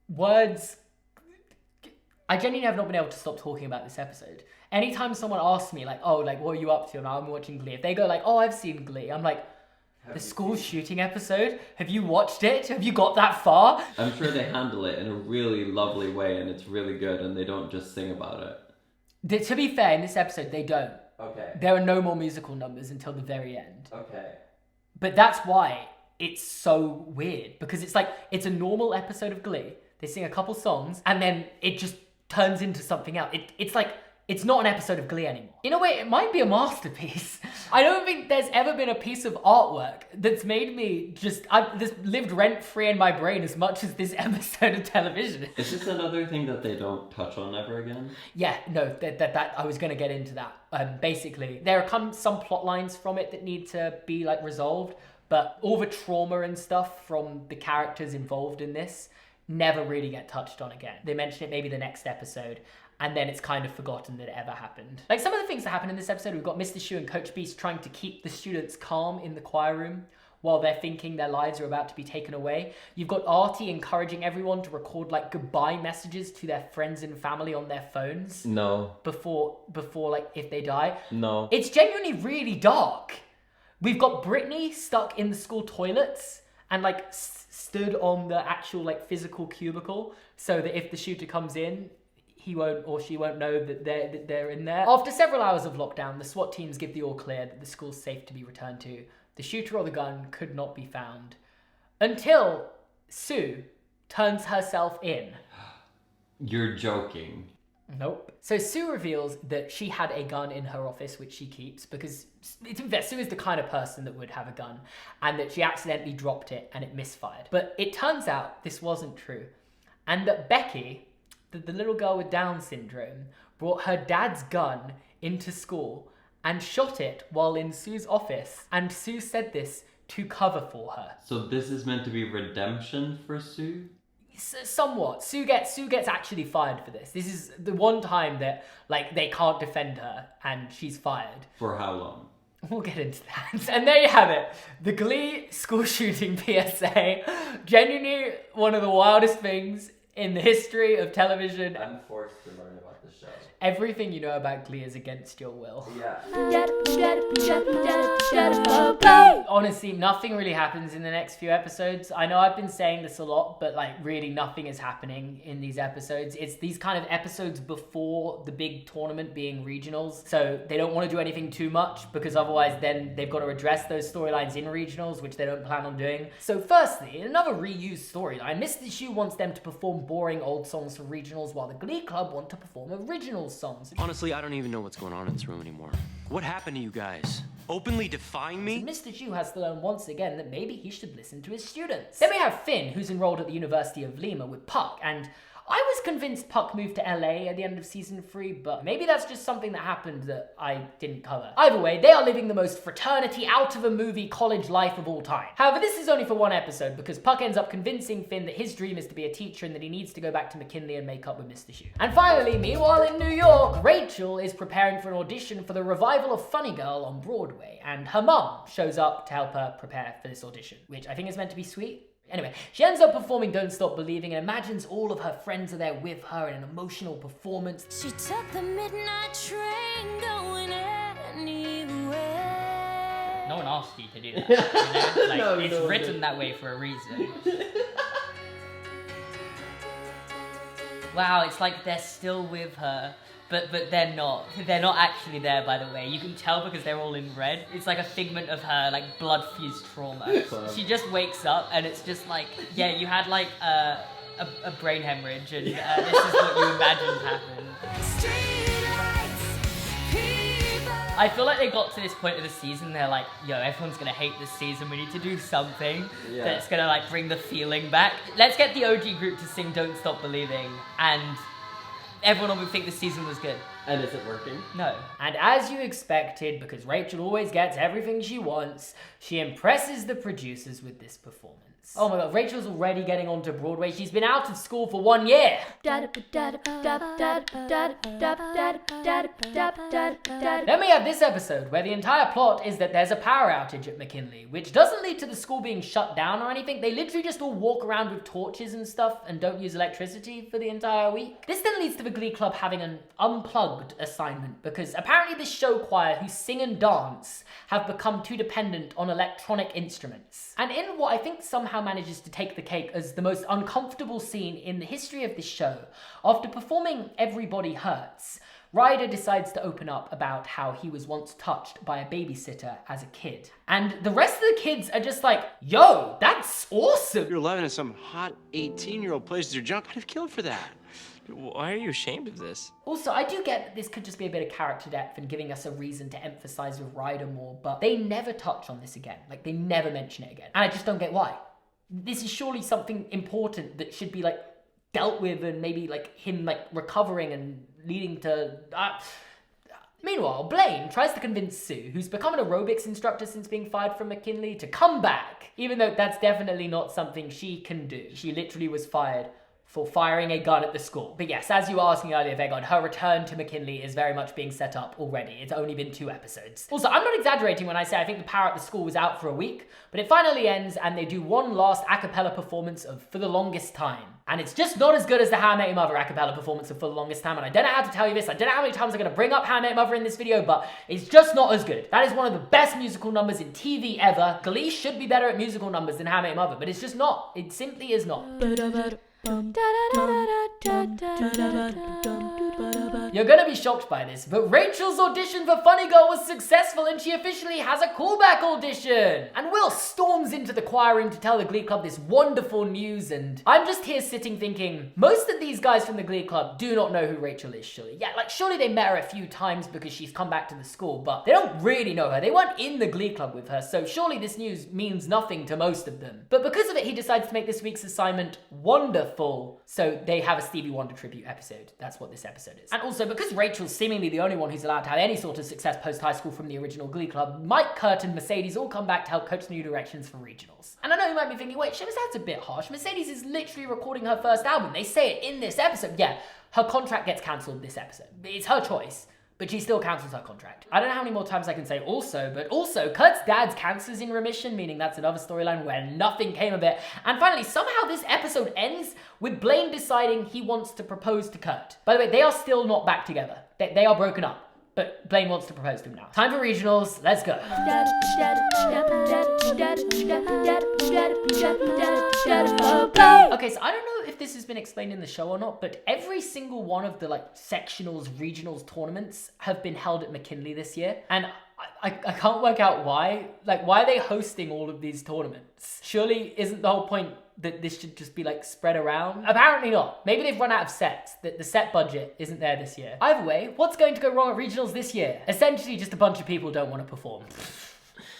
words... I genuinely have not been able to stop talking about this episode. Anytime someone asks me, like, oh, like, what are you up to? And I'm watching Glee. If they go like, oh, I've seen Glee, I'm like, the school shooting episode? Have you watched it? Have you got that far? I'm sure they handle it in a really lovely way and it's really good and they don't just sing about it. To be fair, in this episode, they don't. Okay. There are no more musical numbers until the very end. Okay. But that's why it's so weird. Because it's like, it's a normal episode of Glee. They sing a couple songs, and then it just turns into something else. It's like, it's not an episode of Glee anymore. In a way, it might be a masterpiece. I don't think there's ever been a piece of artwork that's made me this lived rent-free in my brain as much as this episode of television. Is this another thing that they don't touch on ever again? Yeah, no, that I was going to get into that. Basically, there are some plot lines from it that need to be like resolved, but all the trauma and stuff from the characters involved in this never really get touched on again. They mention it maybe the next episode, and then it's kind of forgotten that it ever happened. Like some of the things that happen in this episode, we've got Mr. Schue and Coach Beast trying to keep the students calm in the choir room while they're thinking their lives are about to be taken away. You've got Artie encouraging everyone to record like goodbye messages to their friends and family on their phones. No. Before like if they die. No. It's genuinely really dark. We've got Brittany stuck in the school toilets and like stood on the actual like physical cubicle so that if the shooter comes in, he won't or she won't know that they're in there. After several hours of lockdown, the SWAT teams give the all clear that the school's safe to be returned to. The shooter or the gun could not be found until Sue turns herself in. You're joking. Nope. So Sue reveals that she had a gun in her office, which she keeps because Sue is the kind of person that would have a gun, and that she accidentally dropped it and it misfired. But it turns out this wasn't true, and that Becky, the little girl with Down syndrome, brought her dad's gun into school and shot it while in Sue's office, and Sue said this to cover for her. So this is meant to be redemption for Sue? Somewhat. Sue gets actually fired for this. This is the one time that like they can't defend her and she's fired. For how long? We'll get into that. And there you have it. The Glee school shooting PSA. Genuinely one of the wildest things in the history of television. I'm forced to learn about the show. Everything you know about Glee is against your will. Yeah. Honestly, nothing really happens in the next few episodes. I know I've been saying this a lot, but like really nothing is happening in these episodes. It's these kind of episodes before the big tournament being regionals. So they don't want to do anything too much because otherwise then they've got to address those storylines in regionals, which they don't plan on doing. So firstly, in another reused storyline, Mr. Schue wants them to perform boring old songs for regionals while the Glee Club want to perform original songs. Honestly, I don't even know what's going on in this room anymore. What happened to you guys? Openly defying me? So Mr. Schue has to learn once again that maybe he should listen to his students. Then we have Finn, who's enrolled at the University of Lima with Puck, and I was convinced Puck moved to LA at the end of season 3, but maybe that's just something that happened that I didn't cover. Either way, they are living the most fraternity out of a movie college life of all time. However, this is only for one episode because Puck ends up convincing Finn that his dream is to be a teacher and that he needs to go back to McKinley and make up with Mr. Shu. And finally, meanwhile in New York, Rachel is preparing for an audition for the revival of Funny Girl on Broadway, and her mum shows up to help her prepare for this audition, which I think is meant to be sweet. Anyway, she ends up performing Don't Stop Believing and imagines all of her friends are there with her in an emotional performance. She took the midnight train going anywhere. No one asked you to do that, you know? Like, No, it's no, written no. that way for a reason. Wow, it's like they're still with her, but they're not. They're not actually there, by the way. You can tell because they're all in red. It's like a figment of her, like, blood-fused trauma. She just wakes up and it's just like, yeah, you had, like, a brain hemorrhage and this is what you imagined happened. I feel like they got to this point of the season, they're like, yo, everyone's gonna hate this season, we need to do something that's gonna, like, bring the feeling back. Let's get the OG group to sing Don't Stop Believing, and everyone will think the season was good. And is it working? No. And as you expected, because Rachel always gets everything she wants, she impresses the producers with this performance. Oh my god, Rachel's already getting onto Broadway. She's been out of school for 1 year. Then we have this episode where the entire plot is that there's a power outage at McKinley, which doesn't lead to the school being shut down or anything. They literally just all walk around with torches and stuff and don't use electricity for the entire week. This then leads to the Glee Club having an unplugged assignment because apparently the show choir who sing and dance have become too dependent on electronic instruments. And in what I think somehow manages to take the cake as the most uncomfortable scene in the history of this show, after performing Everybody Hurts, Ryder decides to open up about how he was once touched by a babysitter as a kid. And the rest of the kids are just like, yo, that's awesome. You're 11 and some hot 18-year-old places your junk. I'd have killed for that. Why are you ashamed of this? Also, I do get that this could just be a bit of character depth and giving us a reason to emphasize with Ryder more, but they never touch on this again. Like, they never mention it again. And I just don't get why. This is surely something important that should be, like, dealt with and maybe, like, him, like, recovering and leading to... Meanwhile, Blaine tries to convince Sue, who's become an aerobics instructor since being fired from McKinley, to come back, even though that's definitely not something she can do. She literally was fired for firing a gun at the school. But yes, as you were asking earlier, Vegon, her return to McKinley is very much being set up already. It's only been 2 episodes. Also, I'm not exaggerating when I say I think the power at the school was out for a week, but it finally ends and they do one last a cappella performance of For the Longest Time. And it's just not as good as the How I Met Your Mother a cappella performance of For the Longest Time, and I don't know how to tell you this, I don't know how many times I'm going to bring up How I Met Your Mother in this video, but it's just not as good. That is one of the best musical numbers in TV ever. Glee should be better at musical numbers than How I Met Your Mother, but it's just not. It simply is not. You're gonna be shocked by this, but Rachel's audition for Funny Girl was successful and she officially has a callback audition! And Will storms into the choir room to tell the Glee Club this wonderful news, and I'm just here sitting thinking, most of these guys from the Glee Club do not know who Rachel is, surely. Yeah, like, surely they met her a few times because she's come back to the school, but they don't really know her. They weren't in the Glee Club with her, so surely this news means nothing to most of them. But because of it, he decides to make this week's assignment wonderful, so they have a Stevie Wonder tribute episode. That's what this episode is. And also, because Rachel's seemingly the only one who's allowed to have any sort of success post-high school from the original Glee Club, Mike, Kurt, and Mercedes all come back to help coach the New Directions for regionals. And I know you might be thinking, wait, Seamus, that's a bit harsh. Mercedes is literally recording her first album. They say it in this episode. Yeah, her contract gets cancelled this episode. It's her choice, but she still cancels her contract. I don't know how many more times I can say also, but also, Kurt's dad's cancer's in remission, meaning that's another storyline where nothing came of it. And finally, somehow this episode ends with Blaine deciding he wants to propose to Kurt. By the way, they are still not back together. They are broken up. But Blaine wants to propose to him now. Time for regionals, let's go. Okay, so I don't know if this has been explained in the show or not, but every single one of the sectionals, regionals tournaments have been held at McKinley this year. And I can't work out why. Like, why are they hosting all of these tournaments? Surely isn't the whole point that this should just be spread around? Apparently not. Maybe they've run out of sets, that the set budget isn't there this year. Either way, what's going to go wrong at regionals this year? Essentially just a bunch of people don't want to perform.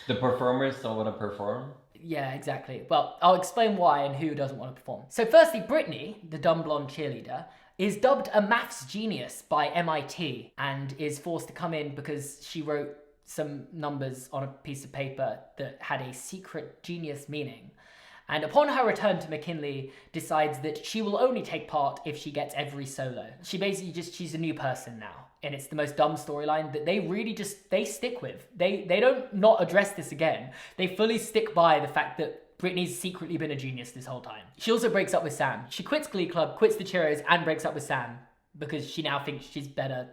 The performers don't want to perform? Yeah, exactly. Well, I'll explain why and who doesn't want to perform. So firstly, Brittany, the dumb blonde cheerleader, is dubbed a maths genius by MIT and is forced to come in because she wrote some numbers on a piece of paper that had a secret genius meaning. And upon her return to McKinley, decides that she will only take part if she gets every solo. She basically she's a new person now. And it's the most dumb storyline that they really they stick with. They don't not address this again. They fully stick by the fact that Brittany's secretly been a genius this whole time. She also breaks up with Sam. She quits Glee Club, quits the Cheerios, and breaks up with Sam because she now thinks she's better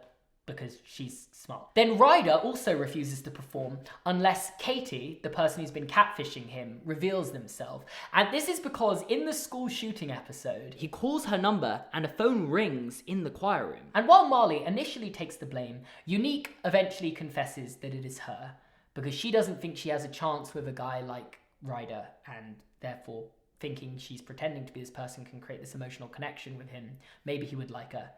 because she's smart. Then Ryder also refuses to perform unless Katie, the person who's been catfishing him, reveals themselves. And this is because in the school shooting episode, He calls her number and a phone rings in the choir room. and while Marley initially takes the blame, Unique eventually confesses that it is her because she doesn't think she has a chance with a guy like Ryder, and therefore thinking she's pretending to be this person can create this emotional connection with him. Maybe he would like her.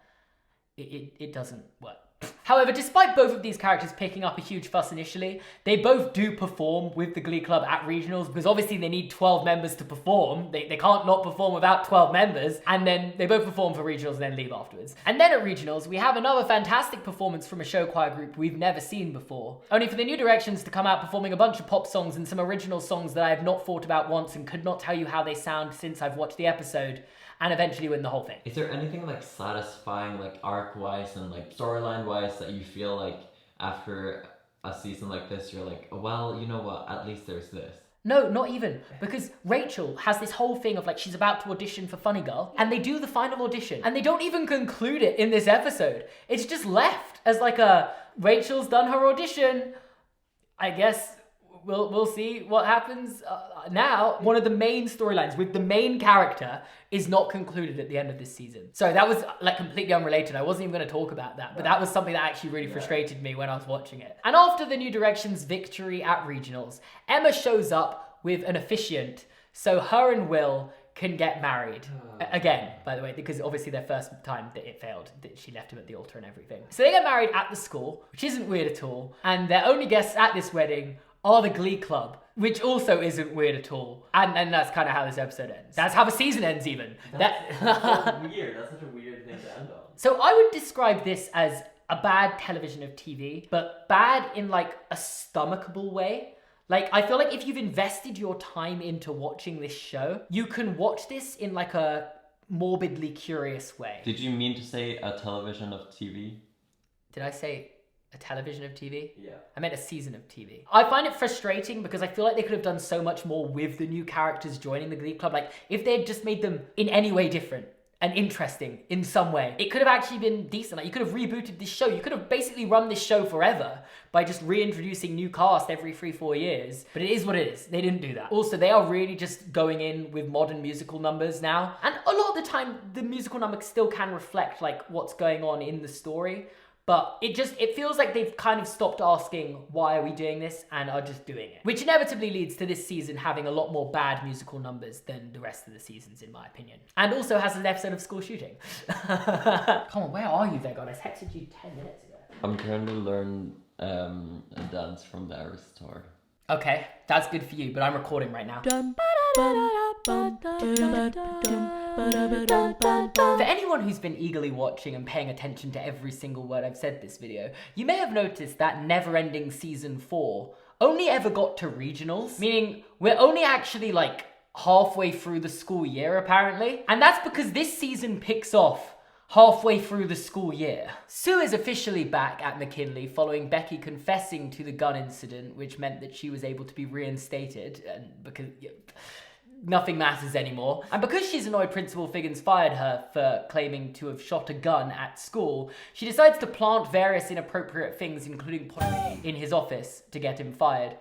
It doesn't work. However, despite both of these characters picking up a huge fuss initially, they both do perform with the Glee Club at regionals because obviously they need 12 members to perform. They can't not perform without 12 members. And then they both perform for regionals and then leave afterwards. And then at regionals, we have another fantastic performance from a show choir group we've never seen before. Only for the New Directions to come out performing a bunch of pop songs and some original songs that I have not thought about once and could not tell you how they sound since I've watched the episode, and eventually win the whole thing. Is there anything like satisfying, like arc-wise and like storyline-wise, that you feel like after a season like this, you're like, well, you know what, at least there's this? No, not even. Because Rachel has this whole thing of like she's about to audition for Funny Girl, and they do the final audition, and they don't even conclude it in this episode. It's just left as like Rachel's done her audition. I guess we'll see what happens now. One of the main storylines with the main character is not concluded at the end of this season. So that was like completely unrelated. I wasn't even going to talk about that, but that was something that actually really frustrated me when I was watching it. And after the New Directions' victory at regionals, Emma shows up with an officiant so her and Will can get married. Again, by the way, because obviously their first time that it failed, that she left him at the altar and everything. So they get married at the school, which isn't weird at all. And their only guests at this wedding are the Glee Club, which also isn't weird at all. And that's kind of how this episode ends. That's how the season ends even. That's so weird. That's such a weird thing to end on. So I would describe this as a bad television of TV, but bad in like a stomachable way. Like, I feel like if you've invested your time into watching this show, you can watch this in like a morbidly curious way. Did you mean to say a television of TV? Did I say a television of TV? Yeah. I meant a season of TV. I find it frustrating because I feel like they could have done so much more with the new characters joining the Glee Club. Like, if they had just made them in any way different and interesting in some way, it could have actually been decent. Like, you could have rebooted this show. You could have basically run this show forever by just reintroducing new cast every 3-4 years. But it is what it is. They didn't do that. Also, they are really just going in with modern musical numbers now. And a lot of the time, the musical numbers still can reflect like what's going on in the story. But it feels like they've kind of stopped asking, why are we doing this? And are just doing it. Which inevitably leads to this season having a lot more bad musical numbers than the rest of the seasons, in my opinion. And also has an episode of school shooting. Come on, where are you, Vegon? I texted you 10 minutes ago. I'm trying to learn a dance from the Aristotle. Okay, that's good for you, but I'm recording right now. For anyone who's been eagerly watching and paying attention to every single word I've said this video, you may have noticed that never-ending season 4 only ever got to regionals, meaning we're only actually like halfway through the school year apparently. And that's because this season picks off halfway through the school year. Sue is officially back at McKinley following Becky confessing to the gun incident, which meant that she was able to be reinstated, and because nothing matters anymore. And because she's annoyed Principal Figgins fired her for claiming to have shot a gun at school, she decides to plant various inappropriate things, including pottery, in his office to get him fired.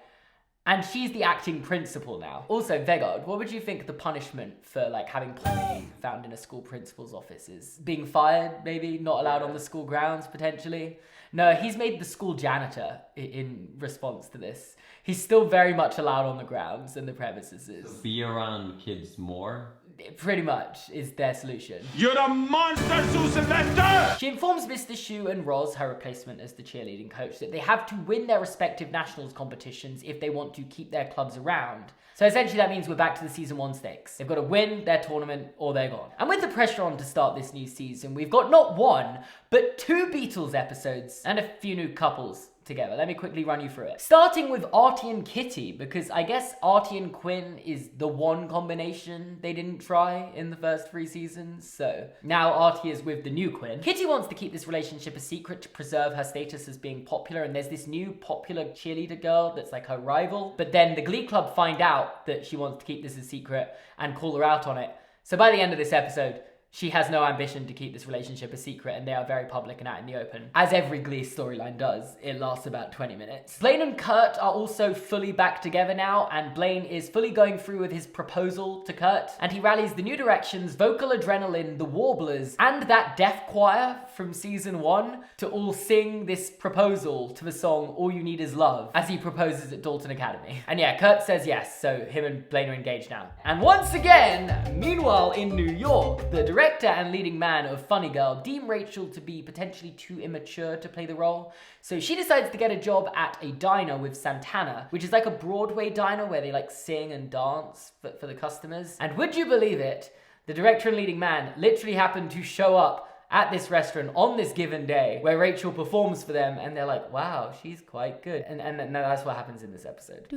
And she's the acting principal now. Also, Vegard, what would you think the punishment for like having pottery found in a school principal's office is? Being fired, maybe? Not allowed on the school grounds, potentially? No, he's made the school janitor in response to this. He's still very much allowed on the grounds and the premises. Be around kids more? pretty much is their solution. You're a monster, Sylvester! She informs Mr. Shu and Roz, her replacement as the cheerleading coach, that they have to win their respective nationals competitions if they want to keep their clubs around. So essentially that means we're back to the season 1 stakes. They've got to win their tournament or they're gone. And with the pressure on to start this new season, we've got not 1, but 2 Beatles episodes and a few new couples together. Let me quickly run you through it. Starting with Artie and Kitty, because I guess Artie and Quinn is the one combination they didn't try in the first 3 seasons, so now Artie is with the new Quinn. Kitty wants to keep this relationship a secret to preserve her status as being popular, and there's this new popular cheerleader girl that's like her rival, but then the Glee Club find out that she wants to keep this a secret and call her out on it. So by the end of this episode, she has no ambition to keep this relationship a secret, and they are very public and out in the open. As every Glee storyline does, it lasts about 20 minutes. Blaine and Kurt are also fully back together now, and Blaine is fully going through with his proposal to Kurt, and he rallies the New Directions, Vocal Adrenaline, the Warblers, and that deaf choir from season 1 to all sing this proposal to the song All You Need Is Love, as he proposes at Dalton Academy. And yeah, Kurt says yes, so him and Blaine are engaged now. And once again, meanwhile in New York, the director and leading man of Funny Girl deem Rachel to be potentially too immature to play the role, so she decides to get a job at a diner with Santana, which is like a Broadway diner where they like sing and dance for the customers. And would you believe it, the director and leading man literally happened to show up at this restaurant on this given day where Rachel performs for them, and they're like, wow, she's quite good. And that's what happens in this episode.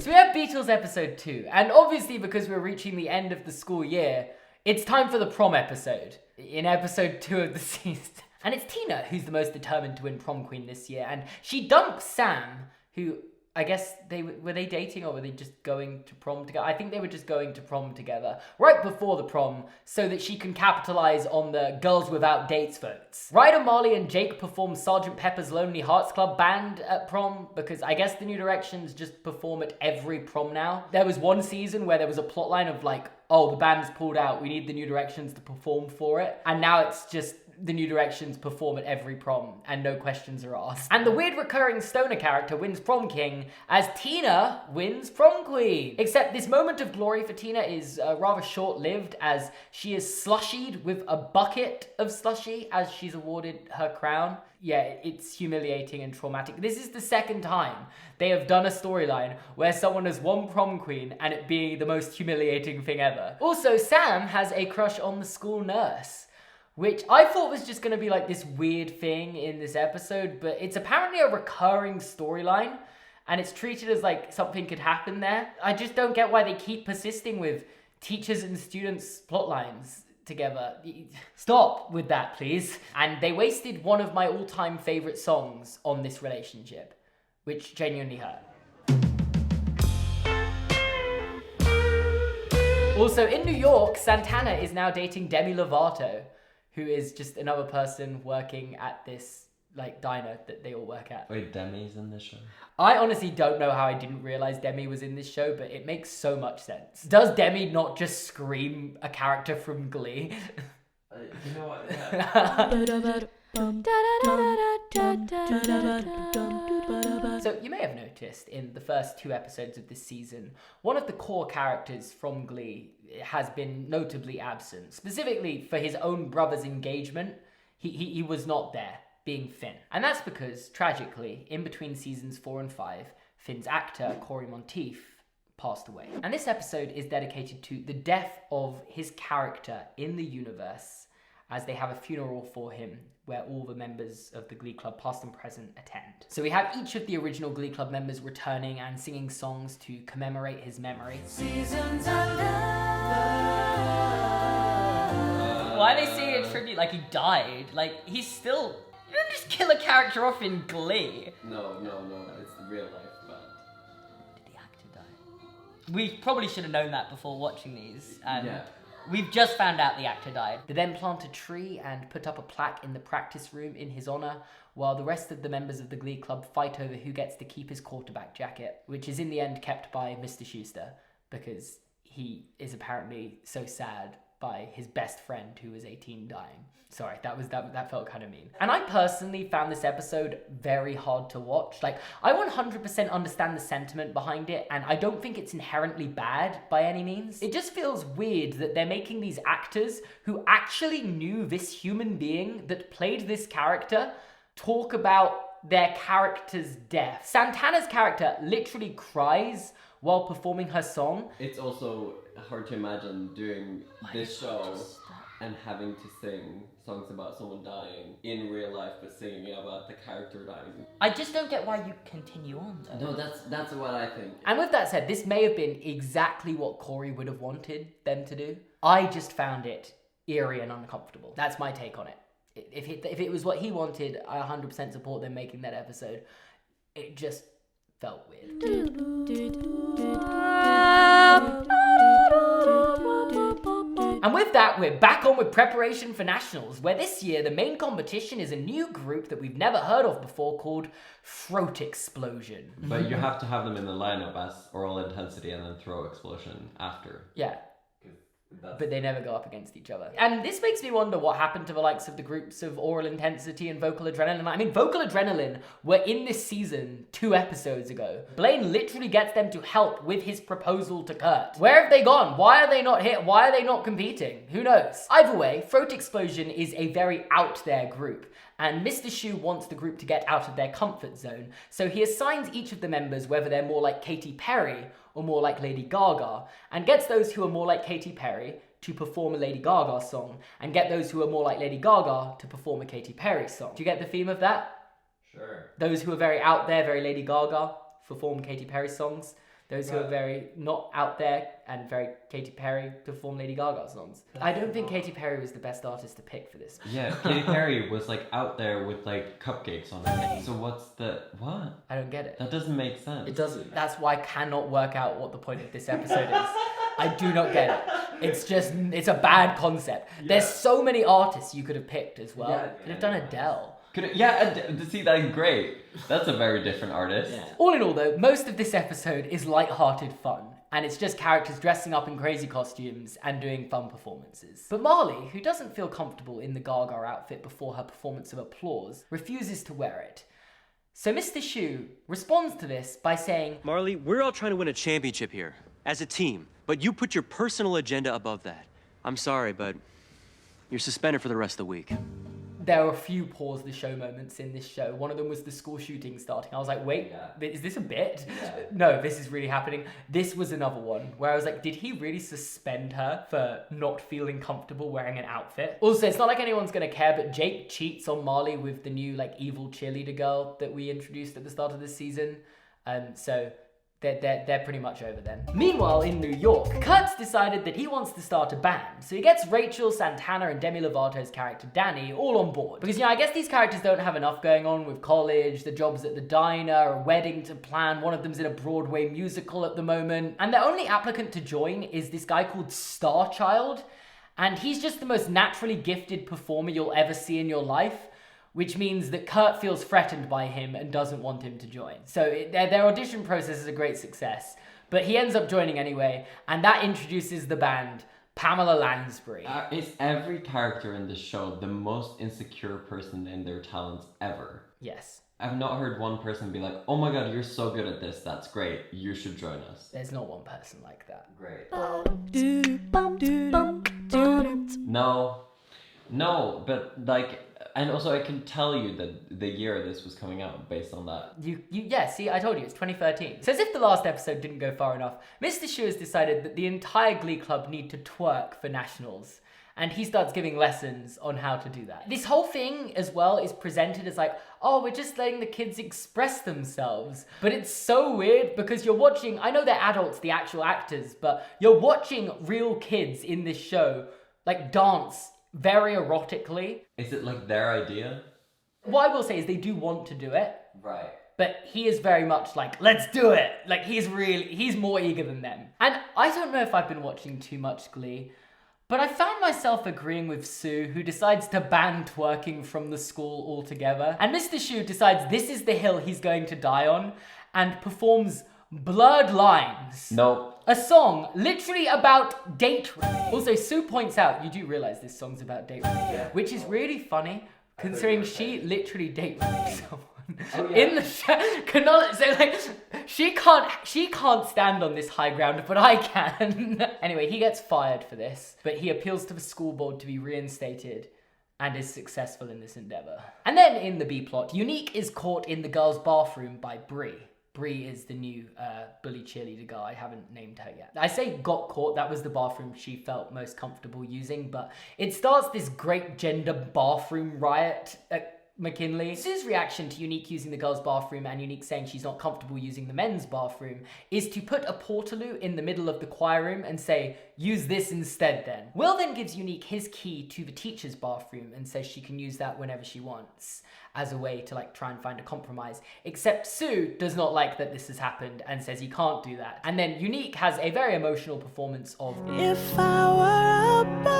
So we have Beatles episode 2, and obviously because we're reaching the end of the school year, it's time for the prom episode, in episode 2 of the season. And it's Tina who's the most determined to win prom queen this year, and she dumps Sam, who I guess were they dating or were they just going to prom together? I think they were just going to prom together right before the prom so that she can capitalize on the Girls Without Dates votes. Ryder, Marley, and Jake perform Sgt. Pepper's Lonely Hearts Club Band at prom because I guess the New Directions just perform at every prom now. There was one season where there was a plotline of like, oh, the band's pulled out, we need the New Directions to perform for it. And now it's just the New Directions perform at every prom and no questions are asked. And the weird recurring stoner character wins prom king as Tina wins prom queen. Except this moment of glory for Tina is rather short-lived as she is slushied with a bucket of slushy as she's awarded her crown. Yeah, it's humiliating and traumatic. This is the second time they have done a storyline where someone has won prom queen and it being the most humiliating thing ever. Also, Sam has a crush on the school nurse, which I thought was just going to be like this weird thing in this episode, but it's apparently a recurring storyline, and it's treated as like something could happen there. I just don't get why they keep persisting with teachers and students plot lines together. Stop with that, please. And they wasted one of my all-time favorite songs on this relationship, which genuinely hurt. Also, in New York, Santana is now dating Demi Lovato, who is just another person working at this like diner that they all work at. Wait, Demi's in this show? I honestly don't know how I didn't realize Demi was in this show, but it makes so much sense. Does Demi not just scream a character from Glee? You know what? Yeah. So you may have noticed in the first 2 episodes of this season, one of the core characters from Glee has been notably absent. Specifically for his own brother's engagement, he was not there, being Finn. And that's because, tragically, in between seasons 4 and 5, Finn's actor, Corey Monteith, passed away. And this episode is dedicated to the death of his character in the universe, as they have a funeral for him where all the members of the Glee Club, past and present, attend. So we have each of the original Glee Club members returning and singing songs to commemorate his memory. Seasons of love. Why are they singing a tribute like he died? Like, he's still... You don't just kill a character off in Glee. No, it's real life, but... Did the actor die? We probably should have known that before watching these. Yeah. We've just found out the actor died. They then plant a tree and put up a plaque in the practice room in his honor, while the rest of the members of the Glee Club fight over who gets to keep his quarterback jacket, which is in the end kept by Mr. Schuester, because he is apparently so sad by his best friend who was 18 dying. Sorry, that felt kind of mean. And I personally found this episode very hard to watch. Like, I 100% understand the sentiment behind it, and I don't think it's inherently bad by any means. It just feels weird that they're making these actors who actually knew this human being that played this character talk about their character's death. Santana's character literally cries while performing her song. It's also hard to imagine doing this show and having to sing songs about someone dying in real life, but singing about the character dying. I just don't get why you continue on, though. No, that's what I think. And with that said, this may have been exactly what Corey would have wanted them to do. I just found it eerie and uncomfortable. That's my take on it. If it was what he wanted, I 100% support them making that episode. It just felt weird. And with that, we're back on with preparation for Nationals, where this year the main competition is a new group that we've never heard of before called Throat Explosion. But you have to have them in the lineup as Oral Intensity and then Throat Explosion after. Yeah. But they never go up against each other. And this makes me wonder what happened to the likes of the groups of Oral Intensity and Vocal Adrenaline. I mean, Vocal Adrenaline were in this season 2 episodes ago. Blaine literally gets them to help with his proposal to Kurt. Where have they gone? Why are they not here? Why are they not competing? Who knows? Either way, Throat Explosion is a very out there group. And Mr. Shu wants the group to get out of their comfort zone. So he assigns each of the members whether they're more like Katy Perry or more like Lady Gaga, and gets those who are more like Katy Perry to perform a Lady Gaga song, and get those who are more like Lady Gaga to perform a Katy Perry song. Do you get the theme of that? Sure. Those who are very out there, very Lady Gaga, perform Katy Perry songs. Those who are very not out there and very Katy Perry perform Lady Gaga songs. I don't think Katy Perry was the best artist to pick for this. Yeah, Katy Perry was like out there with like cupcakes on her. So what's the what? I don't get it. That doesn't make sense. It doesn't. That's why I cannot work out what the point of this episode is. I do not get it. It's a bad concept. Yeah. There's so many artists you could have picked as well. Yeah, could have done Adele. See, that's great. That's a very different artist. Yeah. All in all though, most of this episode is light-hearted fun, and it's just characters dressing up in crazy costumes and doing fun performances. But Marley, who doesn't feel comfortable in the Gaga outfit before her performance of Applause, refuses to wear it. So Mr. Shu responds to this by saying, Marley, we're all trying to win a championship here, as a team, but you put your personal agenda above that. I'm sorry, but you're suspended for the rest of the week. There are a few pause the show moments in this show. One of them was the school shooting starting. I was like, wait, is this a bit? Yeah. No, this is really happening. This was another one where I was like, did he really suspend her for not feeling comfortable wearing an outfit? Also, it's not like anyone's gonna care, but Jake cheats on Marley with the new like evil cheerleader girl that we introduced at the start of this season. So they're pretty much over then. Meanwhile, in New York, Kurt's decided that he wants to start a band, so he gets Rachel, Santana, and Demi Lovato's character Danny all on board. Because, I guess these characters don't have enough going on with college, the jobs at the diner, a wedding to plan, one of them's in a Broadway musical at the moment, and the only applicant to join is this guy called Starchild, and he's just the most naturally gifted performer you'll ever see in your life, which means that Kurt feels threatened by him and doesn't want him to join. So their audition process is a great success, but he ends up joining anyway, and that introduces the band, Pamela Lansbury. Is every character in this show the most insecure person in their talents ever? Yes. I've not heard one person be like, oh my god, you're so good at this, that's great, you should join us. There's not one person like that. Great. No, but like, and also I can tell you that the year this was coming out based on that. Yeah, see, I told you, it's 2013. So as if the last episode didn't go far enough, Mr. Shu has decided that the entire Glee Club need to twerk for Nationals. And he starts giving lessons on how to do that. This whole thing as well is presented as like, oh, we're just letting the kids express themselves. But it's so weird because you're watching, I know they're adults, the actual actors, but you're watching real kids in this show like dance very erotically. Is it like their idea? What I will say is they do want to do it. Right. But he is very much like, let's do it. Like he's more eager than them. And I don't know if I've been watching too much Glee, but I found myself agreeing with Sue, who decides to ban twerking from the school altogether. And Mr. Shu decides this is the hill he's going to die on and performs Blurred Lines. No, a song literally about date rape. Also, Sue points out, you do realize this song's about date rape, which is really funny considering she literally date raped someone in the show. So like, she can't stand on this high ground, but I can. Anyway, he gets fired for this, but he appeals to the school board to be reinstated and is successful in this endeavor. And then in the B plot, Unique is caught in the girls' bathroom by Bree. Bree is the new bully cheerleader girl. I haven't named her yet. I say got caught, that was the bathroom she felt most comfortable using, but it starts this great gender bathroom riot at McKinley. Sue's reaction to Unique using the girls' bathroom and Unique saying she's not comfortable using the men's bathroom is to put a portaloo in the middle of the choir room and say, use this instead then. Will then gives Unique his key to the teacher's bathroom and says she can use that whenever she wants, as a way to like try and find a compromise. Except Sue does not like that this has happened and says he can't do that. And then Unique has a very emotional performance of If I Were a Boy.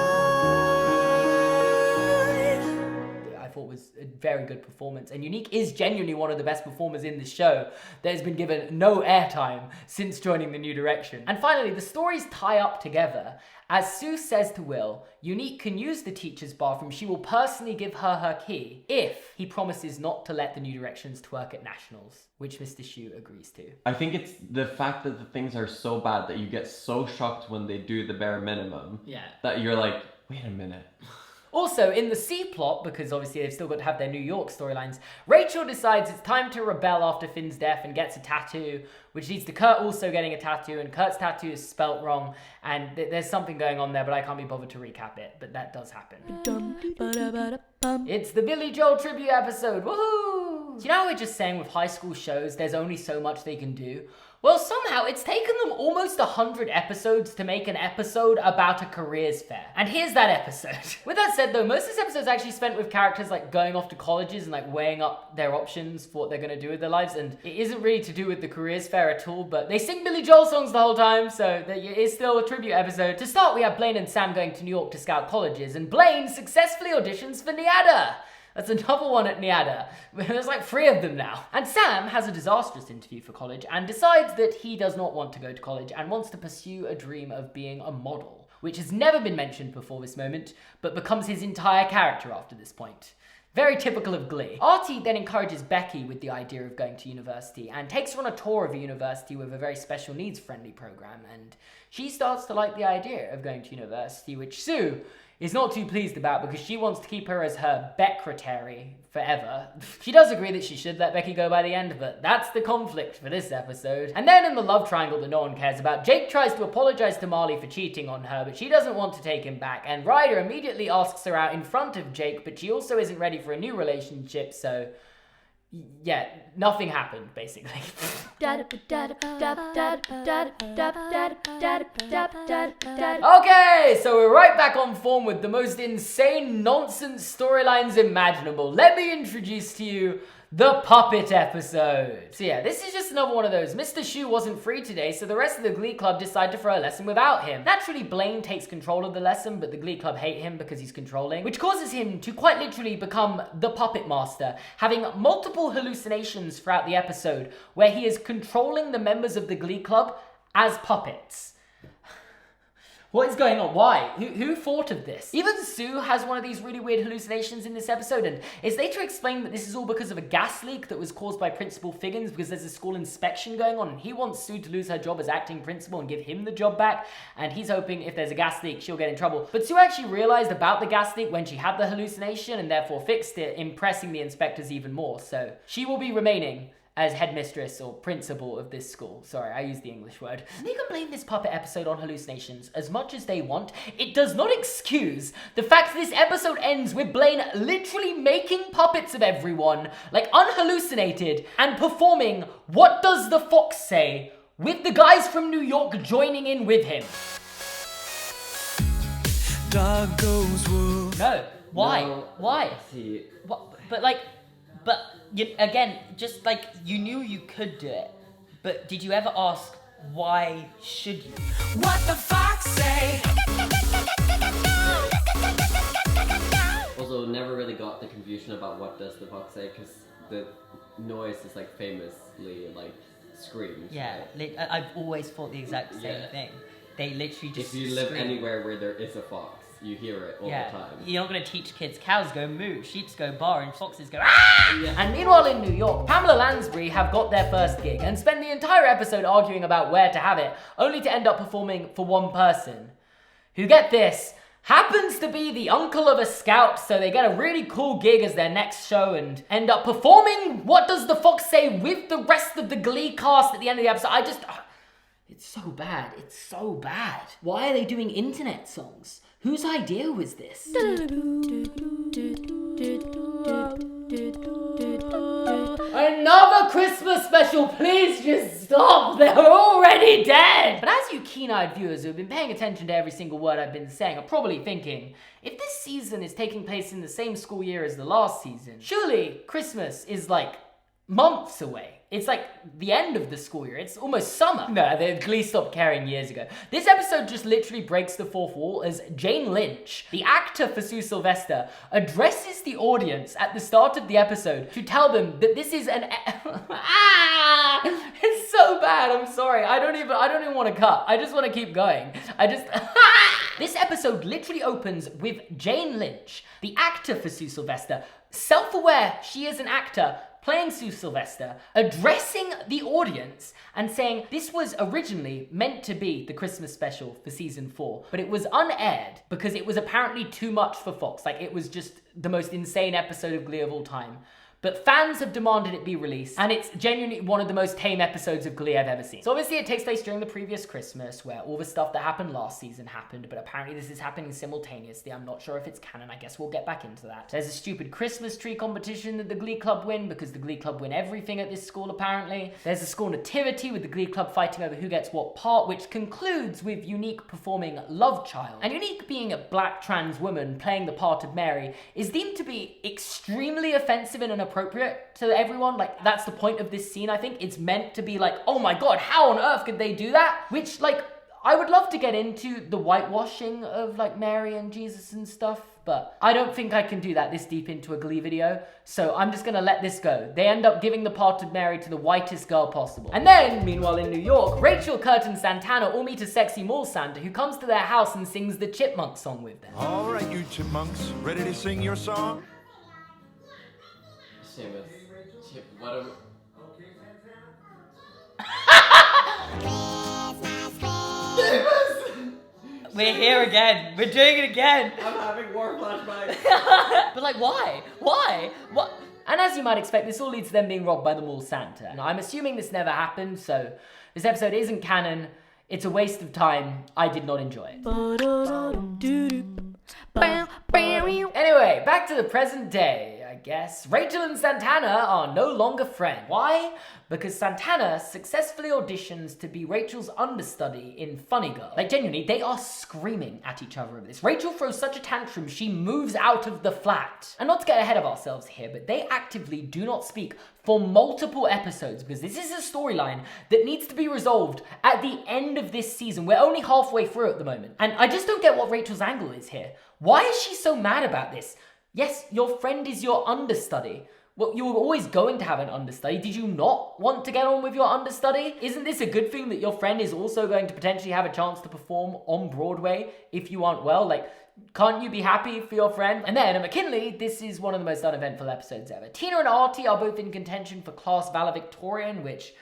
I thought was a very good performance, and Unique is genuinely one of the best performers in the show that has been given no airtime since joining the New Direction. And finally, the stories tie up together. As Sue says to Will, Unique can use the teacher's bathroom. She will personally give her her key if he promises not to let the New Directions twerk at nationals, which Mr. Shu agrees to. I think it's the fact that the things are so bad that you get so shocked when they do the bare minimum that you're like, wait a minute. Also, in the C plot, because obviously they've still got to have their New York storylines, Rachel decides it's time to rebel after Finn's death and gets a tattoo, which leads to Kurt also getting a tattoo, and Kurt's tattoo is spelt wrong, and there's something going on there, but I can't be bothered to recap it, but that does happen. It's the Billy Joel tribute episode, woohoo! You know how we're just saying with high school shows, there's only so much they can do? Well, somehow it's taken them almost 100 episodes to make an episode about a careers fair. And here's that episode. With that said though, most of this episode is actually spent with characters like going off to colleges and like weighing up their options for what they're gonna do with their lives, and it isn't really to do with the careers fair at all, but they sing Billy Joel songs the whole time, so it is still a tribute episode. To start, we have Blaine and Sam going to New York to scout colleges, and Blaine successfully auditions for NIADA. That's another one at NIADA. There's like 3 of them now. And Sam has a disastrous interview for college and decides that he does not want to go to college and wants to pursue a dream of being a model, which has never been mentioned before this moment, but becomes his entire character after this point. Very typical of Glee. Artie then encourages Becky with the idea of going to university and takes her on a tour of a university with a very special needs friendly program, and she starts to like the idea of going to university, which Sue is not too pleased about because she wants to keep her as her Beckretary forever. She does agree that she should let Becky go by the end, but that's the conflict for this episode. And then in the love triangle that no one cares about, Jake tries to apologize to Marley for cheating on her, but she doesn't want to take him back, and Ryder immediately asks her out in front of Jake, but she also isn't ready for a new relationship, so yeah, nothing happened, basically. Okay, so we're right back on form with the most insane nonsense storylines imaginable. Let me introduce to you the puppet episode. So yeah, this is just another one of those. Mr. Shu wasn't free today, so the rest of the Glee Club decide to throw a lesson without him. Naturally, Blaine takes control of the lesson, but the Glee Club hate him because he's controlling, which causes him to quite literally become the puppet master, having multiple hallucinations throughout the episode where he is controlling the members of the Glee Club as puppets. What is going on? Why? Who thought of this? Even Sue has one of these really weird hallucinations in this episode, and it's later explained that this is all because of a gas leak that was caused by Principal Figgins because there's a school inspection going on, and he wants Sue to lose her job as acting principal and give him the job back, and he's hoping if there's a gas leak, she'll get in trouble. But Sue actually realized about the gas leak when she had the hallucination and therefore fixed it, impressing the inspectors even more, so she will be remaining as headmistress or principal of this school. Sorry, I used the English word. They can blame this puppet episode on hallucinations as much as they want. It does not excuse the fact that this episode ends with Blaine literally making puppets of everyone, like unhallucinated, and performing What Does the Fox Say? With the guys from New York joining in with him. Dog goes woo. No. Why? No, Why? See. What? But again, just like you knew you could do it, but did you ever ask why should you? What the fox say? Also, never really got the confusion about what does the fox say, because the noise is like famously like screams. Yeah, I've always thought the exact same thing. They literally just If you live scream. anywhere where there is a fox, you hear it all the time. You're not going to teach kids cows go moo, sheep go bar, and foxes go ah! Yeah. And meanwhile in New York, Pamela Lansbury have got their first gig and spend the entire episode arguing about where to have it, only to end up performing for one person, who, get this, happens to be the uncle of a scout, so they get a really cool gig as their next show and end up performing What Does the Fox Say with the rest of the Glee cast at the end of the episode. It's so bad. It's so bad. Why are they doing internet songs? Whose idea was this? Another Christmas special, please just stop. They're already dead. But as you keen-eyed viewers who have been paying attention to every single word I've been saying are probably thinking, if this season is taking place in the same school year as the last season, surely Christmas is like months away. It's like the end of the school year. It's almost summer. No, the Glee stopped caring years ago. This episode just literally breaks the fourth wall as Jane Lynch, the actor for Sue Sylvester, addresses the audience at the start of the episode to tell them that this is an it's so bad. I'm sorry. I don't even want to cut. I just want to keep going. This episode literally opens with Jane Lynch, the actor for Sue Sylvester, self-aware she is an actor, playing Sue Sylvester, addressing the audience and saying this was originally meant to be the Christmas special for season 4, but it was unaired because it was apparently too much for Fox. Like, it was just the most insane episode of Glee of all time. But fans have demanded it be released, and it's genuinely one of the most tame episodes of Glee I've ever seen. So obviously it takes place during the previous Christmas, where all the stuff that happened last season happened, but apparently this is happening simultaneously. I'm not sure if it's canon. I guess we'll get back into that. There's a stupid Christmas tree competition that the Glee Club win, because the Glee Club win everything at this school, apparently. There's a school nativity with the Glee Club fighting over who gets what part, which concludes with Unique performing Love Child. And Unique, being a black trans woman playing the part of Mary, is deemed to be extremely offensive and inappropriate to everyone. Like, that's the point of this scene, I think. It's meant to be like, oh my god, how on earth could they do that? Which, like, I would love to get into the whitewashing of, like, Mary and Jesus and stuff, but I don't think I can do that this deep into a Glee video, so I'm just gonna let this go. They end up giving the part of Mary to the whitest girl possible. And then, meanwhile in New York, Rachel, Kurt, and Santana all meet a sexy mall Santa who comes to their house and sings the Chipmunk song with them. All right, you chipmunks, ready to sing your song? Seamus, what are we... We're here again. We're doing it again. I'm having war flashbacks. But like, why? Why? What? And as you might expect, this all leads to them being robbed by the mall Santa. Now, I'm assuming this never happened, so this episode isn't canon. It's a waste of time. I did not enjoy it. Anyway, back to the present day, I guess. Rachel and Santana are no longer friends. Why? Because Santana successfully auditions to be Rachel's understudy in Funny Girl. Like, genuinely, they are screaming at each other over this. Rachel throws such a tantrum, she moves out of the flat. And not to get ahead of ourselves here, but they actively do not speak for multiple episodes, because this is a storyline that needs to be resolved at the end of this season. We're only halfway through at the moment. And I just don't get what Rachel's angle is here. Why is she so mad about this? Yes, your friend is your understudy. Well, you were always going to have an understudy. Did you not want to get on with your understudy? Isn't this a good thing that your friend is also going to potentially have a chance to perform on Broadway if you aren't well? Like, can't you be happy for your friend? And then at McKinley, this is one of the most uneventful episodes ever. Tina and Artie are both in contention for class valedictorian, which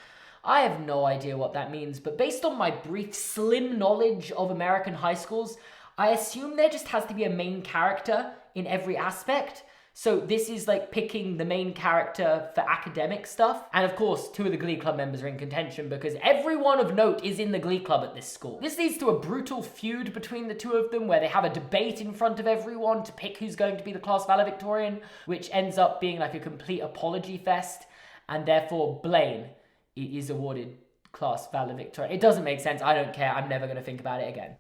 I have no idea what that means, but based on my brief, slim knowledge of American high schools, I assume there just has to be a main character in every aspect. So this is like picking the main character for academic stuff. And of course, 2 of the Glee Club members are in contention because everyone of note is in the Glee Club at this school. This leads to a brutal feud between the 2 of them where they have a debate in front of everyone to pick who's going to be the class valedictorian, which ends up being like a complete apology fest. And therefore, Blaine is awarded class valedictorian. It doesn't make sense. I don't care. I'm never going to think about it again.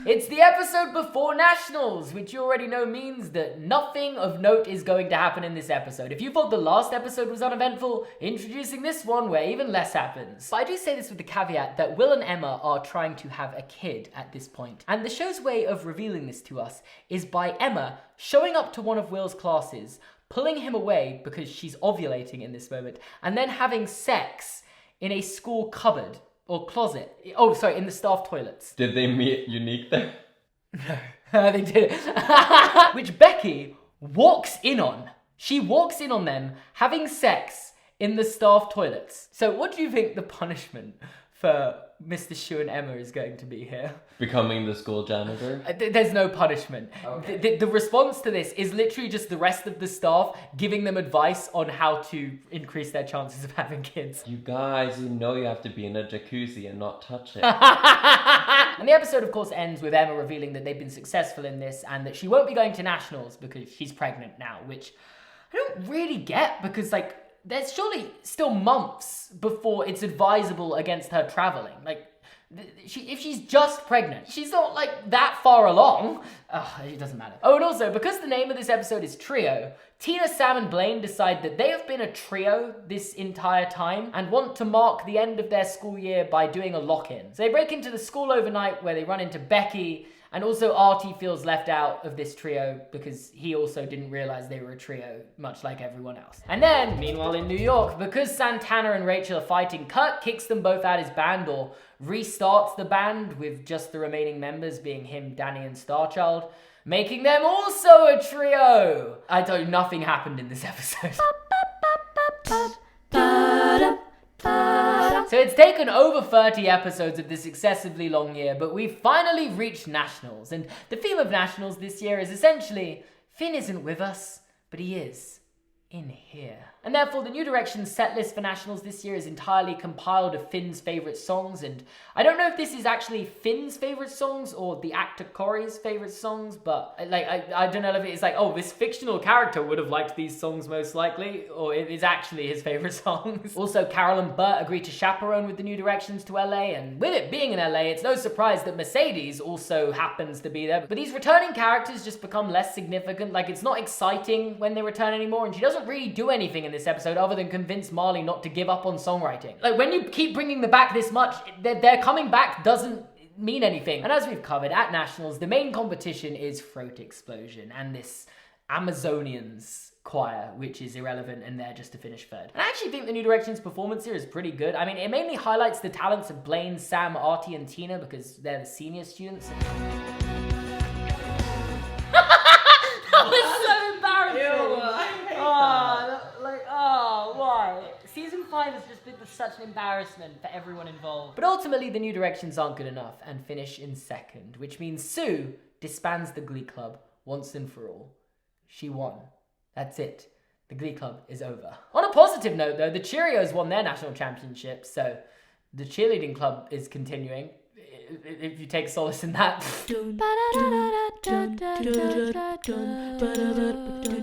It's the episode before Nationals, which you already know means that nothing of note is going to happen in this episode. If you thought the last episode was uneventful, introducing this one where even less happens. But I do say this with the caveat that Will and Emma are trying to have a kid at this point. And the show's way of revealing this to us is by Emma showing up to one of Will's classes, pulling him away because she's ovulating in this moment, and then having sex in a school cupboard or closet. Oh, sorry, in the staff toilets. Did they meet unique there? No, they did. Which Becky walks in on. She walks in on them having sex in the staff toilets. So what do you think the punishment for Mr. Schu and Emma is going to be here? Becoming the school janitor? There's no punishment. Okay. The response to this is literally just the rest of the staff giving them advice on how to increase their chances of having kids. You guys, you know you have to be in a jacuzzi and not touch it. And the episode, of course, ends with Emma revealing that they've been successful in this and that she won't be going to nationals because she's pregnant now, which I don't really get because, like, there's surely still months before it's advisable against her traveling. Like, if she's just pregnant, she's not, like, that far along. It doesn't matter. Oh, and also, because the name of this episode is Trio, Tina, Sam, and Blaine decide that they have been a trio this entire time and want to mark the end of their school year by doing a lock-in. So they break into the school overnight where they run into Becky, and also Artie feels left out of this trio because he also didn't realize they were a trio, much like everyone else. And then, meanwhile in New York, because Santana and Rachel are fighting, Kurt kicks them both out his band or restarts the band with just the remaining members being him, Danny, and Starchild, making them also a trio. I told you nothing happened in this episode. So it's taken over 30 episodes of this excessively long year, but we've finally reached Nationals. And the theme of Nationals this year is essentially, Finn isn't with us, but he is in here. And therefore, the New Direction set list for Nationals this year is entirely compiled of Finn's favourite songs, and I don't know if this is actually Finn's favourite songs or the actor Corey's favourite songs, but I don't know if it's like, oh, this fictional character would have liked these songs most likely, or it is actually his favourite songs. Also, Carol and Burt agreed to chaperone with the New Directions to LA, and with it being in LA, it's no surprise that Mercedes also happens to be there. But these returning characters just become less significant. Like, it's not exciting when they return anymore, and she doesn't really do anything in this episode other than convince Marley not to give up on songwriting. Like, when you keep bringing them back this much, their coming back doesn't mean anything. And as we've covered, at Nationals, the main competition is Throat Explosion and this Amazonians choir, which is irrelevant and there just to finish third. And I actually think the New Directions performance here is pretty good. I mean, it mainly highlights the talents of Blaine, Sam, Artie, and Tina because they're the senior students. That was so embarrassing! Ew, I hate that. Why? Season 5 has just been such an embarrassment for everyone involved. But ultimately, the New Directions aren't good enough and finish in second, which means Sue disbands the Glee Club once and for all. She won. That's it. The Glee Club is over. On a positive note, though, the Cheerios won their national championship, so the cheerleading club is continuing. If you take solace in that.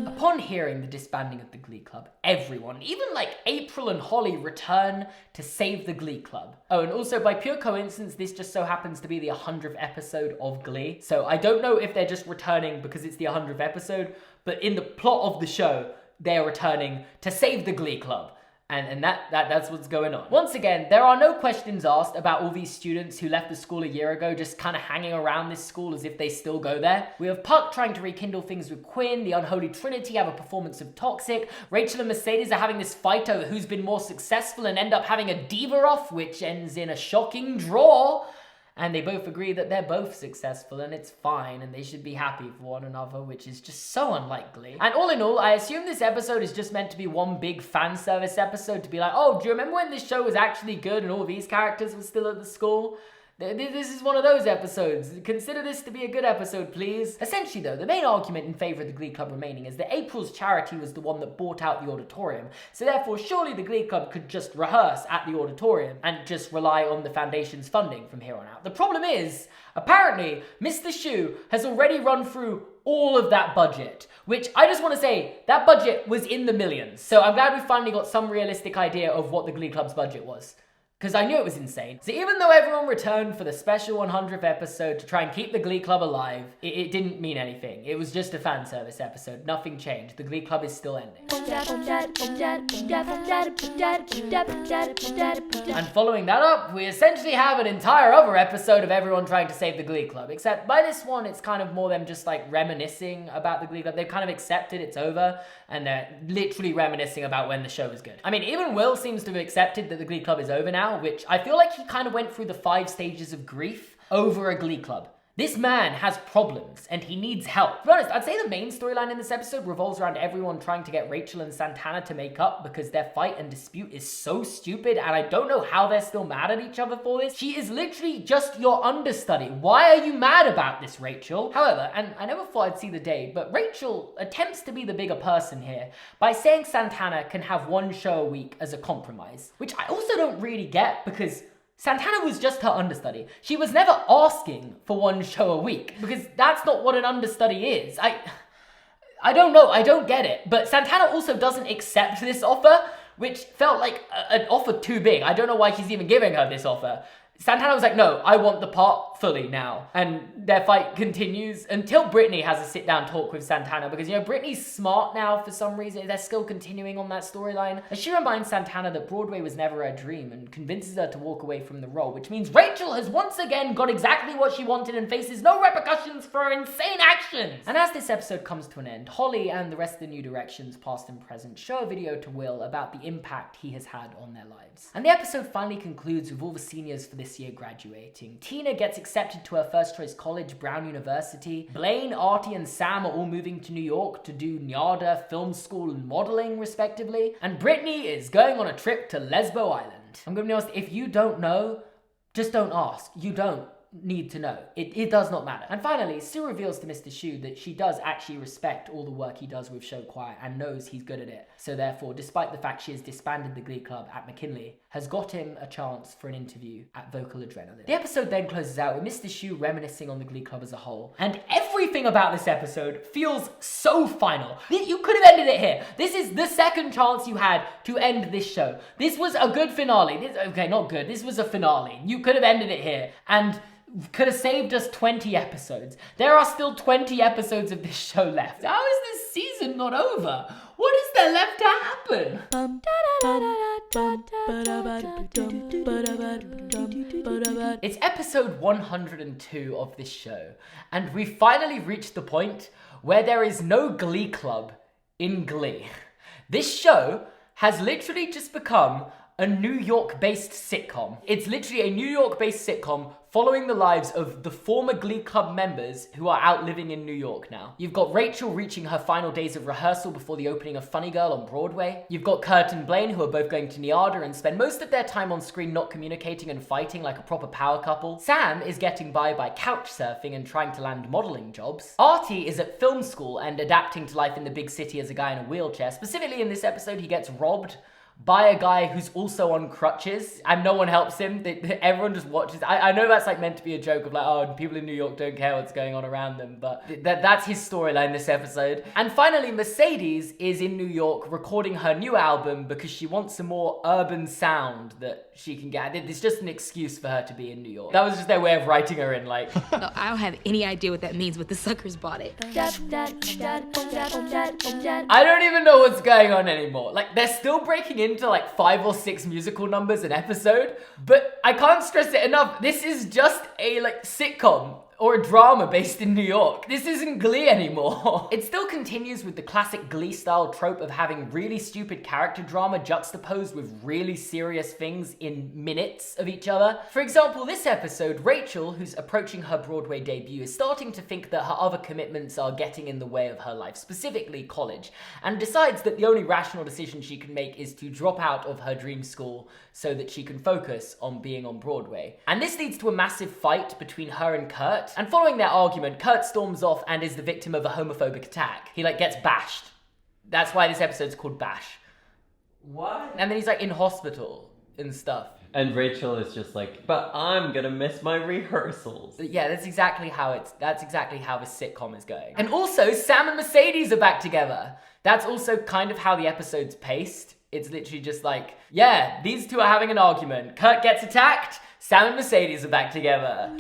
Upon hearing the disbanding of the Glee Club, everyone, even like April and Holly, return to save the Glee Club. Oh, and also by pure coincidence, this just so happens to be the 100th episode of Glee. So I don't know if they're just returning because it's the 100th episode, but in the plot of the show, they're returning to save the Glee Club. And that's what's going on. Once again, there are no questions asked about all these students who left the school a year ago just kind of hanging around this school as if they still go there. We have Puck trying to rekindle things with Quinn, the Unholy Trinity have a performance of Toxic, Rachel and Mercedes are having this fight over who's been more successful and end up having a diva off, which ends in a shocking draw. And they both agree that they're both successful and it's fine and they should be happy for one another, which is just so unlike Glee. And all in all, I assume this episode is just meant to be one big fan service episode to be like, oh, do you remember when this show was actually good and all these characters were still at the school? This is one of those episodes. Consider this to be a good episode, please. Essentially, though, the main argument in favour of the Glee Club remaining is that April's charity was the one that bought out the auditorium, so therefore surely the Glee Club could just rehearse at the auditorium and just rely on the foundation's funding from here on out. The problem is, apparently, Mr. Schu has already run through all of that budget, which I just want to say, that budget was in the millions, so I'm glad we finally got some realistic idea of what the Glee Club's budget was. because I knew it was insane. So even though everyone returned for the special 100th episode to try and keep the Glee Club alive, it didn't mean anything. It was just a fan service episode. Nothing changed. The Glee Club is still ending. And following that up, we essentially have an entire other episode of everyone trying to save the Glee Club, except by this one, it's kind of more them just like reminiscing about the Glee Club. They've kind of accepted it's over, and they're literally reminiscing about when the show was good. I mean, even Will seems to have accepted that the Glee Club is over now, which I feel like he kind of went through the 5 stages of grief over a Glee Club. This man has problems and he needs help. To be honest, I'd say the main storyline in this episode revolves around everyone trying to get Rachel and Santana to make up because their fight and dispute is so stupid, and I don't know how they're still mad at each other for this. She is literally just your understudy. Why are you mad about this, Rachel? However, and I never thought I'd see the day, but Rachel attempts to be the bigger person here by saying Santana can have 1 show a week as a compromise, which I also don't really get because Santana was just her understudy. She was never asking for 1 show a week because that's not what an understudy is. I don't know, I don't get it. But Santana also doesn't accept this offer, which felt like an offer too big. I don't know why she's even giving her this offer. Santana was like, no, I want the part fully now. And their fight continues until Brittany has a sit-down talk with Santana because, you know, Brittany's smart now for some reason. They're still continuing on that storyline. As she reminds Santana that Broadway was never her dream and convinces her to walk away from the role, which means Rachel has once again got exactly what she wanted and faces no repercussions for her insane actions. And as this episode comes to an end, Holly and the rest of the New Directions, past and present, show a video to Will about the impact he has had on their lives. And the episode finally concludes with all the seniors for this year graduating. Tina gets accepted to her first choice college, Brown University. Blaine, Artie, and Sam are all moving to New York to do NYADA, film school, and modeling, respectively. And Brittany is going on a trip to Lesbo Island. I'm gonna be honest, if you don't know, just don't ask. You don't need to know. It does not matter. And finally, Sue reveals to Mr. Shu that she does actually respect all the work he does with Show Choir and knows he's good at it. So therefore, despite the fact she has disbanded the Glee Club at McKinley, has got him a chance for an interview at Vocal Adrenaline. The episode then closes out with Mr. Shu reminiscing on the Glee Club as a whole. And everything about this episode feels so final. You could have ended it here. This is the second chance you had to end this show. This was a good finale. Okay, not good. This was a finale. You could have ended it here. And could have saved us 20 episodes. There are still 20 episodes of this show left. How is this season not over? What is there left to happen? It's episode 102 of this show, and we finally reached the point where there is no Glee Club in Glee. This show has literally just become a New York-based sitcom. It's literally a New York-based sitcom following the lives of the former Glee Club members who are out living in New York now. You've got Rachel reaching her final days of rehearsal before the opening of Funny Girl on Broadway. You've got Kurt and Blaine, who are both going to NYADA and spend most of their time on screen not communicating and fighting like a proper power couple. Sam is getting by couch surfing and trying to land modeling jobs. Artie is at film school and adapting to life in the big city as a guy in a wheelchair. Specifically in this episode, he gets robbed by a guy who's also on crutches and no one helps him. Everyone just watches. I know that's like meant to be a joke of like, oh, people in New York don't care what's going on around them, but that's his storyline this episode. And finally, Mercedes is in New York recording her new album because she wants some more urban sound that she can get. It's just an excuse for her to be in New York. That was just their way of writing her in, like. No, I don't have any idea what that means, but the suckers bought it. I don't even know what's going on anymore. Like, they're still breaking into like 5 or 6 musical numbers an episode, but I can't stress it enough. This is just a like sitcom or a drama based in New York. This isn't Glee anymore. It still continues with the classic Glee style trope of having really stupid character drama juxtaposed with really serious things in minutes of each other. For example, this episode, Rachel, who's approaching her Broadway debut, is starting to think that her other commitments are getting in the way of her life, specifically college, and decides that the only rational decision she can make is to drop out of her dream school so that she can focus on being on Broadway. And this leads to a massive fight between her and Kurt. And following their argument, Kurt storms off and is the victim of a homophobic attack. He like gets bashed. That's why this episode's called Bash. What? And then he's like in hospital and stuff. And Rachel is just like, but I'm gonna miss my rehearsals. Yeah, that's exactly how this sitcom is going. And also, Sam and Mercedes are back together. That's also kind of how the episode's paced. It's literally just like, yeah, these two are having an argument. Kurt gets attacked, Sam and Mercedes are back together.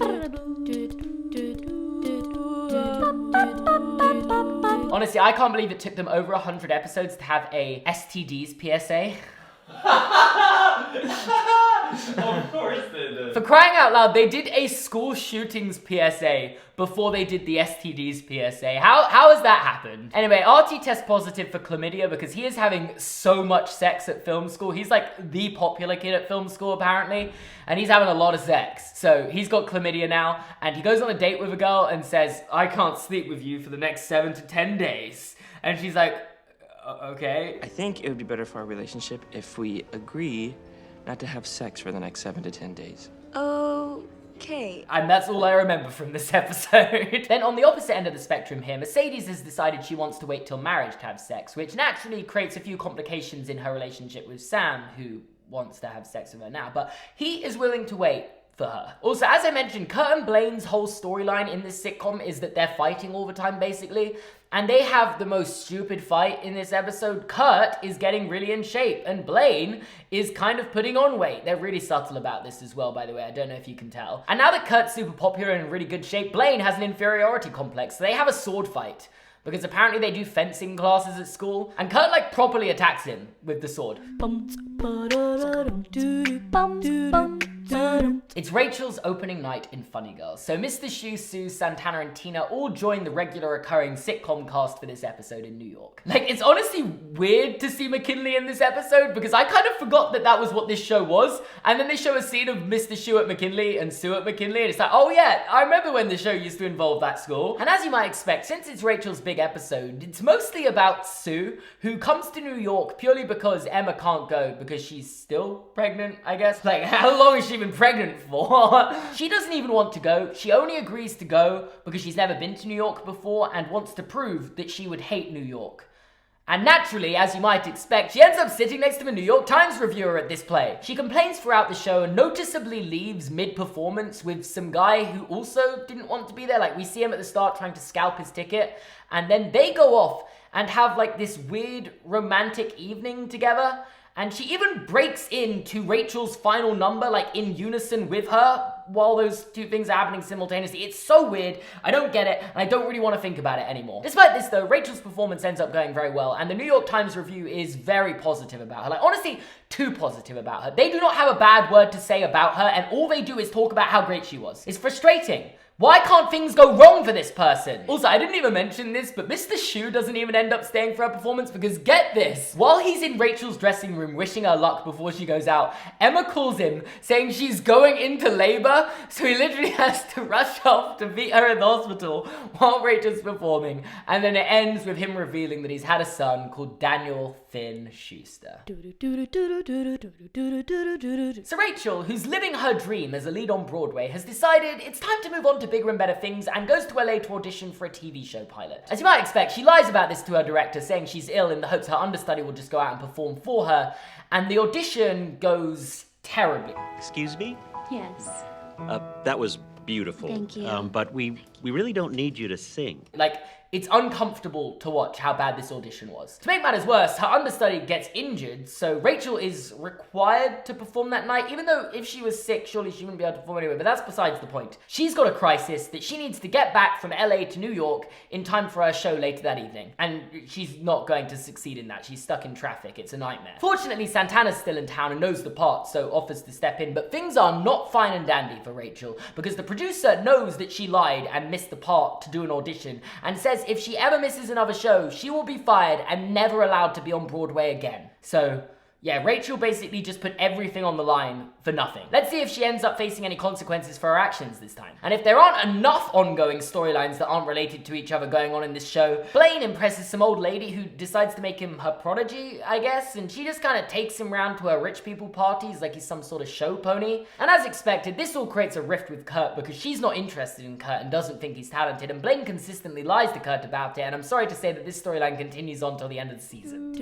Honestly, I can't believe it took them over 100 episodes to have a STDs PSA. Of course they did. For crying out loud, they did a school shootings PSA before they did the STDs PSA. How has that happened? Anyway, Artie tests positive for chlamydia because he is having so much sex at film school. He's like the popular kid at film school apparently, and he's having a lot of sex. So he's got chlamydia now, and he goes on a date with a girl and says, I can't sleep with you for the next 7 to 10 days. And she's like, okay. I think it would be better for our relationship if we agree not to have sex for the next 7 to 10 days. Okay. And that's all I remember from this episode. Then on the opposite end of the spectrum here, Mercedes has decided she wants to wait till marriage to have sex, which naturally creates a few complications in her relationship with Sam, who wants to have sex with her now, but he is willing to wait for her. Also, as I mentioned, Kurt and Blaine's whole storyline in this sitcom is that they're fighting all the time, basically. And they have the most stupid fight in this episode. Kurt is getting really in shape, and Blaine is kind of putting on weight. They're really subtle about this as well, by the way. I don't know if you can tell. And now that Kurt's super popular and in really good shape, Blaine has an inferiority complex. So they have a sword fight, because apparently they do fencing classes at school. And Kurt, like, properly attacks him with the sword. It's Rachel's opening night in Funny Girls. So Mr. Shu, Sue, Santana, and Tina all join the regular recurring sitcom cast for this episode in New York. Like, it's honestly weird to see McKinley in this episode because I kind of forgot that that was what this show was. And then they show a scene of Mr. Shu at McKinley and Sue at McKinley, and it's like, oh yeah, I remember when the show used to involve that school. And as you might expect, since it's Rachel's big episode, it's mostly about Sue, who comes to New York purely because Emma can't go because she's still pregnant, I guess. Like, how long has she been pregnant for? She doesn't even want to go. She only agrees to go because she's never been to New York before and wants to prove that she would hate New York. And naturally, as you might expect, she ends up sitting next to a New York Times reviewer at this play. She complains throughout the show and noticeably leaves mid-performance with some guy who also didn't want to be there. Like, we see him at the start trying to scalp his ticket, and then they go off and have like this weird romantic evening together. And she even breaks into Rachel's final number, like in unison with her, while those two things are happening simultaneously. It's so weird, I don't get it, and I don't really want to think about it anymore. Despite this though, Rachel's performance ends up going very well, and the New York Times review is very positive about her. Like, honestly, too positive about her. They do not have a bad word to say about her, and all they do is talk about how great she was. It's frustrating. Why can't things go wrong for this person? Also, I didn't even mention this, but Mr. Shu doesn't even end up staying for her performance because get this, while he's in Rachel's dressing room wishing her luck before she goes out, Emma calls him saying she's going into labor, so he literally has to rush off to meet her in the hospital while Rachel's performing, and then it ends with him revealing that he's had a son called Daniel Finn Schuester. So Rachel, who's living her dream as a lead on Broadway, has decided it's time to move on to bigger and better things and goes to LA to audition for a TV show pilot. As you might expect, she lies about this to her director, saying she's ill in the hopes her understudy will just go out and perform for her, and the audition goes terribly. Excuse me? Yes. That was beautiful. Thank you. But we really don't need you to sing. Like, it's uncomfortable to watch how bad this audition was. To make matters worse, her understudy gets injured, so Rachel is required to perform that night, even though if she was sick, surely she wouldn't be able to perform anyway, but that's besides the point. She's got a crisis that she needs to get back from LA to New York in time for her show later that evening. And she's not going to succeed in that. She's stuck in traffic. It's a nightmare. Fortunately, Santana's still in town and knows the part, so offers to step in, but things are not fine and dandy for Rachel, because the producer knows that she lied and missed the part to do an audition, and says if she ever misses another show, she will be fired and never allowed to be on Broadway again. So, yeah, Rachel basically just put everything on the line for nothing. Let's see if she ends up facing any consequences for her actions this time. And if there aren't enough ongoing storylines that aren't related to each other going on in this show, Blaine impresses some old lady who decides to make him her prodigy, I guess, and she just kind of takes him round to her rich people parties like he's some sort of show pony. And as expected, this all creates a rift with Kurt because she's not interested in Kurt and doesn't think he's talented, and Blaine consistently lies to Kurt about it, and I'm sorry to say that this storyline continues on till the end of the season.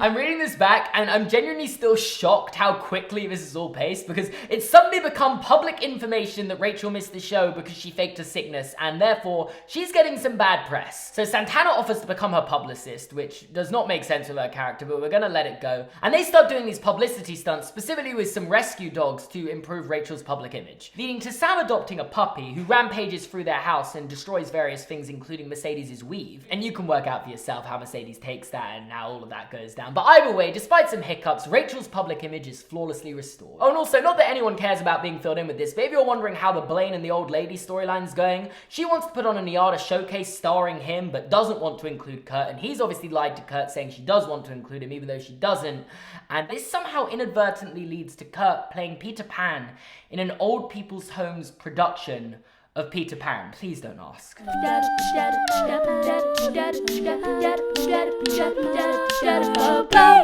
I'm reading this back and I'm genuinely still shocked how quickly this is all paced, because it's suddenly become public information that Rachel missed the show because she faked a sickness, and therefore she's getting some bad press. So Santana offers to become her publicist, which does not make sense with her character, but we're gonna let it go. And they start doing these publicity stunts, specifically with some rescue dogs to improve Rachel's public image, leading to Sam adopting a puppy who rampages through their house and destroys various things, including Mercedes' weave. And you can work out for yourself how Mercedes takes that and how all of that goes down. But either way, despite some hiccups, Rachel's public image is flawlessly restored. Oh, and also, not that anyone cares about being filled in with this, but if you're wondering how the Blaine and the old lady storyline's going, she wants to put on a Niada showcase starring him, but doesn't want to include Kurt, and he's obviously lied to Kurt saying she does want to include him, even though she doesn't. And this somehow inadvertently leads to Kurt playing Peter Pan in an old people's homes production of Peter Pan. Please don't ask.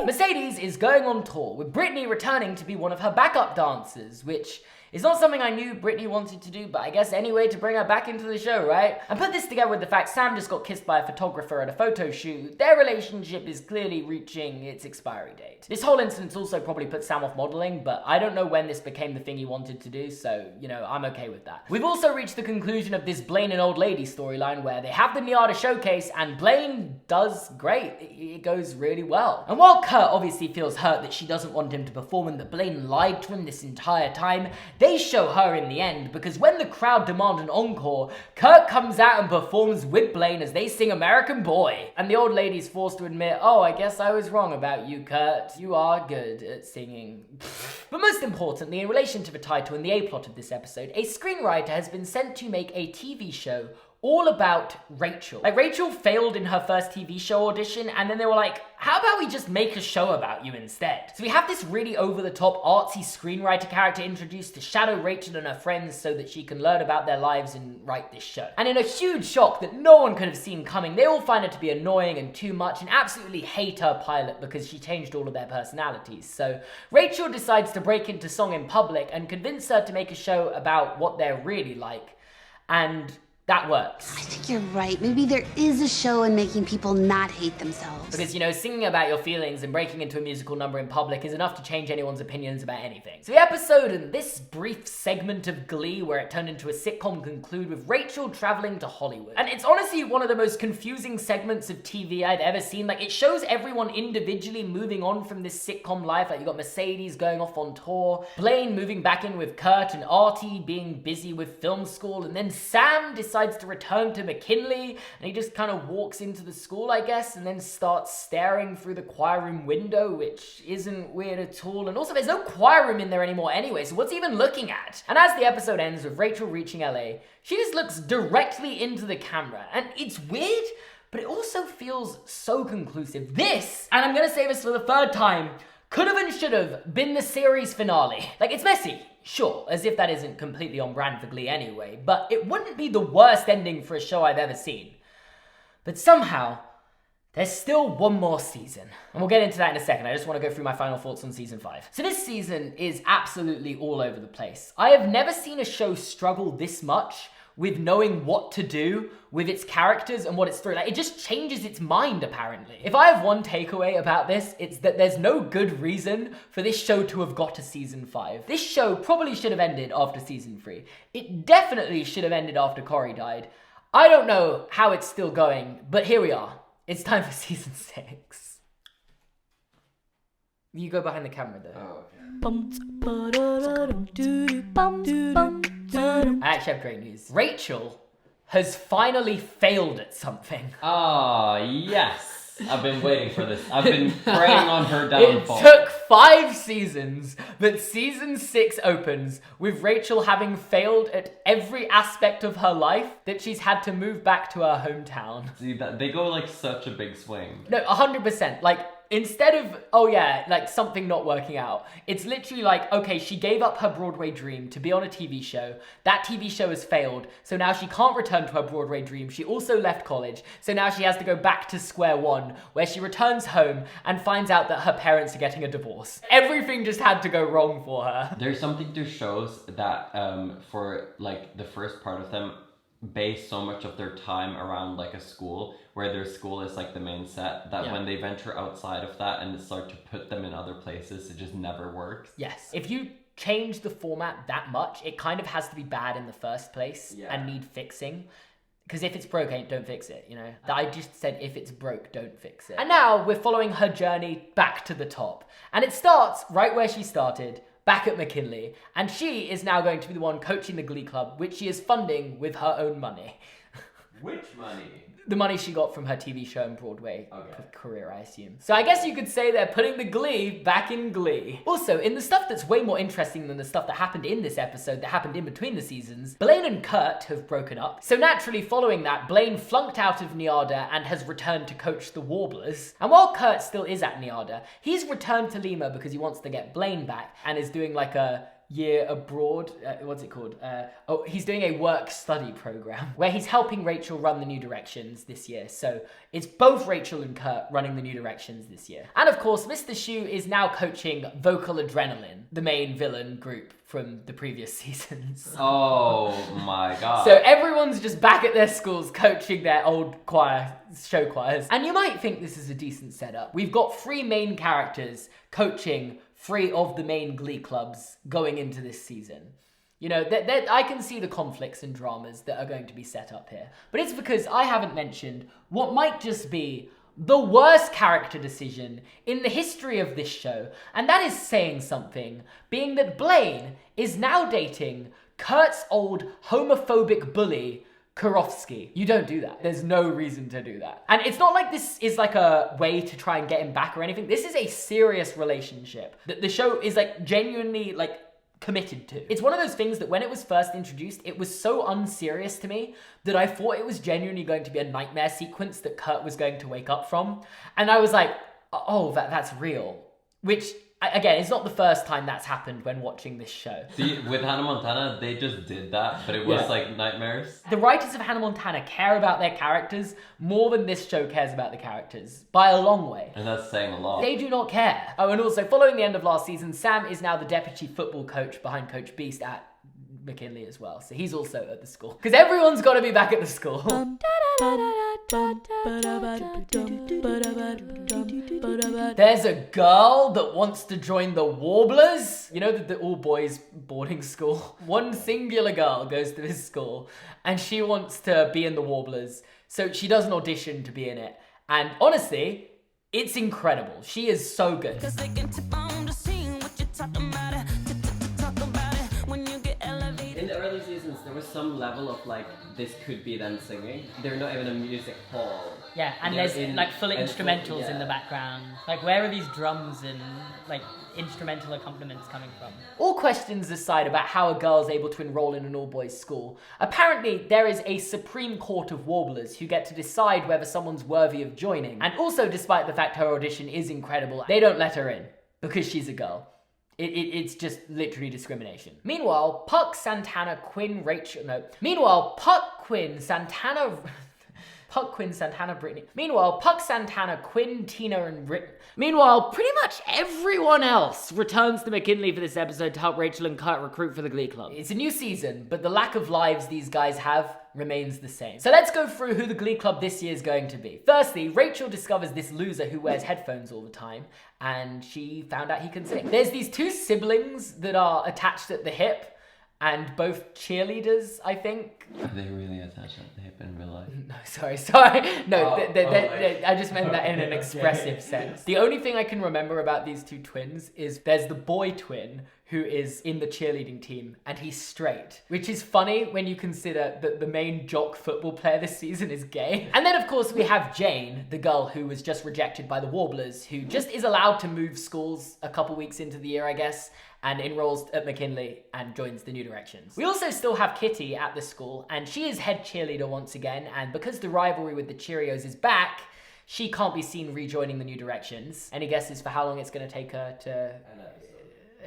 Mercedes is going on tour, with Brittany returning to be one of her backup dancers, which is not something I knew Brittany wanted to do, but I guess anyway to bring her back into the show, right? And put this together with the fact Sam just got kissed by a photographer at a photo shoot, their relationship is clearly reaching its expiry date. This whole incident also probably put Sam off modeling, but I don't know when this became the thing he wanted to do, so, you know, I'm okay with that. We've also reached the conclusion of this Blaine and old lady storyline, where they have the Niada showcase, and Blaine does great. It goes really well. And while Kurt obviously feels hurt that she doesn't want him to perform and that Blaine lied to him this entire time, they show her in the end, because when the crowd demand an encore, Kurt comes out and performs with Blaine as they sing American Boy. And the old lady's forced to admit, oh, I guess I was wrong about you, Kurt. You are good at singing. But most importantly, in relation to the title and the A-plot of this episode, a screenwriter has been sent to make a TV show all about Rachel. Like, Rachel failed in her first TV show audition, and then they were like, how about we just make a show about you instead? So we have this really over-the-top artsy screenwriter character introduced to shadow Rachel and her friends so that she can learn about their lives and write this show. And in a huge shock that no one could have seen coming, they all find her to be annoying and too much and absolutely hate her pilot because she changed all of their personalities. So Rachel decides to break into song in public and convince her to make a show about what they're really like. And that works. I think you're right. Maybe there is a show in making people not hate themselves. Because, you know, singing about your feelings and breaking into a musical number in public is enough to change anyone's opinions about anything. So the episode and this brief segment of Glee, where it turned into a sitcom, conclude with Rachel traveling to Hollywood. And it's honestly one of the most confusing segments of TV I've ever seen. Like, it shows everyone individually moving on from this sitcom life. Like, you got Mercedes going off on tour, Blaine moving back in with Kurt, and Artie being busy with film school, and then Sam decides to return to McKinley, and he just kind of walks into the school, I guess, and then starts staring through the choir room window, which isn't weird at all. And also, there's no choir room in there anymore anyway, so what's he even looking at? And as the episode ends with Rachel reaching LA, she just looks directly into the camera, and it's weird, but it also feels so conclusive. This, and I'm gonna say this for the third time, could have and should have been the series finale. Like, it's messy, sure, as if that isn't completely on brand for Glee anyway, but it wouldn't be the worst ending for a show I've ever seen. But somehow, there's still one more season. And we'll get into that in a second. I just want to go through my final thoughts on season 5. So this season is absolutely all over the place. I have never seen a show struggle this much with knowing what to do with its characters and what its story. Like, it just changes its mind, apparently. If I have one takeaway about this, it's that there's no good reason for this show to have got to season 5. This show probably should have ended after season 3. It definitely should have ended after Corey died. I don't know how it's still going, but here we are. It's time for season 6. You go behind the camera though. Oh, okay. I actually have great news. Rachel has finally failed at something. Oh, yes. I've been waiting for this. I've been praying on her downfall. It took 5 seasons, but season 6 opens with Rachel having failed at every aspect of her life that she's had to move back to her hometown. See, that they go like such a big swing. No, 100%. Like, instead of, oh yeah, like something not working out, it's literally like, okay, she gave up her Broadway dream to be on a TV show. That TV show has failed, so now she can't return to her Broadway dream. She also left college, so now she has to go back to square one, where she returns home and finds out that her parents are getting a divorce. Everything just had to go wrong for her. There's something to shows that for like the first part of them, base so much of their time around like a school, where their school is like the main set, that when they venture outside of that and start to put them in other places, it just never works. Yes. If you change the format that much, it kind of has to be bad in the first place and need fixing. Because if it's broke, don't fix it, you know? I just said if it's broke, don't fix it. And now we're following her journey back to the top. And it starts right where she started, back at McKinley. And she is now going to be the one coaching the Glee Club, which she is funding with her own money. Which money? The money she got from her TV show and Broadway career, I assume. So I guess you could say they're putting the Glee back in Glee. Also, in the stuff that's way more interesting than the stuff that happened in this episode that happened in between the seasons, Blaine and Kurt have broken up. So naturally following that, Blaine flunked out of NYADA and has returned to coach the Warblers. And while Kurt still is at NYADA, he's returned to Lima because he wants to get Blaine back and is doing like a year abroad, what's it called? He's doing a work-study program where he's helping Rachel run the New Directions this year. So it's both Rachel and Kurt running the New Directions this year. And of course, Mr. Shu is now coaching Vocal Adrenaline, the main villain group from the previous seasons. Oh my god. So everyone's just back at their schools coaching their old show choirs. And you might think this is a decent setup. We've got 3 main characters coaching 3 of the main Glee clubs going into this season. You know, I can see the conflicts and dramas that are going to be set up here. But it's because I haven't mentioned what might just be the worst character decision in the history of this show. And that is saying something, being that Blaine is now dating Kurt's old homophobic bully, Kurofsky. You don't do that. There's no reason to do that. And it's not like this is like a way to try and get him back or anything. This is a serious relationship that the show is like genuinely like committed to. It's one of those things that when it was first introduced, it was so unserious to me that I thought it was genuinely going to be a nightmare sequence that Kurt was going to wake up from. And I was like, oh, that's real. Which, again, it's not the first time that's happened when watching this show. See, with Hannah Montana, they just did that, but it was like nightmares. The writers of Hannah Montana care about their characters more than this show cares about the characters, by a long way. And that's saying a lot. They do not care. Oh, and also, following the end of last season, Sam is now the deputy football coach behind Coach Beast at McKinley as well. So he's also at the school. Because everyone's got to be back at the school. There's a girl that wants to join the Warblers. You know, the all-boys boarding school? One singular girl goes to this school and she wants to be in the Warblers. So she does an audition to be in it. And honestly, it's incredible. She is so good. In the early seasons, there was some level of like, this could be them singing. They're not even a music hall. Yeah, and there's like full instrumentals in the background. Like, where are these drums and like instrumental accompaniments coming from? All questions aside about how a girl is able to enroll in an all-boys school, apparently there is a Supreme Court of Warblers who get to decide whether someone's worthy of joining. And also, despite the fact her audition is incredible, they don't let her in because she's a girl. It's just literally discrimination. Meanwhile, Puck, Santana, Quinn, Rachel... No. Meanwhile, Puck, Quinn, Santana... Puck, Quinn, Santana, Brittany. Meanwhile, Puck, Santana, Quinn, Tina, and Meanwhile, pretty much everyone else returns to McKinley for this episode to help Rachel and Kurt recruit for the Glee Club. It's a new season, but the lack of lives these guys have remains the same. So let's go through who the Glee Club this year is going to be. Firstly, Rachel discovers this loser who wears headphones all the time, and she found out he can sing. There's these 2 siblings that are attached at the hip, and both cheerleaders, I think. Are they really attached at the hip in real life? No, sorry. No, I just meant that in an expressive sense. The only thing I can remember about these 2 twins is there's the boy twin who is in the cheerleading team, and he's straight, which is funny when you consider that the main jock football player this season is gay. And then, of course, we have Jane, the girl who was just rejected by the Warblers, who just is allowed to move schools a couple weeks into the year, I guess, and enrolls at McKinley and joins the New Directions. We also still have Kitty at the school, and she is head cheerleader once again, and because the rivalry with the Cheerios is back, she can't be seen rejoining the New Directions. Any guesses for how long it's going to take her to...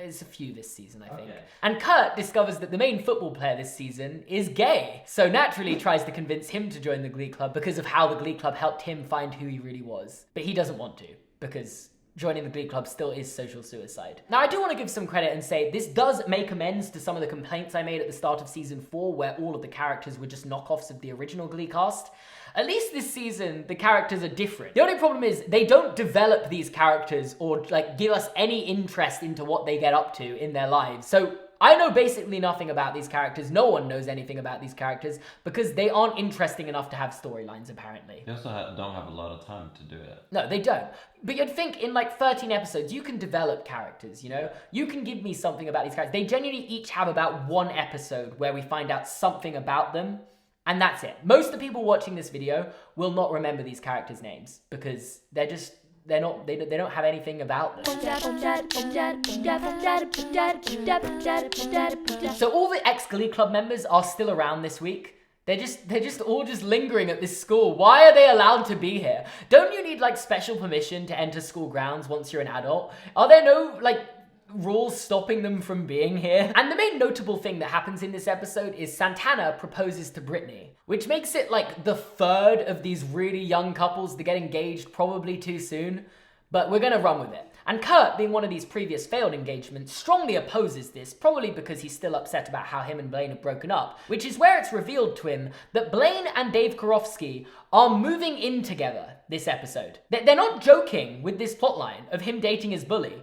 It's a few this season, I think. And Kurt discovers that the main football player this season is gay. So naturally tries to convince him to join the Glee Club because of how the Glee Club helped him find who he really was. But he doesn't want to because joining the Glee Club still is social suicide. Now, I do want to give some credit and say this does make amends to some of the complaints I made at the start of season 4, where all of the characters were just knockoffs of the original Glee cast. At least this season, the characters are different. The only problem is they don't develop these characters or like give us any interest into what they get up to in their lives. So I know basically nothing about these characters. No one knows anything about these characters because they aren't interesting enough to have storylines, apparently. They also don't have a lot of time to do it. No, they don't. But you'd think in like 13 episodes, you can develop characters, you know? You can give me something about these characters. They genuinely each have about one episode where we find out something about them, and that's it. Most of the people watching this video will not remember these characters' names because they don't have anything about them. So all the ex-Glee Club members are still around this week. They're just all lingering at this school. Why are they allowed to be here? Don't you need like special permission to enter school grounds once you're an adult? Are there no like rules stopping them from being here? And the main notable thing that happens in this episode is Santana proposes to Brittany, which makes it like the third of these really young couples to get engaged probably too soon, but we're gonna run with it. And Kurt, being one of these previous failed engagements, strongly opposes this, probably because he's still upset about how him and Blaine have broken up, which is where it's revealed to him that Blaine and Dave Karofsky are moving in together this episode. They're not joking with this plotline of him dating his bully.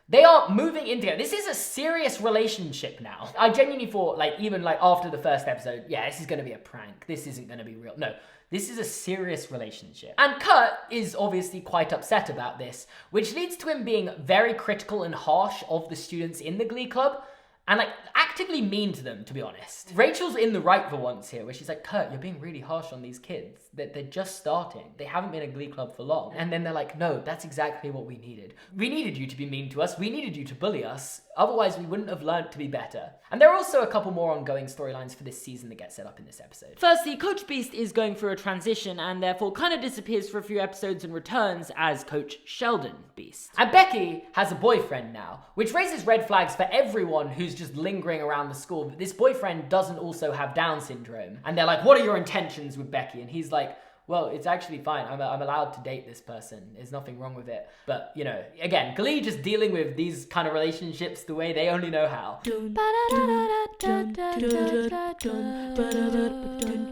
They are moving in together. This is a serious relationship now. I genuinely thought, like, even like after the first episode, yeah, this is gonna be a prank. This isn't gonna be real. No, this is a serious relationship. And Kurt is obviously quite upset about this, which leads to him being very critical and harsh of the students in the Glee Club, and like actively mean to them, to be honest. Rachel's in the right for once here, where she's like, Kurt, you're being really harsh on these kids. They're just starting. They haven't been a Glee Club for long. And then they're like, no, that's exactly what we needed. We needed you to be mean to us. We needed you to bully us. Otherwise, we wouldn't have learned to be better. And there are also a couple more ongoing storylines for this season that get set up in this episode. Firstly, Coach Beast is going through a transition and therefore kind of disappears for a few episodes and returns as Coach Sheldon Beast. And Becky has a boyfriend now, which raises red flags for everyone who's just lingering around the school. But this boyfriend doesn't also have Down syndrome. And they're like, what are your intentions with Becky? And he's like, well, it's actually fine. I'm allowed to date this person. There's nothing wrong with it. But, you know, again, Glee just dealing with these kind of relationships the way they only know how.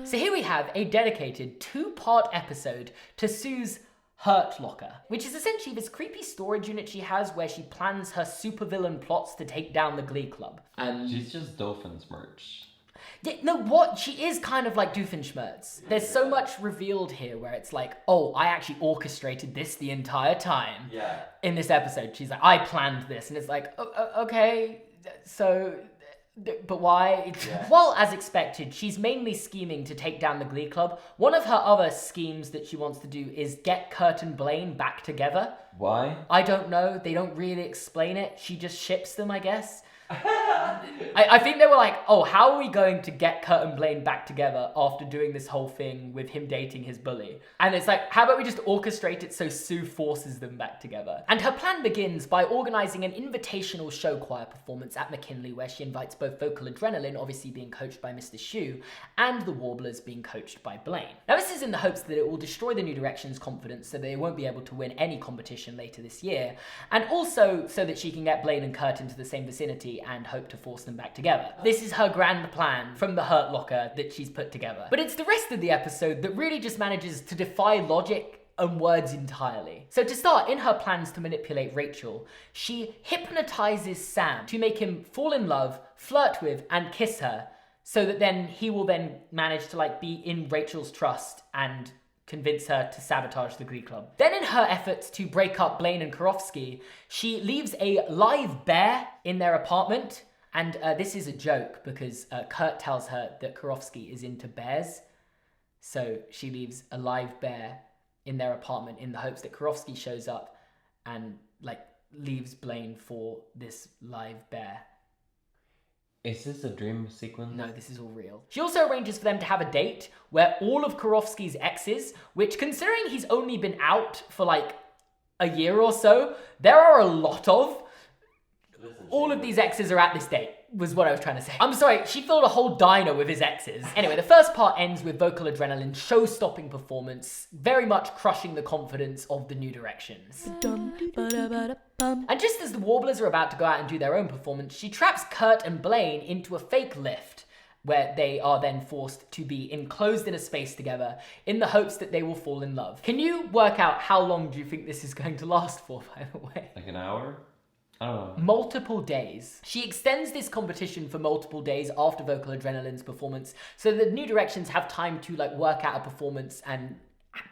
So here we have a dedicated 2-part episode to Sue's Hurt Locker, which is essentially this creepy storage unit she has where she plans her supervillain plots to take down the Glee Club. And she's just Doofenshmirtz. Yeah, no, what? She is kind of like Doofenshmirtz. There's so much revealed here where it's like, oh, I actually orchestrated this the entire time. Yeah. In this episode, she's like, I planned this. And it's like, okay, so, but why? Yeah. Well, as expected, she's mainly scheming to take down the Glee Club. One of her other schemes that she wants to do is get Kurt and Blaine back together. Why? I don't know. They don't really explain it. She just ships them, I guess. I think they were like, oh, how are we going to get Kurt and Blaine back together after doing this whole thing with him dating his bully? And it's like, how about we just orchestrate it so Sue forces them back together? And her plan begins by organizing an invitational show choir performance at McKinley, where she invites both Vocal Adrenaline, obviously being coached by Mr. Shue, and the Warblers being coached by Blaine. Now, this is in the hopes that it will destroy the New Direction's confidence so they won't be able to win any competition later this year, and also so that she can get Blaine and Kurt into the same vicinity and hope to force them back together. This is her grand plan from the Hurt Locker that she's put together. But it's the rest of the episode that really just manages to defy logic and words entirely. So to start, in her plans to manipulate Rachel, she hypnotizes Sam to make him fall in love, flirt with, and kiss her, so that then he will then manage to like be in Rachel's trust and convince her to sabotage the Glee Club. Then in her efforts to break up Blaine and Karofsky, she leaves a live bear in their apartment. And this is a joke because Kurt tells her that Karofsky is into bears. So she leaves a live bear in their apartment in the hopes that Karofsky shows up and like leaves Blaine for this live bear. Is this a dream sequence? No, this is all real. She also arranges for them to have a date where all of Karofsky's exes, which considering he's only been out for like a year or so, there are a lot of, all of these exes are at this date. was what I was trying to say. I'm sorry, she filled a whole diner with his exes. Anyway, the first part ends with vocal adrenaline, show-stopping performance, very much crushing the confidence of the New Directions. And just as the Warblers are about to go out and do their own performance, she traps Kurt and Blaine into a fake lift, where they are then forced to be enclosed in a space together in the hopes that they will fall in love. Can you work out how long do you think this is going to last for, by the way? Like an hour? I don't know. Multiple days. She extends this competition for multiple days after Vocal Adrenaline's performance, so the New Directions have time to like work out a performance and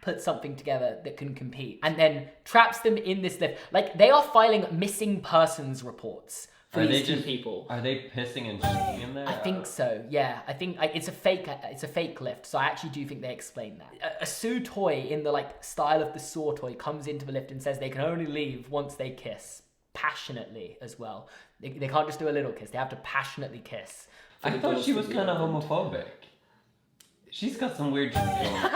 put something together that can compete, and then traps them in this lift. Like, they are filing missing persons reports for these two people. Are they pissing and shitting in there? I think so, yeah. I think it's a fake lift, so I actually do think they explain that. A Sue toy in the like style of the Saw toy comes into the lift and says they can only leave once they kiss. Passionately as well. They can't just do a little kiss, they have to passionately kiss. I thought she was kind of homophobic. She's got some weird shit going on.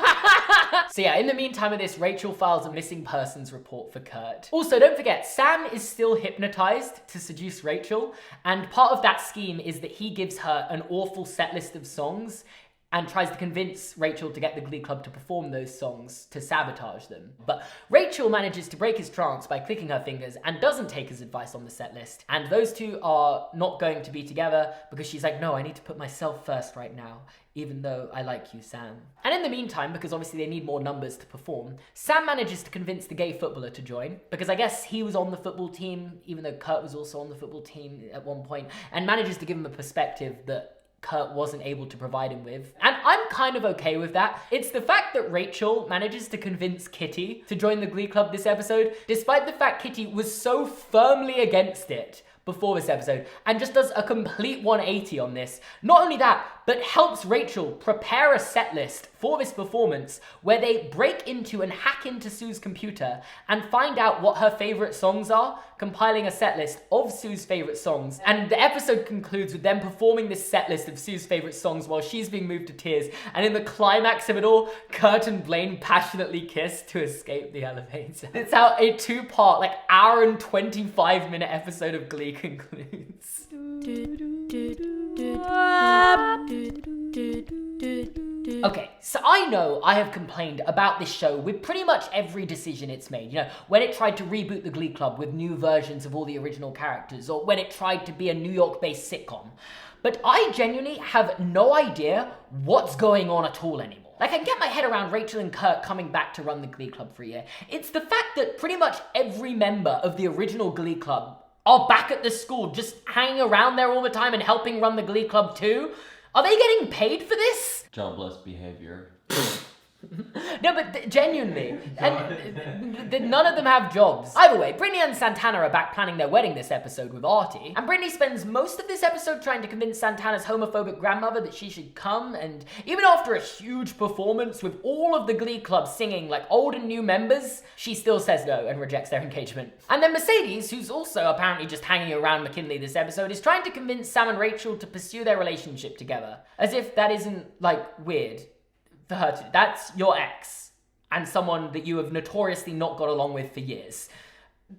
So yeah, in the meantime of this, Rachel files a missing persons report for Kurt. Also, don't forget, Sam is still hypnotized to seduce Rachel, and part of that scheme is that he gives her an awful set list of songs and tries to convince Rachel to get the Glee Club to perform those songs to sabotage them. But Rachel manages to break his trance by clicking her fingers and doesn't take his advice on the set list. And those two are not going to be together because she's like, no, I need to put myself first right now, even though I like you, Sam. And in the meantime, because obviously they need more numbers to perform, Sam manages to convince the gay footballer to join, because I guess he was on the football team, even though Kurt was also on the football team at one point, and manages to give him a perspective that Kurt wasn't able to provide him with. And I'm kind of okay with that. It's the fact that Rachel manages to convince Kitty to join the Glee Club this episode, despite the fact Kitty was so firmly against it before this episode, and just does a complete 180 on this. Not only that, but helps Rachel prepare a set list for this performance where they break into and hack into Sue's computer and find out what her favorite songs are, compiling a set list of Sue's favorite songs. And the episode concludes with them performing this set list of Sue's favorite songs while she's being moved to tears. And in the climax of it all, Kurt and Blaine passionately kiss to escape the elevator. It's how a two-part, like hour and 25-minute episode of Glee concludes. Okay, so I know I have complained about this show with pretty much every decision it's made. You know, when it tried to reboot the Glee Club with new versions of all the original characters, or when it tried to be a New York-based sitcom. But I genuinely have no idea what's going on at all anymore. Like, I can get my head around Rachel and Kurt coming back to run the Glee Club for a year. It's the fact that pretty much every member of the original Glee Club are back at the school, just hanging around there all the time and helping run the Glee Club too. Are they getting paid for this? Jobless behavior. No, but genuinely, and none of them have jobs. Either way, Brittany and Santana are back planning their wedding this episode with Artie, and Brittany spends most of this episode trying to convince Santana's homophobic grandmother that she should come, and even after a huge performance with all of the Glee Club singing like old and new members, she still says no and rejects their engagement. And then Mercedes, who's also apparently just hanging around McKinley this episode, is trying to convince Sam and Rachel to pursue their relationship together, as if that isn't, like, weird for her to do. That's your ex, and someone that you have notoriously not got along with for years.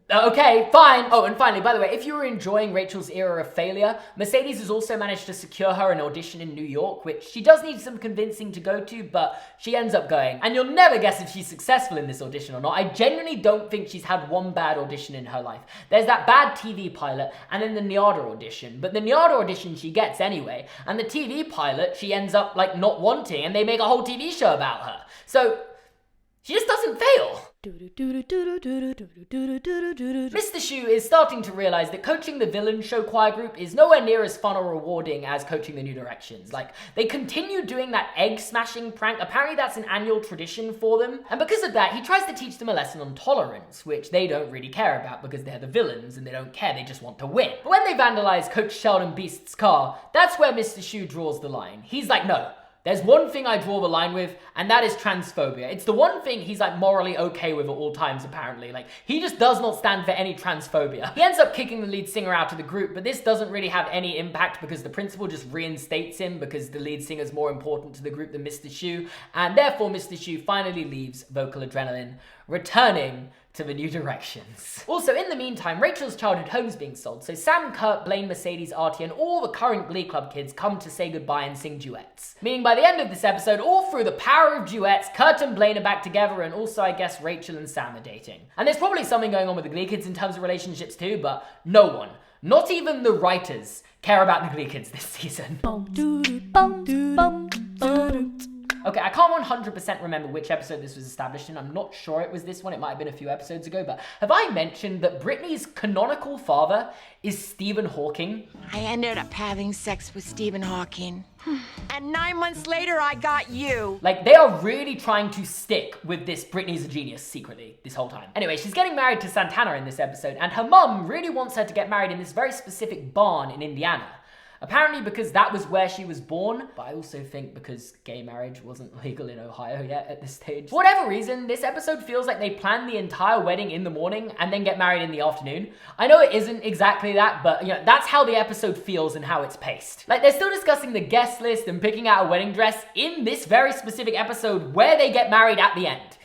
Okay, fine. Oh, and finally, by the way, if you were enjoying Rachel's era of failure, Mercedes has also managed to secure her an audition in New York, which she does need some convincing to go to, but she ends up going. And you'll never guess if she's successful in this audition or not. I genuinely don't think she's had one bad audition in her life. There's that bad TV pilot, and then the Nyada audition. But the Nyada audition she gets anyway, and the TV pilot she ends up, like, not wanting, and they make a whole TV show about her. So, she just doesn't fail. Mr. Schue is starting to realize that coaching the villain show choir group is nowhere near as fun or rewarding as coaching the New Directions. Like, they continue doing that egg smashing prank. Apparently that's an annual tradition for them. And because of that, he tries to teach them a lesson on tolerance, which they don't really care about because they're the villains and they don't care, they just want to win. But when they vandalize Coach Sheldon Beast's car, that's where Mr. Schue draws the line. He's like, no. There's one thing I draw the line with, and that is transphobia. It's the one thing he's, like, morally okay with at all times, apparently. Like, he just does not stand for any transphobia. He ends up kicking the lead singer out of the group, but this doesn't really have any impact because the principal just reinstates him because the lead singer's more important to the group than Mr. Schue, and therefore Mr. Schue finally leaves Vocal Adrenaline, returning to the new directions. Also, in the meantime, Rachel's childhood home's being sold, so Sam, Kurt, Blaine, Mercedes, Artie, and all the current Glee Club kids come to say goodbye and sing duets. Meaning by the end of this episode, all through the power of duets, Kurt and Blaine are back together, and also I guess Rachel and Sam are dating. And there's probably something going on with the Glee kids in terms of relationships too, but no one, not even the writers, care about the Glee kids this season. Okay, I can't 100% remember which episode this was established in. I'm not sure it was this one. It might have been a few episodes ago, but have I mentioned that Brittany's canonical father is Stephen Hawking? I ended up having sex with Stephen Hawking. And 9 months later, I got you. Like, they are really trying to stick with this Brittany's a genius secretly this whole time. Anyway, she's getting married to Santana in this episode, and her mum really wants her to get married in this very specific barn in Indiana. Apparently because that was where she was born, but I also think because gay marriage wasn't legal in Ohio yet at this stage. For whatever reason, this episode feels like they planned the entire wedding in the morning and then get married in the afternoon. I know it isn't exactly that, but that's how the episode feels and how it's paced. Like, they're still discussing the guest list and picking out a wedding dress in this very specific episode where they get married at the end.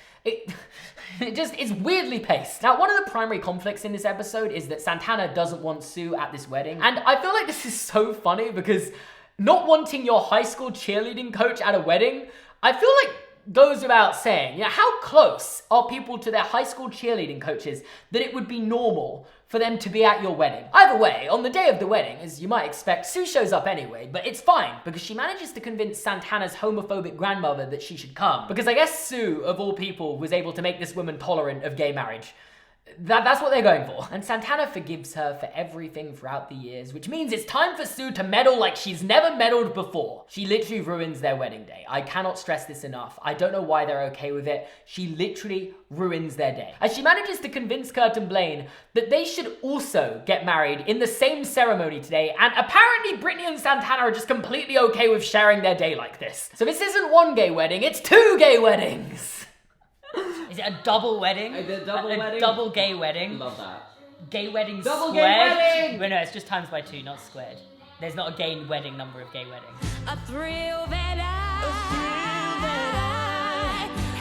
It's weirdly paced. Now, one of the primary conflicts in this episode is that Santana doesn't want Sue at this wedding. And I feel like this is so funny because not wanting your high school cheerleading coach at a wedding, I feel like goes without saying. How close are people to their high school cheerleading coaches that it would be normal for them to be at your wedding? Either way, on the day of the wedding, as you might expect, Sue shows up anyway, but it's fine because she manages to convince Santana's homophobic grandmother that she should come. Because I guess Sue, of all people, was able to make this woman tolerant of gay marriage. That's what they're going for. And Santana forgives her for everything throughout the years, which means it's time for Sue to meddle like she's never meddled before. She literally ruins their wedding day. I cannot stress this enough. I don't know why they're okay with it. She literally ruins their day. As she manages to convince Kurt and Blaine that they should also get married in the same ceremony today, and apparently Brittany and Santana are just completely okay with sharing their day like this. So this isn't one gay wedding, it's 2 gay weddings! Is it a double wedding? A double wedding? Double gay wedding. Love that. Gay wedding double squared. Gay wedding! Well, no, it's just times by 2, not squared. There's not a gay wedding number of gay weddings. A thrill that I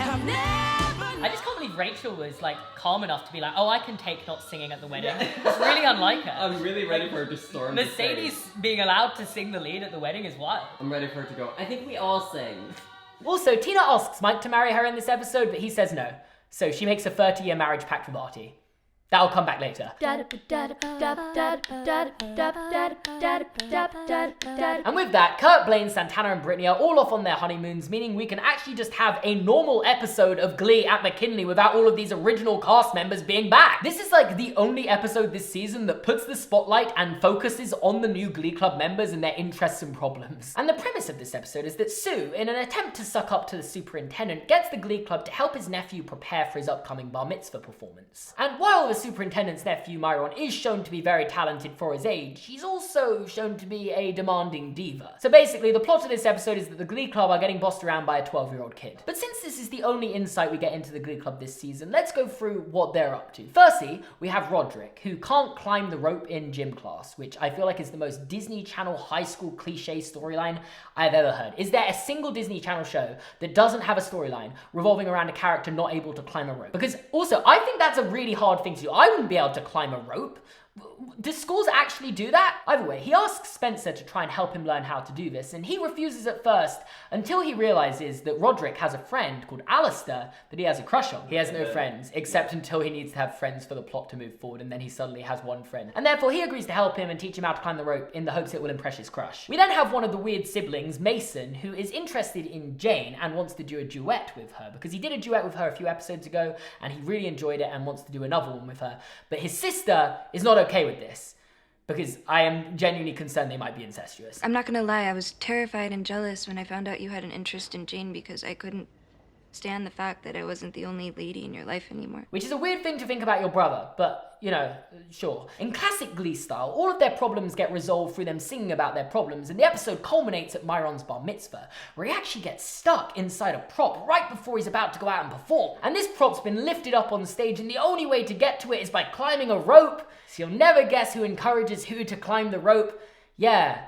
have never. I just can't believe Rachel was like calm enough to be like, oh, I can take not singing at the wedding. It's really unlike her. I'm really ready for her to storm Mercedes the stage. being allowed to sing the lead at the wedding is wild. I'm ready for her to go, I think we all sing. Also, Tina asks Mike to marry her in this episode, but he says no. So she makes a 30-year marriage pact with Artie. That'll come back later. And with that, Kurt, Blaine, Santana, and Brittany are all off on their honeymoons, meaning we can actually just have a normal episode of Glee at McKinley without all of these original cast members being back. This is like the only episode this season that puts the spotlight and focuses on the new Glee Club members and their interests and problems. And the premise of this episode is that Sue, in an attempt to suck up to the superintendent, gets the Glee Club to help his nephew prepare for his upcoming bar mitzvah performance. And while the superintendent's nephew Myron is shown to be very talented for his age, he's also shown to be a demanding diva. So basically, the plot of this episode is that the Glee Club are getting bossed around by a 12-year-old kid. But since this is the only insight we get into the Glee Club this season, let's go through what they're up to. Firstly, we have Roderick, who can't climb the rope in gym class, which I feel like is the most Disney Channel high school cliche storyline I've ever heard. Is there a single Disney Channel show that doesn't have a storyline revolving around a character not able to climb a rope? Because also, I think that's a really hard thing to do. I wouldn't be able to climb a rope. Do schools actually do that? Either way, he asks Spencer to try and help him learn how to do this, and he refuses at first until he realizes that Roderick has a friend called Alistair that he has a crush on. He has no friends, except until he needs to have friends for the plot to move forward, and then he suddenly has one friend. And therefore, he agrees to help him and teach him how to climb the rope in the hopes it will impress his crush. We then have one of the weird siblings, Mason, who is interested in Jane and wants to do a duet with her, because he did a duet with her a few episodes ago, and he really enjoyed it and wants to do another one with her. But his sister is not okay with this, because I am genuinely concerned they might be incestuous. I'm not gonna lie, I was terrified and jealous when I found out you had an interest in Jane because I couldn't stand the fact that I wasn't the only lady in your life anymore. Which is a weird thing to think about your brother, but, you know, sure. In classic Glee style, all of their problems get resolved through them singing about their problems, and the episode culminates at Myron's bar mitzvah, where he actually gets stuck inside a prop right before he's about to go out and perform. And this prop's been lifted up on stage, and the only way to get to it is by climbing a rope, so you'll never guess who encourages who to climb the rope. Yeah,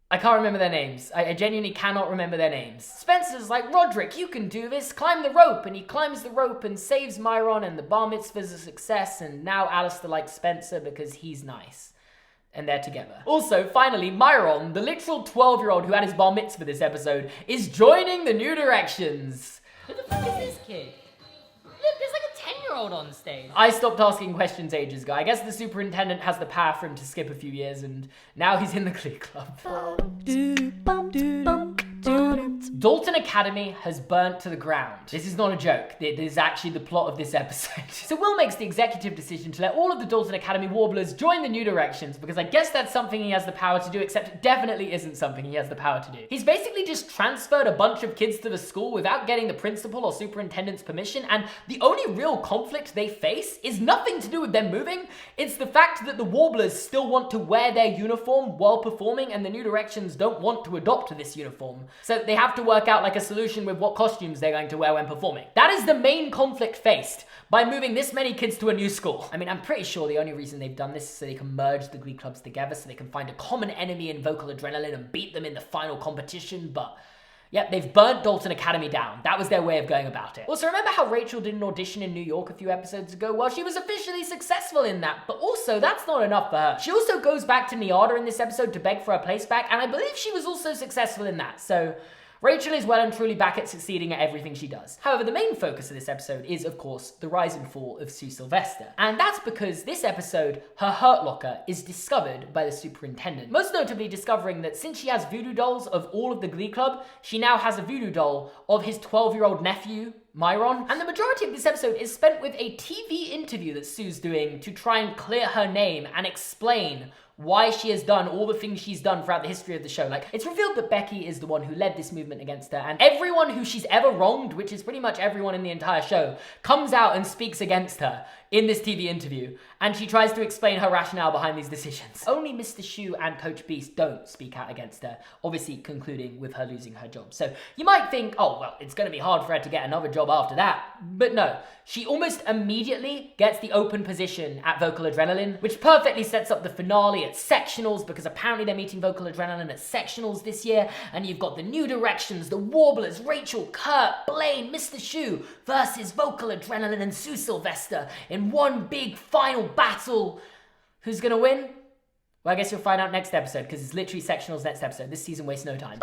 I can't remember their names. I genuinely cannot remember their names. Spencer's like, Roderick, you can do this. Climb the rope. And he climbs the rope and saves Myron, and the bar mitzvah's a success. And now Alistair likes Spencer because he's nice. And they're together. Also, finally, Myron, the literal 12-year-old who had his bar mitzvah this episode, is joining the New Directions. Who the fuck is this kid? Look, there's like a 10-year-old on stage. I stopped asking questions ages ago. I guess the superintendent has the power for him to skip a few years, and now he's in the Glee Club. Dalton Academy has burnt to the ground. This is not a joke. It is actually the plot of this episode. So Will makes the executive decision to let all of the Dalton Academy warblers join the New Directions, because I guess that's something he has the power to do, except it definitely isn't something he has the power to do. He's basically just transferred a bunch of kids to the school without getting the principal or superintendent's permission, and the only real conflict they face is nothing to do with them moving. It's the fact that the warblers still want to wear their uniform while performing, and the New Directions don't want to adopt this uniform. So they have to work out like a solution with what costumes they're going to wear when performing. That is the main conflict faced by moving this many kids to a new school. I mean, I'm pretty sure the only reason they've done this is so they can merge the Glee clubs together, so they can find a common enemy in Vocal Adrenaline and beat them in the final competition, but yep, they've burnt Dalton Academy down. That was their way of going about it. Also, remember how Rachel did an audition in New York a few episodes ago? Well, she was officially successful in that, but also that's not enough for her. She also goes back to Neada in this episode to beg for her place back, and I believe she was also successful in that, so Rachel is well and truly back at succeeding at everything she does. However, the main focus of this episode is, of course, the rise and fall of Sue Sylvester. And that's because this episode, her Hurt Locker is discovered by the superintendent. Most notably discovering that since she has voodoo dolls of all of the Glee Club, she now has a voodoo doll of his 12-year-old nephew, Myron. And the majority of this episode is spent with a TV interview that Sue's doing to try and clear her name and explain why she has done all the things she's done throughout the history of the show. Like, it's revealed that Becky is the one who led this movement against her, and everyone who she's ever wronged, which is pretty much everyone in the entire show, comes out and speaks against her in this TV interview, and she tries to explain her rationale behind these decisions. Only Mr. Shu and Coach Beast don't speak out against her, obviously concluding with her losing her job. So you might think, oh, well, it's going to be hard for her to get another job after that. But no, she almost immediately gets the open position at Vocal Adrenaline, which perfectly sets up the finale at sectionals, because apparently they're meeting Vocal Adrenaline at sectionals this year, and you've got the New Directions, the Warblers, Rachel, Kurt, Blaine, Mr. Shu versus Vocal Adrenaline and Sue Sylvester in one big final battle. Who's gonna win? Well, I guess you'll find out next episode, because it's literally sectionals next episode. This season wastes no time.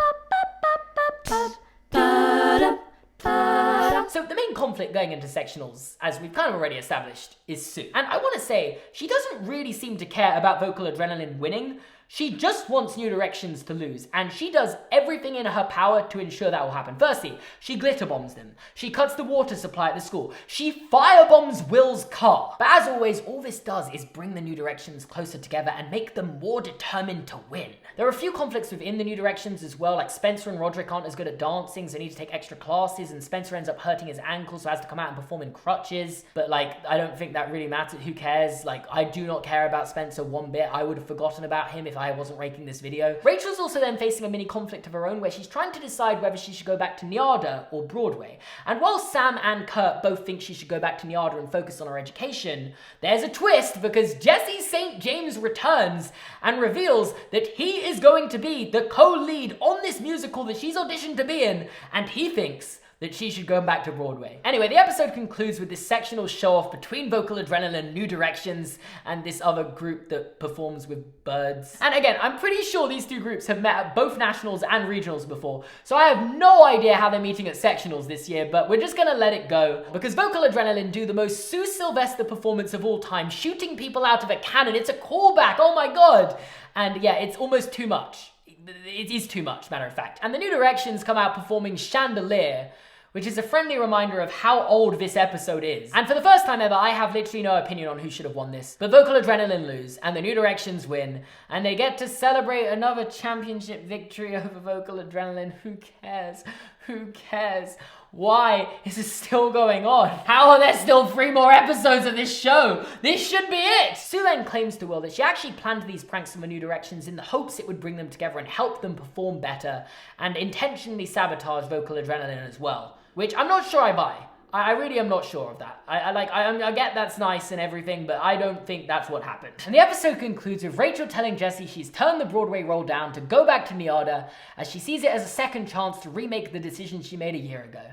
So the main conflict going into sectionals, as we've kind of already established, is Sue. And I want to say, she doesn't really seem to care about Vocal Adrenaline winning. She just wants New Directions to lose, and she does everything in her power to ensure that will happen. Firstly, she glitter bombs them. She cuts the water supply at the school. She firebombs Will's car. But as always, all this does is bring the New Directions closer together and make them more determined to win. There are a few conflicts within the New Directions as well, like Spencer and Roderick aren't as good at dancing, so they need to take extra classes, and Spencer ends up hurting his ankle, so has to come out and perform in crutches. But like, I don't think that really matters. Who cares? Like, I do not care about Spencer one bit. I would have forgotten about him if I wasn't making this video. Rachel's also then facing a mini conflict of her own, where she's trying to decide whether she should go back to Neada or Broadway. And while Sam and Kurt both think she should go back to Neada and focus on her education, there's a twist, because Jesse St. James returns and reveals that he is going to be the co-lead on this musical that she's auditioned to be in, and he thinks that she should go back to Broadway. Anyway, the episode concludes with this sectional show-off between Vocal Adrenaline, New Directions, and this other group that performs with birds. And again, I'm pretty sure these two groups have met at both nationals and regionals before, so I have no idea how they're meeting at sectionals this year, but we're just gonna let it go, because Vocal Adrenaline do the most Sue Sylvester performance of all time, shooting people out of a cannon. It's a callback, oh my god! And yeah, it's almost too much. It is too much, matter of fact. And the New Directions come out performing Chandelier, which is a friendly reminder of how old this episode is. And for the first time ever, I have literally no opinion on who should have won this. But Vocal Adrenaline lose, and the New Directions win, and they get to celebrate another championship victory over Vocal Adrenaline. Who cares? Who cares? Why is this still going on? How are there still 3 more episodes of this show? This should be it! Sue then claims to Will that she actually planned these pranks on the New Directions in the hopes it would bring them together and help them perform better, and intentionally sabotage Vocal Adrenaline as well. Which I'm not sure I buy. I really am not sure of that. I get that's nice and everything, but I don't think that's what happened. And the episode concludes with Rachel telling Jessie she's turned the Broadway role down to go back to Neada, as she sees it as a second chance to remake the decision she made a year ago.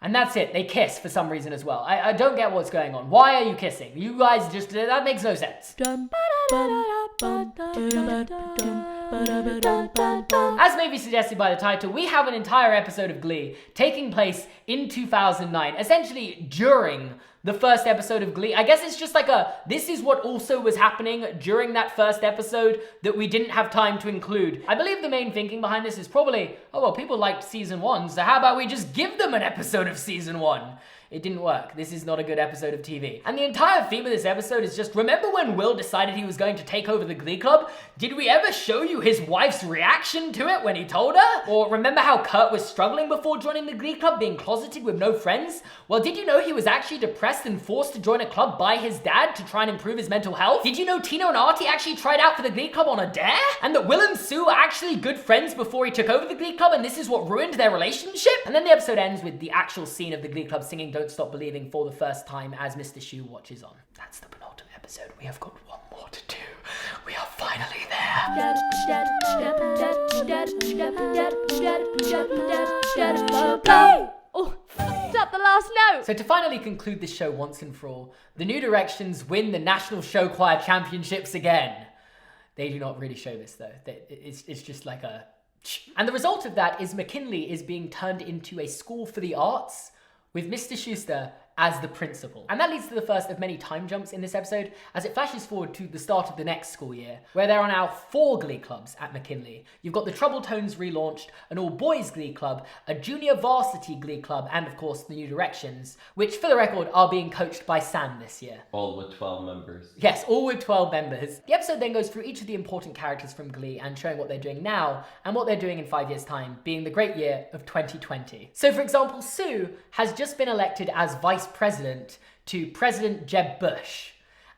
And that's it. They kiss for some reason as well. I don't get what's going on. Why are you kissing? You guys just... That makes no sense. As may be suggested by the title, we have an entire episode of Glee taking place in 2009, essentially during the first episode of Glee. I guess it's just like this is what also was happening during that first episode that we didn't have time to include. I believe the main thinking behind this is probably, oh well, people liked season 1, so how about we just give them an episode of season 1? It didn't work. This is not a good episode of TV. And the entire theme of this episode is just, remember when Will decided he was going to take over the Glee Club? Did we ever show you his wife's reaction to it when he told her? Or remember how Kurt was struggling before joining the Glee Club, being closeted with no friends? Well, did you know he was actually depressed and forced to join a club by his dad to try and improve his mental health? Did you know Tino and Artie actually tried out for the Glee Club on a dare? And that Will and Sue are actually good friends before he took over the Glee Club, and this is what ruined their relationship? And then the episode ends with the actual scene of the Glee Club singing Don't Stop Believing for the first time as Mr. Schue watches on. That's the penultimate episode. We have got one more to do. We are finally there. Oh, f***ed up the last note. So to finally conclude this show once and for all, the New Directions win the National Show Choir Championships again. They do not really show this though. It's just like a... And the result of that is McKinley is being turned into a school for the arts with Mr. Schuester as the principal. And that leads to the first of many time jumps in this episode, as it flashes forward to the start of the next school year, where there are now 4 Glee clubs at McKinley. You've got the Trouble Tones relaunched, an all-boys Glee club, a junior varsity Glee club, and of course the New Directions, which for the record are being coached by Sam this year. All with 12 members. Yes, all with 12 members. The episode then goes through each of the important characters from Glee and showing what they're doing now and what they're doing in 5 years' time, being the great year of 2020. So for example, Sue has just been elected as vice president to President Jeb Bush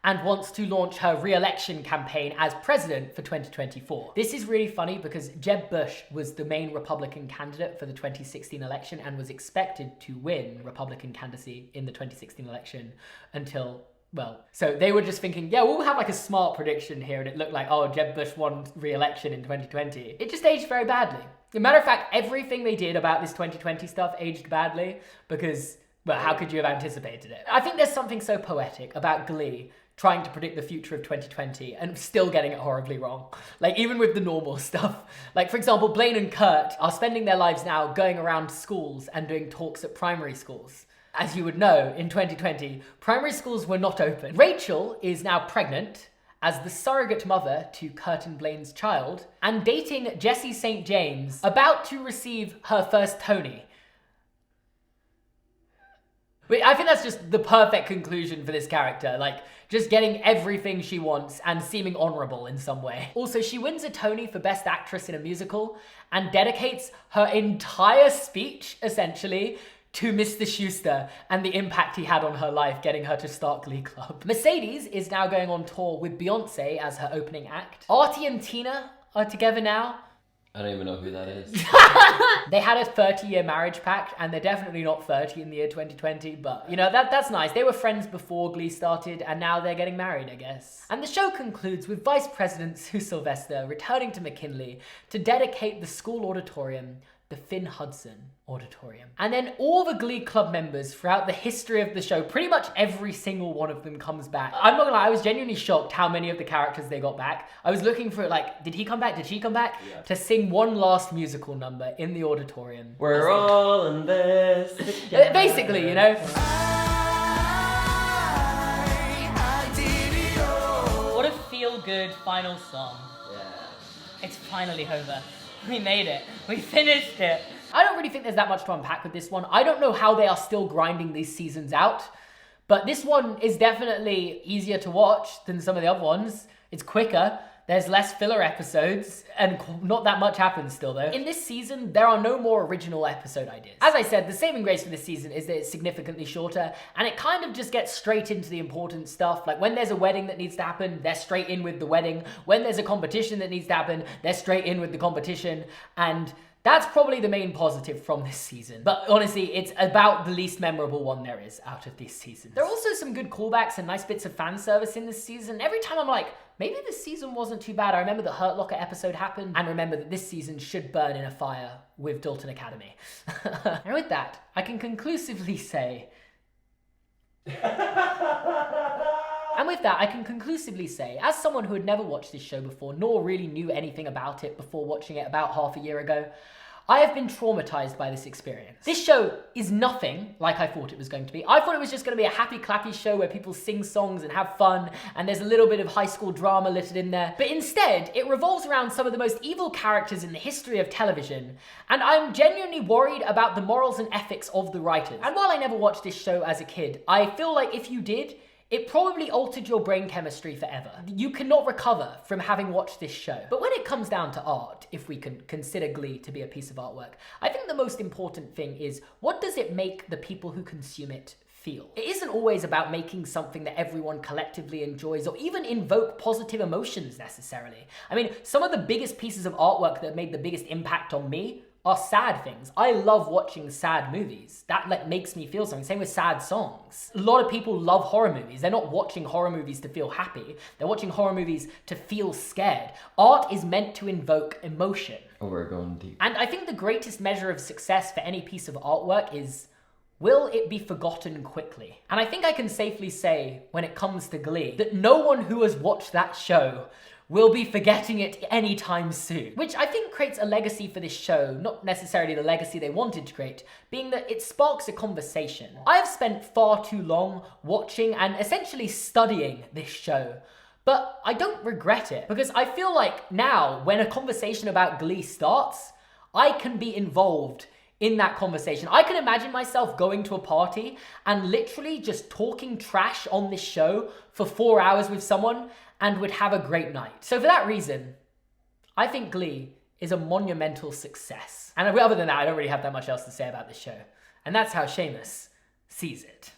and wants to launch her re-election campaign as president for 2024. This is really funny because Jeb Bush was the main Republican candidate for the 2016 election and was expected to win Republican candidacy in the 2016 election until, well, so they were just thinking, yeah, we'll have like a smart prediction here, and it looked like, oh, Jeb Bush won re-election in 2020. It just aged very badly. As a matter of fact, everything they did about this 2020 stuff aged badly because, well, how could you have anticipated it? I think there's something so poetic about Glee trying to predict the future of 2020 and still getting it horribly wrong. Like, even with the normal stuff. Like, for example, Blaine and Kurt are spending their lives now going around schools and doing talks at primary schools. As you would know, in 2020, primary schools were not open. Rachel is now pregnant as the surrogate mother to Kurt and Blaine's child, and dating Jessie St. James, about to receive her first Tony. I think that's just the perfect conclusion for this character, like, just getting everything she wants and seeming honourable in some way. Also, she wins a Tony for Best Actress in a Musical and dedicates her entire speech, essentially, to Mr. Schuester and the impact he had on her life getting her to start Glee Club. Mercedes is now going on tour with Beyonce as her opening act. Artie and Tina are together now. I don't even know who that is. They had a 30-year marriage pact, and they're definitely not 30 in the year 2020, but, you know, that's nice. They were friends before Glee started, and now they're getting married, I guess. And the show concludes with Vice President Sue Sylvester returning to McKinley to dedicate the school auditorium the Finn Hudson Auditorium. And then all the Glee Club members throughout the history of the show, pretty much every single one of them comes back. I'm not gonna lie, I was genuinely shocked how many of the characters they got back. I was looking for, like, did he come back? Did she come back? Yeah. To sing one last musical number in the auditorium. We're all in this together. Basically, you know? What a feel-good final song. Yeah. It's finally over. We made it. We finished it. I don't really think there's that much to unpack with this one. I don't know how they are still grinding these seasons out, but this one is definitely easier to watch than some of the other ones. It's quicker. There's less filler episodes, and not that much happens still though. In this season, there are no more original episode ideas. As I said, the saving grace for this season is that it's significantly shorter, and it kind of just gets straight into the important stuff. Like when there's a wedding that needs to happen, they're straight in with the wedding. When there's a competition that needs to happen, they're straight in with the competition. And That's probably the main positive from this season. But honestly, it's about the least memorable one there is out of these seasons. There are also some good callbacks and nice bits of fan service in this season. Every time I'm like, maybe this season wasn't too bad. I remember the Hurt Locker episode happened, and remember that this season should burn in a fire with Dalton Academy. And with that, I can conclusively say... And with that, I can conclusively say, as someone who had never watched this show before, nor really knew anything about it before watching it about half a year ago, I have been traumatized by this experience. This show is nothing like I thought it was going to be. I thought it was just going to be a happy, clappy show where people sing songs and have fun, and there's a little bit of high school drama littered in there. But instead, it revolves around some of the most evil characters in the history of television, and I'm genuinely worried about the morals and ethics of the writers. And while I never watched this show as a kid, I feel like if you did, it probably altered your brain chemistry forever. You cannot recover from having watched this show. But when it comes down to art, if we can consider Glee to be a piece of artwork, I think the most important thing is, what does it make the people who consume it feel? It isn't always about making something that everyone collectively enjoys or even invoke positive emotions necessarily. I mean, some of the biggest pieces of artwork that made the biggest impact on me are sad things. I love watching sad movies. That makes me feel something. Same with sad songs. A lot of people love horror movies. They're not watching horror movies to feel happy. They're watching horror movies to feel scared. Art is meant to invoke emotion. Oh, we're going deep. And I think the greatest measure of success for any piece of artwork is, will it be forgotten quickly? And I think I can safely say, when it comes to Glee, that no one who has watched that show will be forgetting it anytime soon. Which I think creates a legacy for this show, not necessarily the legacy they wanted to create, being that it sparks a conversation. I have spent far too long watching and essentially studying this show, but I don't regret it, because I feel like now, when a conversation about Glee starts, I can be involved in that conversation. I can imagine myself going to a party and literally just talking trash on this show for 4 hours with someone and would have a great night. So for that reason, I think Glee is a monumental success. And other than that, I don't really have that much else to say about this show. And that's how Seamus sees it.